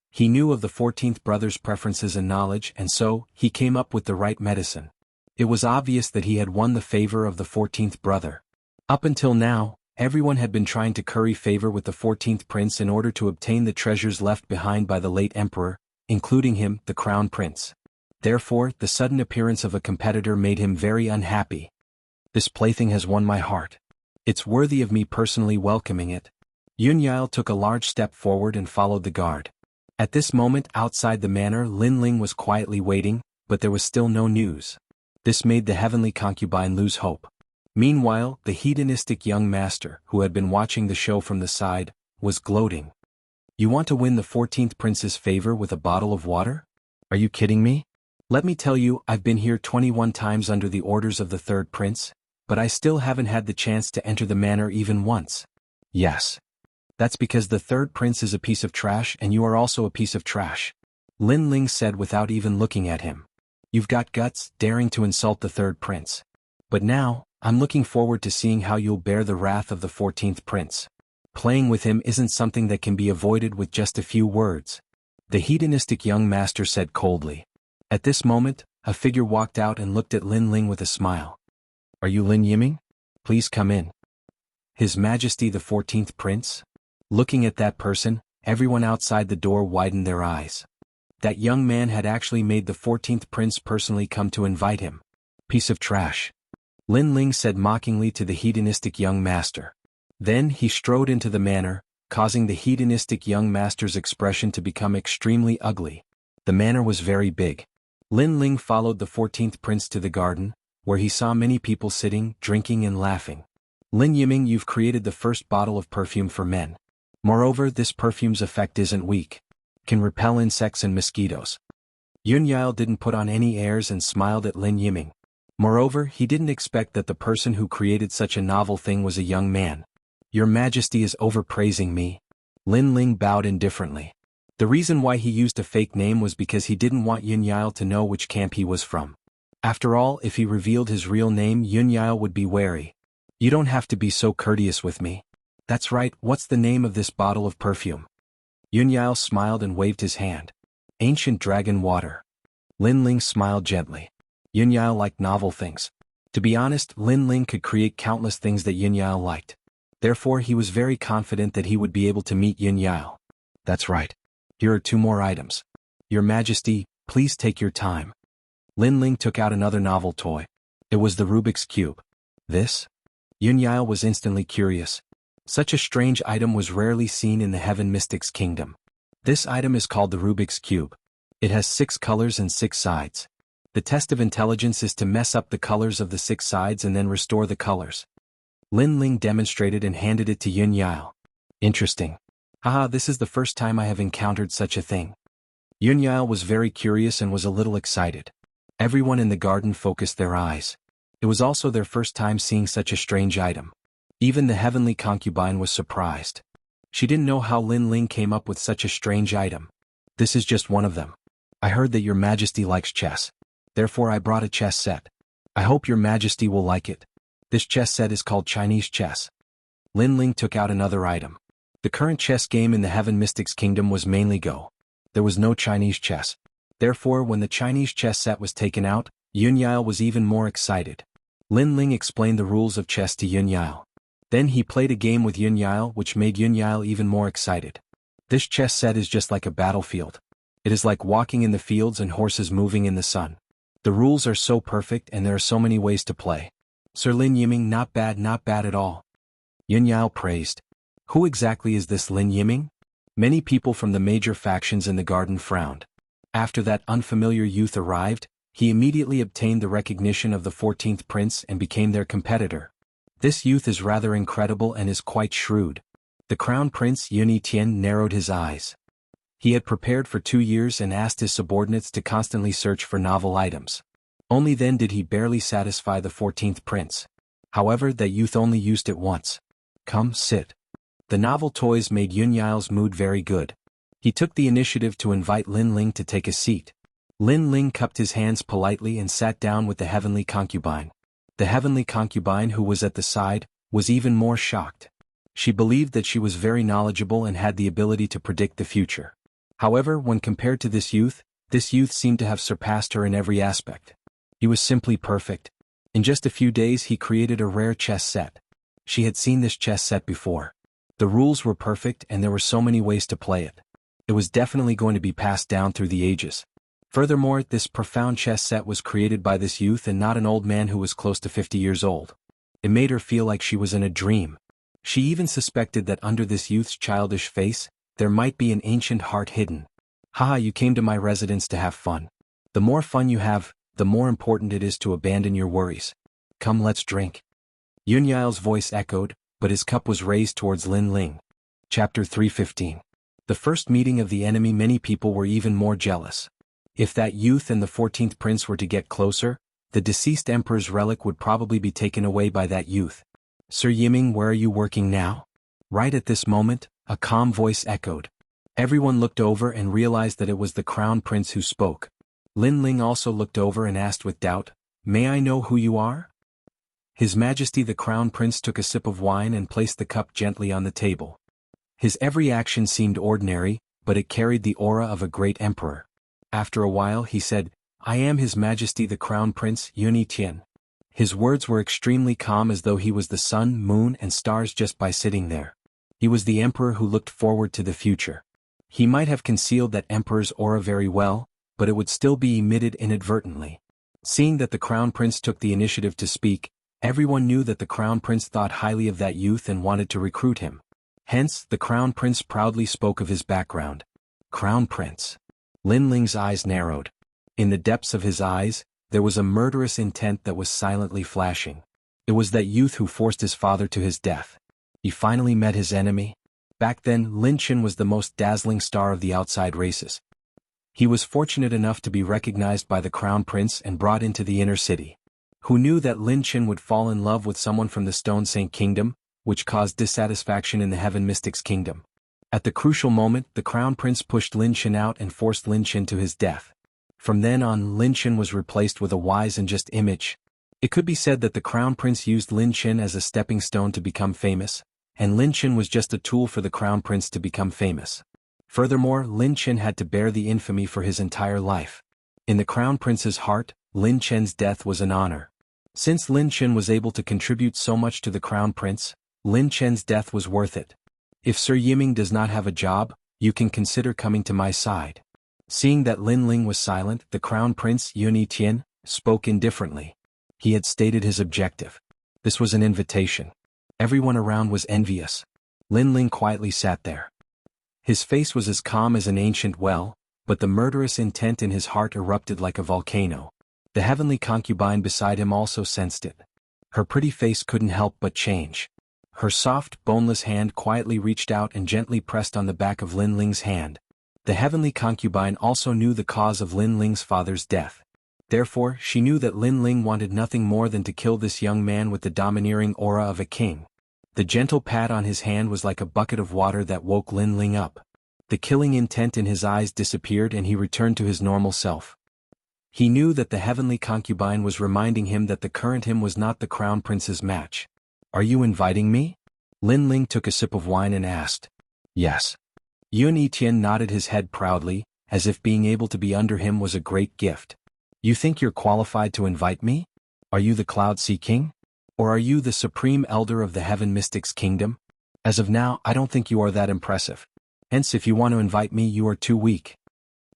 He knew of the 14th brother's preferences and knowledge and so, he came up with the right medicine. It was obvious that he had won the favor of the 14th brother. Up until now, everyone had been trying to curry favor with the 14th prince in order to obtain the treasures left behind by the late emperor, including him, the crown prince. Therefore, the sudden appearance of a competitor made him very unhappy. This plaything has won my heart. It's worthy of me personally welcoming it. Yun Yael took a large step forward and followed the guard. At this moment outside the manor, Lin Ling was quietly waiting, but there was still no news. This made the heavenly concubine lose hope. Meanwhile, the hedonistic young master, who had been watching the show from the side, was gloating. You want to win the 14th prince's favor with a bottle of water? Are you kidding me? Let me tell you, I've been here 21 times under the orders of the third prince, but I still haven't had the chance to enter the manor even once. Yes. That's because the third prince is a piece of trash and you are also a piece of trash. Lin Ling said without even looking at him. You've got guts, daring to insult the third prince. But now, I'm looking forward to seeing how you'll bear the wrath of the 14th prince. Playing with him isn't something that can be avoided with just a few words. The hedonistic young master said coldly. At this moment, a figure walked out and looked at Lin Ling with a smile. Are you Lin Yiming? Please come in. His Majesty the 14th prince? Looking at that person, everyone outside the door widened their eyes. That young man had actually made the 14th prince personally come to invite him. Piece of trash. Lin Ling said mockingly to the hedonistic young master. Then he strode into the manor, causing the hedonistic young master's expression to become extremely ugly. The manor was very big. Lin Ling followed the 14th prince to the garden, where he saw many people sitting, drinking and laughing. Lin Yiming, you've created the first bottle of perfume for men. Moreover, this perfume's effect isn't weak. Can repel insects and mosquitoes. Yun Yao didn't put on any airs and smiled at Lin Yiming. Moreover, he didn't expect that the person who created such a novel thing was a young man. Your Majesty is overpraising me. Lin Ling bowed indifferently. The reason why he used a fake name was because he didn't want Yun Yao to know which camp he was from. After all, if he revealed his real name, Yun Yao would be wary. You don't have to be so courteous with me. That's right, what's the name of this bottle of perfume? Yun Yao smiled and waved his hand. Ancient Dragon Water. Lin Ling smiled gently. Yun Yao liked novel things. To be honest, Lin Ling could create countless things that Yun Yao liked. Therefore, he was very confident that he would be able to meet Yun Yao. That's right. Here are 2 more items. Your Majesty, please take your time. Lin Ling took out another novel toy. It was the Rubik's Cube. This? Yun Yao was instantly curious. Such a strange item was rarely seen in the Heaven Mystics Kingdom. This item is called the Rubik's Cube. It has 6 colors and 6 sides. The test of intelligence is to mess up the colors of the 6 sides and then restore the colors. Lin Ling demonstrated and handed it to Yun Yao. Interesting. Haha, this is the first time I have encountered such a thing. Yun Yao was very curious and was a little excited. Everyone in the garden focused their eyes. It was also their first time seeing such a strange item. Even the heavenly concubine was surprised. She didn't know how Lin Ling came up with such a strange item. This is just one of them. I heard that your Majesty likes chess. Therefore I brought a chess set. I hope your Majesty will like it. This chess set is called Chinese chess. Lin Ling took out another item. The current chess game in the Heaven Mystics Kingdom was mainly Go. There was no Chinese chess. Therefore, when the Chinese chess set was taken out, Yun Yao was even more excited. Lin Ling explained the rules of chess to Yun Yao. Then he played a game with Yun Yao which made Yun Yao even more excited. This chess set is just like a battlefield. It is like walking in the fields and horses moving in the sun. The rules are so perfect and there are so many ways to play. Sir Lin Yiming, not bad at all. Yun Yao praised. Who exactly is this Lin Yiming? Many people from the major factions in the garden frowned. After that unfamiliar youth arrived, he immediately obtained the recognition of the 14th prince and became their competitor. This youth is rather incredible and is quite shrewd. The crown prince Yun Yitian narrowed his eyes. He had prepared for 2 years and asked his subordinates to constantly search for novel items. Only then did he barely satisfy the 14th prince. However, that youth only used it once. Come, sit. The novel toys made Yun Yao's mood very good. He took the initiative to invite Lin Ling to take a seat. Lin Ling cupped his hands politely and sat down with the heavenly concubine. The heavenly concubine, who was at the side, was even more shocked. She believed that she was very knowledgeable and had the ability to predict the future. However, when compared to this youth seemed to have surpassed her in every aspect. He was simply perfect. In just a few days he created a rare chess set. She had seen this chess set before. The rules were perfect and there were so many ways to play it. It was definitely going to be passed down through the ages. Furthermore, this profound chess set was created by this youth and not an old man who was close to 50 years old. It made her feel like she was in a dream. She even suspected that under this youth's childish face, there might be an ancient heart hidden. Haha, you came to my residence to have fun. The more fun you have, the more important it is to abandon your worries. Come, let's drink. Yun Yile's voice echoed, but his cup was raised towards Lin Ling. Chapter 315. The first meeting of the enemy. Many people were even more jealous. If that youth and the 14th prince were to get closer, the deceased emperor's relic would probably be taken away by that youth. Sir Yiming, where are you working now? Right at this moment, a calm voice echoed. Everyone looked over and realized that it was the crown prince who spoke. Lin Ling also looked over and asked with doubt, "May I know who you are?" His Majesty the Crown Prince took a sip of wine and placed the cup gently on the table. His every action seemed ordinary, but it carried the aura of a great emperor. After a while he said, "I am His Majesty the Crown Prince Yun Tian." His words were extremely calm, as though he was the sun, moon and stars just by sitting there. He was the emperor who looked forward to the future. He might have concealed that emperor's aura very well, but it would still be emitted inadvertently. Seeing that the crown prince took the initiative to speak, everyone knew that the crown prince thought highly of that youth and wanted to recruit him. Hence, the crown prince proudly spoke of his background. Crown Prince. Lin Ling's eyes narrowed. In the depths of his eyes, there was a murderous intent that was silently flashing. It was that youth who forced his father to his death. He finally met his enemy. Back then, Lin Chen was the most dazzling star of the outside races. He was fortunate enough to be recognized by the crown prince and brought into the inner city. Who knew that Lin Chen would fall in love with someone from the Stone Saint Kingdom, which caused dissatisfaction in the Heaven Mystics Kingdom. At the crucial moment, the crown prince pushed Lin Chen out and forced Lin Chen to his death. From then on, Lin Chen was replaced with a wise and just image. It could be said that the crown prince used Lin Chen as a stepping stone to become famous, and Lin Chen was just a tool for the crown prince to become famous. Furthermore, Lin Chen had to bear the infamy for his entire life. In the crown prince's heart, Lin Chen's death was an honor. Since Lin Chen was able to contribute so much to the crown prince, Lin Chen's death was worth it. If Sir Yiming does not have a job, you can consider coming to my side. Seeing that Lin Ling was silent, the crown prince Yun Tian spoke indifferently. He had stated his objective. This was an invitation. Everyone around was envious. Lin Ling quietly sat there. His face was as calm as an ancient well, but the murderous intent in his heart erupted like a volcano. The heavenly concubine beside him also sensed it. Her pretty face couldn't help but change. Her soft, boneless hand quietly reached out and gently pressed on the back of Lin Ling's hand. The heavenly concubine also knew the cause of Lin Ling's father's death. Therefore, she knew that Lin Ling wanted nothing more than to kill this young man with the domineering aura of a king. The gentle pat on his hand was like a bucket of water that woke Lin Ling up. The killing intent in his eyes disappeared and he returned to his normal self. He knew that the heavenly concubine was reminding him that the current him was not the crown prince's match. "Are you inviting me?" Lin Ling took a sip of wine and asked. "Yes." Yun Tian nodded his head proudly, as if being able to be under him was a great gift. "You think you're qualified to invite me? Are you the Cloud Sea King? Or are you the Supreme Elder of the Heaven Mystics Kingdom? As of now, I don't think you are that impressive. Hence, if you want to invite me, you are too weak."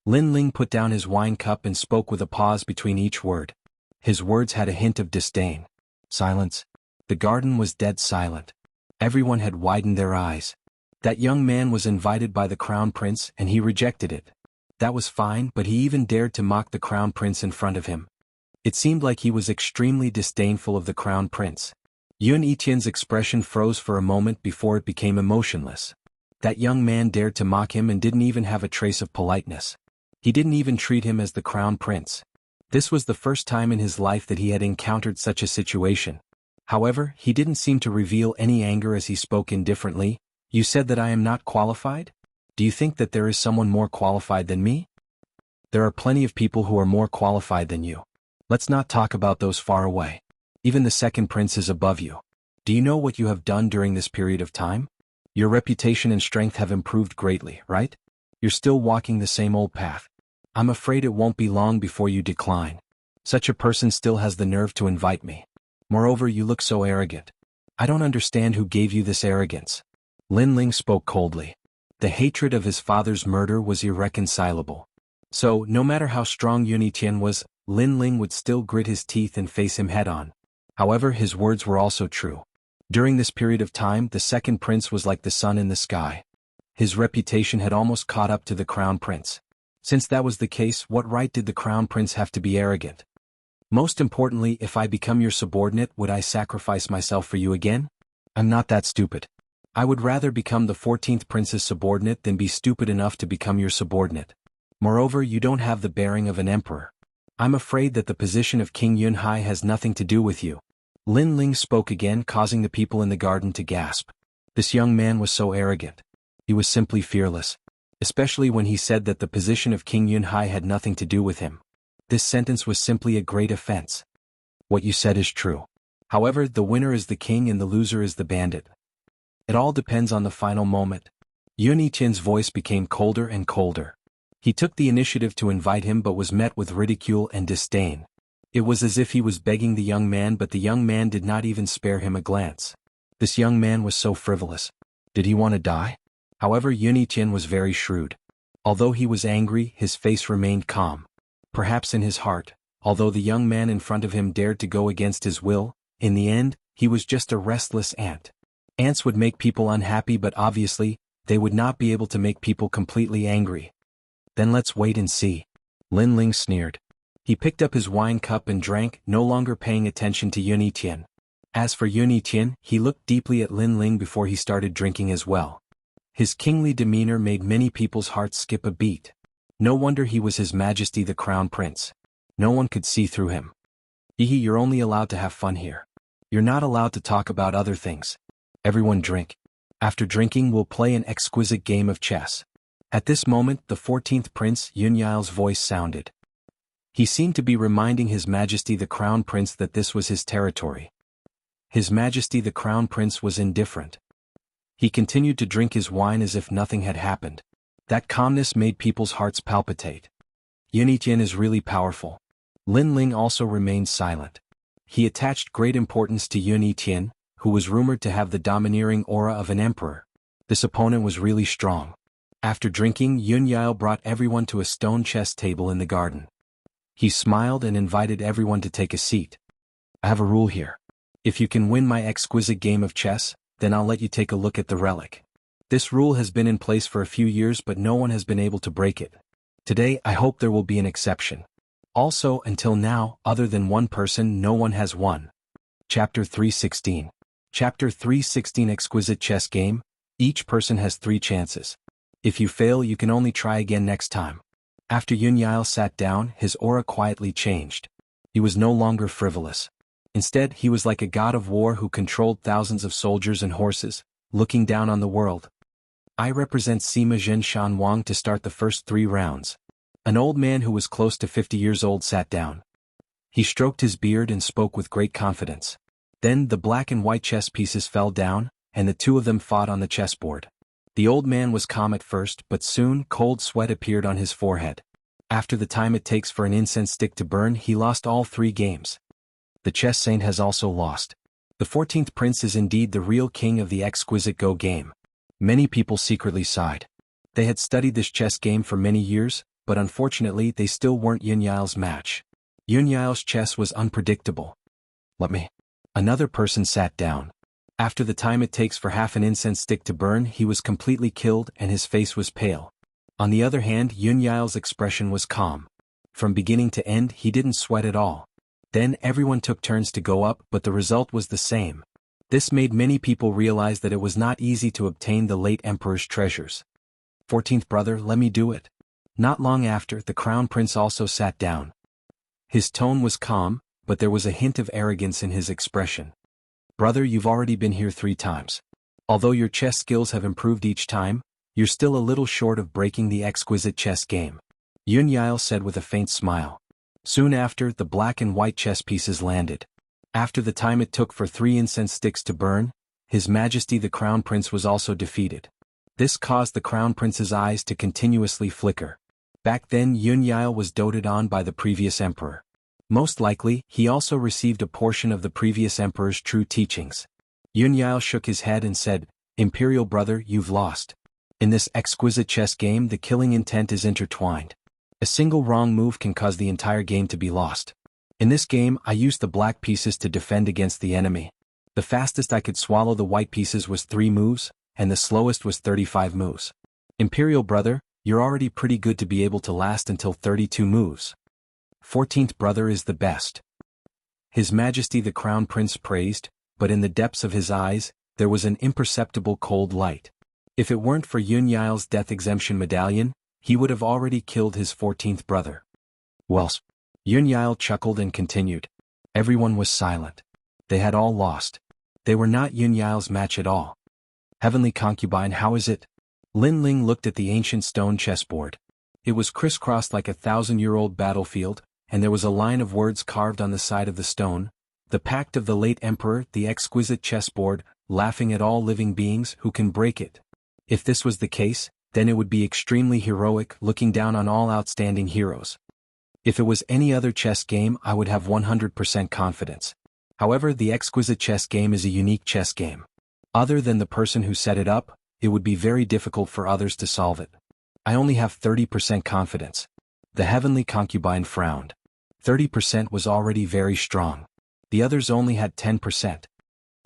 Lin Ling put down his wine cup and spoke with a pause between each word. His words had a hint of disdain. Silence. The garden was dead silent. Everyone had widened their eyes. That young man was invited by the crown prince and he rejected it. That was fine, but he even dared to mock the crown prince in front of him. It seemed like he was extremely disdainful of the crown prince. Yun Tian's expression froze for a moment before it became emotionless. That young man dared to mock him and didn't even have a trace of politeness. He didn't even treat him as the crown prince. This was the first time in his life that he had encountered such a situation. However, he didn't seem to reveal any anger as he spoke indifferently. "You said that I am not qualified? Do you think that there is someone more qualified than me? There are plenty of people who are more qualified than you. Let's not talk about those far away. Even the second prince is above you. Do you know what you have done during this period of time? Your reputation and strength have improved greatly, right? You're still walking the same old path. I'm afraid it won't be long before you decline. Such a person still has the nerve to invite me. Moreover, you look so arrogant. I don't understand who gave you this arrogance." Lin Ling spoke coldly. The hatred of his father's murder was irreconcilable. So, no matter how strong Yun Tian was, Lin Ling would still grit his teeth and face him head-on. However, his words were also true. During this period of time, the second prince was like the sun in the sky. His reputation had almost caught up to the crown prince. Since that was the case, what right did the crown prince have to be arrogant? Most importantly, if I become your subordinate, would I sacrifice myself for you again? I'm not that stupid. I would rather become the 14th prince's subordinate than be stupid enough to become your subordinate. Moreover, you don't have the bearing of an emperor. I'm afraid that the position of King Yunhai has nothing to do with you. Lin Ling spoke again, causing the people in the garden to gasp. This young man was so arrogant. He was simply fearless. Especially when he said that the position of King Yunhai had nothing to do with him. This sentence was simply a great offense. What you said is true. However, the winner is the king and the loser is the bandit. It all depends on the final moment. Yun Yiqian's voice became colder and colder. He took the initiative to invite him but was met with ridicule and disdain. It was as if he was begging the young man, but the young man did not even spare him a glance. This young man was so frivolous. Did he want to die? However, Yun Yiqian was very shrewd. Although he was angry, his face remained calm. Perhaps in his heart, although the young man in front of him dared to go against his will, in the end, he was just a restless ant. Ants would make people unhappy, but obviously, they would not be able to make people completely angry. Then let's wait and see. Lin Ling sneered. He picked up his wine cup and drank, no longer paying attention to Yun Yiqian. As for Yun Yiqian, he looked deeply at Lin Ling before he started drinking as well. His kingly demeanor made many people's hearts skip a beat. No wonder he was His Majesty the Crown Prince. No one could see through him. Hehe, you're only allowed to have fun here. You're not allowed to talk about other things. Everyone drink. After drinking, we'll play an exquisite game of chess. At this moment, the 14th Prince Yunyao's voice sounded. He seemed to be reminding His Majesty the Crown Prince that this was his territory. His Majesty the Crown Prince was indifferent. He continued to drink his wine as if nothing had happened. That calmness made people's hearts palpitate. Yun Yiqian is really powerful. Lin Ling also remained silent. He attached great importance to Yun Yiqian, who was rumored to have the domineering aura of an emperor. This opponent was really strong. After drinking, Yun Yao brought everyone to a stone chess table in the garden. He smiled and invited everyone to take a seat. I have a rule here. If you can win my exquisite game of chess, then I'll let you take a look at the relic. This rule has been in place for a few years, but no one has been able to break it. Today, I hope there will be an exception. Also, until now, other than one person, no one has won. Chapter 316. Chapter 316 Exquisite Chess Game. Each person has 3 chances. If you fail, you can only try again next time. After Yun Yao sat down, his aura quietly changed. He was no longer frivolous. Instead, he was like a god of war who controlled thousands of soldiers and horses, looking down on the world. I represent Sima Zhen Shan Wang to start the first 3 rounds. An old man who was close to 50 years old sat down. He stroked his beard and spoke with great confidence. Then the black and white chess pieces fell down, and the 2 of them fought on the chessboard. The old man was calm at first, but soon cold sweat appeared on his forehead. After the time it takes for an incense stick to burn, he lost all 3 games. The chess saint has also lost. The 14th prince is indeed the real king of the exquisite Go game. Many people secretly sighed. They had studied this chess game for many years, but unfortunately they still weren't Yun Yao's match. Yun Yao's chess was unpredictable. Let me. Another person sat down. After the time it takes for half an incense stick to burn, he was completely killed and his face was pale. On the other hand, Yun Yao's expression was calm. From beginning to end, he didn't sweat at all. Then everyone took turns to go up, but the result was the same. This made many people realize that it was not easy to obtain the late emperor's treasures. 14th brother, let me do it. Not long after, the crown prince also sat down. His tone was calm, but there was a hint of arrogance in his expression. Brother, you've already been here 3 times. Although your chess skills have improved each time, you're still a little short of breaking the exquisite chess game. Yun Yao said with a faint smile. Soon after, the black and white chess pieces landed. After the time it took for 3 incense sticks to burn, His Majesty the Crown Prince was also defeated. This caused the Crown Prince's eyes to continuously flicker. Back then Yun Yao was doted on by the previous emperor. Most likely, he also received a portion of the previous emperor's true teachings. Yun Yao shook his head and said, Imperial brother, you've lost. In this exquisite chess game, the killing intent is intertwined. A single wrong move can cause the entire game to be lost. In this game, I used the black pieces to defend against the enemy. The fastest I could swallow the white pieces was 3 moves, and the slowest was 35 moves. Imperial brother, you're already pretty good to be able to last until 32 moves. 14th brother is the best. His Majesty the Crown Prince praised, but in the depths of his eyes, there was an imperceptible cold light. If it weren't for Yunyao's death exemption medallion, he would have already killed his 14th brother. Well, Yunyao chuckled and continued. Everyone was silent. They had all lost. They were not Yunyao's match at all. Heavenly concubine, how is it? Lin Ling looked at the ancient stone chessboard. It was crisscrossed like a 1,000-year-old battlefield, and there was a line of words carved on the side of the stone. The pact of the late emperor, the exquisite chessboard, laughing at all living beings who can break it. If this was the case, then it would be extremely heroic, looking down on all outstanding heroes. If it was any other chess game, I would have 100% confidence. However, the exquisite chess game is a unique chess game. Other than the person who set it up, it would be very difficult for others to solve it. I only have 30% confidence. The heavenly concubine frowned. 30% was already very strong. The others only had 10%.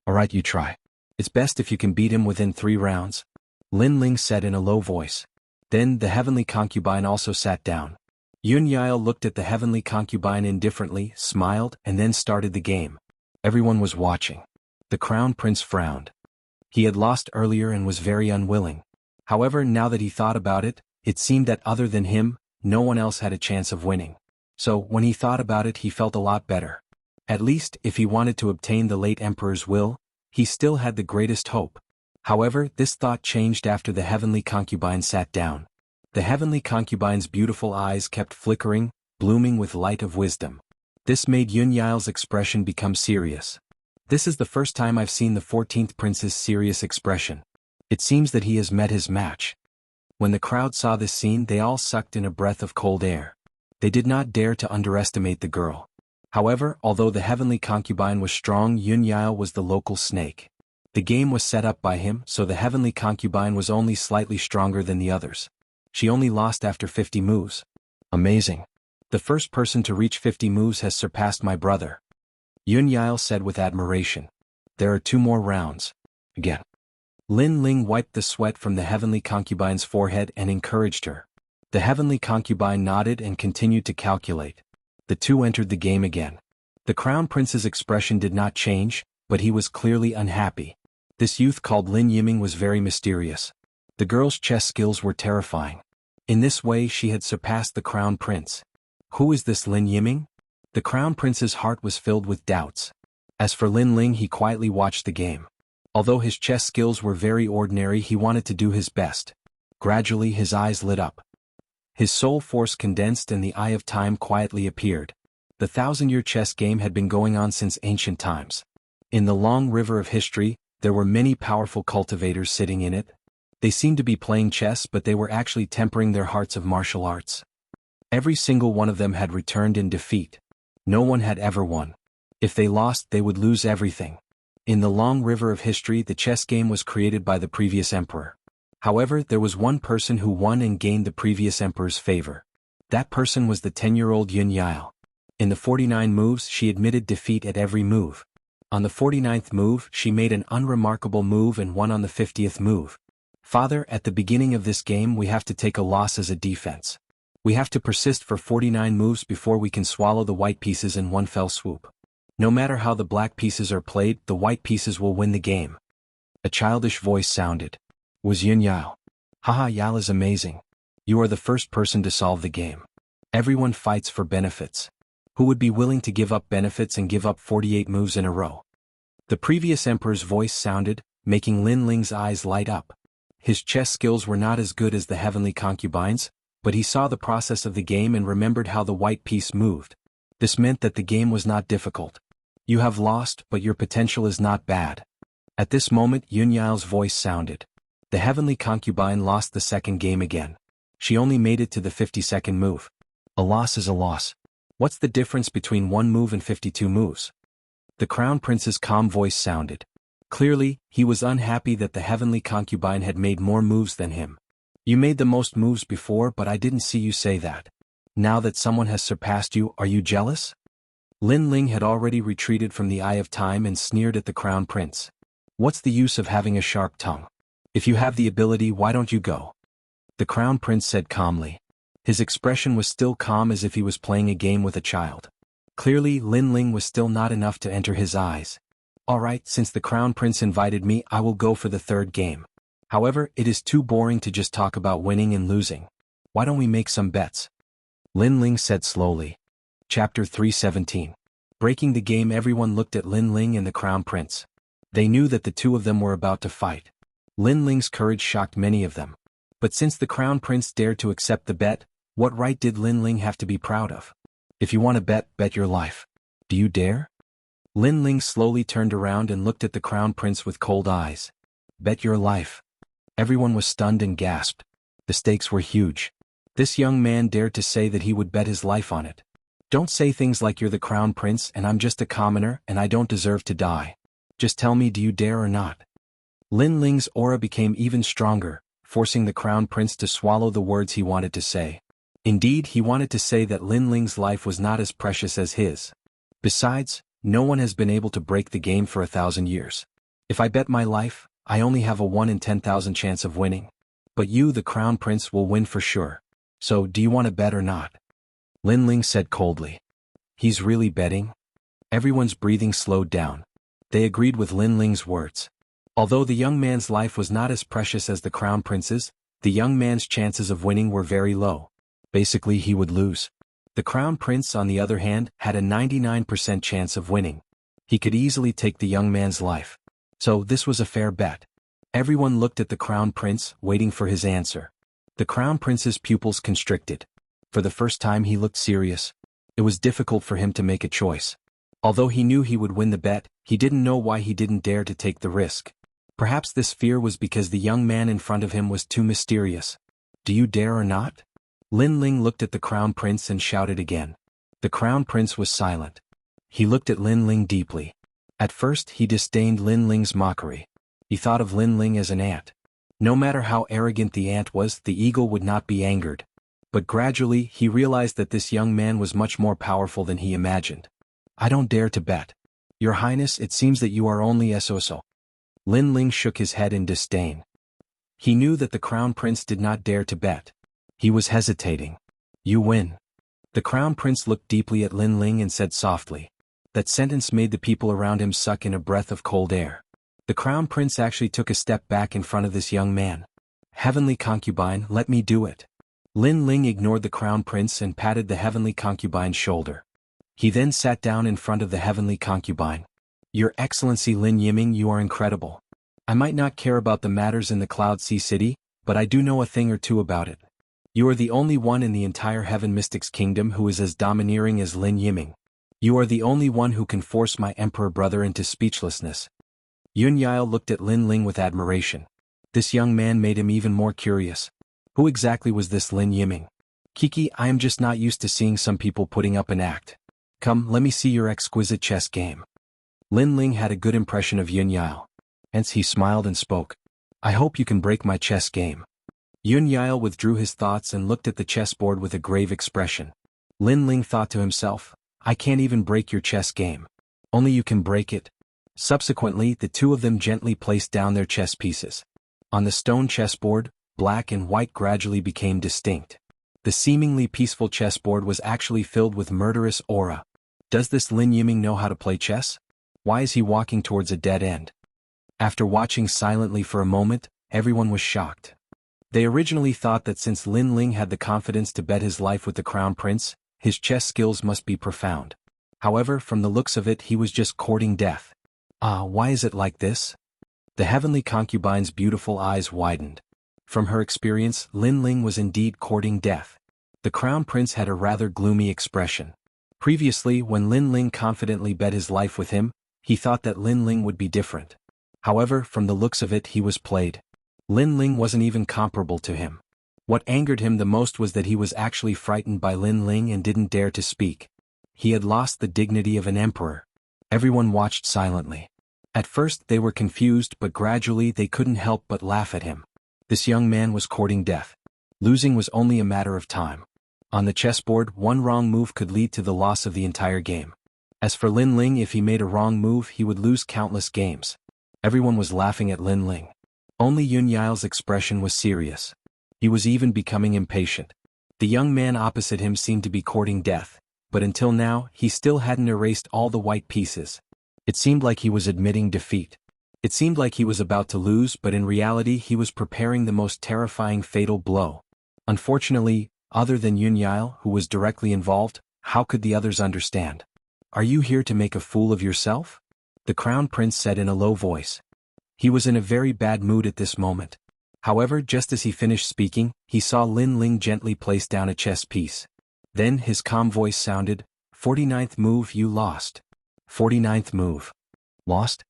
Alright, you try. It's best if you can beat him within 3 rounds. Lin Ling said in a low voice. Then the heavenly concubine also sat down. Yunyao looked at the heavenly concubine indifferently, smiled, and then started the game. Everyone was watching. The crown prince frowned. He had lost earlier and was very unwilling. However, now that he thought about it, it seemed that other than him, no one else had a chance of winning. So, when he thought about it, he felt a lot better. At least, if he wanted to obtain the late emperor's will, he still had the greatest hope. However, this thought changed after the heavenly concubine sat down. The heavenly concubine's beautiful eyes kept flickering, blooming with light of wisdom. This made Yunyao's expression become serious. This is the first time I've seen the 14th prince's serious expression. It seems that he has met his match. When the crowd saw this scene, they all sucked in a breath of cold air. They did not dare to underestimate the girl. However, although the heavenly concubine was strong, Yunyao was the local snake. The game was set up by him, so the heavenly concubine was only slightly stronger than the others. She only lost after 50 moves. Amazing. The first person to reach 50 moves has surpassed my brother. Yunyao said with admiration. There are 2 more rounds. Again. Lin Ling wiped the sweat from the heavenly concubine's forehead and encouraged her. The heavenly concubine nodded and continued to calculate. The 2 entered the game again. The crown prince's expression did not change, but he was clearly unhappy. This youth called Lin Yiming was very mysterious. The girl's chess skills were terrifying. In this way she had surpassed the crown prince. Who is this Lin Yiming? The crown prince's heart was filled with doubts. As for Lin Ling, he quietly watched the game. Although his chess skills were very ordinary, he wanted to do his best. Gradually his eyes lit up. His soul force condensed and the Eye of Time quietly appeared. The 1,000-year chess game had been going on since ancient times. In the long river of history, there were many powerful cultivators sitting in it. They seemed to be playing chess, but they were actually tempering their hearts of martial arts. Every single one of them had returned in defeat. No one had ever won. If they lost, they would lose everything. In the long river of history, the chess game was created by the previous emperor. However, there was one person who won and gained the previous emperor's favor. That person was the 10-year-old Yunyao. In the 49 moves, she admitted defeat at every move. On the 49th move, she made an unremarkable move and won on the 50th move. Father, at the beginning of this game we have to take a loss as a defense. We have to persist for 49 moves before we can swallow the white pieces in one fell swoop. No matter how the black pieces are played, the white pieces will win the game. A childish voice sounded. Was Yunyao. Haha, Yal is amazing. You are the first person to solve the game. Everyone fights for benefits. Who would be willing to give up benefits and give up 48 moves in a row? The previous emperor's voice sounded, making Lin Ling's eyes light up. His chess skills were not as good as the heavenly concubine's, but he saw the process of the game and remembered how the white piece moved. This meant that the game was not difficult. You have lost, but your potential is not bad. At this moment, Yunyao's voice sounded. The heavenly concubine lost the second game again. She only made it to the 52nd move. A loss is a loss. What's the difference between 1 move and 52 moves? The crown prince's calm voice sounded. Clearly, he was unhappy that the heavenly concubine had made more moves than him. You made the most moves before, but I didn't see you say that. Now that someone has surpassed you, are you jealous? Lin Ling had already retreated from the Eye of Time and sneered at the crown prince. What's the use of having a sharp tongue? If you have the ability, why don't you go? The crown prince said calmly. His expression was still calm, as if he was playing a game with a child. Clearly Lin Ling was still not enough to enter his eyes. Alright, since the Crown Prince invited me, I will go for the third game. However, it is too boring to just talk about winning and losing. Why don't we make some bets? Lin Ling said slowly. Chapter 317. Breaking the game. Everyone looked at Lin Ling and the Crown Prince. They knew that the two of them were about to fight. Lin Ling's courage shocked many of them. But since the Crown Prince dared to accept the bet, what right did Lin Ling have to be proud of? If you want to bet, bet your life. Do you dare? Lin Ling slowly turned around and looked at the Crown Prince with cold eyes. Bet your life. Everyone was stunned and gasped. The stakes were huge. This young man dared to say that he would bet his life on it. Don't say things like you're the Crown Prince and I'm just a commoner and I don't deserve to die. Just tell me, do you dare or not? Lin Ling's aura became even stronger, forcing the Crown Prince to swallow the words he wanted to say. Indeed, he wanted to say that Lin Ling's life was not as precious as his. Besides, no one has been able to break the game for 1,000 years. If I bet my life, I only have a 1 in 10,000 chance of winning. But you, the Crown Prince, will win for sure. So, do you want to bet or not? Lin Ling said coldly. He's really betting? Everyone's breathing slowed down. They agreed with Lin Ling's words. Although the young man's life was not as precious as the Crown Prince's, the young man's chances of winning were very low. Basically, he would lose. The Crown Prince, on the other hand, had a 99% chance of winning. He could easily take the young man's life. So, this was a fair bet. Everyone looked at the Crown Prince, waiting for his answer. The Crown Prince's pupils constricted. For the first time he looked serious. It was difficult for him to make a choice. Although he knew he would win the bet, he didn't know why he didn't dare to take the risk. Perhaps this fear was because the young man in front of him was too mysterious. Do you dare or not? Lin Ling looked at the Crown Prince and shouted again. The Crown Prince was silent. He looked at Lin Ling deeply. At first he disdained Lin Ling's mockery. He thought of Lin Ling as an ant. No matter how arrogant the ant was, the eagle would not be angered. But gradually he realized that this young man was much more powerful than he imagined. I don't dare to bet. Your Highness, it seems that you are only SOSO. Lin Ling shook his head in disdain. He knew that the Crown Prince did not dare to bet. He was hesitating. You win. The Crown Prince looked deeply at Lin Ling and said softly. That sentence made the people around him suck in a breath of cold air. The Crown Prince actually took a step back in front of this young man. Heavenly concubine, let me do it. Lin Ling ignored the Crown Prince and patted the heavenly concubine's shoulder. He then sat down in front of the heavenly concubine. Your Excellency Lin Yiming, you are incredible. I might not care about the matters in the Cloud Sea City, but I do know a thing or two about it. You are the only one in the entire Heaven Mystics Kingdom who is as domineering as Lin Yiming. You are the only one who can force my emperor brother into speechlessness. Yun Yao looked at Lin Ling with admiration. This young man made him even more curious. Who exactly was this Lin Yiming? Kiki, I am just not used to seeing some people putting up an act. Come, let me see your exquisite chess game. Lin Ling had a good impression of Yun Yao. Hence he smiled and spoke. I hope you can break my chess game. Yun Yao withdrew his thoughts and looked at the chessboard with a grave expression. Lin Ling thought to himself, I can't even break your chess game. Only you can break it. Subsequently, the two of them gently placed down their chess pieces. On the stone chessboard, black and white gradually became distinct. The seemingly peaceful chessboard was actually filled with murderous aura. Does this Lin Yiming know how to play chess? Why is he walking towards a dead end? After watching silently for a moment, everyone was shocked. They originally thought that since Lin Ling had the confidence to bet his life with the Crown Prince, his chess skills must be profound. However, from the looks of it, he was just courting death. Why is it like this? The heavenly concubine's beautiful eyes widened. From her experience, Lin Ling was indeed courting death. The Crown Prince had a rather gloomy expression. Previously, when Lin Ling confidently bet his life with him, he thought that Lin Ling would be different. However, from the looks of it, he was played. Lin Ling wasn't even comparable to him. What angered him the most was that he was actually frightened by Lin Ling and didn't dare to speak. He had lost the dignity of an emperor. Everyone watched silently. At first they were confused, but gradually they couldn't help but laugh at him. This young man was courting death. Losing was only a matter of time. On the chessboard, one wrong move could lead to the loss of the entire game. As for Lin Ling, if he made a wrong move, he would lose countless games. Everyone was laughing at Lin Ling. Only Yun Yao's expression was serious. He was even becoming impatient. The young man opposite him seemed to be courting death. but until now he still hadn't erased all the white pieces. It seemed like he was admitting defeat. It seemed like he was about to lose, but in reality he was preparing the most terrifying fatal blow. Unfortunately, other than Yunyao, who was directly involved, how could the others understand? "Are you here to make a fool of yourself?" the Crown Prince said in a low voice. He was in a very bad mood at this moment. However, just as he finished speaking, he saw Lin Ling gently place down a chess piece. Then his calm voice sounded, 49th move, you lost." 49th move. Lost?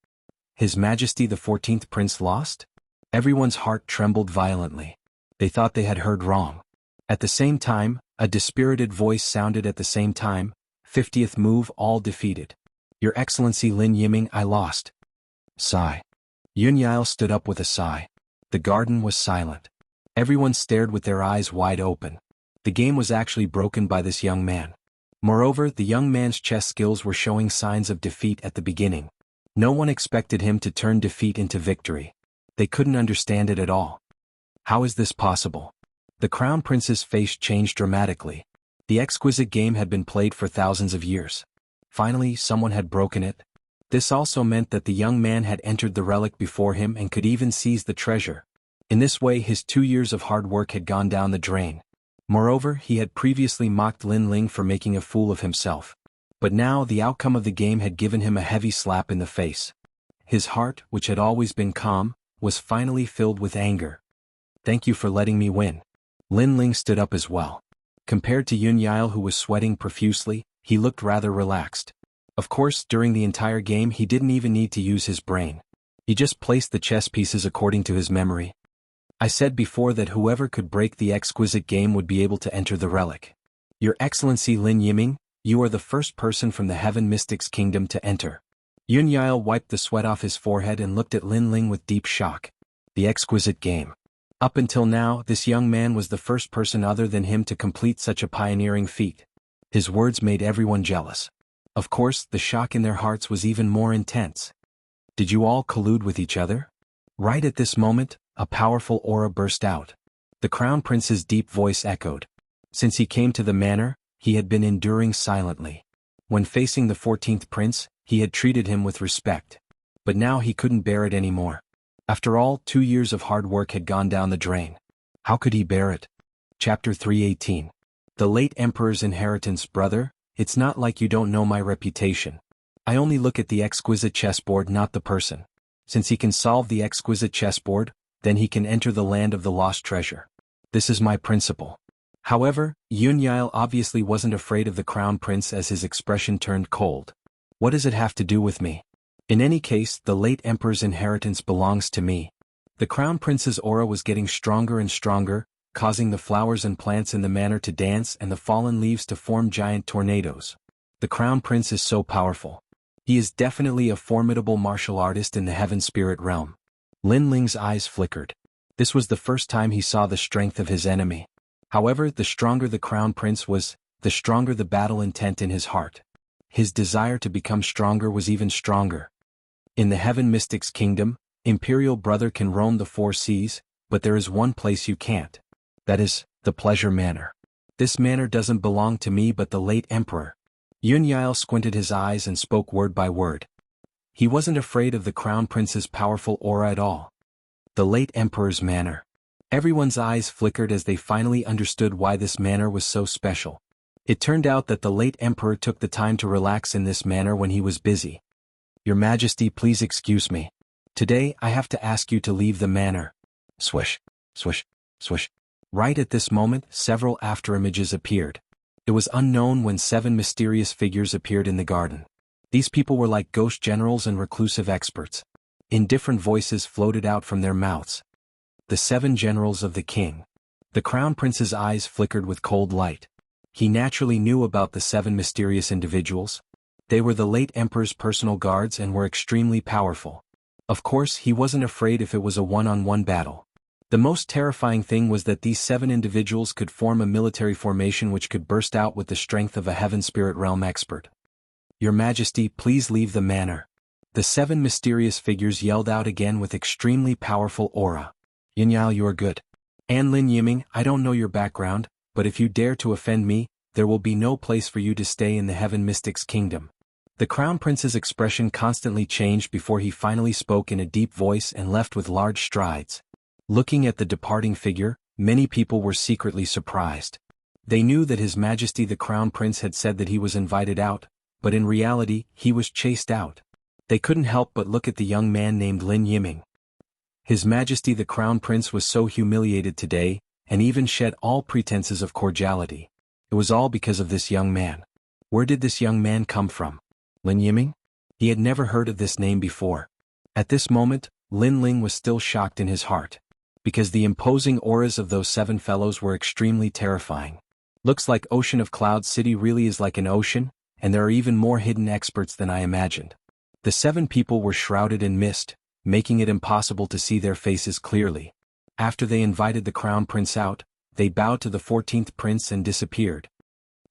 His Majesty the 14th Prince lost? Everyone's heart trembled violently. They thought they had heard wrong. At the same time, a dispirited voice sounded at the same time, 50th move, all defeated. "Your Excellency Lin Yiming, I lost." Sigh. Yunyao stood up with a sigh. The garden was silent. Everyone stared with their eyes wide open. The game was actually broken by this young man. Moreover, the young man's chess skills were showing signs of defeat at the beginning. No one expected him to turn defeat into victory. They couldn't understand it at all. How is this possible? The Crown Prince's face changed dramatically. The exquisite game had been played for thousands of years. Finally, someone had broken it. This also meant that the young man had entered the relic before him and could even seize the treasure. In this way, his 2 years of hard work had gone down the drain. Moreover, he had previously mocked Lin Ling for making a fool of himself. But now the outcome of the game had given him a heavy slap in the face. His heart, which had always been calm, was finally filled with anger. "Thank you for letting me win." Lin Ling stood up as well. Compared to Yunyao, who was sweating profusely, he looked rather relaxed. Of course, during the entire game he didn't even need to use his brain. He just placed the chess pieces according to his memory. "I said before that whoever could break the exquisite game would be able to enter the relic. Your Excellency Lin Yiming, you are the first person from the Heaven Mystics Kingdom to enter." Yunyao wiped the sweat off his forehead and looked at Lin Ling with deep shock. The exquisite game. Up until now, this young man was the first person other than him to complete such a pioneering feat. His words made everyone jealous. Of course, the shock in their hearts was even more intense. Did you all collude with each other? Right at this moment, a powerful aura burst out. The Crown Prince's deep voice echoed. Since he came to the manor, he had been enduring silently. When facing the 14th Prince, he had treated him with respect. But now he couldn't bear it anymore. After all, 2 years of hard work had gone down the drain. How could he bear it? Chapter 318. The late Emperor's inheritance. Brother, it's not like you don't know my reputation. I only look at the exquisite chessboard, not the person. Since he can solve the exquisite chessboard, then he can enter the land of the lost treasure. This is my principle. However, Yunyao obviously wasn't afraid of the Crown Prince as his expression turned cold. What does it have to do with me? In any case, the late Emperor's inheritance belongs to me. The Crown Prince's aura was getting stronger and stronger, causing the flowers and plants in the manor to dance and the fallen leaves to form giant tornadoes. The Crown Prince is so powerful. He is definitely a formidable martial artist in the Heaven Spirit realm. Lin Ling's eyes flickered. This was the first time he saw the strength of his enemy. However, the stronger the Crown Prince was, the stronger the battle intent in his heart. His desire to become stronger was even stronger. In the Heaven Mystics Kingdom, Imperial Brother can roam the 4 seas, but there is one place you can't. That is, the Pleasure Manor. This manor doesn't belong to me but the late Emperor. Yunyao squinted his eyes and spoke word by word. He wasn't afraid of the Crown Prince's powerful aura at all. The late Emperor's manor. Everyone's eyes flickered as they finally understood why this manor was so special. It turned out that the late Emperor took the time to relax in this manor when he was busy. Your Majesty, please excuse me. Today I have to ask you to leave the manor. Swish, swish, swish. Right at this moment, several afterimages appeared. It was unknown when 7 mysterious figures appeared in the garden. These people were like ghost generals and reclusive experts. In different voices floated out from their mouths. The 7 generals of the king. The Crown Prince's eyes flickered with cold light. He naturally knew about the 7 mysterious individuals. They were the late Emperor's personal guards and were extremely powerful. Of course, he wasn't afraid if it was a one-on-one battle. The most terrifying thing was that these 7 individuals could form a military formation which could burst out with the strength of a Heaven Spirit Realm expert. Your Majesty, please leave the manor. The 7 mysterious figures yelled out again with extremely powerful aura. Yunyao, you are good. And Lin Yiming, I don't know your background, but if you dare to offend me, there will be no place for you to stay in the Heaven Mystic's kingdom. The Crown Prince's expression constantly changed before he finally spoke in a deep voice and left with large strides. Looking at the departing figure, many people were secretly surprised. They knew that His Majesty the Crown Prince had said that he was invited out, but in reality, he was chased out. They couldn't help but look at the young man named Lin Yiming. His Majesty the Crown Prince was so humiliated today, and even shed all pretenses of cordiality. It was all because of this young man. Where did this young man come from? Lin Yiming? He had never heard of this name before. At this moment, Lin Ling was still shocked in his heart. Because the imposing auras of those 7 fellows were extremely terrifying. Looks like Ocean of Cloud City really is like an ocean, and there are even more hidden experts than I imagined. The 7 people were shrouded in mist, making it impossible to see their faces clearly. After they invited the Crown Prince out, they bowed to the 14th Prince and disappeared.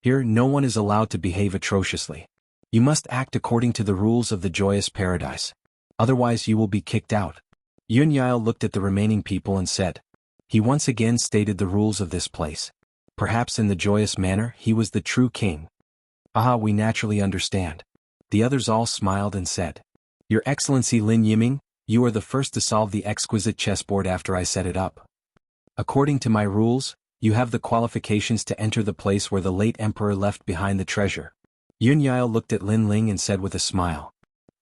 Here, no one is allowed to behave atrociously. You must act according to the rules of the Joyous Paradise. Otherwise you will be kicked out. Yun Yao looked at the remaining people and said. He once again stated the rules of this place. Perhaps in the joyous manner he was the true king. Ah, we naturally understand. The others all smiled and said. Your Excellency Lin Yiming, you are the first to solve the exquisite chessboard after I set it up. According to my rules, you have the qualifications to enter the place where the late emperor left behind the treasure. Yun Yao looked at Lin Ling and said with a smile.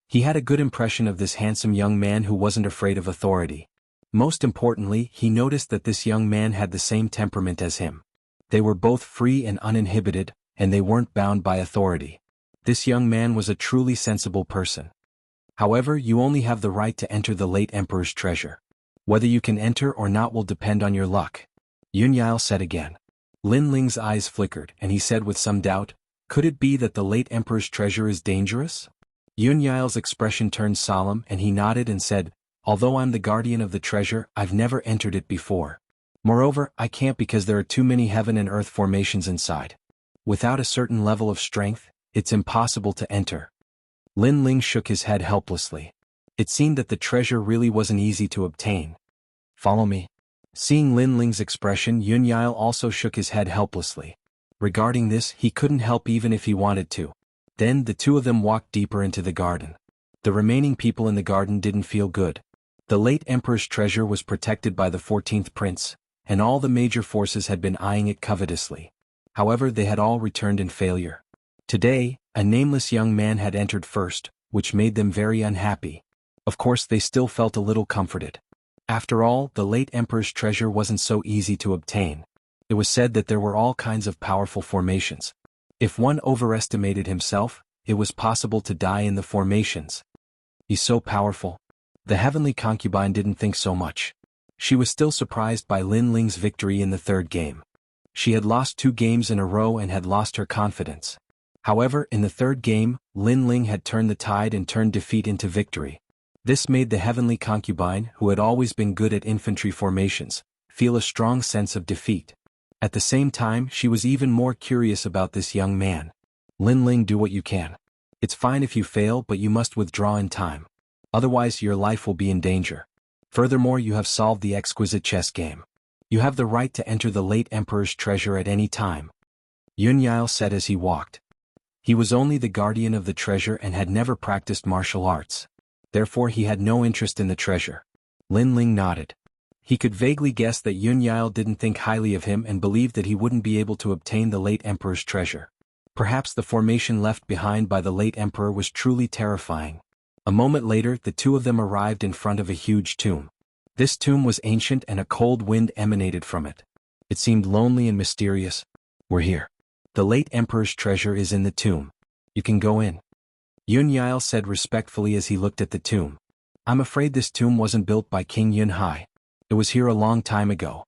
He had a good impression of this handsome young man who wasn't afraid of authority. Most importantly, he noticed that this young man had the same temperament as him. They were both free and uninhibited, and they weren't bound by authority. This young man was a truly sensible person. However, you only have the right to enter the late emperor's treasure. Whether you can enter or not will depend on your luck. Yun Yao said again. Lin Ling's eyes flickered, and he said with some doubt, could it be that the late emperor's treasure is dangerous? Yun Yao's expression turned solemn and he nodded and said, although I'm the guardian of the treasure, I've never entered it before. Moreover, I can't because there are too many heaven and earth formations inside. Without a certain level of strength, it's impossible to enter. Lin Ling shook his head helplessly. It seemed that the treasure really wasn't easy to obtain. Follow me. Seeing Lin Ling's expression, Yun Yao also shook his head helplessly. Regarding this, he couldn't help even if he wanted to. Then the two of them walked deeper into the garden. The remaining people in the garden didn't feel good. The late emperor's treasure was protected by the 14th prince, and all the major forces had been eyeing it covetously. However, they had all returned in failure. Today, a nameless young man had entered first, which made them very unhappy. Of course, they still felt a little comforted. After all, the late emperor's treasure wasn't so easy to obtain. It was said that there were all kinds of powerful formations. If one overestimated himself, it was possible to die in the formations. He's so powerful. The heavenly concubine didn't think so much. She was still surprised by Lin Ling's victory in the 3rd game. She had lost 2 games in a row and had lost her confidence. However, in the 3rd game, Lin Ling had turned the tide and turned defeat into victory. This made the heavenly concubine, who had always been good at infantry formations, feel a strong sense of defeat. At the same time, she was even more curious about this young man. Lin Ling, do what you can. It's fine if you fail, but you must withdraw in time. Otherwise, your life will be in danger. Furthermore, you have solved the exquisite chess game. You have the right to enter the late emperor's treasure at any time. Yun Yao said as he walked. He was only the guardian of the treasure and had never practiced martial arts. Therefore, he had no interest in the treasure. Lin Ling nodded. He could vaguely guess that Yun Yao didn't think highly of him and believed that he wouldn't be able to obtain the late emperor's treasure. Perhaps the formation left behind by the late emperor was truly terrifying. A moment later, the two of them arrived in front of a huge tomb. This tomb was ancient and a cold wind emanated from it. It seemed lonely and mysterious. We're here. The late emperor's treasure is in the tomb. You can go in. Yun Yao said respectfully as he looked at the tomb. I'm afraid this tomb wasn't built by King Yun Hai. It was here a long time ago.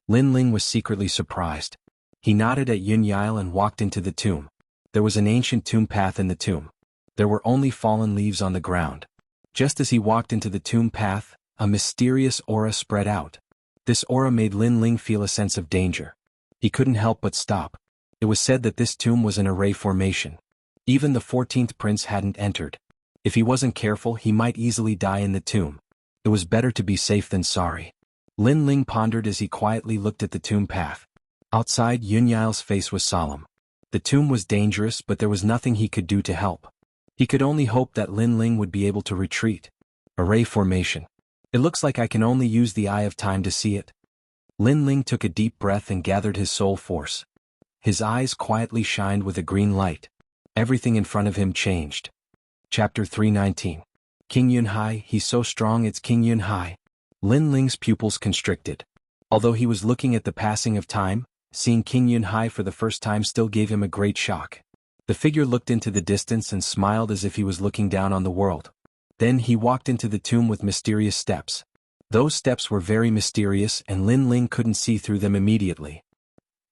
Lin Ling was secretly surprised. He nodded at Yun Yao and walked into the tomb. There was an ancient tomb path in the tomb. There were only fallen leaves on the ground. Just as he walked into the tomb path, a mysterious aura spread out. This aura made Lin Ling feel a sense of danger. He couldn't help but stop. It was said that this tomb was an array formation. Even the 14th prince hadn't entered. If he wasn't careful, he might easily die in the tomb. It was better to be safe than sorry. Lin Ling pondered as he quietly looked at the tomb path. Outside, Yun Yao's face was solemn. The tomb was dangerous, but there was nothing he could do to help. He could only hope that Lin Ling would be able to retreat. Array formation. It looks like I can only use the Eye of Time to see it. Lin Ling took a deep breath and gathered his soul force. His eyes quietly shined with a green light. Everything in front of him changed. Chapter 319. King Yunhai, he's so strong, it's King Yunhai. Lin Ling's pupils constricted. Although he was looking at the passing of time, seeing King Yunhai for the first time still gave him a great shock. The figure looked into the distance and smiled as if he was looking down on the world. Then he walked into the tomb with mysterious steps. Those steps were very mysterious and Lin Ling couldn't see through them immediately.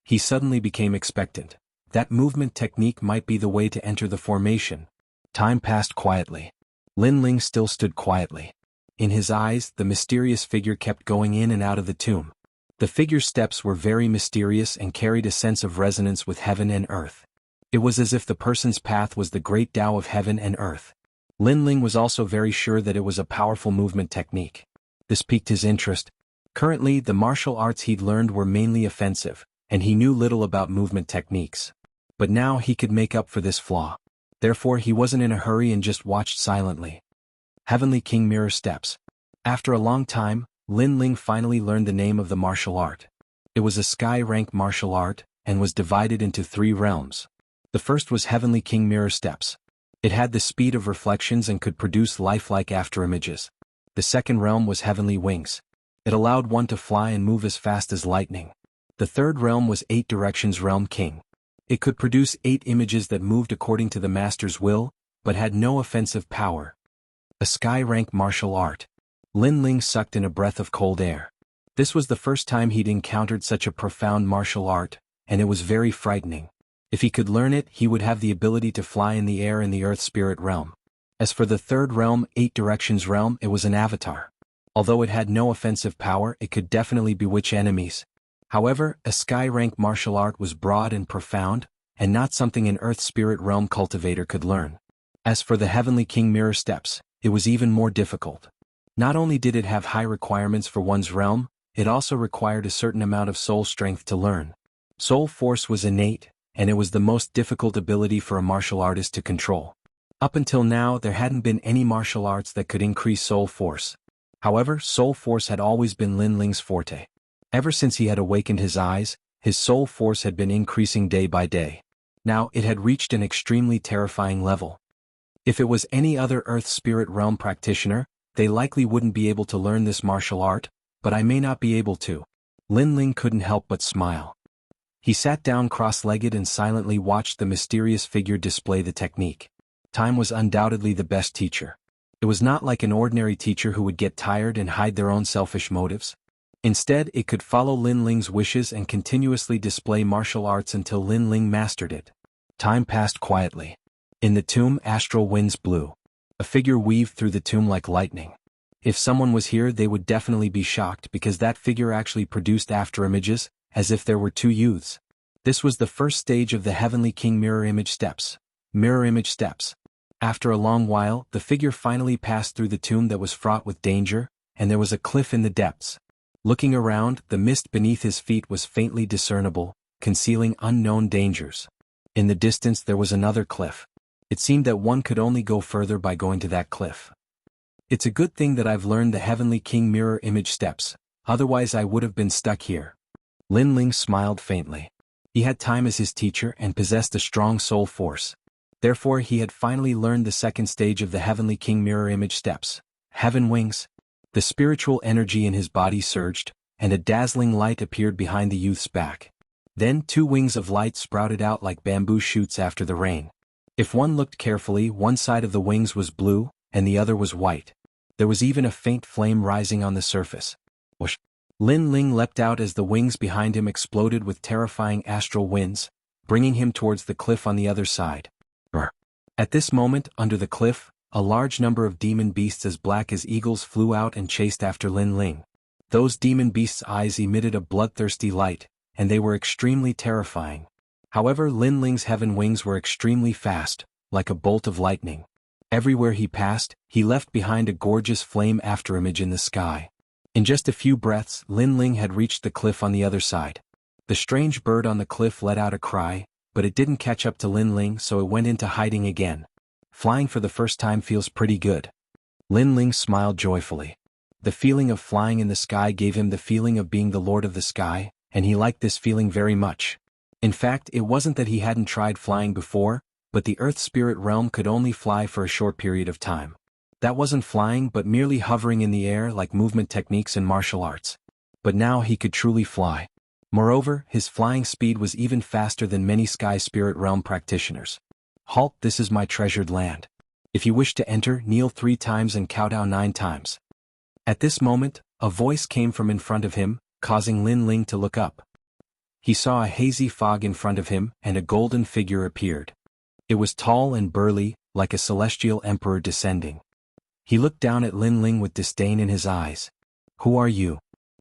He suddenly became expectant. That movement technique might be the way to enter the formation. Time passed quietly. Lin Ling still stood quietly. In his eyes, the mysterious figure kept going in and out of the tomb. The figure's steps were very mysterious and carried a sense of resonance with heaven and earth. It was as if the person's path was the great Tao of heaven and earth. Lin Ling was also very sure that it was a powerful movement technique. This piqued his interest. Currently, the martial arts he'd learned were mainly offensive, and he knew little about movement techniques. But now he could make up for this flaw. Therefore he wasn't in a hurry and just watched silently. Heavenly King Mirror Steps. After a long time, Lin Ling finally learned the name of the martial art. It was a sky-rank martial art, and was divided into 3 realms. The first was Heavenly King Mirror Steps. It had the speed of reflections and could produce lifelike afterimages. The second realm was Heavenly Wings. It allowed one to fly and move as fast as lightning. The third realm was 8 Directions Realm King. It could produce 8 images that moved according to the master's will, but had no offensive power. A sky-rank martial art. Lin Ling sucked in a breath of cold air. This was the first time he'd encountered such a profound martial art, and it was very frightening. If he could learn it, he would have the ability to fly in the air in the Earth Spirit realm. As for the third realm, 8 Directions realm, it was an avatar. Although it had no offensive power, it could definitely bewitch enemies. However, a sky-rank martial art was broad and profound, and not something an Earth Spirit realm cultivator could learn. As for the Heavenly King Mirror Steps, it was even more difficult. Not only did it have high requirements for one's realm, it also required a certain amount of soul strength to learn. Soul force was innate, and it was the most difficult ability for a martial artist to control. Up until now, there hadn't been any martial arts that could increase soul force. However, soul force had always been Lin Ling's forte. Ever since he had awakened his eyes, his soul force had been increasing day by day. Now it had reached an extremely terrifying level. If it was any other Earth Spirit realm practitioner, they likely wouldn't be able to learn this martial art, but I may not be able to. Lin Ling couldn't help but smile. He sat down cross-legged and silently watched the mysterious figure display the technique. Time was undoubtedly the best teacher. It was not like an ordinary teacher who would get tired and hide their own selfish motives. Instead, it could follow Lin Ling's wishes and continuously display martial arts until Lin Ling mastered it. Time passed quietly. In the tomb, astral winds blew. A figure weaved through the tomb like lightning. If someone was here, they would definitely be shocked because that figure actually produced afterimages, as if there were 2 youths. This was the first stage of the Heavenly King Mirror Image Steps. Mirror Image Steps. After a long while, the figure finally passed through the tomb that was fraught with danger, and there was a cliff in the depths. Looking around, the mist beneath his feet was faintly discernible, concealing unknown dangers. In the distance there was another cliff. It seemed that one could only go further by going to that cliff. It's a good thing that I've learned the Heavenly King Mirror Image Steps, otherwise I would have been stuck here. Lin Ling smiled faintly. He had time as his teacher and possessed a strong soul force. Therefore he had finally learned the second stage of the Heavenly King Mirror Image Steps, Heaven Wings. The spiritual energy in his body surged, and a dazzling light appeared behind the youth's back. Then 2 wings of light sprouted out like bamboo shoots after the rain. If one looked carefully, one side of the wings was blue, and the other was white. There was even a faint flame rising on the surface. Whoosh! Lin Ling leapt out as the wings behind him exploded with terrifying astral winds, bringing him towards the cliff on the other side. At this moment, under the cliff, a large number of demon beasts as black as eagles flew out and chased after Lin Ling. Those demon beasts' eyes emitted a bloodthirsty light, and they were extremely terrifying. However, Lin Ling's heaven wings were extremely fast, like a bolt of lightning. Everywhere he passed, he left behind a gorgeous flame afterimage in the sky. In just a few breaths, Lin Ling had reached the cliff on the other side. The strange bird on the cliff let out a cry, but it didn't catch up to Lin Ling, so it went into hiding again. Flying for the first time feels pretty good. Lin Ling smiled joyfully. The feeling of flying in the sky gave him the feeling of being the lord of the sky, and he liked this feeling very much. In fact, it wasn't that he hadn't tried flying before, but the Earth Spirit realm could only fly for a short period of time. That wasn't flying but merely hovering in the air like movement techniques in martial arts. But now he could truly fly. Moreover, his flying speed was even faster than many Sky Spirit Realm practitioners. Halt, this is my treasured land. If you wish to enter, kneel 3 times and kowtow 9 times. At this moment, a voice came from in front of him, causing Lin Ling to look up. He saw a hazy fog in front of him, and a golden figure appeared. It was tall and burly, like a celestial emperor descending. He looked down at Lin Ling with disdain in his eyes. Who are you?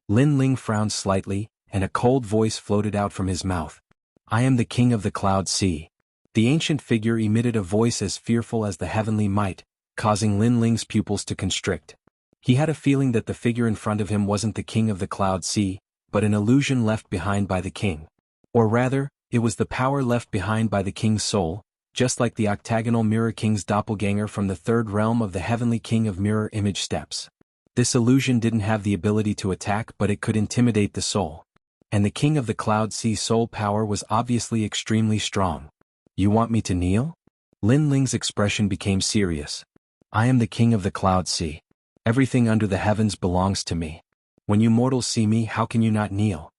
Lin Ling frowned slightly, and a cold voice floated out from his mouth. I am the king of the Cloud Sea. The ancient figure emitted a voice as fearful as the heavenly might, causing Lin Ling's pupils to constrict. He had a feeling that the figure in front of him wasn't the king of the Cloud Sea, but an illusion left behind by the king. Or rather, it was the power left behind by the king's soul, just like the octagonal Mirror King's doppelganger from the 3rd realm of the heavenly king of mirror image steps. This illusion didn't have the ability to attack, but it could intimidate the soul. And the king of the Cloud Sea soul power was obviously extremely strong. You want me to kneel? Lin Ling's expression became serious. I am the king of the Cloud Sea. Everything under the heavens belongs to me. When you mortals see me, how can you not kneel?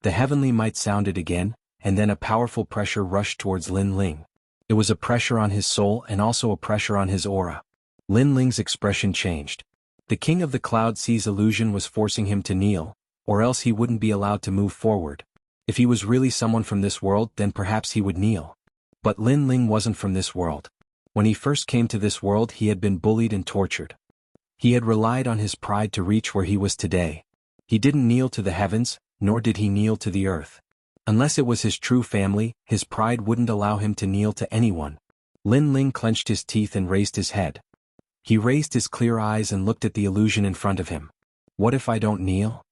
The heavenly might sounded again, and then a powerful pressure rushed towards Lin Ling. It was a pressure on his soul and also a pressure on his aura. Lin Ling's expression changed. The king of the Cloud Sea's illusion was forcing him to kneel, or else he wouldn't be allowed to move forward. If he was really someone from this world, then perhaps he would kneel. But Lin Ling wasn't from this world. When he first came to this world, he had been bullied and tortured. He had relied on his pride to reach where he was today. He didn't kneel to the heavens, nor did he kneel to the earth. Unless it was his true family, his pride wouldn't allow him to kneel to anyone. Lin Ling clenched his teeth and raised his head. He raised his clear eyes and looked at the illusion in front of him. What if I don't kneel?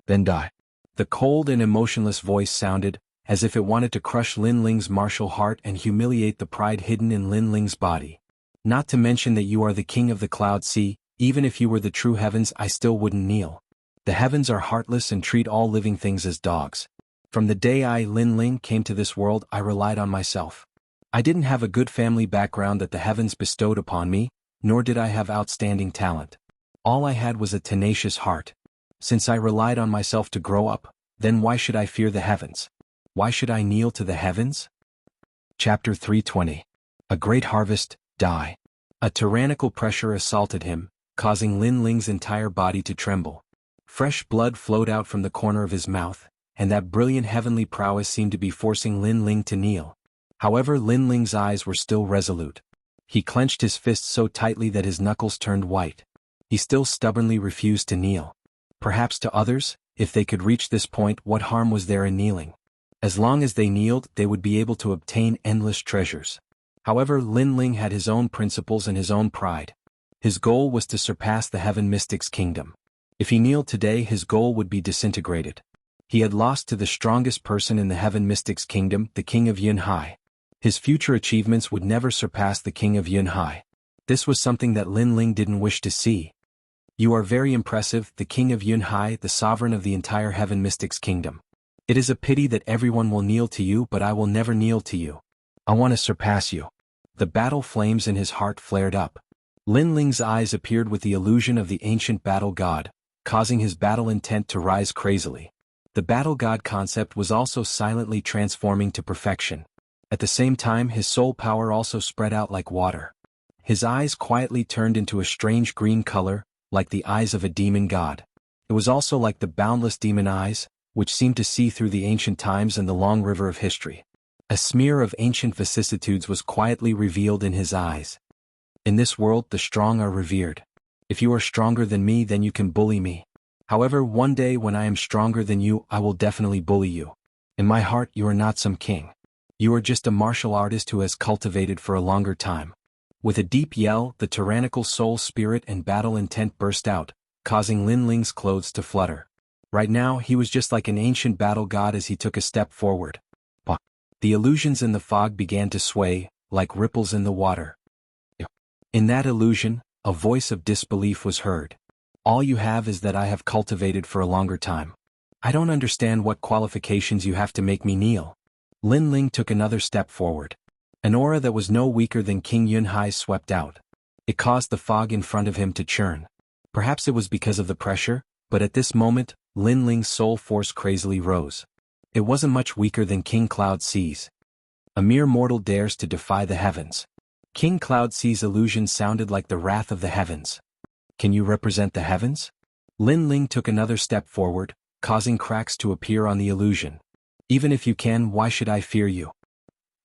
Then die. The cold and emotionless voice sounded, as if it wanted to crush Lin Ling's martial heart and humiliate the pride hidden in Lin Ling's body. Not to mention that you are the king of the Cloud Sea, even if you were the true heavens, I still wouldn't kneel. The heavens are heartless and treat all living things as dogs. From the day I, Lin Ling, came to this world, I relied on myself. I didn't have a good family background that the heavens bestowed upon me, nor did I have outstanding talent. All I had was a tenacious heart. Since I relied on myself to grow up, then why should I fear the heavens? Why should I kneel to the heavens? Chapter 320. A great harvest, die. A tyrannical pressure assaulted him, causing Lin Ling's entire body to tremble. Fresh blood flowed out from the corner of his mouth, and that brilliant heavenly prowess seemed to be forcing Lin Ling to kneel. However, Lin Ling's eyes were still resolute. He clenched his fists so tightly that his knuckles turned white. He still stubbornly refused to kneel. Perhaps to others, if they could reach this point, what harm was there in kneeling? As long as they kneeled, they would be able to obtain endless treasures. However, Lin Ling had his own principles and his own pride. His goal was to surpass the Heaven Mystic's kingdom. If he kneeled today, his goal would be disintegrated. He had lost to the strongest person in the Heaven Mystic's kingdom, the King of Yunhai. His future achievements would never surpass the King of Yunhai. This was something that Lin Ling didn't wish to see. You are very impressive, the King of Yunhai, the sovereign of the entire Heaven Mystic's kingdom. It is a pity that everyone will kneel to you, but I will never kneel to you. I want to surpass you. The battle flames in his heart flared up. Lin Ling's eyes appeared with the illusion of the ancient battle god, causing his battle intent to rise crazily. The battle god concept was also silently transforming to perfection. At the same time, his soul power also spread out like water. His eyes quietly turned into a strange green color, like the eyes of a demon god. It was also like the boundless demon eyes, which seemed to see through the ancient times and the long river of history. A smear of ancient vicissitudes was quietly revealed in his eyes. In this world, the strong are revered. If you are stronger than me, then you can bully me. However, one day when I am stronger than you, I will definitely bully you. In my heart, you are not some king. You are just a martial artist who has cultivated for a longer time. With a deep yell, the tyrannical soul spirit and battle intent burst out, causing Lin Ling's clothes to flutter. Right now, he was just like an ancient battle god as he took a step forward. The illusions in the fog began to sway, like ripples in the water. In that illusion, a voice of disbelief was heard. All you have is that I have cultivated for a longer time. I don't understand what qualifications you have to make me kneel. Lin Ling took another step forward. An aura that was no weaker than King Yunhai's swept out. It caused the fog in front of him to churn. Perhaps it was because of the pressure, but at this moment, Lin Ling's soul force crazily rose. It wasn't much weaker than King Cloud C's. A mere mortal dares to defy the heavens. King Cloud C's illusion sounded like the wrath of the heavens. Can you represent the heavens? Lin Ling took another step forward, causing cracks to appear on the illusion. Even if you can, why should I fear you?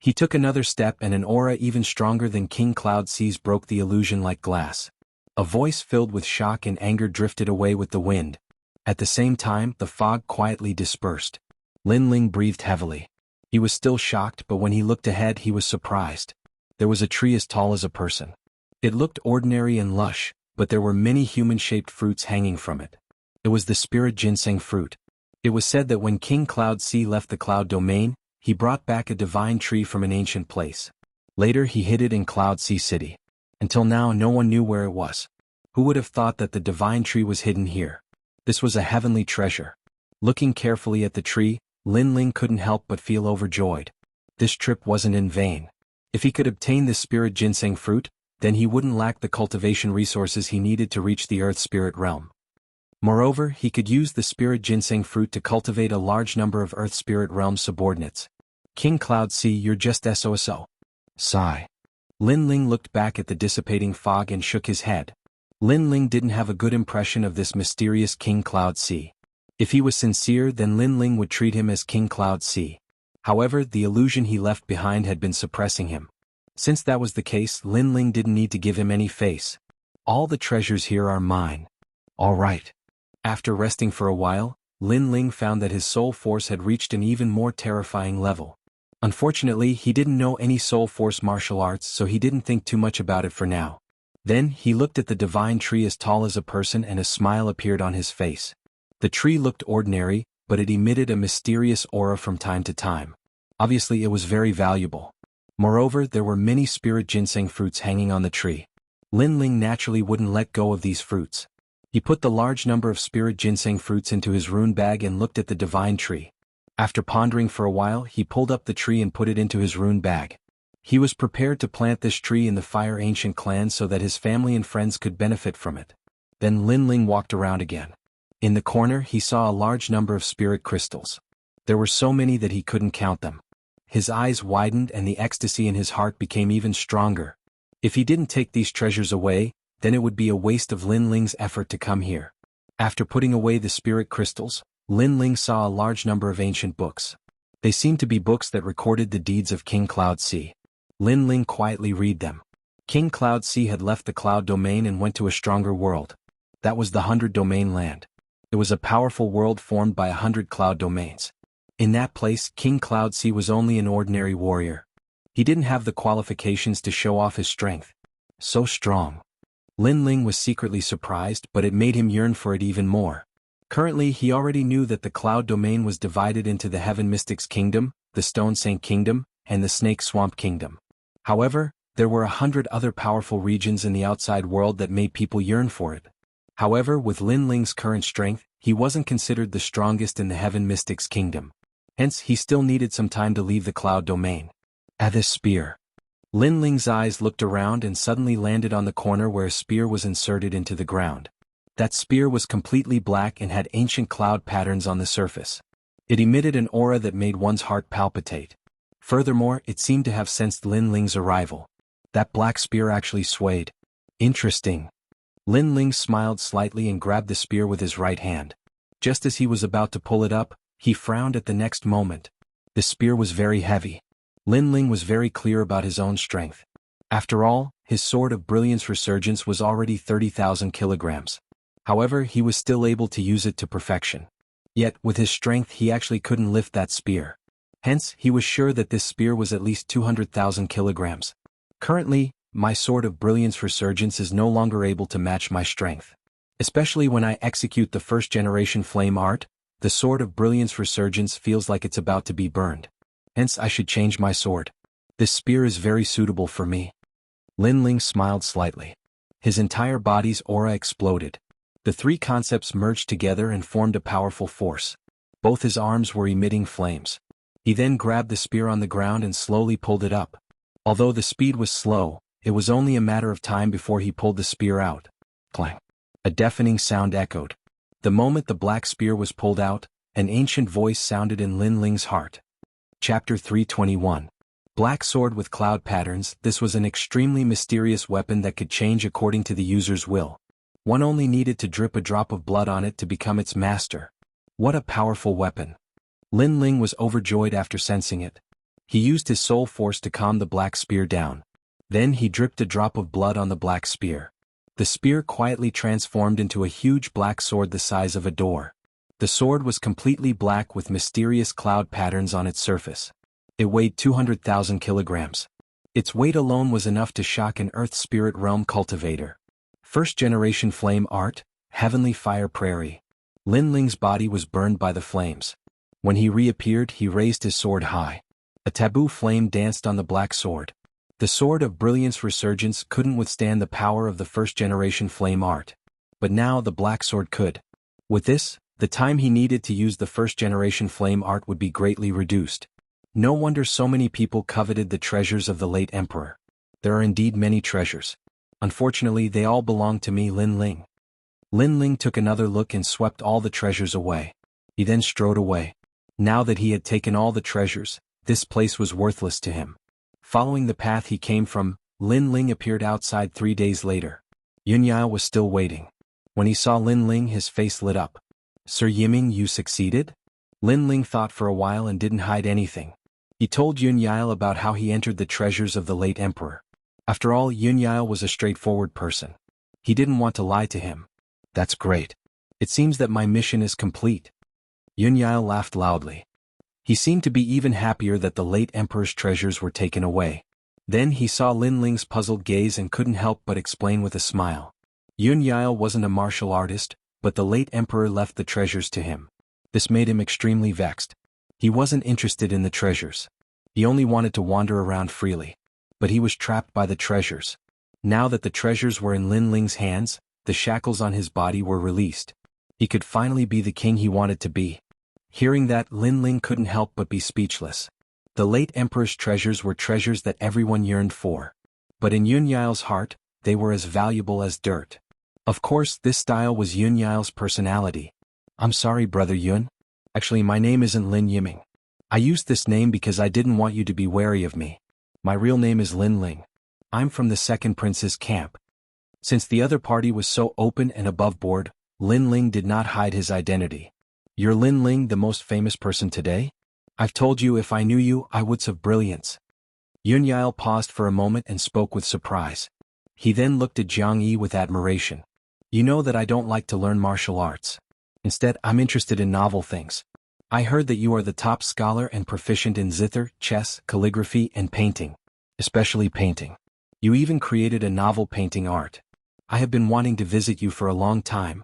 He took another step and an aura even stronger than King Cloud C's broke the illusion like glass. A voice filled with shock and anger drifted away with the wind. At the same time, the fog quietly dispersed. Lin Ling breathed heavily. He was still shocked, but when he looked ahead he was surprised. There was a tree as tall as a person. It looked ordinary and lush, but there were many human-shaped fruits hanging from it. It was the spirit ginseng fruit. It was said that when King Cloud C left the cloud domain, he brought back a divine tree from an ancient place. Later he hid it in Cloud C City. Until now no one knew where it was. Who would have thought that the divine tree was hidden here? This was a heavenly treasure. Looking carefully at the tree, Lin Ling couldn't help but feel overjoyed. This trip wasn't in vain. If he could obtain this spirit ginseng fruit, then he wouldn't lack the cultivation resources he needed to reach the earth spirit realm. Moreover, he could use the spirit ginseng fruit to cultivate a large number of earth spirit realm subordinates. King Cloud C, you're just SOSO. Sigh. Lin Ling looked back at the dissipating fog and shook his head. Lin Ling didn't have a good impression of this mysterious King Cloud C. If he was sincere, then Lin Ling would treat him as King Cloud C. However, the illusion he left behind had been suppressing him. Since that was the case, Lin Ling didn't need to give him any face. All the treasures here are mine. All right. After resting for a while, Lin Ling found that his soul force had reached an even more terrifying level. Unfortunately, he didn't know any soul force martial arts, so he didn't think too much about it for now. Then, he looked at the divine tree as tall as a person and a smile appeared on his face. The tree looked ordinary, but it emitted a mysterious aura from time to time. Obviously, it was very valuable. Moreover, there were many spirit ginseng fruits hanging on the tree. Lin Ling naturally wouldn't let go of these fruits. He put the large number of spirit ginseng fruits into his rune bag and looked at the divine tree. After pondering for a while, he pulled up the tree and put it into his rune bag. He was prepared to plant this tree in the Fire Ancient clan so that his family and friends could benefit from it. Then Lin Ling walked around again. In the corner, he saw a large number of spirit crystals. There were so many that he couldn't count them. His eyes widened and the ecstasy in his heart became even stronger. If he didn't take these treasures away, then it would be a waste of Lin Ling's effort to come here. After putting away the spirit crystals, Lin Ling saw a large number of ancient books. They seemed to be books that recorded the deeds of King Cloud C. Lin Ling quietly read them. King Cloud C had left the cloud domain and went to a stronger world. That was the 100 domain land. It was a powerful world formed by 100 cloud domains. In that place, King Cloud C was only an ordinary warrior. He didn't have the qualifications to show off his strength. So strong. Lin Ling was secretly surprised, but it made him yearn for it even more. Currently, he already knew that the cloud domain was divided into the Heaven Mystics Kingdom, the Stone Saint Kingdom, and the Snake Swamp Kingdom. However, there were 100 other powerful regions in the outside world that made people yearn for it. However, with Lin Ling's current strength, he wasn't considered the strongest in the Heaven Mystics Kingdom. Hence, he still needed some time to leave the cloud domain. This spear. Lin Ling's eyes looked around and suddenly landed on the corner where a spear was inserted into the ground. That spear was completely black and had ancient cloud patterns on the surface. It emitted an aura that made one's heart palpitate. Furthermore, it seemed to have sensed Lin Ling's arrival. That black spear actually swayed. Interesting. Lin Ling smiled slightly and grabbed the spear with his right hand. Just as he was about to pull it up, he frowned at the next moment. The spear was very heavy. Lin Ling was very clear about his own strength. After all, his Sword of Brilliance Resurgence was already 30,000 kilograms. However, he was still able to use it to perfection. Yet, with his strength he actually couldn't lift that spear. Hence, he was sure that this spear was at least 200,000 kilograms. Currently, my Sword of Brilliance Resurgence is no longer able to match my strength. Especially when I execute the first generation flame art, the Sword of Brilliance Resurgence feels like it's about to be burned. Hence I should change my sword. This spear is very suitable for me. Lin Ling smiled slightly. His entire body's aura exploded. The three concepts merged together and formed a powerful force. Both his arms were emitting flames. He then grabbed the spear on the ground and slowly pulled it up. Although the speed was slow, it was only a matter of time before he pulled the spear out. Clang! A deafening sound echoed. The moment the black spear was pulled out, an ancient voice sounded in Lin Ling's heart. Chapter 321. Black Sword with Cloud Patterns. This was an extremely mysterious weapon that could change according to the user's will. One only needed to drip a drop of blood on it to become its master. What a powerful weapon. Lin Ling was overjoyed after sensing it. He used his soul force to calm the black spear down. Then he dripped a drop of blood on the black spear. The spear quietly transformed into a huge black sword the size of a door. The sword was completely black with mysterious cloud patterns on its surface. It weighed 200,000 kilograms. Its weight alone was enough to shock an Earth Spirit Realm cultivator. First generation flame art, Heavenly Fire Prairie. Lin Ling's body was burned by the flames. When he reappeared, he raised his sword high. A taboo flame danced on the black sword. The Sword of Brilliance Resurgence couldn't withstand the power of the first generation flame art. But now the black sword could. With this, the time he needed to use the first generation flame art would be greatly reduced. No wonder so many people coveted the treasures of the late emperor. There are indeed many treasures. Unfortunately, they all belong to me, Lin Ling. Lin Ling took another look and swept all the treasures away. He then strode away. Now that he had taken all the treasures, this place was worthless to him. Following the path he came from, Lin Ling appeared outside 3 days later. Yunyao was still waiting. When he saw Lin Ling, his face lit up. Sir Yiming, you succeeded? Lin Ling thought for a while and didn't hide anything. He told Yunyao about how he entered the treasures of the late emperor. After all, Yunyao was a straightforward person. He didn't want to lie to him. That's great. It seems that my mission is complete. Yunyao laughed loudly. He seemed to be even happier that the late emperor's treasures were taken away. Then he saw Lin Ling's puzzled gaze and couldn't help but explain with a smile. Yunyao wasn't a martial artist, but the late emperor left the treasures to him. This made him extremely vexed. He wasn't interested in the treasures. He only wanted to wander around freely. But he was trapped by the treasures. Now that the treasures were in Lin Ling's hands, the shackles on his body were released. He could finally be the king he wanted to be. Hearing that, Lin Ling couldn't help but be speechless. The late emperor's treasures were treasures that everyone yearned for. But in Yunyao's heart, they were as valuable as dirt. Of course, this style was Yunyao's personality. I'm sorry, Brother Yun. Actually, my name isn't Lin Yiming. I used this name because I didn't want you to be wary of me. My real name is Lin Ling. I'm from the second prince's camp. Since the other party was so open and above board, Lin Ling did not hide his identity. You're Lin Ling, the most famous person today? I've told you if I knew you, I would have brilliance. Yunyao paused for a moment and spoke with surprise. He then looked at Jianghu with admiration. You know that I don't like to learn martial arts. Instead, I'm interested in novel things. I heard that you are the top scholar and proficient in zither, chess, calligraphy, and painting. Especially painting. You even created a novel painting art. I have been wanting to visit you for a long time.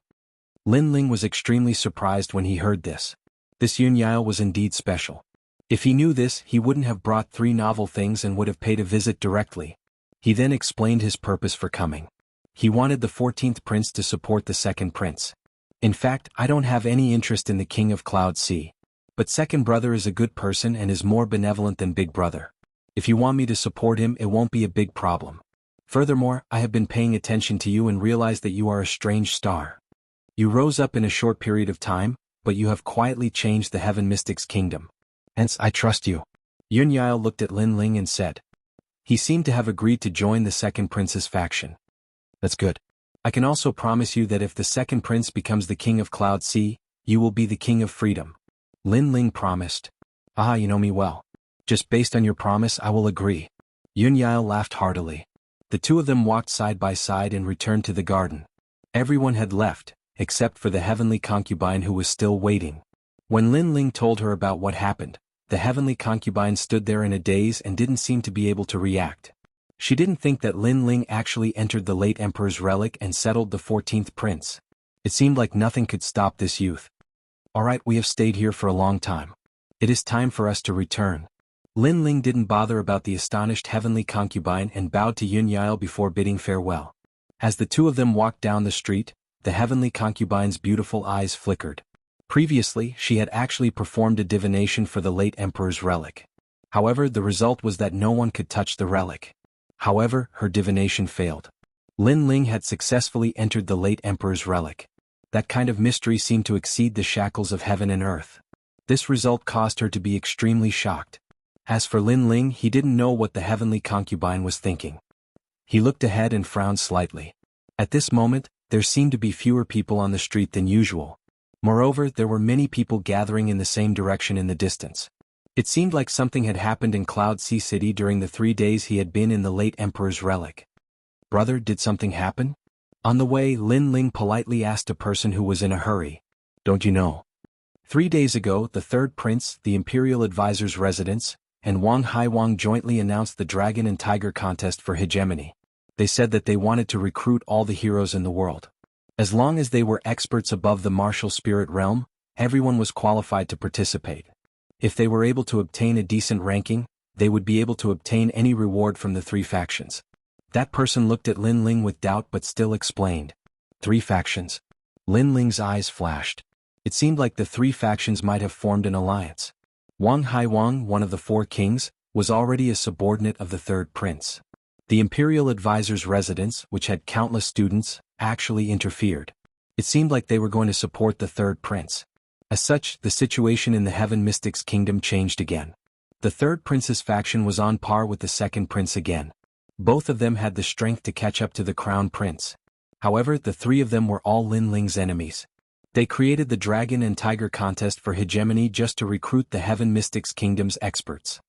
Lin Ling was extremely surprised when he heard this. This Yunyao was indeed special. If he knew this, he wouldn't have brought 3 novel things and would have paid a visit directly. He then explained his purpose for coming. He wanted the 14th prince to support the second prince. In fact, I don't have any interest in the king of Cloud Sea. But second brother is a good person and is more benevolent than big brother. If you want me to support him, it won't be a big problem. Furthermore, I have been paying attention to you and realized that you are a strange star. You rose up in a short period of time, but you have quietly changed the Heaven Mystics kingdom. Hence, I trust you. Yunyao looked at Lin Ling and said. He seemed to have agreed to join the second prince's faction. That's good. I can also promise you that if the second prince becomes the king of Cloud Sea, you will be the king of freedom. Lin Ling promised. Ah, you know me well. Just based on your promise, I will agree. Yunyao laughed heartily. The two of them walked side by side and returned to the garden. Everyone had left, except for the heavenly concubine who was still waiting. When Lin Ling told her about what happened, the heavenly concubine stood there in a daze and didn't seem to be able to react. She didn't think that Lin Ling actually entered the late emperor's relic and settled the 14th prince. It seemed like nothing could stop this youth. Alright, we have stayed here for a long time. It is time for us to return. Lin Ling didn't bother about the astonished heavenly concubine and bowed to Yunyail before bidding farewell. As the two of them walked down the street, the heavenly concubine's beautiful eyes flickered. Previously, she had actually performed a divination for the late emperor's relic. However, the result was that no one could touch the relic. However, her divination failed. Lin Ling had successfully entered the late emperor's relic. That kind of mystery seemed to exceed the shackles of heaven and earth. This result caused her to be extremely shocked. As for Lin Ling, he didn't know what the heavenly concubine was thinking. He looked ahead and frowned slightly. At this moment, there seemed to be fewer people on the street than usual. Moreover, there were many people gathering in the same direction in the distance. It seemed like something had happened in Cloud Sea City during the 3 days he had been in the late emperor's relic. Brother, did something happen? On the way, Lin Ling politely asked a person who was in a hurry. Don't you know? 3 days ago, the third prince, the imperial advisor's residence, and Wang Haiwang jointly announced the Dragon and Tiger contest for hegemony. They said that they wanted to recruit all the heroes in the world. As long as they were experts above the martial spirit realm, everyone was qualified to participate. If they were able to obtain a decent ranking, they would be able to obtain any reward from the 3 factions. That person looked at Lin Ling with doubt but still explained. 3 factions? Lin Ling's eyes flashed. It seemed like the 3 factions might have formed an alliance. Wang Haiwang, one of the 4 kings, was already a subordinate of the third prince. The imperial advisor's residence, which had countless students, actually interfered. It seemed like they were going to support the third prince. As such, the situation in the Heaven Mystics Kingdom changed again. The third prince's faction was on par with the second prince again. Both of them had the strength to catch up to the crown prince. However, the 3 of them were all Lin Ling's enemies. They created the Dragon and Tiger contest for hegemony just to recruit the Heaven Mystics Kingdom's experts.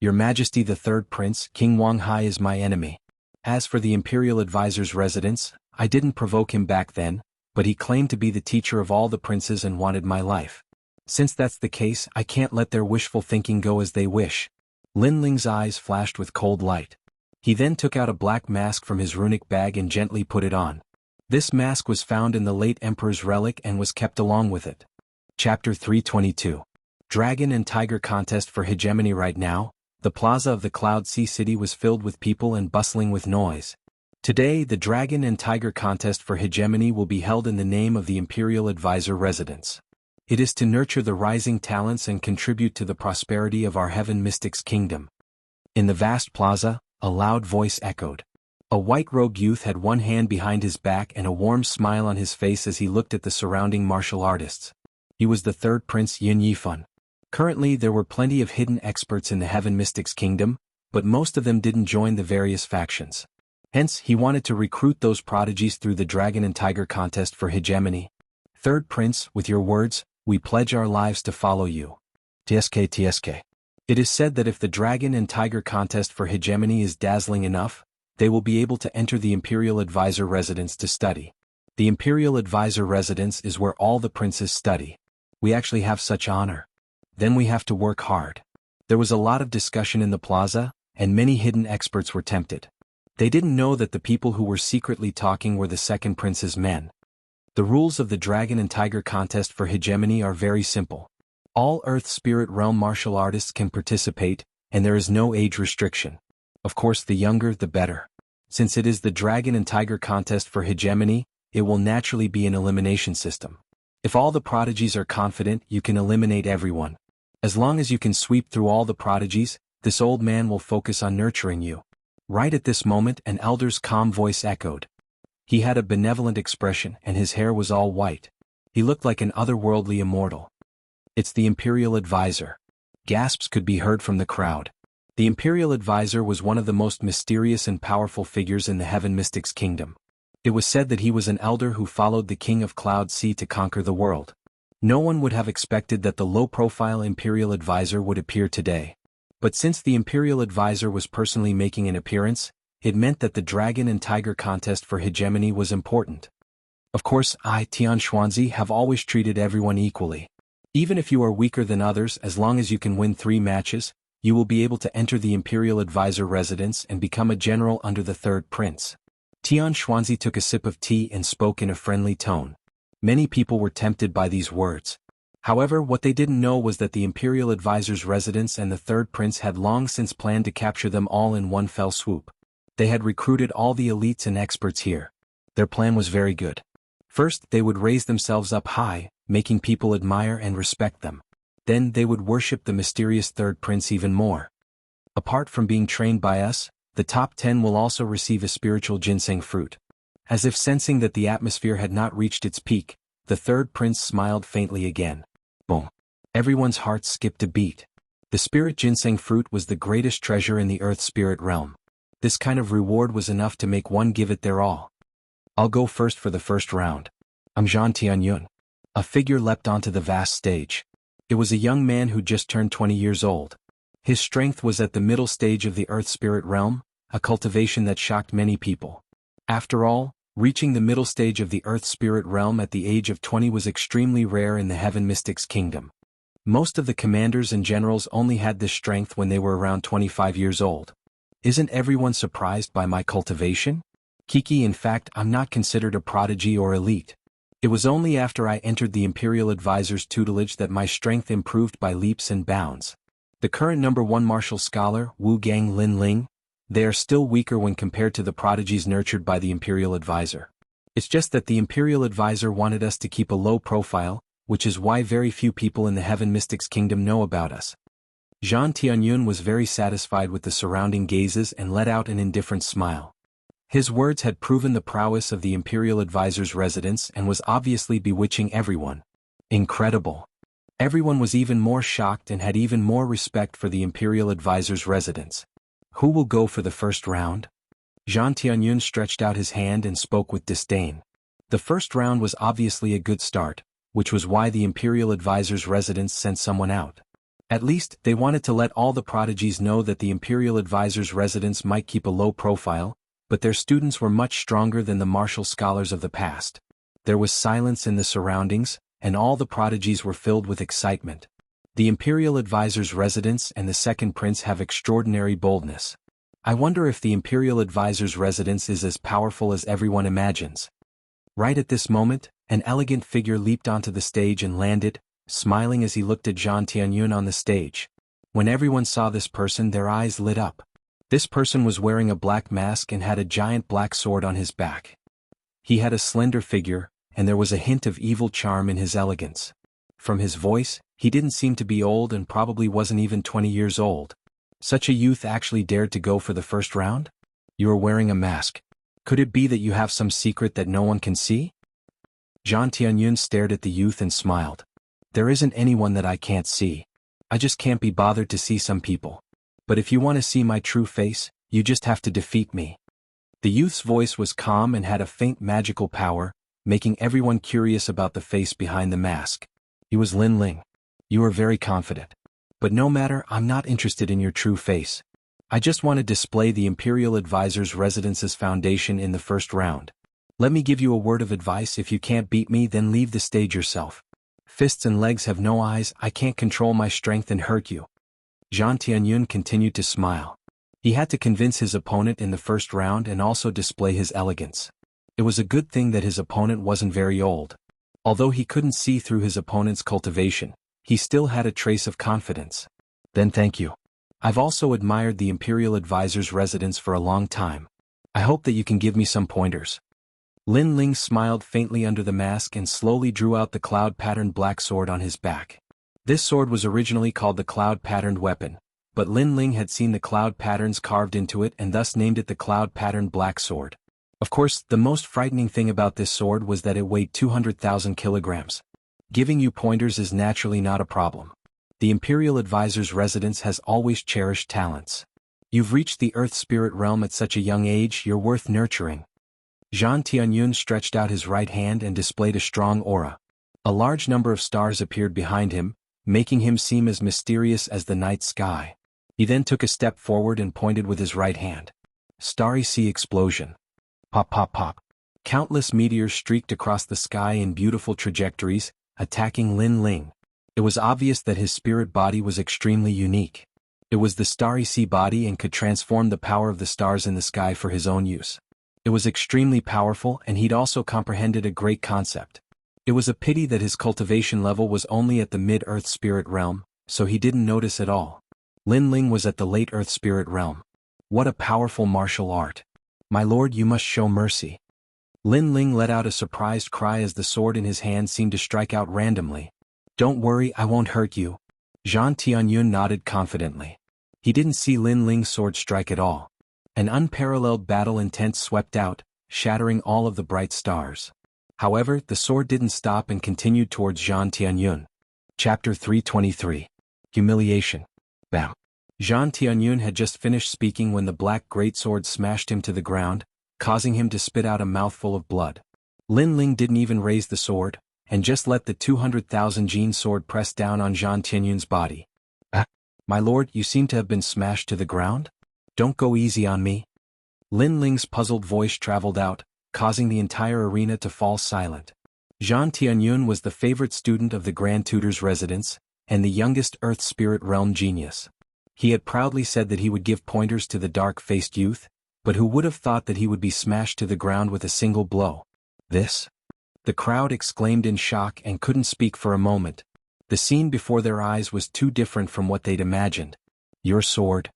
Your Majesty, the third prince, King Wang Hai, is my enemy. As for the imperial advisor's residence, I didn't provoke him back then, but he claimed to be the teacher of all the princes and wanted my life. Since that's the case, I can't let their wishful thinking go as they wish. Lin Ling's eyes flashed with cold light. He then took out a black mask from his runic bag and gently put it on. This mask was found in the late emperor's relic and was kept along with it. Chapter 322. Dragon and Tiger contest for hegemony. Right now, the plaza of the Cloud Sea City was filled with people and bustling with noise. Today, the Dragon and Tiger contest for hegemony will be held in the name of the Imperial Advisor Residence. It is to nurture the rising talents and contribute to the prosperity of our Heaven Mystics Kingdom. In the vast plaza, a loud voice echoed. A white-robed youth had one hand behind his back and a warm smile on his face as he looked at the surrounding martial artists. He was the third prince Yin Yifan. Currently, there were plenty of hidden experts in the Heaven Mystics Kingdom, but most of them didn't join the various factions. Hence, he wanted to recruit those prodigies through the Dragon and Tiger contest for hegemony. Third prince, with your words, we pledge our lives to follow you. TSK. It is said that if the Dragon and Tiger contest for hegemony is dazzling enough, they will be able to enter the Imperial Advisor Residence to study. The Imperial Advisor Residence is where all the princes study. We actually have such honor. Then we have to work hard. There was a lot of discussion in the plaza, and many hidden experts were tempted. They didn't know that the people who were secretly talking were the second prince's men. The rules of the Dragon and Tiger contest for hegemony are very simple. All Earth Spirit Realm martial artists can participate, and there is no age restriction. Of course, the younger the better. Since it is the Dragon and Tiger contest for hegemony, it will naturally be an elimination system. If all the prodigies are confident, you can eliminate everyone. As long as you can sweep through all the prodigies, this old man will focus on nurturing you. Right at this moment, an elder's calm voice echoed. He had a benevolent expression and his hair was all white. He looked like an otherworldly immortal. It's the Imperial Advisor. Gasps could be heard from the crowd. The Imperial Advisor was one of the most mysterious and powerful figures in the Heaven Mystics Kingdom. It was said that he was an elder who followed the King of Cloud Sea to conquer the world. No one would have expected that the low-profile Imperial Advisor would appear today. But since the Imperial Advisor was personally making an appearance, it meant that the Dragon and Tiger contest for hegemony was important. Of course, I, Tian Xuanzi, have always treated everyone equally. Even if you are weaker than others, as long as you can win 3 matches, you will be able to enter the Imperial Advisor Residence and become a general under the third prince. Tian Xuanzi took a sip of tea and spoke in a friendly tone. Many people were tempted by these words. However, what they didn't know was that the Imperial Advisor's residence and the third prince had long since planned to capture them all in one fell swoop. They had recruited all the elites and experts here. Their plan was very good. First, they would raise themselves up high, making people admire and respect them. Then they would worship the mysterious third prince even more. Apart from being trained by us, the top 10 will also receive a spiritual ginseng fruit. As if sensing that the atmosphere had not reached its peak, the third prince smiled faintly again. Boom. Everyone's hearts skipped a beat. The spirit ginseng fruit was the greatest treasure in the earth spirit realm. This kind of reward was enough to make one give it their all. I'll go first for the first round. I'm Zhan Tianyun. A figure leapt onto the vast stage. It was a young man who just turned 20 years old. His strength was at the middle stage of the earth spirit realm, a cultivation that shocked many people. After all, reaching the middle stage of the earth spirit realm at the age of 20 was extremely rare in the Heaven Mystics Kingdom. Most of the commanders and generals only had this strength when they were around 25 years old. Isn't everyone surprised by my cultivation? Kiki, in fact, I'm not considered a prodigy or elite. It was only after I entered the Imperial Advisor's tutelage that my strength improved by leaps and bounds. The current number 1 martial scholar, Wu Gang Lin Ling, they are still weaker when compared to the prodigies nurtured by the Imperial Advisor. It's just that the Imperial Advisor wanted us to keep a low profile, which is why very few people in the Heaven Mystics Kingdom know about us. Zhan Tianyun was very satisfied with the surrounding gazes and let out an indifferent smile. His words had proven the prowess of the Imperial Advisor's residence and was obviously bewitching everyone. Incredible. Everyone was even more shocked and had even more respect for the Imperial Advisor's residence. Who will go for the first round? Zhan Tianyun stretched out his hand and spoke with disdain. The first round was obviously a good start, which was why the Imperial Advisor's residence sent someone out. At least, they wanted to let all the prodigies know that the Imperial Advisor's residence might keep a low profile, but their students were much stronger than the martial scholars of the past. There was silence in the surroundings, and all the prodigies were filled with excitement. The Imperial Advisor's residence and the second prince have extraordinary boldness. I wonder if the Imperial Advisor's residence is as powerful as everyone imagines. Right at this moment, an elegant figure leaped onto the stage and landed, smiling as he looked at Zhan Tianyun on the stage. When everyone saw this person, their eyes lit up. This person was wearing a black mask and had a giant black sword on his back. He had a slender figure, and there was a hint of evil charm in his elegance. From his voice, he didn't seem to be old and probably wasn't even 20 years old. Such a youth actually dared to go for the first round? You are wearing a mask. Could it be that you have some secret that no one can see? Zhan Tianyun stared at the youth and smiled. There isn't anyone that I can't see. I just can't be bothered to see some people. But if you want to see my true face, you just have to defeat me. The youth's voice was calm and had a faint magical power, making everyone curious about the face behind the mask. He was Lin Ling. You are very confident. But no matter, I'm not interested in your true face. I just want to display the Imperial Advisor's residence's foundation in the first round. Let me give you a word of advice: if you can't beat me, then leave the stage yourself. Fists and legs have no eyes, I can't control my strength and hurt you. Zhan Tianyun continued to smile. He had to convince his opponent in the first round and also display his elegance. It was a good thing that his opponent wasn't very old. Although he couldn't see through his opponent's cultivation, he still had a trace of confidence. Then thank you. I've also admired the Imperial Advisor's residence for a long time. I hope that you can give me some pointers. Lin Ling smiled faintly under the mask and slowly drew out the cloud-patterned black sword on his back. This sword was originally called the cloud-patterned weapon, but Lin Ling had seen the cloud patterns carved into it and thus named it the cloud-patterned black sword. Of course, the most frightening thing about this sword was that it weighed 200,000 kilograms. Giving you pointers is naturally not a problem. The Imperial Advisor's residence has always cherished talents. You've reached the Earth Spirit realm at such a young age, you're worth nurturing. Zhan Tianyun stretched out his right hand and displayed a strong aura. A large number of stars appeared behind him, making him seem as mysterious as the night sky. He then took a step forward and pointed with his right hand. Starry Sea Explosion. Pop pop pop. Countless meteors streaked across the sky in beautiful trajectories, attacking Lin Ling. It was obvious that his spirit body was extremely unique. It was the Starry Sea body and could transform the power of the stars in the sky for his own use. It was extremely powerful, and he'd also comprehended a great concept. It was a pity that his cultivation level was only at the mid-earth spirit realm, so he didn't notice at all. Lin Ling was at the late earth spirit realm. What a powerful martial art. My lord, you must show mercy. Lin Ling let out a surprised cry as the sword in his hand seemed to strike out randomly. Don't worry, I won't hurt you. Zhang Tianyun nodded confidently. He didn't see Lin Ling's sword strike at all. An unparalleled battle intent swept out, shattering all of the bright stars. However, the sword didn't stop and continued towards Zhang Tianyun. Chapter 323. Humiliation. Bam. Zhang Tianyun had just finished speaking when the black greatsword smashed him to the ground, causing him to spit out a mouthful of blood. Lin Ling didn't even raise the sword, and just let the 200,000 gene sword press down on Zhang Tianyun's body. My lord, you seem to have been smashed to the ground? Don't go easy on me. Lin Ling's puzzled voice traveled out, causing the entire arena to fall silent. Zhang Tianyun was the favorite student of the Grand Tutor's residence, and the youngest Earth Spirit Realm genius. He had proudly said that he would give pointers to the dark-faced youth, but who would have thought that he would be smashed to the ground with a single blow? This? The crowd exclaimed in shock and couldn't speak for a moment. The scene before their eyes was too different from what they'd imagined. Your sword?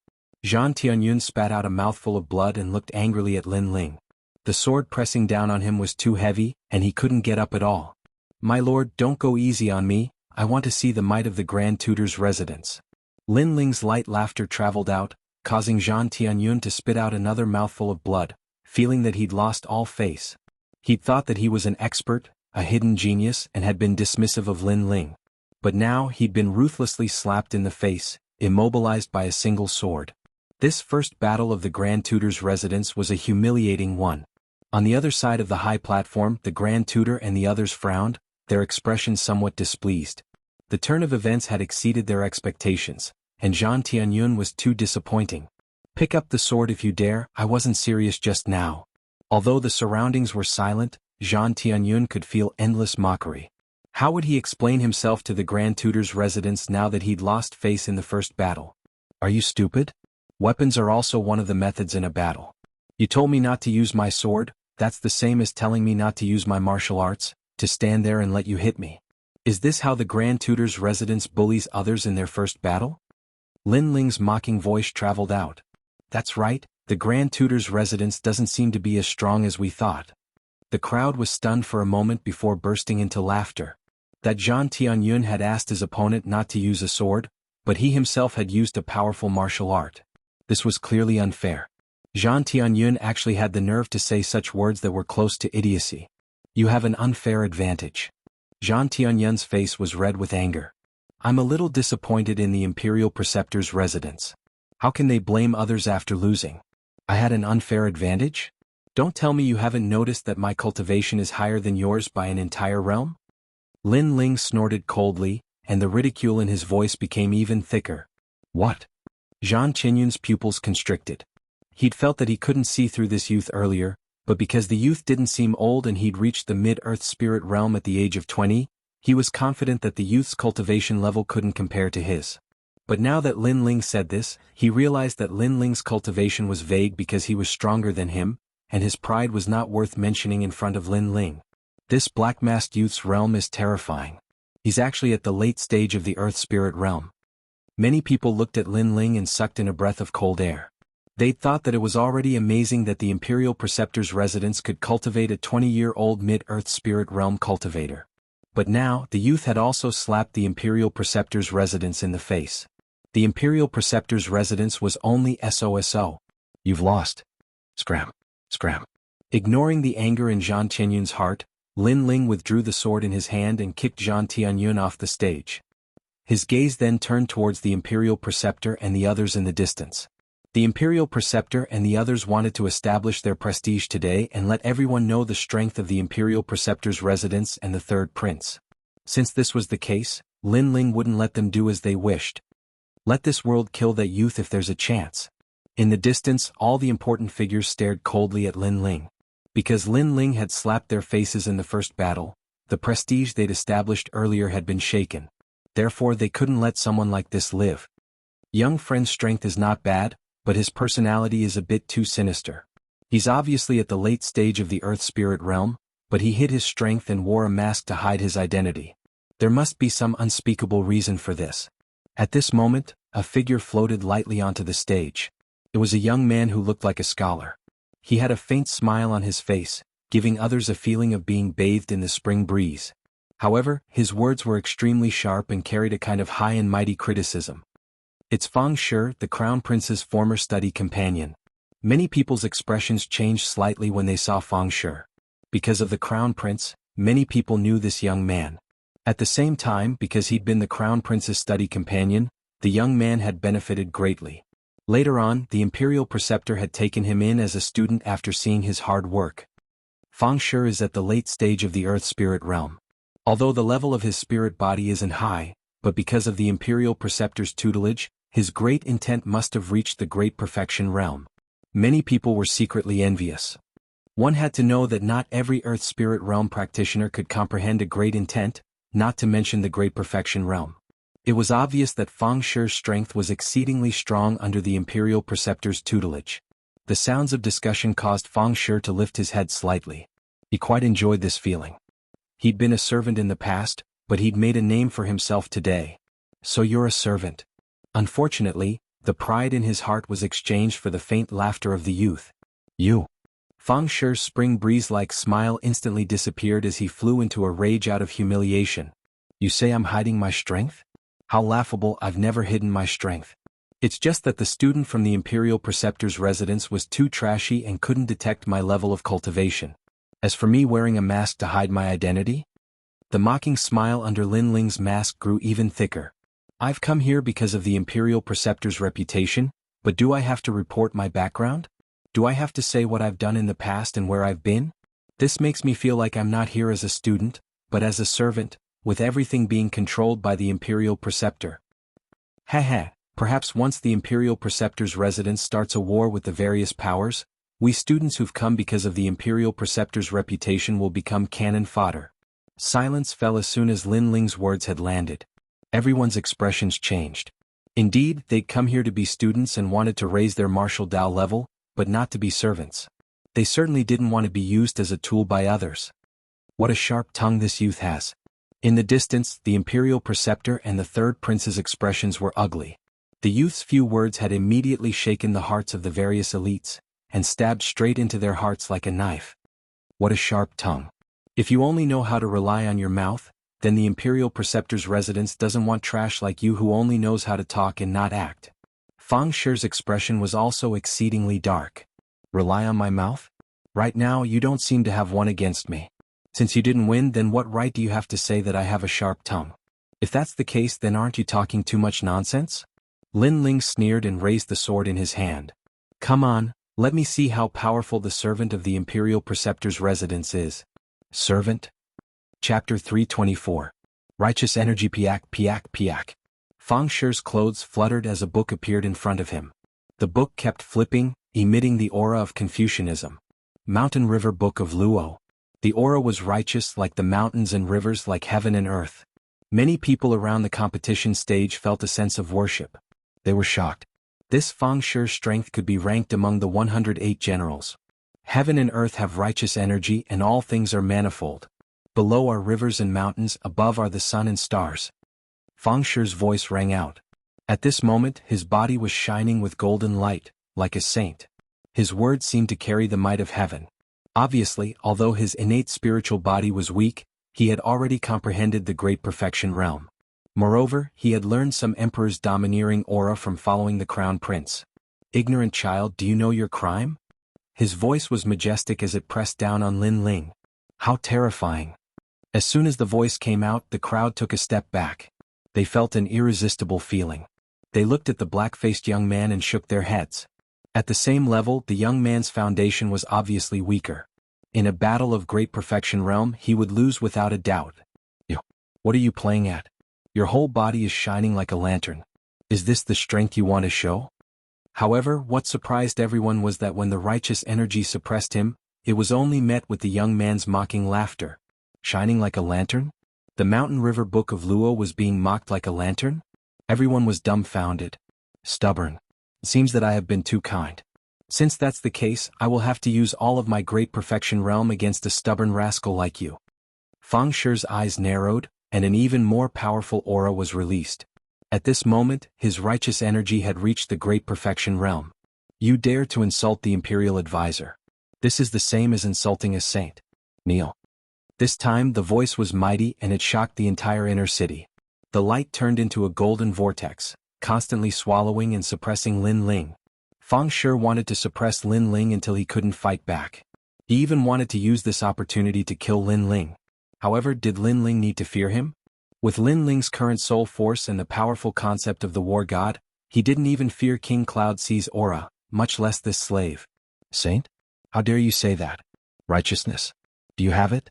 Zhang Tianyun spat out a mouthful of blood and looked angrily at Lin Ling. The sword pressing down on him was too heavy, and he couldn't get up at all. My lord, don't go easy on me, I want to see the might of the Grand Tutor's residence. Lin Ling's light laughter traveled out, causing Zhang Tianyun to spit out another mouthful of blood, feeling that he'd lost all face. He'd thought that he was an expert, a hidden genius, and had been dismissive of Lin Ling. But now he'd been ruthlessly slapped in the face, immobilized by a single sword. This first battle of the Grand Tutor's residence was a humiliating one. On the other side of the high platform, the Grand Tutor and the others frowned, their expressions somewhat displeased. The turn of events had exceeded their expectations, and Zhang Tianyun was too disappointing. Pick up the sword if you dare, I wasn't serious just now. Although the surroundings were silent, Zhang Tianyun could feel endless mockery. How would he explain himself to the Grand Tutor's residence now that he'd lost face in the first battle? Are you stupid? Weapons are also one of the methods in a battle. You told me not to use my sword, that's the same as telling me not to use my martial arts, to stand there and let you hit me. Is this how the Grand Tutor's residence bullies others in their first battle? Lin Ling's mocking voice traveled out. That's right, the Grand Tutor's residence doesn't seem to be as strong as we thought. The crowd was stunned for a moment before bursting into laughter. That Zhang Tianyun had asked his opponent not to use a sword, but he himself had used a powerful martial art. This was clearly unfair. Zhang Tianyun actually had the nerve to say such words that were close to idiocy. You have an unfair advantage. Zhang Tianyun's face was red with anger. I'm a little disappointed in the Imperial Preceptor's residence. How can they blame others after losing? I had an unfair advantage? Don't tell me you haven't noticed that my cultivation is higher than yours by an entire realm? Lin Ling snorted coldly, and the ridicule in his voice became even thicker. What? Zhang Tianyun's pupils constricted. He'd felt that he couldn't see through this youth earlier, but because the youth didn't seem old and he'd reached the mid-earth spirit realm at the age of 20, he was confident that the youth's cultivation level couldn't compare to his. But now that Lin Ling said this, he realized that Lin Ling's cultivation was vague because he was stronger than him, and his pride was not worth mentioning in front of Lin Ling. This black-masked youth's realm is terrifying. He's actually at the late stage of the earth spirit realm. Many people looked at Lin Ling and sucked in a breath of cold air. They'd thought that it was already amazing that the Imperial Preceptor's residence could cultivate a 20-year-old mid-earth spirit realm cultivator. But now, the youth had also slapped the Imperial Preceptor's residence in the face. The Imperial Preceptor's residence was only SOSO. You've lost. Scram. Scram. Ignoring the anger in Zhang Tianyun's heart, Lin Ling withdrew the sword in his hand and kicked Zhang Tianyun off the stage. His gaze then turned towards the Imperial Preceptor and the others in the distance. The Imperial Preceptor and the others wanted to establish their prestige today and let everyone know the strength of the Imperial Preceptor's residence and the third prince. Since this was the case, Lin Ling wouldn't let them do as they wished. Let this world kill that youth if there's a chance. In the distance, all the important figures stared coldly at Lin Ling. Because Lin Ling had slapped their faces in the first battle, the prestige they'd established earlier had been shaken. Therefore they couldn't let someone like this live. Young friend's strength is not bad, but his personality is a bit too sinister. He's obviously at the late stage of the earth spirit realm, but he hid his strength and wore a mask to hide his identity. There must be some unspeakable reason for this. At this moment, a figure floated lightly onto the stage. It was a young man who looked like a scholar. He had a faint smile on his face, giving others a feeling of being bathed in the spring breeze. However, his words were extremely sharp and carried a kind of high and mighty criticism. It's Fang Shi, the Crown Prince's former study companion. Many people's expressions changed slightly when they saw Fang Shi. Because of the Crown Prince, many people knew this young man. At the same time, because he'd been the Crown Prince's study companion, the young man had benefited greatly. Later on, the Imperial Preceptor had taken him in as a student after seeing his hard work. Fang Shi is at the late stage of the Earth Spirit realm. Although the level of his spirit body isn't high, but because of the Imperial Preceptor's tutelage, his great intent must have reached the Great Perfection realm. Many people were secretly envious. One had to know that not every Earth Spirit realm practitioner could comprehend a great intent, not to mention the Great Perfection realm. It was obvious that Fang Shi's strength was exceedingly strong under the Imperial Preceptor's tutelage. The sounds of discussion caused Fang Shi to lift his head slightly. He quite enjoyed this feeling. He'd been a servant in the past, but he'd made a name for himself today. So you're a servant. Unfortunately, the pride in his heart was exchanged for the faint laughter of the youth. You. Fang Shi's spring breeze-like smile instantly disappeared as he flew into a rage out of humiliation. You say I'm hiding my strength? How laughable, I've never hidden my strength. It's just that the student from the Imperial Preceptor's residence was too trashy and couldn't detect my level of cultivation. As for me wearing a mask to hide my identity? The mocking smile under Lin Ling's mask grew even thicker. I've come here because of the Imperial Preceptor's reputation, but do I have to report my background? Do I have to say what I've done in the past and where I've been? This makes me feel like I'm not here as a student, but as a servant, with everything being controlled by the Imperial Preceptor. Haha, perhaps once the Imperial Preceptor's residence starts a war with the various powers, we students who've come because of the Imperial Preceptor's reputation will become cannon fodder. Silence fell as soon as Lin Ling's words had landed. Everyone's expressions changed. Indeed, they'd come here to be students and wanted to raise their martial Dao level, but not to be servants. They certainly didn't want to be used as a tool by others. What a sharp tongue this youth has. In the distance, the Imperial Preceptor and the Third Prince's expressions were ugly. The youth's few words had immediately shaken the hearts of the various elites, and stabbed straight into their hearts like a knife. What a sharp tongue. If you only know how to rely on your mouth, then the Imperial Preceptor's residence doesn't want trash like you who only knows how to talk and not act. Fang Shi's expression was also exceedingly dark. Rely on my mouth? Right now you don't seem to have one against me. Since you didn't win, then what right do you have to say that I have a sharp tongue? If that's the case, then aren't you talking too much nonsense? Lin Ling sneered and raised the sword in his hand. Come on, let me see how powerful the servant of the Imperial Preceptor's residence is. Servant? Chapter 324. Righteous Energy. Piak piak piak. Fang Shi's clothes fluttered as a book appeared in front of him. The book kept flipping, emitting the aura of Confucianism. Mountain River Book of Luo. The aura was righteous like the mountains and rivers like heaven and earth. Many people around the competition stage felt a sense of worship. They were shocked. This Fang Shi's strength could be ranked among the 108 generals. Heaven and earth have righteous energy and all things are manifold. Below are rivers and mountains, above are the sun and stars. Fang Shi's voice rang out. At this moment, his body was shining with golden light, like a saint. His words seemed to carry the might of heaven. Obviously, although his innate spiritual body was weak, he had already comprehended the Great Perfection realm. Moreover, he had learned some Emperor's domineering aura from following the Crown Prince. Ignorant child, do you know your crime? His voice was majestic as it pressed down on Lin Ling. How terrifying. As soon as the voice came out, the crowd took a step back. They felt an irresistible feeling. They looked at the black-faced young man and shook their heads. At the same level, the young man's foundation was obviously weaker. In a battle of Great Perfection realm, he would lose without a doubt. Yo, what are you playing at? Your whole body is shining like a lantern. Is this the strength you want to show? However, what surprised everyone was that when the righteous energy suppressed him, it was only met with the young man's mocking laughter. Shining like a lantern? The Mountain River Book of Luo was being mocked like a lantern? Everyone was dumbfounded. Stubborn. It seems that I have been too kind. Since that's the case, I will have to use all of my great perfection realm against a stubborn rascal like you. Fang Shi's eyes narrowed, and an even more powerful aura was released. At this moment, his righteous energy had reached the great perfection realm. You dare to insult the imperial advisor. This is the same as insulting a saint. Kneel. This time the voice was mighty and it shocked the entire inner city. The light turned into a golden vortex, constantly swallowing and suppressing Lin Ling. Fang Shi wanted to suppress Lin Ling until he couldn't fight back. He even wanted to use this opportunity to kill Lin Ling. However, did Lin Ling need to fear him? With Lin Ling's current soul force and the powerful concept of the war god, he didn't even fear King Cloud C's aura, much less this slave. Saint? How dare you say that? Righteousness. Do you have it?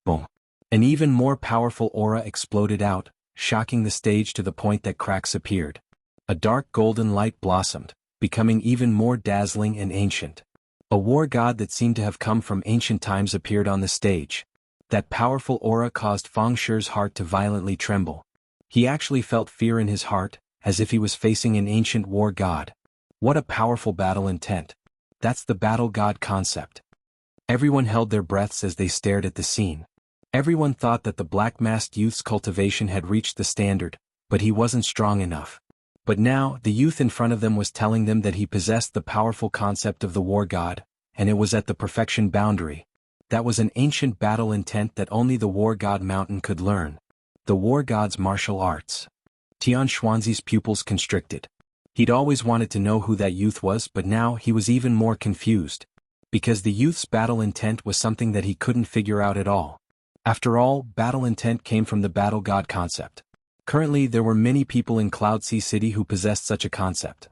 Boom. An even more powerful aura exploded out, shocking the stage to the point that cracks appeared. A dark golden light blossomed, becoming even more dazzling and ancient. A war god that seemed to have come from ancient times appeared on the stage. That powerful aura caused Fang Shi's heart to violently tremble. He actually felt fear in his heart, as if he was facing an ancient war god. What a powerful battle intent. That's the battle god concept. Everyone held their breaths as they stared at the scene. Everyone thought that the black-masked youth's cultivation had reached the standard, but he wasn't strong enough. But now, the youth in front of them was telling them that he possessed the powerful concept of the war god, and it was at the perfection boundary. That was an ancient battle intent that only the war god mountain could learn. The war god's martial arts. Tian Xuanzi's pupils constricted. He'd always wanted to know who that youth was, but now he was even more confused. Because the youth's battle intent was something that he couldn't figure out at all. After all, battle intent came from the battle god concept. Currently, there were many people in Cloud Sea City who possessed such a concept.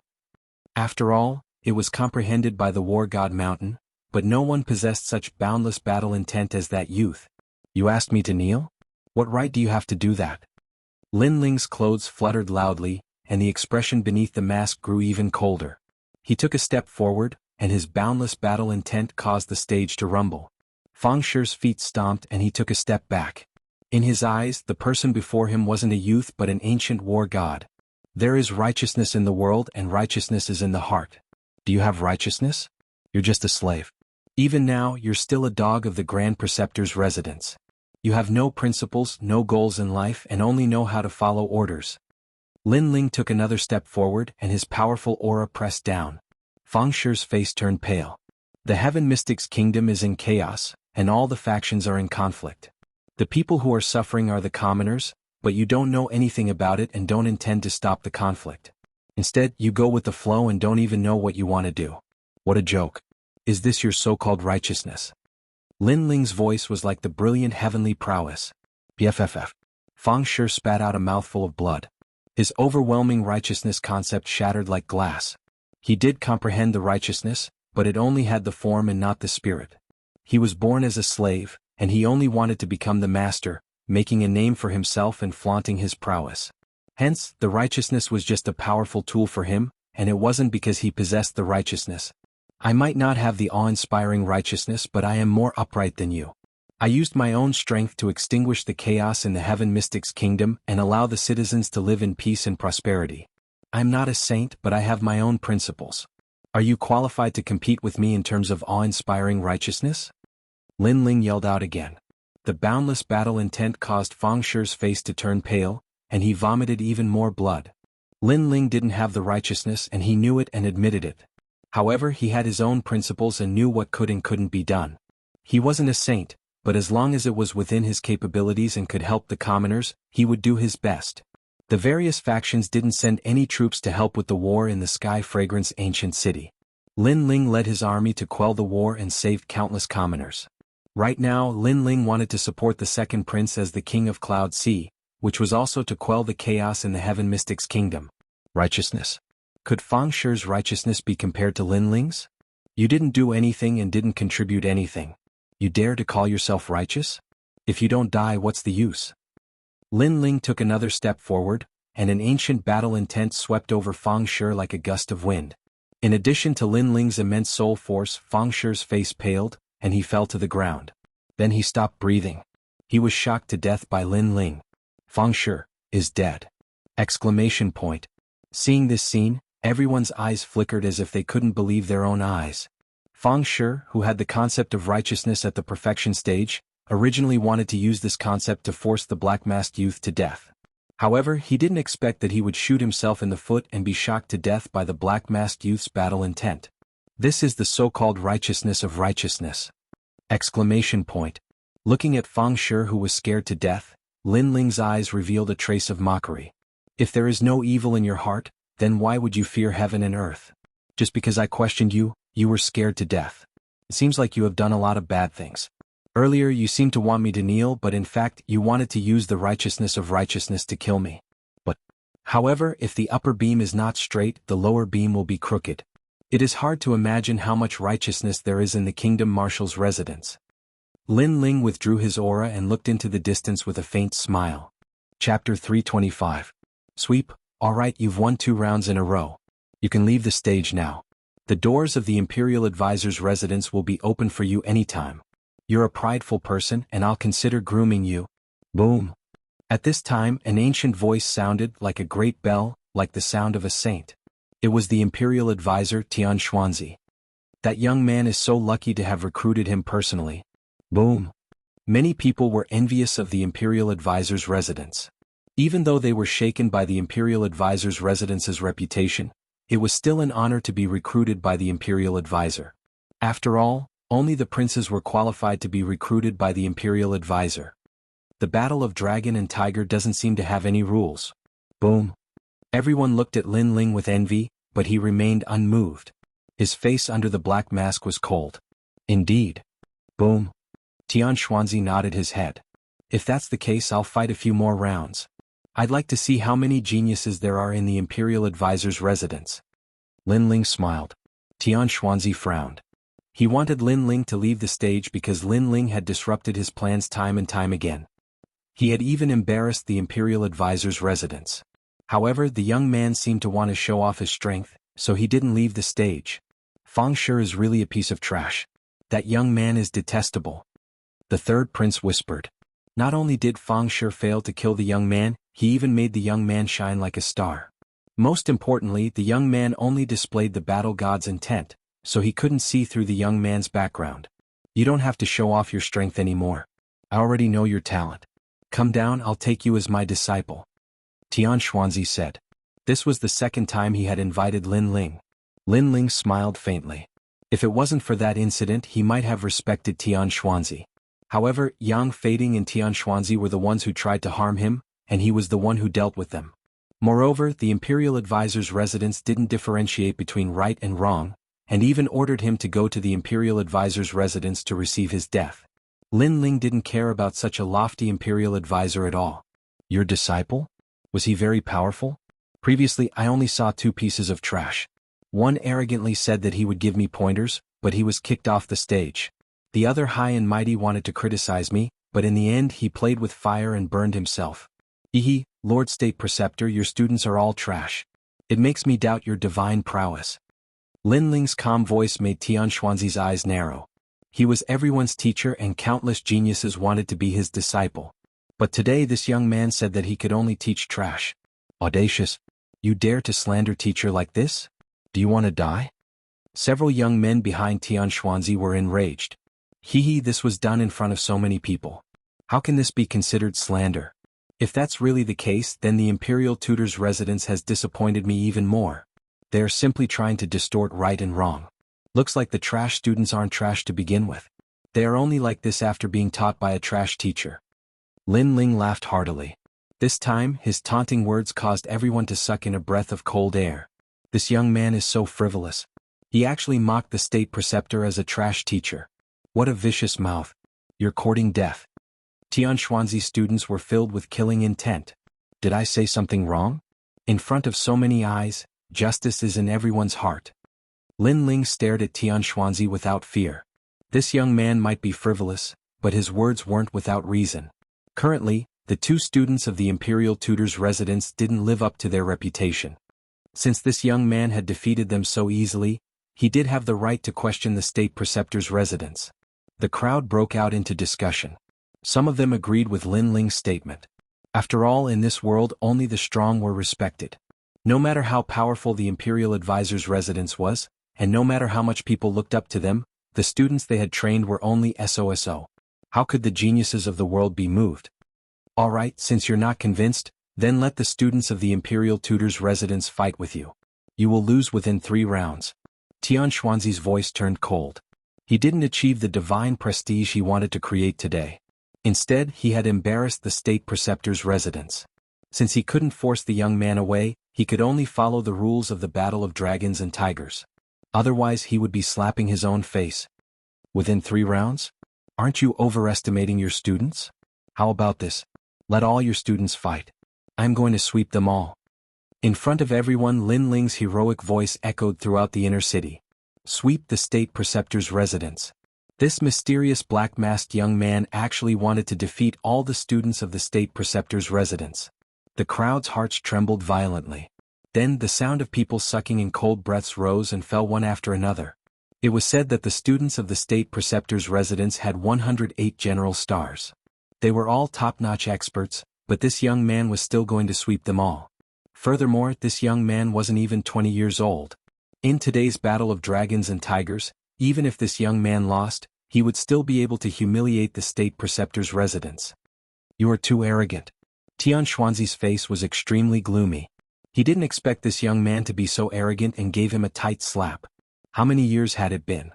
After all, it was comprehended by the war god mountain, but no one possessed such boundless battle intent as that youth. You asked me to kneel? What right do you have to do that? Lin Ling's clothes fluttered loudly, and the expression beneath the mask grew even colder. He took a step forward, and his boundless battle intent caused the stage to rumble. Fang Shi's feet stomped and he took a step back. In his eyes, the person before him wasn't a youth but an ancient war god. There is righteousness in the world and righteousness is in the heart. Do you have righteousness? You're just a slave. Even now, you're still a dog of the Grand Preceptor's residence. You have no principles, no goals in life and only know how to follow orders. Lin Ling took another step forward and his powerful aura pressed down. Fang Shi's face turned pale. The Heaven Mystic's kingdom is in chaos, and all the factions are in conflict. The people who are suffering are the commoners, but you don't know anything about it and don't intend to stop the conflict. Instead, you go with the flow and don't even know what you want to do. What a joke. Is this your so-called righteousness? Lin Ling's voice was like the brilliant heavenly prowess. BFFF. Fang Shi spat out a mouthful of blood. His overwhelming righteousness concept shattered like glass. He did comprehend the righteousness, but it only had the form and not the spirit. He was born as a slave, and he only wanted to become the master, making a name for himself and flaunting his prowess. Hence, the righteousness was just a powerful tool for him, and it wasn't because he possessed the righteousness. I might not have the awe-inspiring righteousness, but I am more upright than you. I used my own strength to extinguish the chaos in the Heaven Mystic's kingdom and allow the citizens to live in peace and prosperity. I'm not a saint, but I have my own principles. Are you qualified to compete with me in terms of awe-inspiring righteousness? Lin Ling yelled out again. The boundless battle intent caused Fang Shi's face to turn pale, and he vomited even more blood. Lin Ling didn't have the righteousness and he knew it and admitted it. However, he had his own principles and knew what could and couldn't be done. He wasn't a saint, but as long as it was within his capabilities and could help the commoners, he would do his best. The various factions didn't send any troops to help with the war in the Sky Fragrance ancient city. Lin Ling led his army to quell the war and saved countless commoners. Right now, Lin Ling wanted to support the second prince as the king of Cloud Sea, which was also to quell the chaos in the Heaven Mystic's kingdom. Righteousness. Could Fang Shi's righteousness be compared to Lin Ling's? You didn't do anything and didn't contribute anything. You dare to call yourself righteous? If you don't die, what's the use? Lin Ling took another step forward, and an ancient battle intent swept over Fang Shi like a gust of wind. In addition to Lin Ling's immense soul force, Fang Shi's face paled, and he fell to the ground. Then he stopped breathing. He was shocked to death by Lin Ling. Fang Shi is dead. Exclamation point. Seeing this scene, Everyone's eyes flickered as if they couldn't believe their own eyes. Feng Shi, who had the concept of righteousness at the perfection stage, originally wanted to use this concept to force the black-masked youth to death. However, he didn't expect that he would shoot himself in the foot and be shocked to death by the black-masked youth's battle intent. This is the so-called righteousness of righteousness! Exclamation point. Looking at Feng Shi, who was scared to death, Lin Ling's eyes revealed a trace of mockery. If there is no evil in your heart, then why would you fear heaven and earth? Just because I questioned you, you were scared to death. It seems like you have done a lot of bad things. Earlier you seemed to want me to kneel, but in fact you wanted to use the righteousness of righteousness to kill me. However, if the upper beam is not straight, the lower beam will be crooked. It is hard to imagine how much righteousness there is in the kingdom marshal's residence. Lin Ling withdrew his aura and looked into the distance with a faint smile. Chapter 325. Sweep. Alright, you've won 2 rounds in a row. You can leave the stage now. The doors of the Imperial Advisor's residence will be open for you anytime. You're a prideful person and I'll consider grooming you. Boom. At this time, an ancient voice sounded like a great bell, like the sound of a saint. It was the Imperial Advisor Xianxia. That young man is so lucky to have recruited him personally. Boom. Many people were envious of the Imperial Advisor's residence. Even though they were shaken by the Imperial Advisor's residence's reputation, it was still an honor to be recruited by the Imperial Advisor. After all, only the princes were qualified to be recruited by the Imperial Advisor. The battle of dragon and tiger doesn't seem to have any rules. Boom. Everyone looked at Lin Ling with envy, but he remained unmoved. His face under the black mask was cold. Indeed. Boom. Xianxia nodded his head. If that's the case, I'll fight a few more rounds. I'd like to see how many geniuses there are in the Imperial Advisor's residence. Lin Ling smiled. Xianxia frowned. He wanted Lin Ling to leave the stage because Lin Ling had disrupted his plans time and time again. He had even embarrassed the Imperial Advisor's residence. However, the young man seemed to want to show off his strength, so he didn't leave the stage. Feng Shi is really a piece of trash. That young man is detestable. The third prince whispered. Not only did Feng Shi fail to kill the young man, he even made the young man shine like a star. Most importantly, the young man only displayed the battle god's intent, so he couldn't see through the young man's background. You don't have to show off your strength anymore. I already know your talent. Come down, I'll take you as my disciple. Xianxia said. This was the second time he had invited Lin Ling. Lin Ling smiled faintly. If it wasn't for that incident, he might have respected Xianxia. However, Yang Fading and Xianxia were the ones who tried to harm him, and he was the one who dealt with them. Moreover, the Imperial Advisor's residence didn't differentiate between right and wrong, and even ordered him to go to the Imperial Advisor's residence to receive his death. Lin Ling didn't care about such a lofty Imperial Advisor at all. Your disciple? Was he very powerful? Previously, I only saw 2 pieces of trash. One arrogantly said that he would give me pointers, but he was kicked off the stage. The other high and mighty wanted to criticize me, but in the end he played with fire and burned himself. Ehe, Lord State Preceptor, your students are all trash. It makes me doubt your divine prowess. Lin Ling's calm voice made Xianxia's eyes narrow. He was everyone's teacher and countless geniuses wanted to be his disciple. But today this young man said that he could only teach trash. Audacious. You dare to slander teacher like this? Do you want to die? Several young men behind Xianxia were enraged. This was done in front of so many people. How can this be considered slander? If that's really the case, then the Imperial Tutor's residence has disappointed me even more. They are simply trying to distort right and wrong. Looks like the trash students aren't trash to begin with. They are only like this after being taught by a trash teacher. Lin Ling laughed heartily. This time, his taunting words caused everyone to suck in a breath of cold air. This young man is so frivolous. He actually mocked the state preceptor as a trash teacher. What a vicious mouth. You're courting death. Xianxia's students were filled with killing intent. Did I say something wrong? In front of so many eyes, justice is in everyone's heart. Lin Ling stared at Xianxia without fear. This young man might be frivolous, but his words weren't without reason. Currently, the 2 students of the Imperial Tutor's residence didn't live up to their reputation. Since this young man had defeated them so easily, he did have the right to question the state preceptor's residence. The crowd broke out into discussion. Some of them agreed with Lin Ling's statement. After all, in this world only the strong were respected. No matter how powerful the imperial advisor's residence was, and no matter how much people looked up to them, the students they had trained were only SOSO. How could the geniuses of the world be moved? Alright, since you're not convinced, then let the students of the imperial tutor's residence fight with you. You will lose within 3 rounds. Tian Xuanzi's voice turned cold. He didn't achieve the divine prestige he wanted to create today. Instead, he had embarrassed the state preceptor's residence. Since he couldn't force the young man away, he could only follow the rules of the Battle of Dragons and Tigers. Otherwise he would be slapping his own face. Within 3 rounds? Aren't you overestimating your students? How about this? Let all your students fight. I'm going to sweep them all. In front of everyone, Lin Ling's heroic voice echoed throughout the inner city. Sweep the state preceptor's residence. This mysterious black-masked young man actually wanted to defeat all the students of the state preceptor's residence. The crowd's hearts trembled violently. Then the sound of people sucking in cold breaths rose and fell one after another. It was said that the students of the state preceptor's residence had 108 general stars. They were all top-notch experts, but this young man was still going to sweep them all. Furthermore, this young man wasn't even 20 years old. In today's Battle of Dragons and Tigers, even if this young man lost, he would still be able to humiliate the state preceptor's residence. You are too arrogant. Tian Xuanzi's face was extremely gloomy. He didn't expect this young man to be so arrogant and gave him a tight slap. How many years had it been?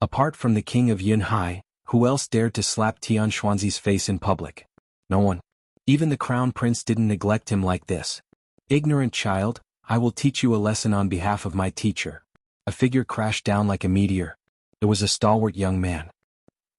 Apart from the king of Yunhai, who else dared to slap Tian Xuanzi's face in public? No one. Even the crown prince didn't neglect him like this. Ignorant child, I will teach you a lesson on behalf of my teacher. A figure crashed down like a meteor. It was a stalwart young man.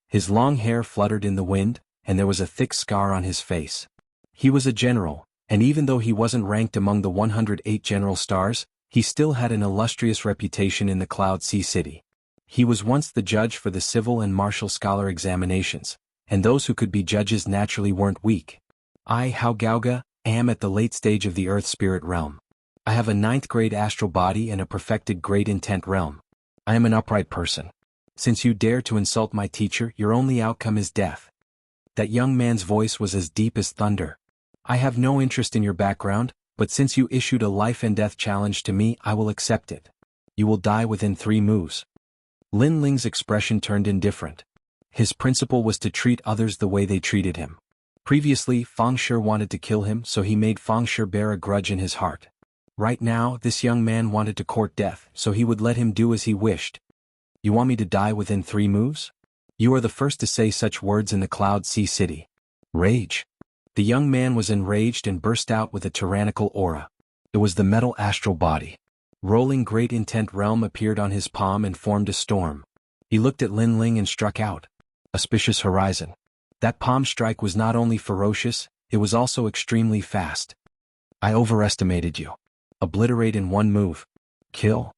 His long hair fluttered in the wind, and there was a thick scar on his face. He was a general, and even though he wasn't ranked among the 108 general stars, he still had an illustrious reputation in the Cloud Sea City. He was once the judge for the civil and martial scholar examinations, and those who could be judges naturally weren't weak. I, Hao Gaoga, am at the late stage of the Earth Spirit realm. I have a 9th grade astral body and a perfected great intent realm. I am an upright person. Since you dare to insult my teacher, your only outcome is death. That young man's voice was as deep as thunder. I have no interest in your background, but since you issued a life and death challenge to me, I will accept it. You will die within 3 moves. Lin Ling's expression turned indifferent. His principle was to treat others the way they treated him. Previously, Fang Shi wanted to kill him, so he made Fang Shi bear a grudge in his heart. Right now, this young man wanted to court death, so he would let him do as he wished. You want me to die within 3 moves? You are the first to say such words in the Cloud Sea City. Rage. The young man was enraged and burst out with a tyrannical aura. It was the metal astral body. Rolling great intent realm appeared on his palm and formed a storm. He looked at Lin Ling and struck out. Auspicious horizon. That palm strike was not only ferocious, it was also extremely fast. I overestimated you. Obliterate in 1 move. Kill.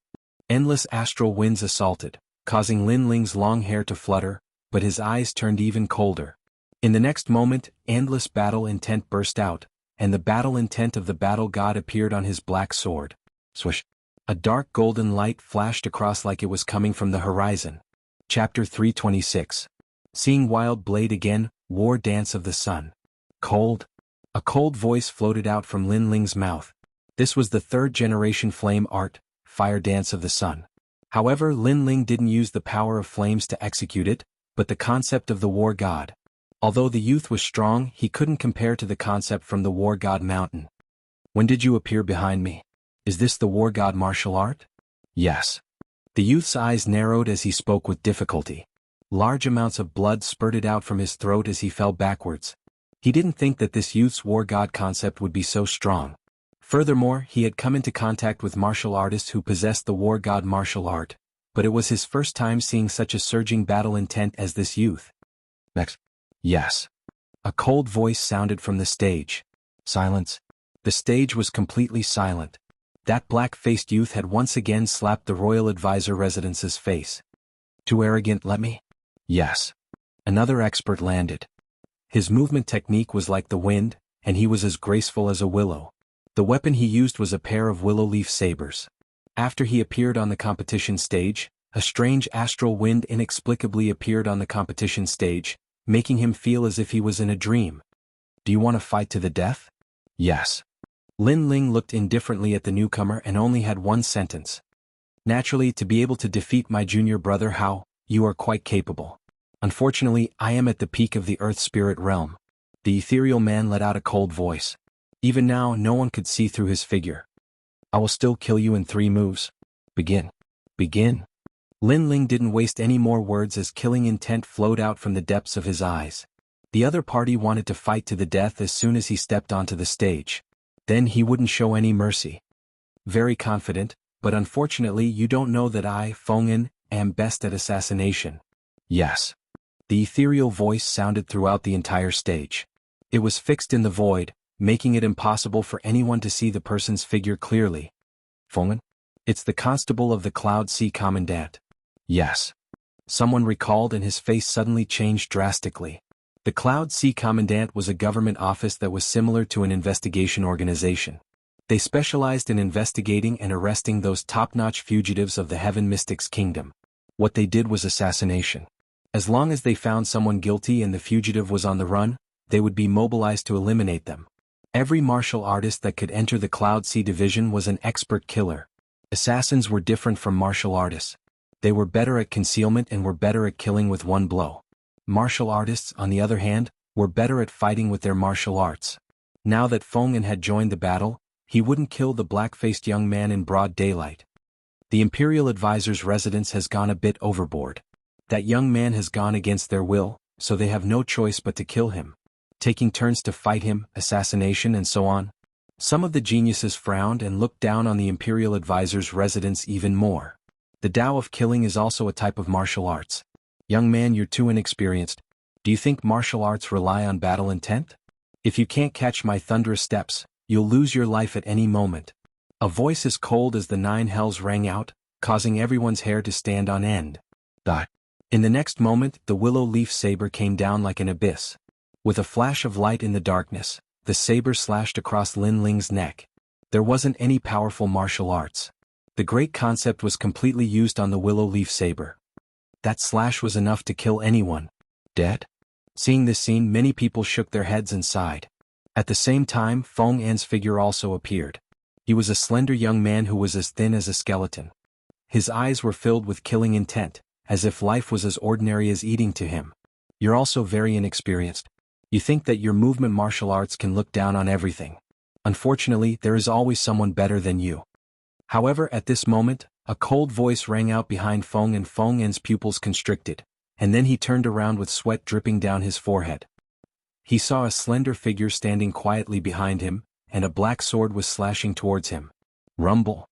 Endless astral winds assaulted, causing Lin Ling's long hair to flutter, but his eyes turned even colder. In the next moment, endless battle intent burst out, and the battle intent of the battle god appeared on his black sword. Swish. A dark golden light flashed across like it was coming from the horizon. Chapter 326. Seeing Wild Blade again, War Dance of the Sun. Cold. A cold voice floated out from Lin Ling's mouth. This was the 3rd generation flame art, Fire Dance of the Sun. However, Lin Ling didn't use the power of flames to execute it, but the concept of the war god. Although the youth was strong, he couldn't compare to the concept from the war god mountain. When did you appear behind me? Is this the war god martial art? Yes. The youth's eyes narrowed as he spoke with difficulty. Large amounts of blood spurted out from his throat as he fell backwards. He didn't think that this youth's war god concept would be so strong. Furthermore, he had come into contact with martial artists who possessed the war god martial art, but it was his first time seeing such a surging battle intent as this youth. Next. Yes. A cold voice sounded from the stage. Silence. The stage was completely silent. That black-faced youth had once again slapped the royal advisor residence's face. Too arrogant, let me? Yes. Another expert landed. His movement technique was like the wind, and he was as graceful as a willow. The weapon he used was a pair of willow leaf sabers. After he appeared on the competition stage, a strange astral wind inexplicably appeared on the competition stage, making him feel as if he was in a dream. Do you want to fight to the death? Yes. Lin Ling looked indifferently at the newcomer and only had one sentence. Naturally, to be able to defeat my junior brother, how? You are quite capable. Unfortunately, I am at the peak of the Earth Spirit realm. The ethereal man let out a cold voice. Even now, no one could see through his figure. I will still kill you in 3 moves. Begin. Begin. Lin Ling didn't waste any more words as killing intent flowed out from the depths of his eyes. The other party wanted to fight to the death as soon as he stepped onto the stage. Then he wouldn't show any mercy. Very confident, but unfortunately you don't know that I, Feng'an, am best at assassination. Yes. The ethereal voice sounded throughout the entire stage. It was fixed in the void, making it impossible for anyone to see the person's figure clearly. Feng'an? It's the constable of the Cloud Sea Commandant. Yes. Someone recalled and his face suddenly changed drastically. The Cloud Sea Commandant was a government office that was similar to an investigation organization. They specialized in investigating and arresting those top-notch fugitives of the Heaven Mystics Kingdom. What they did was assassination. As long as they found someone guilty and the fugitive was on the run, they would be mobilized to eliminate them. Every martial artist that could enter the Cloud Sea Division was an expert killer. Assassins were different from martial artists. They were better at concealment and were better at killing with one blow. Martial artists, on the other hand, were better at fighting with their martial arts. Now that Feng'an had joined the battle, he wouldn't kill the black-faced young man in broad daylight. The Imperial Advisor's residence has gone a bit overboard. That young man has gone against their will, so they have no choice but to kill him. Taking turns to fight him, assassination and so on. Some of the geniuses frowned and looked down on the Imperial Advisor's residence even more. The Tao of killing is also a type of martial arts. Young man, you're too inexperienced. Do you think martial arts rely on battle intent? If you can't catch my thunderous steps, you'll lose your life at any moment. A voice as cold as the 9 hells rang out, causing everyone's hair to stand on end. In the next moment, the willow leaf saber came down like an abyss. With a flash of light in the darkness, the saber slashed across Lin Ling's neck. There wasn't any powerful martial arts. The great concept was completely used on the willow leaf saber. That slash was enough to kill anyone. Dead? Seeing this scene, many people shook their heads and sighed. At the same time, Feng'an's figure also appeared. He was a slender young man who was as thin as a skeleton. His eyes were filled with killing intent, as if life was as ordinary as eating to him. You're also very inexperienced. You think that your movement martial arts can look down on everything. Unfortunately, there is always someone better than you. However, at this moment, a cold voice rang out behind Feng and Feng'an's pupils constricted, and then he turned around with sweat dripping down his forehead. He saw a slender figure standing quietly behind him, and a black sword was slashing towards him. Rumble.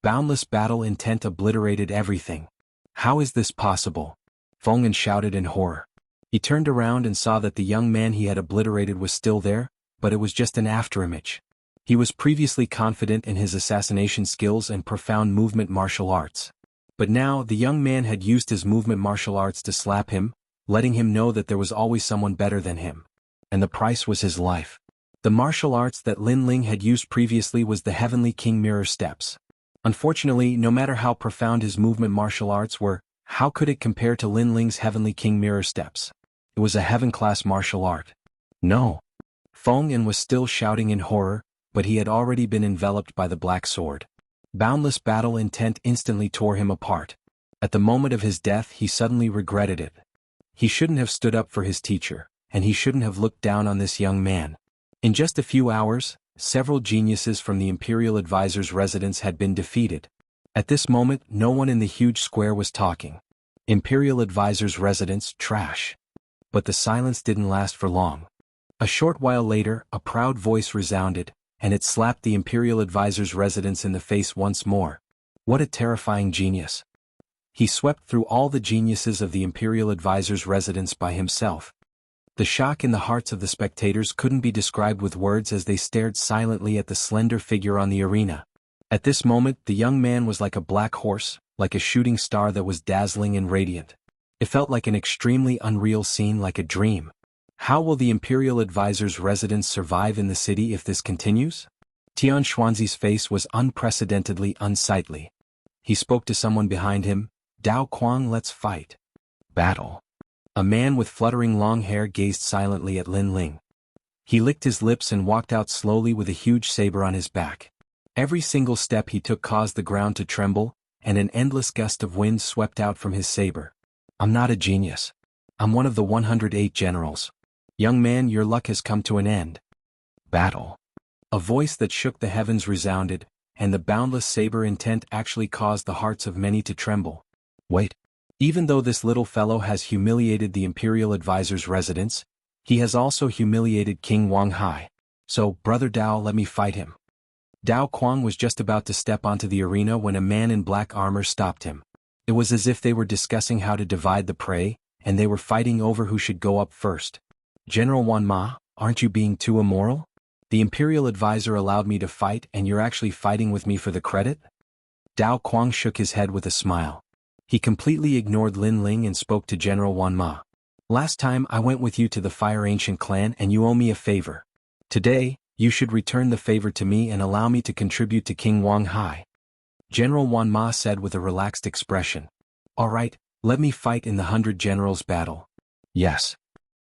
Boundless battle intent obliterated everything. How is this possible? Feng'an shouted in horror. He turned around and saw that the young man he had obliterated was still there, but it was just an afterimage. He was previously confident in his assassination skills and profound movement martial arts. But now the young man had used his movement martial arts to slap him, letting him know that there was always someone better than him. And the price was his life. The martial arts that Lin Ling had used previously was the Heavenly King Mirror Steps. Unfortunately, no matter how profound his movement martial arts were, how could it compare to Lin Ling's Heavenly King Mirror Steps? It was a heaven-class martial art. No. Feng'an was still shouting in horror, but he had already been enveloped by the black sword. Boundless battle intent instantly tore him apart. At the moment of his death, he suddenly regretted it. He shouldn't have stood up for his teacher, and he shouldn't have looked down on this young man. In just a few hours, several geniuses from the Imperial Advisor's residence had been defeated. At this moment, no one in the huge square was talking. Imperial Advisor's residence, trash. But the silence didn't last for long. A short while later, a proud voice resounded, and it slapped the Imperial Advisor's residence in the face once more. What a terrifying genius. He swept through all the geniuses of the Imperial Advisor's residence by himself. The shock in the hearts of the spectators couldn't be described with words as they stared silently at the slender figure on the arena. At this moment, the young man was like a black horse, like a shooting star that was dazzling and radiant. It felt like an extremely unreal scene, like a dream. How will the Imperial Advisor's residence survive in the city if this continues? Tian Xuanzi's face was unprecedentedly unsightly. He spoke to someone behind him. Dao Quang, let's fight. Battle. A man with fluttering long hair gazed silently at Lin Ling. He licked his lips and walked out slowly with a huge saber on his back. Every single step he took caused the ground to tremble, and an endless gust of wind swept out from his saber. I'm not a genius. I'm one of the 108 generals. Young man, your luck has come to an end. Battle. A voice that shook the heavens resounded, and the boundless saber intent actually caused the hearts of many to tremble. Wait. Even though this little fellow has humiliated the imperial advisor's residence, he has also humiliated King Wang Hai. So, Brother Dao, let me fight him. Dao Quang was just about to step onto the arena when a man in black armor stopped him. It was as if they were discussing how to divide the prey, and they were fighting over who should go up first. General Wan Ma, aren't you being too immoral? The imperial advisor allowed me to fight and you're actually fighting with me for the credit? Dao Quang shook his head with a smile. He completely ignored Lin Ling and spoke to General Wan Ma. Last time I went with you to the Fire Ancient clan and you owe me a favor. Today, you should return the favor to me and allow me to contribute to King Wang Hai. General Wan Ma said with a relaxed expression. All right, let me fight in the 100 Generals battle. Yes.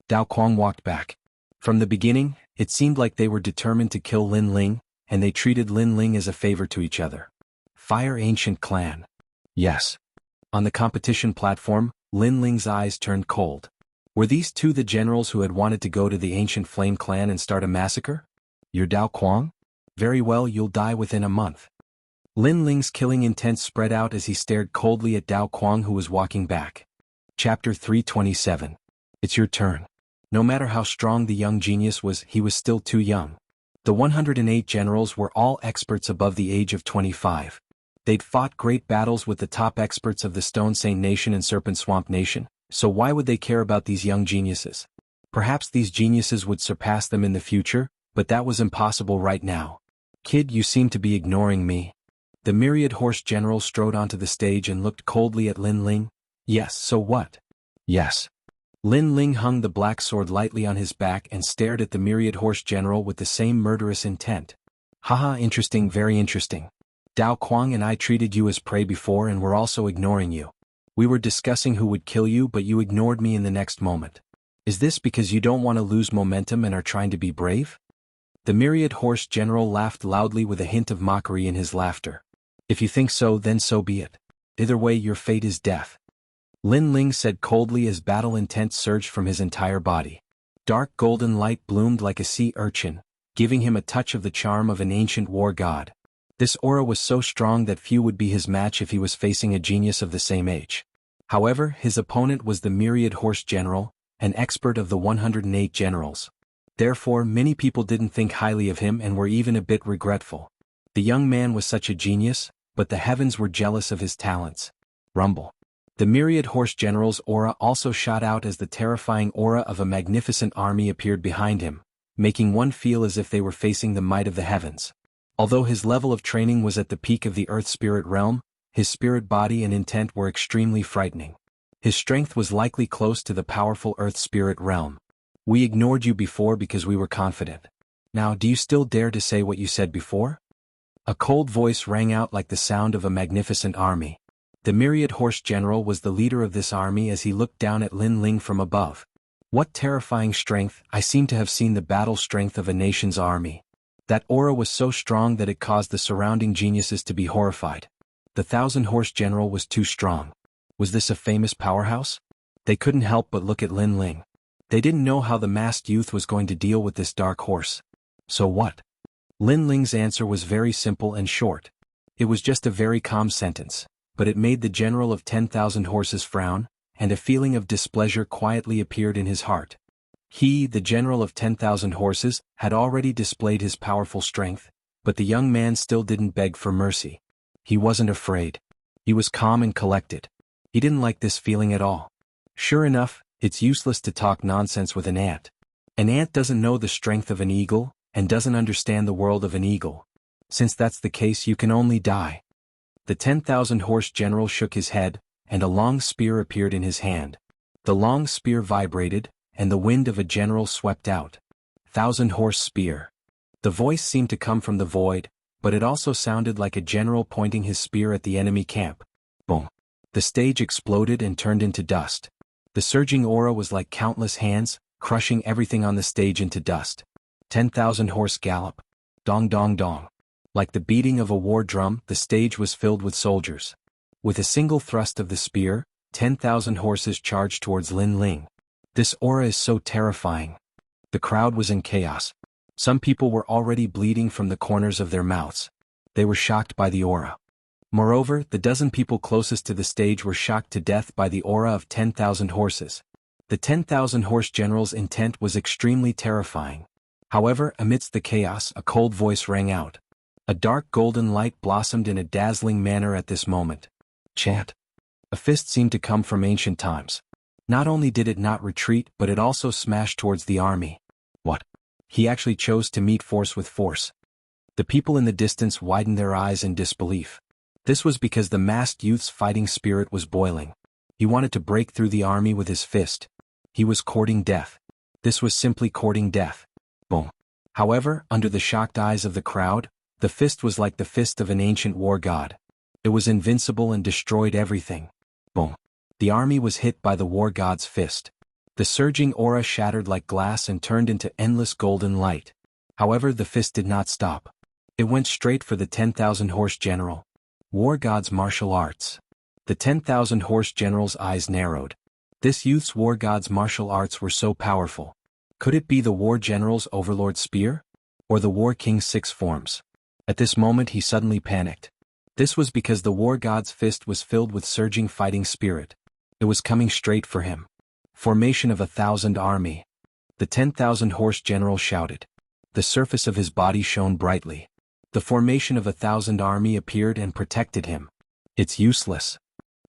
Dao Quang walked back. From the beginning, it seemed like they were determined to kill Lin Ling, and they treated Lin Ling as a favor to each other. Fire Ancient clan. Yes. On the competition platform, Lin Ling's eyes turned cold. Were these two the generals who had wanted to go to the Ancient Flame clan and start a massacre? You're Dao Quang? Very well, you'll die within a month. Lin Ling's killing intent spread out as he stared coldly at Dao Quang, who was walking back. Chapter 327. It's your turn. No matter how strong the young genius was, he was still too young. The 108 generals were all experts above the age of 25. They'd fought great battles with the top experts of the Stone Saint Nation and Serpent Swamp Nation, so why would they care about these young geniuses? Perhaps these geniuses would surpass them in the future, but that was impossible right now. Kid, you seem to be ignoring me. The myriad horse general strode onto the stage and looked coldly at Lin Ling. Yes, so what? Yes. Lin Ling hung the black sword lightly on his back and stared at the myriad horse general with the same murderous intent. Haha, interesting, very interesting. Dao Quang and I treated you as prey before and were also ignoring you. We were discussing who would kill you, but you ignored me in the next moment. Is this because you don't want to lose momentum and are trying to be brave? The myriad horse general laughed loudly with a hint of mockery in his laughter. If you think so, then so be it. Either way, your fate is death. Lin Ling said coldly as battle intent surged from his entire body. Dark golden light bloomed like a sea urchin, giving him a touch of the charm of an ancient war god. This aura was so strong that few would be his match if he was facing a genius of the same age. However, his opponent was the myriad horse general, an expert of the 108 generals. Therefore, many people didn't think highly of him and were even a bit regretful. The young man was such a genius, but the heavens were jealous of his talents. Rumble. The myriad horse general's aura also shot out as the terrifying aura of a magnificent army appeared behind him, making one feel as if they were facing the might of the heavens. Although his level of training was at the peak of the earth spirit realm, his spirit body and intent were extremely frightening. His strength was likely close to the powerful earth spirit realm. We ignored you before because we were confident. Now, do you still dare to say what you said before? A cold voice rang out like the sound of a magnificent army. The myriad horse general was the leader of this army as he looked down at Lin Ling from above. What terrifying strength! I seem to have seen the battle strength of a nation's army. That aura was so strong that it caused the surrounding geniuses to be horrified. The 1,000-horse general was too strong. Was this a famous powerhouse? They couldn't help but look at Lin Ling. They didn't know how the masked youth was going to deal with this dark horse. So what? Lin Ling's answer was very simple and short. It was just a very calm sentence, but it made the general of 10,000 horses frown, and a feeling of displeasure quietly appeared in his heart. He, the general of 10,000 horses, had already displayed his powerful strength, but the young man still didn't beg for mercy. He wasn't afraid. He was calm and collected. He didn't like this feeling at all. Sure enough, it's useless to talk nonsense with an ant. An ant doesn't know the strength of an eagle, and doesn't understand the world of an eagle. Since that's the case, you can only die. The 10,000-horse general shook his head, and a long spear appeared in his hand. The long spear vibrated, and the wind of a general swept out. 1,000-horse spear. The voice seemed to come from the void, but it also sounded like a general pointing his spear at the enemy camp. Boom. The stage exploded and turned into dust. The surging aura was like countless hands, crushing everything on the stage into dust. 10,000 horse gallop. Dong dong dong. Like the beating of a war drum, the stage was filled with soldiers. With a single thrust of the spear, 10,000 horses charged towards Lin Ling. This aura is so terrifying. The crowd was in chaos. Some people were already bleeding from the corners of their mouths. They were shocked by the aura. Moreover, the dozen people closest to the stage were shocked to death by the aura of 10,000 horses. The 10,000 horse general's intent was extremely terrifying. However, amidst the chaos, a cold voice rang out. A dark golden light blossomed in a dazzling manner at this moment. Chant. A fist seemed to come from ancient times. Not only did it not retreat, but it also smashed towards the army. What? He actually chose to meet force with force. The people in the distance widened their eyes in disbelief. This was because the masked youth's fighting spirit was boiling. He wanted to break through the army with his fist. He was courting death. This was simply courting death. Boom. However, under the shocked eyes of the crowd, the fist was like the fist of an ancient war god. It was invincible and destroyed everything. Boom. The army was hit by the war god's fist. The surging aura shattered like glass and turned into endless golden light. However, the fist did not stop. It went straight for the 10,000 horse general. War god's martial arts. The 10,000 horse general's eyes narrowed. This youth's war god's martial arts were so powerful. Could it be the war general's overlord spear? Or the war king's 6 forms? At this moment he suddenly panicked. This was because the war god's fist was filled with surging fighting spirit. It was coming straight for him. Formation of 1,000 army. The 10,000 horse general shouted. The surface of his body shone brightly. The formation of 1,000 army appeared and protected him. It's useless.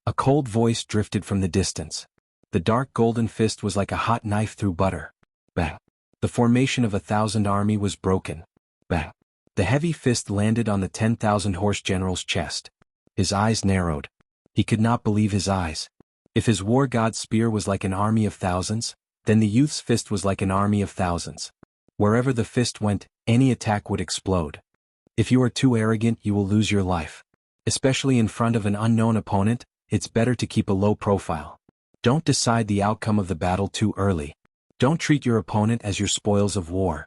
A cold voice drifted from the distance. The dark golden fist was like a hot knife through butter. Bang. The formation of 1,000 army was broken. Bang. The heavy fist landed on the 10,000 horse general's chest. His eyes narrowed. He could not believe his eyes. If his war god's spear was like an army of thousands, then the youth's fist was like an army of thousands. Wherever the fist went, any attack would explode. If you are too arrogant, you will lose your life. Especially in front of an unknown opponent, it's better to keep a low profile. Don't decide the outcome of the battle too early. Don't treat your opponent as your spoils of war.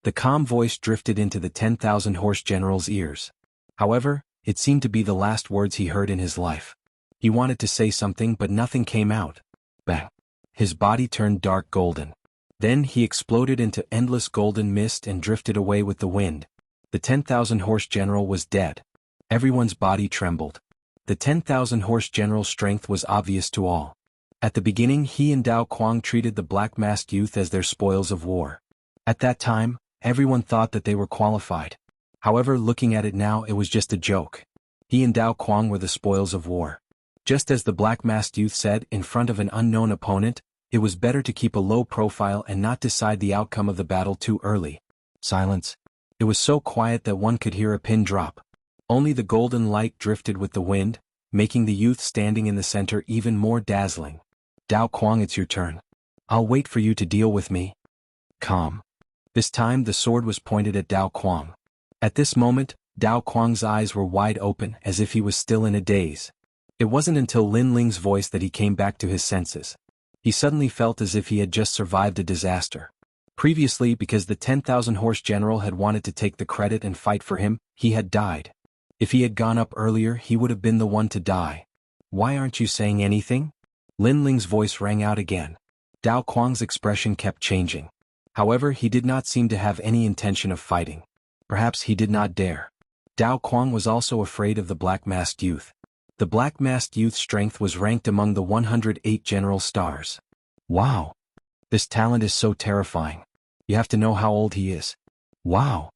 The calm voice drifted into the 10,000 horse general's ears. However, it seemed to be the last words he heard in his life. He wanted to say something but nothing came out. Bang. His body turned dark golden. Then he exploded into endless golden mist and drifted away with the wind. The 10,000 horse general was dead. Everyone's body trembled. The 10,000 horse general's strength was obvious to all. At the beginning he and Dao Quang treated the black masked youth as their spoils of war. At that time, everyone thought that they were qualified. However, looking at it now, it was just a joke. He and Dao Quang were the spoils of war. Just as the black masked youth said in front of an unknown opponent, it was better to keep a low profile and not decide the outcome of the battle too early. Silence. It was so quiet that one could hear a pin drop. Only the golden light drifted with the wind, making the youth standing in the center even more dazzling. Dao Quang, it's your turn. I'll wait for you to deal with me. Calm. This time the sword was pointed at Dao Quang. At this moment, Dao Quang's eyes were wide open as if he was still in a daze. It wasn't until Lin Ling's voice that he came back to his senses. He suddenly felt as if he had just survived a disaster. Previously, because the 10,000 horse general had wanted to take the credit and fight for him, he had died. If he had gone up earlier, he would have been the one to die. Why aren't you saying anything? Lin Ling's voice rang out again. Dao Quang's expression kept changing. However, he did not seem to have any intention of fighting. Perhaps he did not dare. Dao Quang was also afraid of the black masked youth. The black masked youth's strength was ranked among the 108 general stars. Wow! This talent is so terrifying. You have to know how old he is. Wow!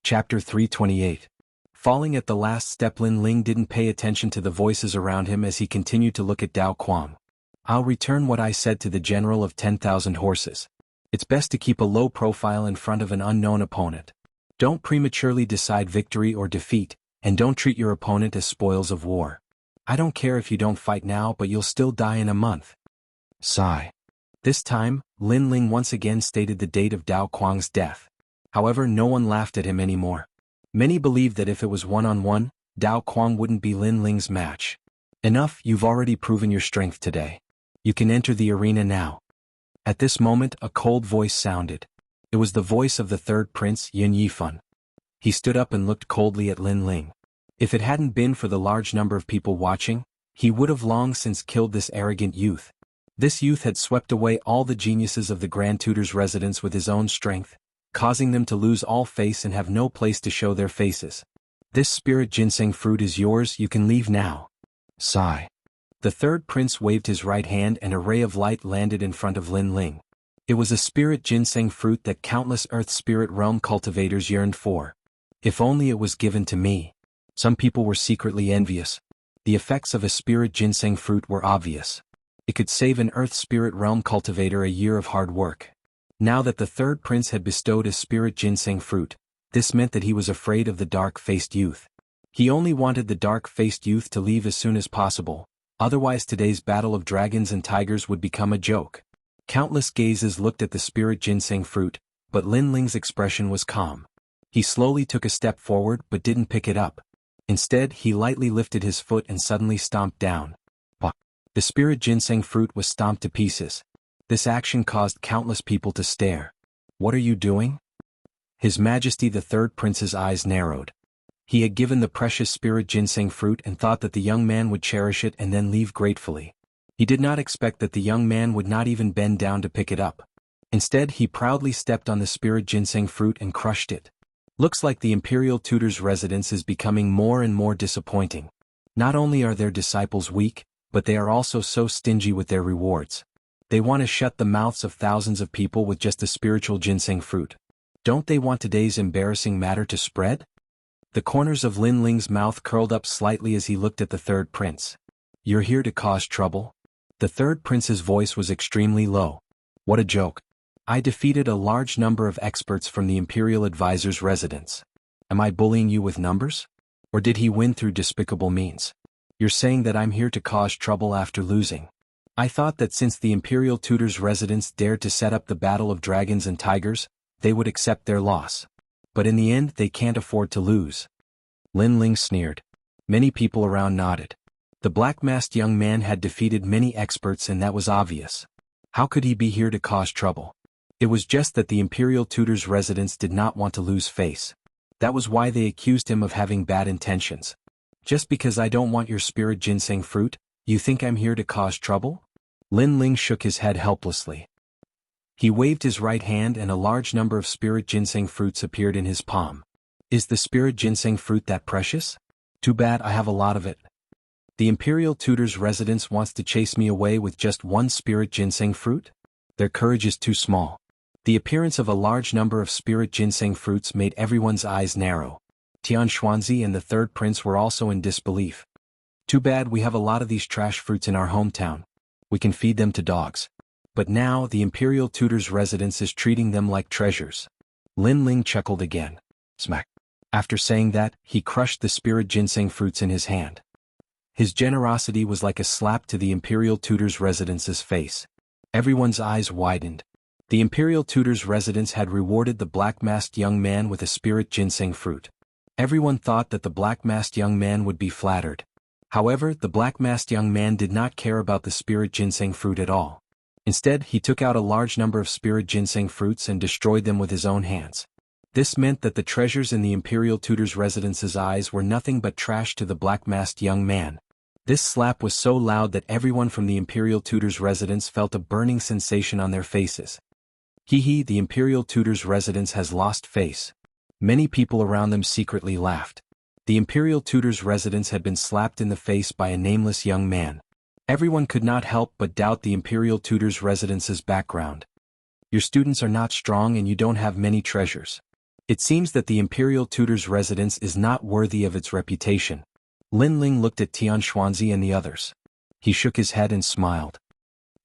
Chapter 328. Falling at the last step, Lin Ling didn't pay attention to the voices around him as he continued to look at Dao Quang. I'll return what I said to the general of 10,000 horses. It's best to keep a low profile in front of an unknown opponent. Don't prematurely decide victory or defeat, and don't treat your opponent as spoils of war. I don't care if you don't fight now, but you'll still die in a month. Sigh. This time, Lin Ling once again stated the date of Dao Quang's death. However, no one laughed at him anymore. Many believed that if it was one-on-one, Dao Quang wouldn't be Lin Ling's match. Enough, you've already proven your strength today. You can enter the arena now. At this moment, a cold voice sounded. It was the voice of the third prince, Yin Yifan. He stood up and looked coldly at Lin Ling. If it hadn't been for the large number of people watching, he would have long since killed this arrogant youth. This youth had swept away all the geniuses of the Grand Tutor's residence with his own strength, causing them to lose all face and have no place to show their faces. This spirit ginseng fruit is yours, you can leave now. Sigh. The third prince waved his right hand and a ray of light landed in front of Lin Ling. It was a spirit ginseng fruit that countless Earth Spirit Realm cultivators yearned for. If only it was given to me. Some people were secretly envious. The effects of a spirit ginseng fruit were obvious. It could save an Earth Spirit Realm cultivator a year of hard work. Now that the third prince had bestowed a spirit ginseng fruit, this meant that he was afraid of the dark-faced youth. He only wanted the dark-faced youth to leave as soon as possible, otherwise today's battle of dragons and tigers would become a joke. Countless gazes looked at the spirit ginseng fruit, but Lin Ling's expression was calm. He slowly took a step forward but didn't pick it up. Instead, he lightly lifted his foot and suddenly stomped down. The spirit ginseng fruit was stomped to pieces. This action caused countless people to stare. What are you doing? His Majesty the Third Prince's eyes narrowed. He had given the precious spirit ginseng fruit and thought that the young man would cherish it and then leave gratefully. He did not expect that the young man would not even bend down to pick it up. Instead, he proudly stepped on the spirit ginseng fruit and crushed it. Looks like the Imperial Tutor's residence is becoming more and more disappointing. Not only are their disciples weak, but they are also so stingy with their rewards. They want to shut the mouths of thousands of people with just a spiritual ginseng fruit. Don't they want today's embarrassing matter to spread? The corners of Lin Ling's mouth curled up slightly as he looked at the third prince. You're here to cause trouble? The third prince's voice was extremely low. What a joke. I defeated a large number of experts from the Imperial Advisor's residence. Am I bullying you with numbers? Or did he win through despicable means? You're saying that I'm here to cause trouble after losing. I thought that since the Imperial Tutor's residence dared to set up the battle of dragons and tigers, they would accept their loss. But in the end they can't afford to lose. Lin Ling sneered. Many people around nodded. The black-masked young man had defeated many experts and that was obvious. How could he be here to cause trouble? It was just that the Imperial Tutor's residence did not want to lose face. That was why they accused him of having bad intentions. Just because I don't want your spirit ginseng fruit, you think I'm here to cause trouble? Lin Ling shook his head helplessly. He waved his right hand and a large number of spirit ginseng fruits appeared in his palm. Is the spirit ginseng fruit that precious? Too bad I have a lot of it. The Imperial Tutor's residence wants to chase me away with just one spirit ginseng fruit? Their courage is too small. The appearance of a large number of spirit ginseng fruits made everyone's eyes narrow. Xianxia and the third prince were also in disbelief. Too bad we have a lot of these trash fruits in our hometown. We can feed them to dogs. But now the Imperial Tutor's residence is treating them like treasures. Lin Ling chuckled again. Smack. After saying that, he crushed the spirit ginseng fruits in his hand. His generosity was like a slap to the Imperial Tutor's residence's face. Everyone's eyes widened. The Imperial Tutor's residence had rewarded the black-masked young man with a spirit ginseng fruit. Everyone thought that the black-masked young man would be flattered. However, the black-masked young man did not care about the spirit ginseng fruit at all. Instead, he took out a large number of spirit ginseng fruits and destroyed them with his own hands. This meant that the treasures in the Imperial Tutor's residence's eyes were nothing but trash to the black-masked young man. This slap was so loud that everyone from the Imperial Tutor's residence felt a burning sensation on their faces. Hee, the Imperial Tutor's residence has lost face. Many people around them secretly laughed. The Imperial Tutor's residence had been slapped in the face by a nameless young man. Everyone could not help but doubt the Imperial Tutor's residence's background. Your students are not strong and you don't have many treasures. It seems that the Imperial Tutor's residence is not worthy of its reputation. Lin Ling looked at Xianxia and the others. He shook his head and smiled.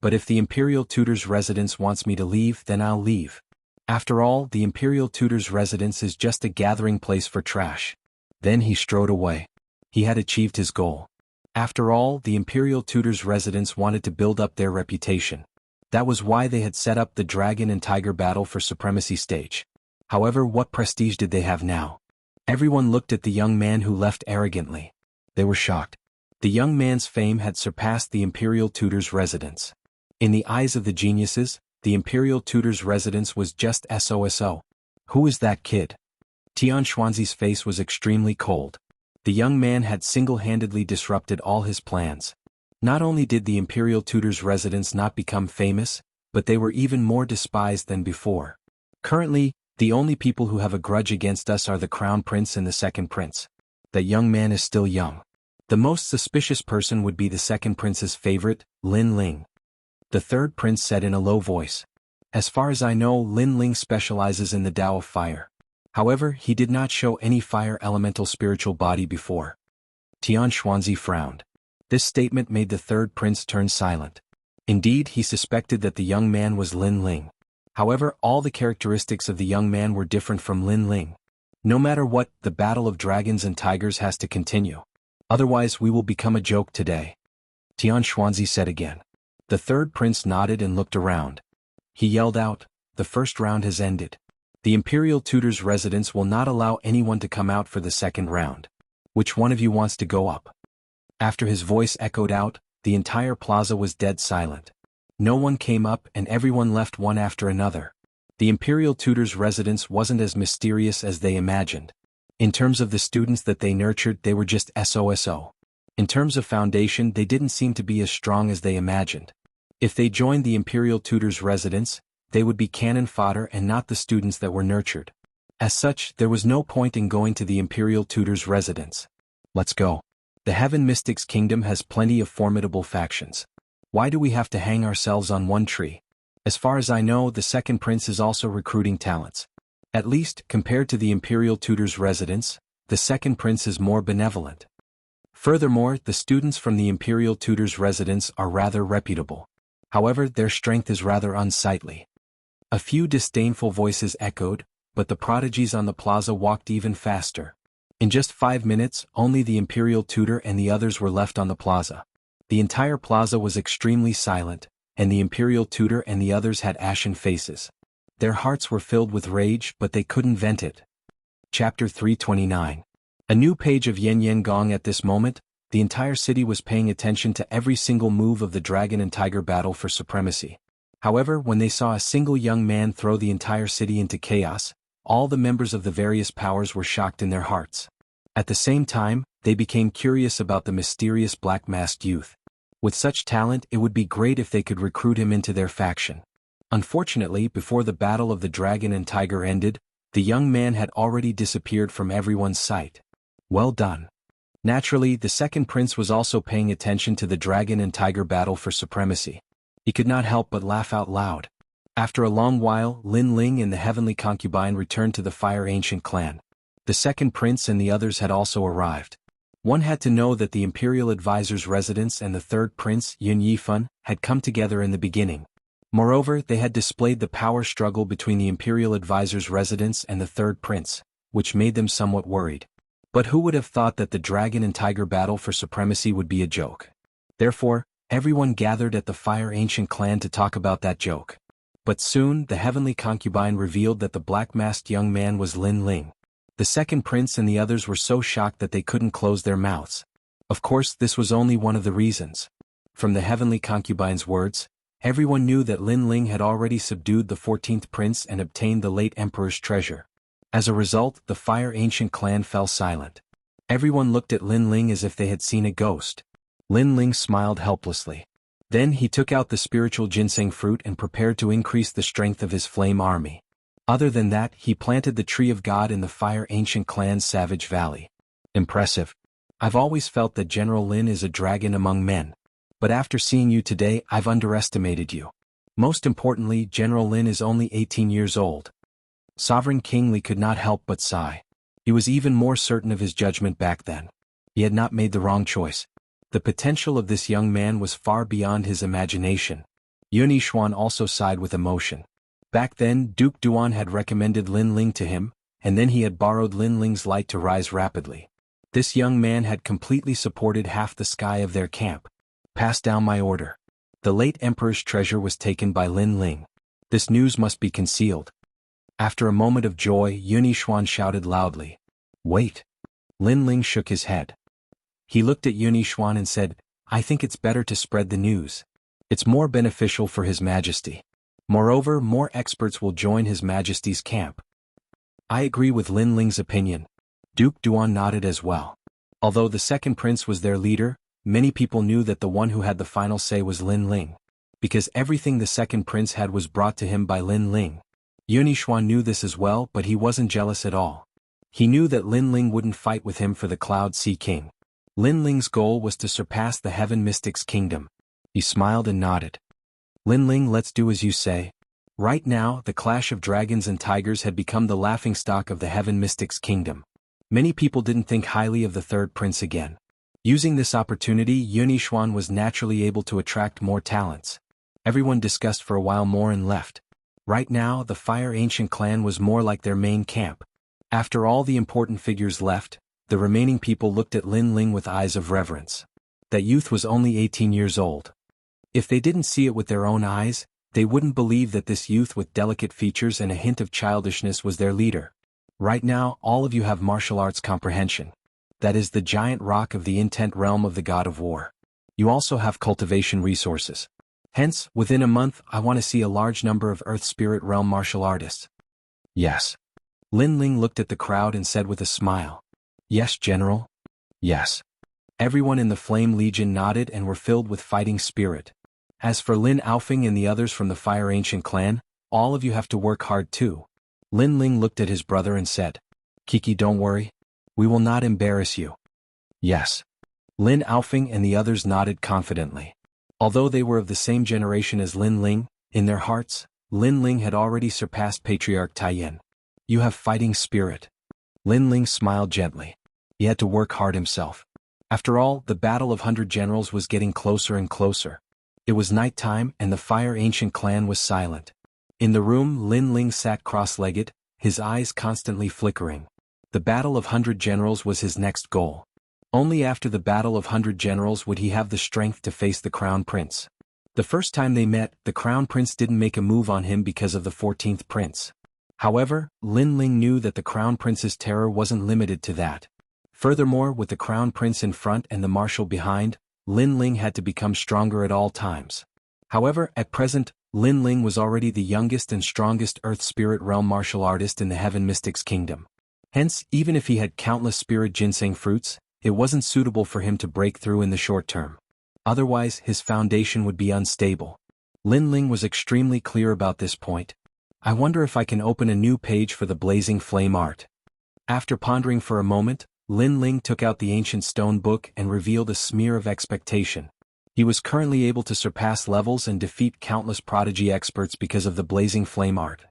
But if the Imperial Tutor's residence wants me to leave, then I'll leave. After all, the Imperial Tutor's residence is just a gathering place for trash. Then he strode away. He had achieved his goal. After all, the Imperial Tutor's residence wanted to build up their reputation. That was why they had set up the Dragon and Tiger battle for supremacy stage. However, what prestige did they have now? Everyone looked at the young man who left arrogantly. They were shocked. The young man's fame had surpassed the Imperial Tutor's residence. In the eyes of the geniuses, the Imperial Tutor's residence was just SOSO. Who is that kid? Xianxia's face was extremely cold. The young man had single-handedly disrupted all his plans. Not only did the Imperial Tutor's residence not become famous, but they were even more despised than before. Currently, the only people who have a grudge against us are the Crown Prince and the Second Prince. That young man is still young. The most suspicious person would be the Second Prince's favorite, Lin Ling. The Third Prince said in a low voice. As far as I know, Lin Ling specializes in the Tao of Fire. However, he did not show any fire elemental spiritual body before. Xianxia frowned. This statement made the Third Prince turn silent. Indeed, he suspected that the young man was Lin Ling. However, all the characteristics of the young man were different from Lin Ling. No matter what, the battle of dragons and tigers has to continue. Otherwise we will become a joke today. Xianxia said again. The Third Prince nodded and looked around. He yelled out, the first round has ended. The Imperial Tutor's residence will not allow anyone to come out for the second round. Which one of you wants to go up? After his voice echoed out, the entire plaza was dead silent. No one came up and everyone left one after another. The Imperial Tutor's residence wasn't as mysterious as they imagined. In terms of the students that they nurtured, they were just SOSO. In terms of foundation, they didn't seem to be as strong as they imagined. If they joined the Imperial Tutor's residence, they would be cannon fodder and not the students that were nurtured. As such, there was no point in going to the Imperial Tutor's residence. Let's go. The Heaven Mystics Kingdom has plenty of formidable factions. Why do we have to hang ourselves on one tree? As far as I know, the Second Prince is also recruiting talents. At least, compared to the Imperial Tutor's residence, the Second Prince is more benevolent. Furthermore, the students from the Imperial Tutor's residence are rather reputable. However, their strength is rather unsightly. A few disdainful voices echoed, but the prodigies on the plaza walked even faster. In just 5 minutes, only the Imperial Tutor and the others were left on the plaza. The entire plaza was extremely silent, and the Imperial Tutor and the others had ashen faces. Their hearts were filled with rage, but they couldn't vent it. Chapter 329. A new page of Yen Yen Gong. At this moment, the entire city was paying attention to every single move of the dragon and tiger battle for supremacy. However, when they saw a single young man throw the entire city into chaos, all the members of the various powers were shocked in their hearts. At the same time, they became curious about the mysterious black-masked youth. With such talent, it would be great if they could recruit him into their faction. Unfortunately, before the battle of the dragon and tiger ended, the young man had already disappeared from everyone's sight. Well done. Naturally, the Second Prince was also paying attention to the dragon and tiger battle for supremacy. He could not help but laugh out loud. After a long while, Lin Ling and the Heavenly Concubine returned to the Fire Ancient clan. The Second Prince and the others had also arrived. One had to know that the Imperial Advisor's residence and the Third Prince, Yun Yifan, had come together in the beginning. Moreover, they had displayed the power struggle between the Imperial Advisor's residence and the Third Prince, which made them somewhat worried. But who would have thought that the dragon and tiger battle for supremacy would be a joke? Therefore, everyone gathered at the Fire Ancient clan to talk about that joke. But soon, the Heavenly Concubine revealed that the black-masked young man was Lin Ling. The Second Prince and the others were so shocked that they couldn't close their mouths. Of course, this was only one of the reasons. From the Heavenly Concubine's words, everyone knew that Lin Ling had already subdued the 14th Prince and obtained the late Emperor's treasure. As a result, the Fire Ancient clan fell silent. Everyone looked at Lin Ling as if they had seen a ghost. Lin Ling smiled helplessly. Then he took out the spiritual ginseng fruit and prepared to increase the strength of his flame army. Other than that, he planted the Tree of God in the Fire Ancient clan's Savage Valley. Impressive. I've always felt that General Lin is a dragon among men. But after seeing you today, I've underestimated you. Most importantly, General Lin is only 18 years old. Sovereign King Li could not help but sigh. He was even more certain of his judgment back then. He had not made the wrong choice. The potential of this young man was far beyond his imagination. Yun Yixuan also sighed with emotion. Back then, Duke Duan had recommended Lin Ling to him, and then he had borrowed Lin Ling's light to rise rapidly. This young man had completely supported half the sky of their camp. Pass down my order. The late Emperor's treasure was taken by Lin Ling. This news must be concealed. After a moment of joy, Yun Yixuan shouted loudly. Wait. Lin Ling shook his head. He looked at Yun Yixuan and said, I think it's better to spread the news. It's more beneficial for His Majesty. Moreover, more experts will join His Majesty's camp. I agree with Lin Ling's opinion. Duke Duan nodded as well. Although the second prince was their leader, many people knew that the one who had the final say was Lin Ling. Because everything the second prince had was brought to him by Lin Ling. Yunixuan knew this as well, but he wasn't jealous at all. He knew that Lin Ling wouldn't fight with him for the Cloud Sea King. Lin Ling's goal was to surpass the Heaven Mystic's kingdom. He smiled and nodded. Lin Ling, let's do as you say. Right now, the clash of dragons and tigers had become the laughingstock of the Heaven Mystic's kingdom. Many people didn't think highly of the third prince again. Using this opportunity, Yunixuan was naturally able to attract more talents. Everyone discussed for a while more and left. Right now, the Fire Ancient clan was more like their main camp. After all the important figures left, the remaining people looked at Lin Ling with eyes of reverence. That youth was only 18 years old. If they didn't see it with their own eyes, they wouldn't believe that this youth with delicate features and a hint of childishness was their leader. Right now, all of you have martial arts comprehension. That is the giant rock of the intent realm of the god of war. You also have cultivation resources. Hence, within a month, I want to see a large number of Earth Spirit Realm martial artists. Yes. Lin Ling looked at the crowd and said with a smile. Yes, General? Yes. Everyone in the Flame Legion nodded and were filled with fighting spirit. As for Lin Aofing and the others from the Fire Ancient clan, all of you have to work hard too. Lin Ling looked at his brother and said, Kiki, don't worry. We will not embarrass you. Yes. Lin Aofing and the others nodded confidently. Although they were of the same generation as Lin Ling, in their hearts, Lin Ling had already surpassed Patriarch Taiyan. You have fighting spirit. Lin Ling smiled gently. He had to work hard himself. After all, the Battle of 100 Generals was getting closer and closer. It was night time and the Fire Ancient clan was silent. In the room, Lin Ling sat cross-legged, his eyes constantly flickering. The Battle of 100 Generals was his next goal. Only after the Battle of 100 Generals would he have the strength to face the Crown Prince. The first time they met, the Crown Prince didn't make a move on him because of the 14th Prince. However, Lin Ling knew that the Crown Prince's terror wasn't limited to that. Furthermore, with the Crown Prince in front and the Marshal behind, Lin Ling had to become stronger at all times. However, at present, Lin Ling was already the youngest and strongest Earth Spirit Realm martial artist in the Heaven Mystic's kingdom. Hence, even if he had countless spirit ginseng fruits, it wasn't suitable for him to break through in the short term. Otherwise, his foundation would be unstable. Lin Ling was extremely clear about this point. I wonder if I can open a new page for the Blazing Flame art. After pondering for a moment, Lin Ling took out the ancient stone book and revealed a smear of expectation. He was currently able to surpass levels and defeat countless prodigy experts because of the Blazing Flame art.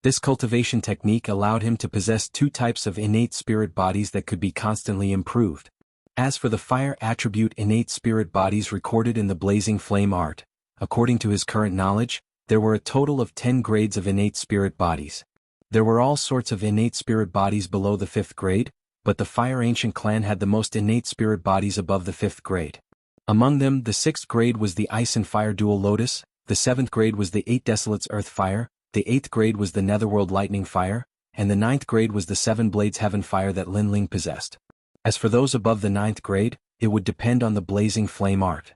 This cultivation technique allowed him to possess two types of innate spirit bodies that could be constantly improved. As for the fire attribute innate spirit bodies recorded in the Blazing Flame art, according to his current knowledge, there were a total of 10 grades of innate spirit bodies. There were all sorts of innate spirit bodies below the 5th grade, but the Fire Ancient clan had the most innate spirit bodies above the 5th grade. Among them, the 6th grade was the Ice and Fire Dual Lotus, the 7th grade was the 8 Desolates Earth Fire, the 8th grade was the Netherworld Lightning Fire, and the 9th grade was the 7 Blades Heaven Fire that Lin Ling possessed. As for those above the 9th grade, it would depend on the Blazing Flame art.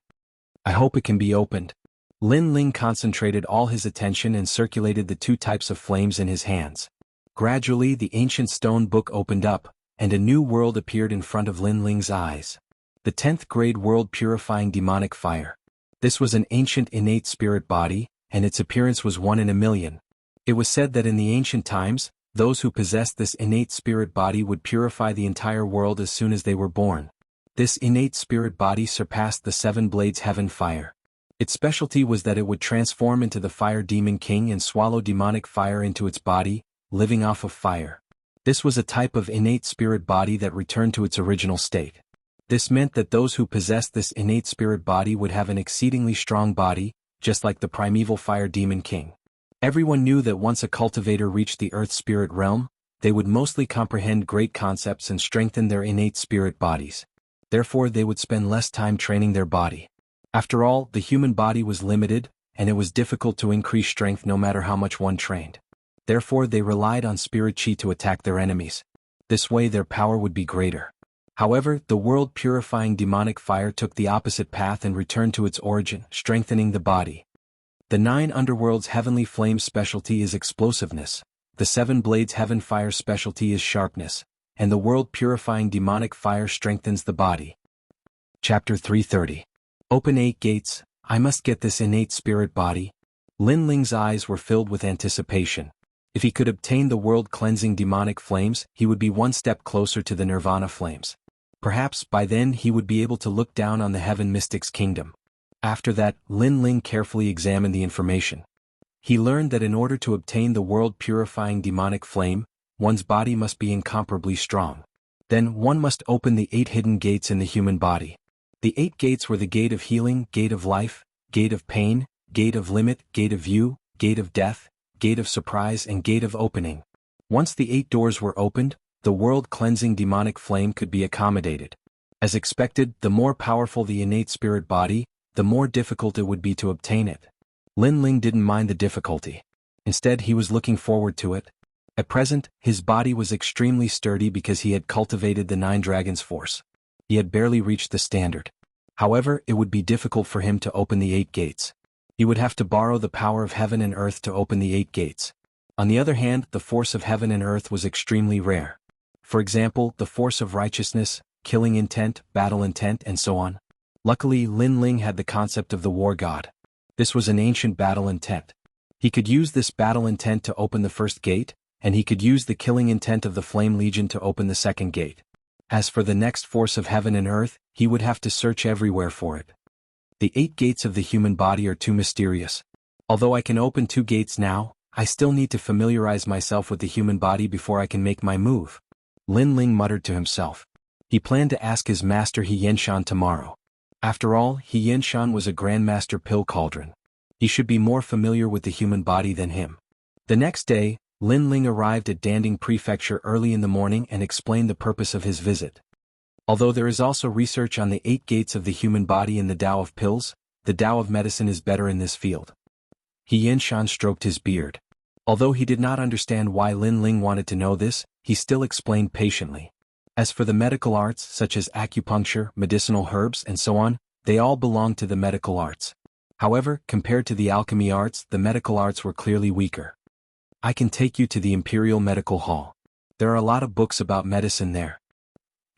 I hope it can be opened. Lin Ling concentrated all his attention and circulated the two types of flames in his hands. Gradually, the ancient stone book opened up, and a new world appeared in front of Lin Ling's eyes. The 10th grade world purifying demonic fire. This was an ancient innate spirit body, and its appearance was 1 in a million. It was said that in the ancient times, those who possessed this innate spirit body would purify the entire world as soon as they were born. This innate spirit body surpassed the 7 Blades Heaven Fire. Its specialty was that it would transform into the Fire Demon King and swallow demonic fire into its body, living off of fire. This was a type of innate spirit body that returned to its original state. This meant that those who possessed this innate spirit body would have an exceedingly strong body, just like the primeval Fire Demon King. Everyone knew that once a cultivator reached the Earth Spirit Realm, they would mostly comprehend great concepts and strengthen their innate spirit bodies. Therefore, they would spend less time training their body. After all, the human body was limited, and it was difficult to increase strength no matter how much one trained. Therefore, they relied on spirit chi to attack their enemies. This way their power would be greater. However, the world-purifying demonic fire took the opposite path and returned to its origin, strengthening the body. The 9 underworlds heavenly flame's specialty is explosiveness, the 7 blades heaven fire specialty is sharpness, and the world purifying demonic fire strengthens the body. Chapter 330. Open 8 gates, I must get this innate spirit body. Lin Ling's eyes were filled with anticipation. If he could obtain the world-cleansing demonic flames, he would be one step closer to the nirvana flames. Perhaps by then he would be able to look down on the heaven mystic's kingdom. After that, Lin Ling carefully examined the information. He learned that in order to obtain the world-purifying demonic flame, one's body must be incomparably strong. Then one must open the 8 hidden gates in the human body. The 8 gates were the gate of healing, gate of life, gate of pain, gate of limit, gate of view, gate of death, gate of surprise and gate of opening. Once the 8 doors were opened, the world-cleansing demonic flame could be accommodated. As expected, the more powerful the innate spirit body, the more difficult it would be to obtain it. Lin Ling didn't mind the difficulty. Instead, he was looking forward to it. At present, his body was extremely sturdy because he had cultivated the 9 dragons' force. He had barely reached the standard. However, it would be difficult for him to open the 8 gates. He would have to borrow the power of heaven and earth to open the 8 gates. On the other hand, the force of heaven and earth was extremely rare. For example, the force of righteousness, killing intent, battle intent, and so on. Luckily, Lin Ling had the concept of the war god. This was an ancient battle intent. He could use this battle intent to open the first gate, and he could use the killing intent of the Flame Legion to open the second gate. As for the next force of heaven and earth, he would have to search everywhere for it. The 8 gates of the human body are too mysterious. Although I can open 2 gates now, I still need to familiarize myself with the human body before I can make my move. Lin Ling muttered to himself. He planned to ask his master Xianxia tomorrow. After all, Xianxia was a grandmaster pill cauldron. He should be more familiar with the human body than him. The next day, Lin Ling arrived at Danding Prefecture early in the morning and explained the purpose of his visit. Although there is also research on the 8 gates of the human body in the Tao of pills, the Tao of medicine is better in this field. Xianxia stroked his beard. Although he did not understand why Lin Ling wanted to know this, he still explained patiently. As for the medical arts such as acupuncture, medicinal herbs and so on, they all belong to the medical arts. However, compared to the alchemy arts, the medical arts were clearly weaker. I can take you to the Imperial Medical Hall. There are a lot of books about medicine there.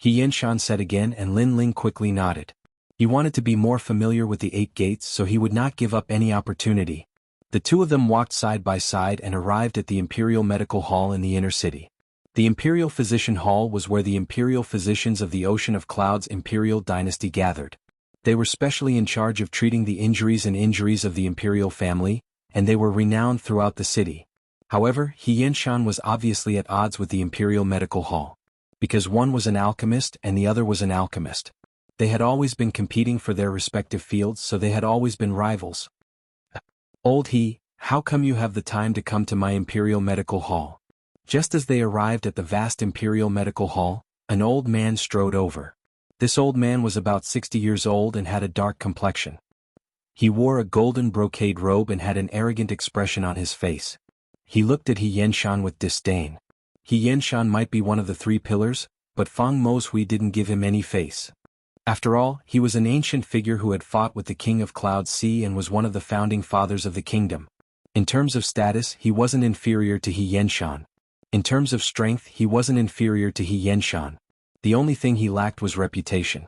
Xianxia said again and Lin Ling quickly nodded. He wanted to be more familiar with the 8 gates so he would not give up any opportunity. The two of them walked side by side and arrived at the Imperial Medical Hall in the inner city. The Imperial Physician Hall was where the Imperial Physicians of the Ocean of Clouds Imperial Dynasty gathered. They were specially in charge of treating the injuries of the Imperial family, and they were renowned throughout the city. However, Xianxia was obviously at odds with the Imperial Medical Hall. Because one was an alchemist and the other was an alchemist. They had always been competing for their respective fields, so they had always been rivals. Old He, how come you have the time to come to my Imperial Medical Hall? Just as they arrived at the vast Imperial Medical Hall, an old man strode over. This old man was about 60 years old and had a dark complexion. He wore a golden brocade robe and had an arrogant expression on his face. He looked at Xianxia with disdain. Xianxia might be one of the 3 pillars, but Feng Moshui didn't give him any face. After all, he was an ancient figure who had fought with the King of Cloud Sea and was one of the founding fathers of the kingdom. In terms of status, he wasn't inferior to Xianxia. In terms of strength, he wasn't inferior to Xianxia. The only thing he lacked was reputation.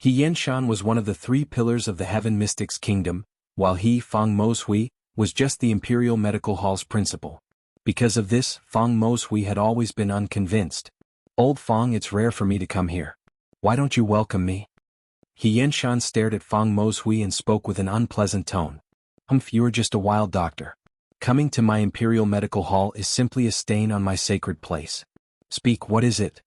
Xianxia was one of the 3 pillars of the Heaven Mystics Kingdom, while he, Feng Moshui, was just the Imperial Medical Hall's principal. Because of this, Feng Moshui had always been unconvinced. Old Feng, it's rare for me to come here. Why don't you welcome me? Xianxia stared at Feng Moshui and spoke with an unpleasant tone. You're just a wild doctor. Coming to my Imperial Medical Hall is simply a stain on my sacred place. Speak, what is it?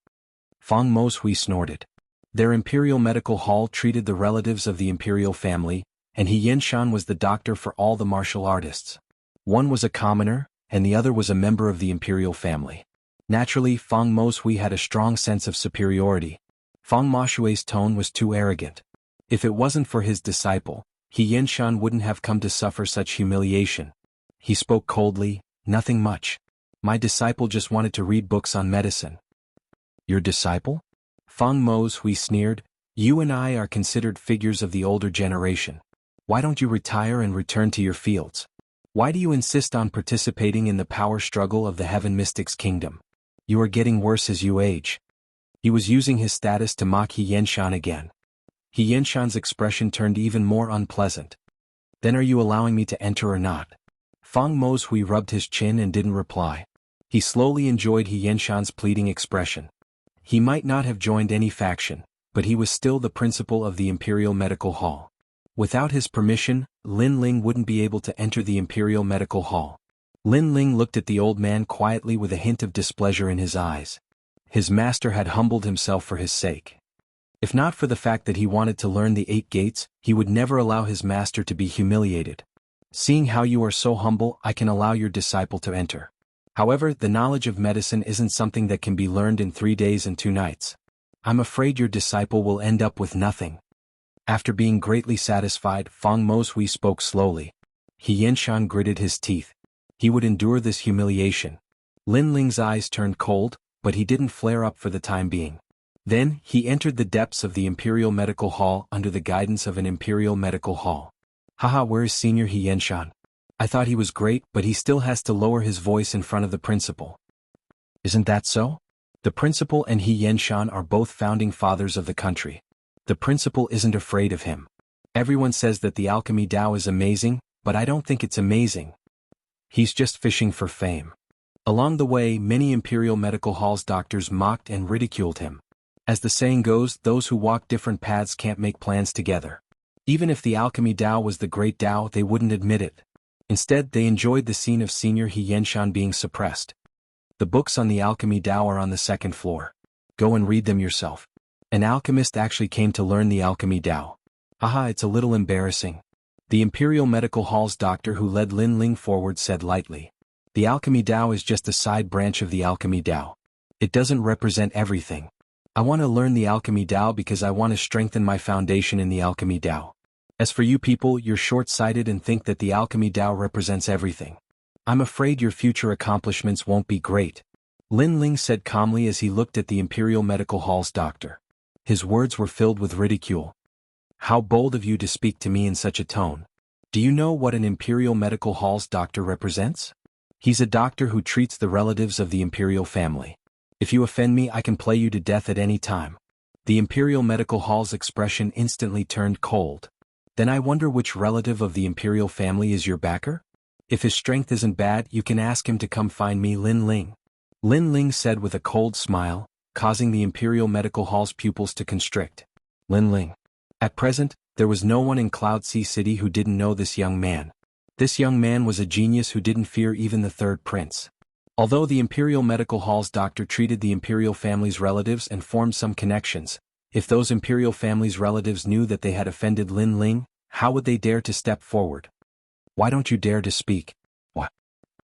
Feng Moshui snorted. Their Imperial Medical Hall treated the relatives of the Imperial family, and Xianxia was the doctor for all the martial artists. One was a commoner, and the other was a member of the Imperial family. Naturally, Feng Moshui had a strong sense of superiority. Feng Moshui's tone was too arrogant. If it wasn't for his disciple, Xianxia wouldn't have come to suffer such humiliation. He spoke coldly, nothing much. My disciple just wanted to read books on medicine. Your disciple? Feng Moshui sneered. You and I are considered figures of the older generation. Why don't you retire and return to your fields? Why do you insist on participating in the power struggle of the Heaven Mystics Kingdom? You are getting worse as you age. He was using his status to mock Xianxia again. Xianxia's expression turned even more unpleasant. Then are you allowing me to enter or not? Feng Mozhui rubbed his chin and didn't reply. He slowly enjoyed Xianxia's pleading expression. He might not have joined any faction, but he was still the principal of the Imperial Medical Hall. Without his permission, Lin Ling wouldn't be able to enter the Imperial Medical Hall. Lin Ling looked at the old man quietly with a hint of displeasure in his eyes. His master had humbled himself for his sake. If not for the fact that he wanted to learn the 8 gates, he would never allow his master to be humiliated. Seeing how you are so humble, I can allow your disciple to enter. However, the knowledge of medicine isn't something that can be learned in 3 days and 2 nights. I'm afraid your disciple will end up with nothing. After being greatly satisfied, Feng Mozhui spoke slowly. Xianxia gritted his teeth. He would endure this humiliation. Lin Ling's eyes turned cold, but he didn't flare up for the time being. Then, he entered the depths of the Imperial Medical Hall under the guidance of an Imperial Medical Hall. Haha, where is Senior Xianxia? I thought he was great, but he still has to lower his voice in front of the principal. Isn't that so? The principal and Xianxia are both founding fathers of the country. The principal isn't afraid of him. Everyone says that the alchemy Dao is amazing, but I don't think it's amazing. He's just fishing for fame. Along the way, many Imperial Medical Hall's doctors mocked and ridiculed him. As the saying goes, those who walk different paths can't make plans together. Even if the alchemy Dao was the great Dao, they wouldn't admit it. Instead, they enjoyed the scene of Senior Xianxia being suppressed. The books on the alchemy Dao are on the 2nd floor. Go and read them yourself. An alchemist actually came to learn the alchemy Dao. Haha, it's a little embarrassing. The Imperial Medical Hall's doctor who led Lin Ling forward said lightly. The alchemy Dao is just a side branch of the alchemy Dao. It doesn't represent everything. I want to learn the alchemy Dao because I want to strengthen my foundation in the alchemy Dao. As for you people, you're short-sighted and think that the alchemy Dao represents everything. I'm afraid your future accomplishments won't be great. Lin Ling said calmly as he looked at the Imperial Medical Hall's doctor. His words were filled with ridicule. How bold of you to speak to me in such a tone. Do you know what an Imperial Medical Hall's doctor represents? He's a doctor who treats the relatives of the Imperial family. If you offend me, I can play you to death at any time. The Imperial Medical Hall's expression instantly turned cold. Then I wonder which relative of the Imperial family is your backer? If his strength isn't bad, you can ask him to come find me, Lin Ling. Lin Ling said with a cold smile, causing the Imperial Medical Hall's pupils to constrict. Lin Ling. At present, there was no one in Cloud Sea City who didn't know this young man. This young man was a genius who didn't fear even the 3rd prince. Although the Imperial Medical Hall's doctor treated the Imperial family's relatives and formed some connections, if those Imperial family's relatives knew that they had offended Lin Ling, how would they dare to step forward? Why don't you dare to speak?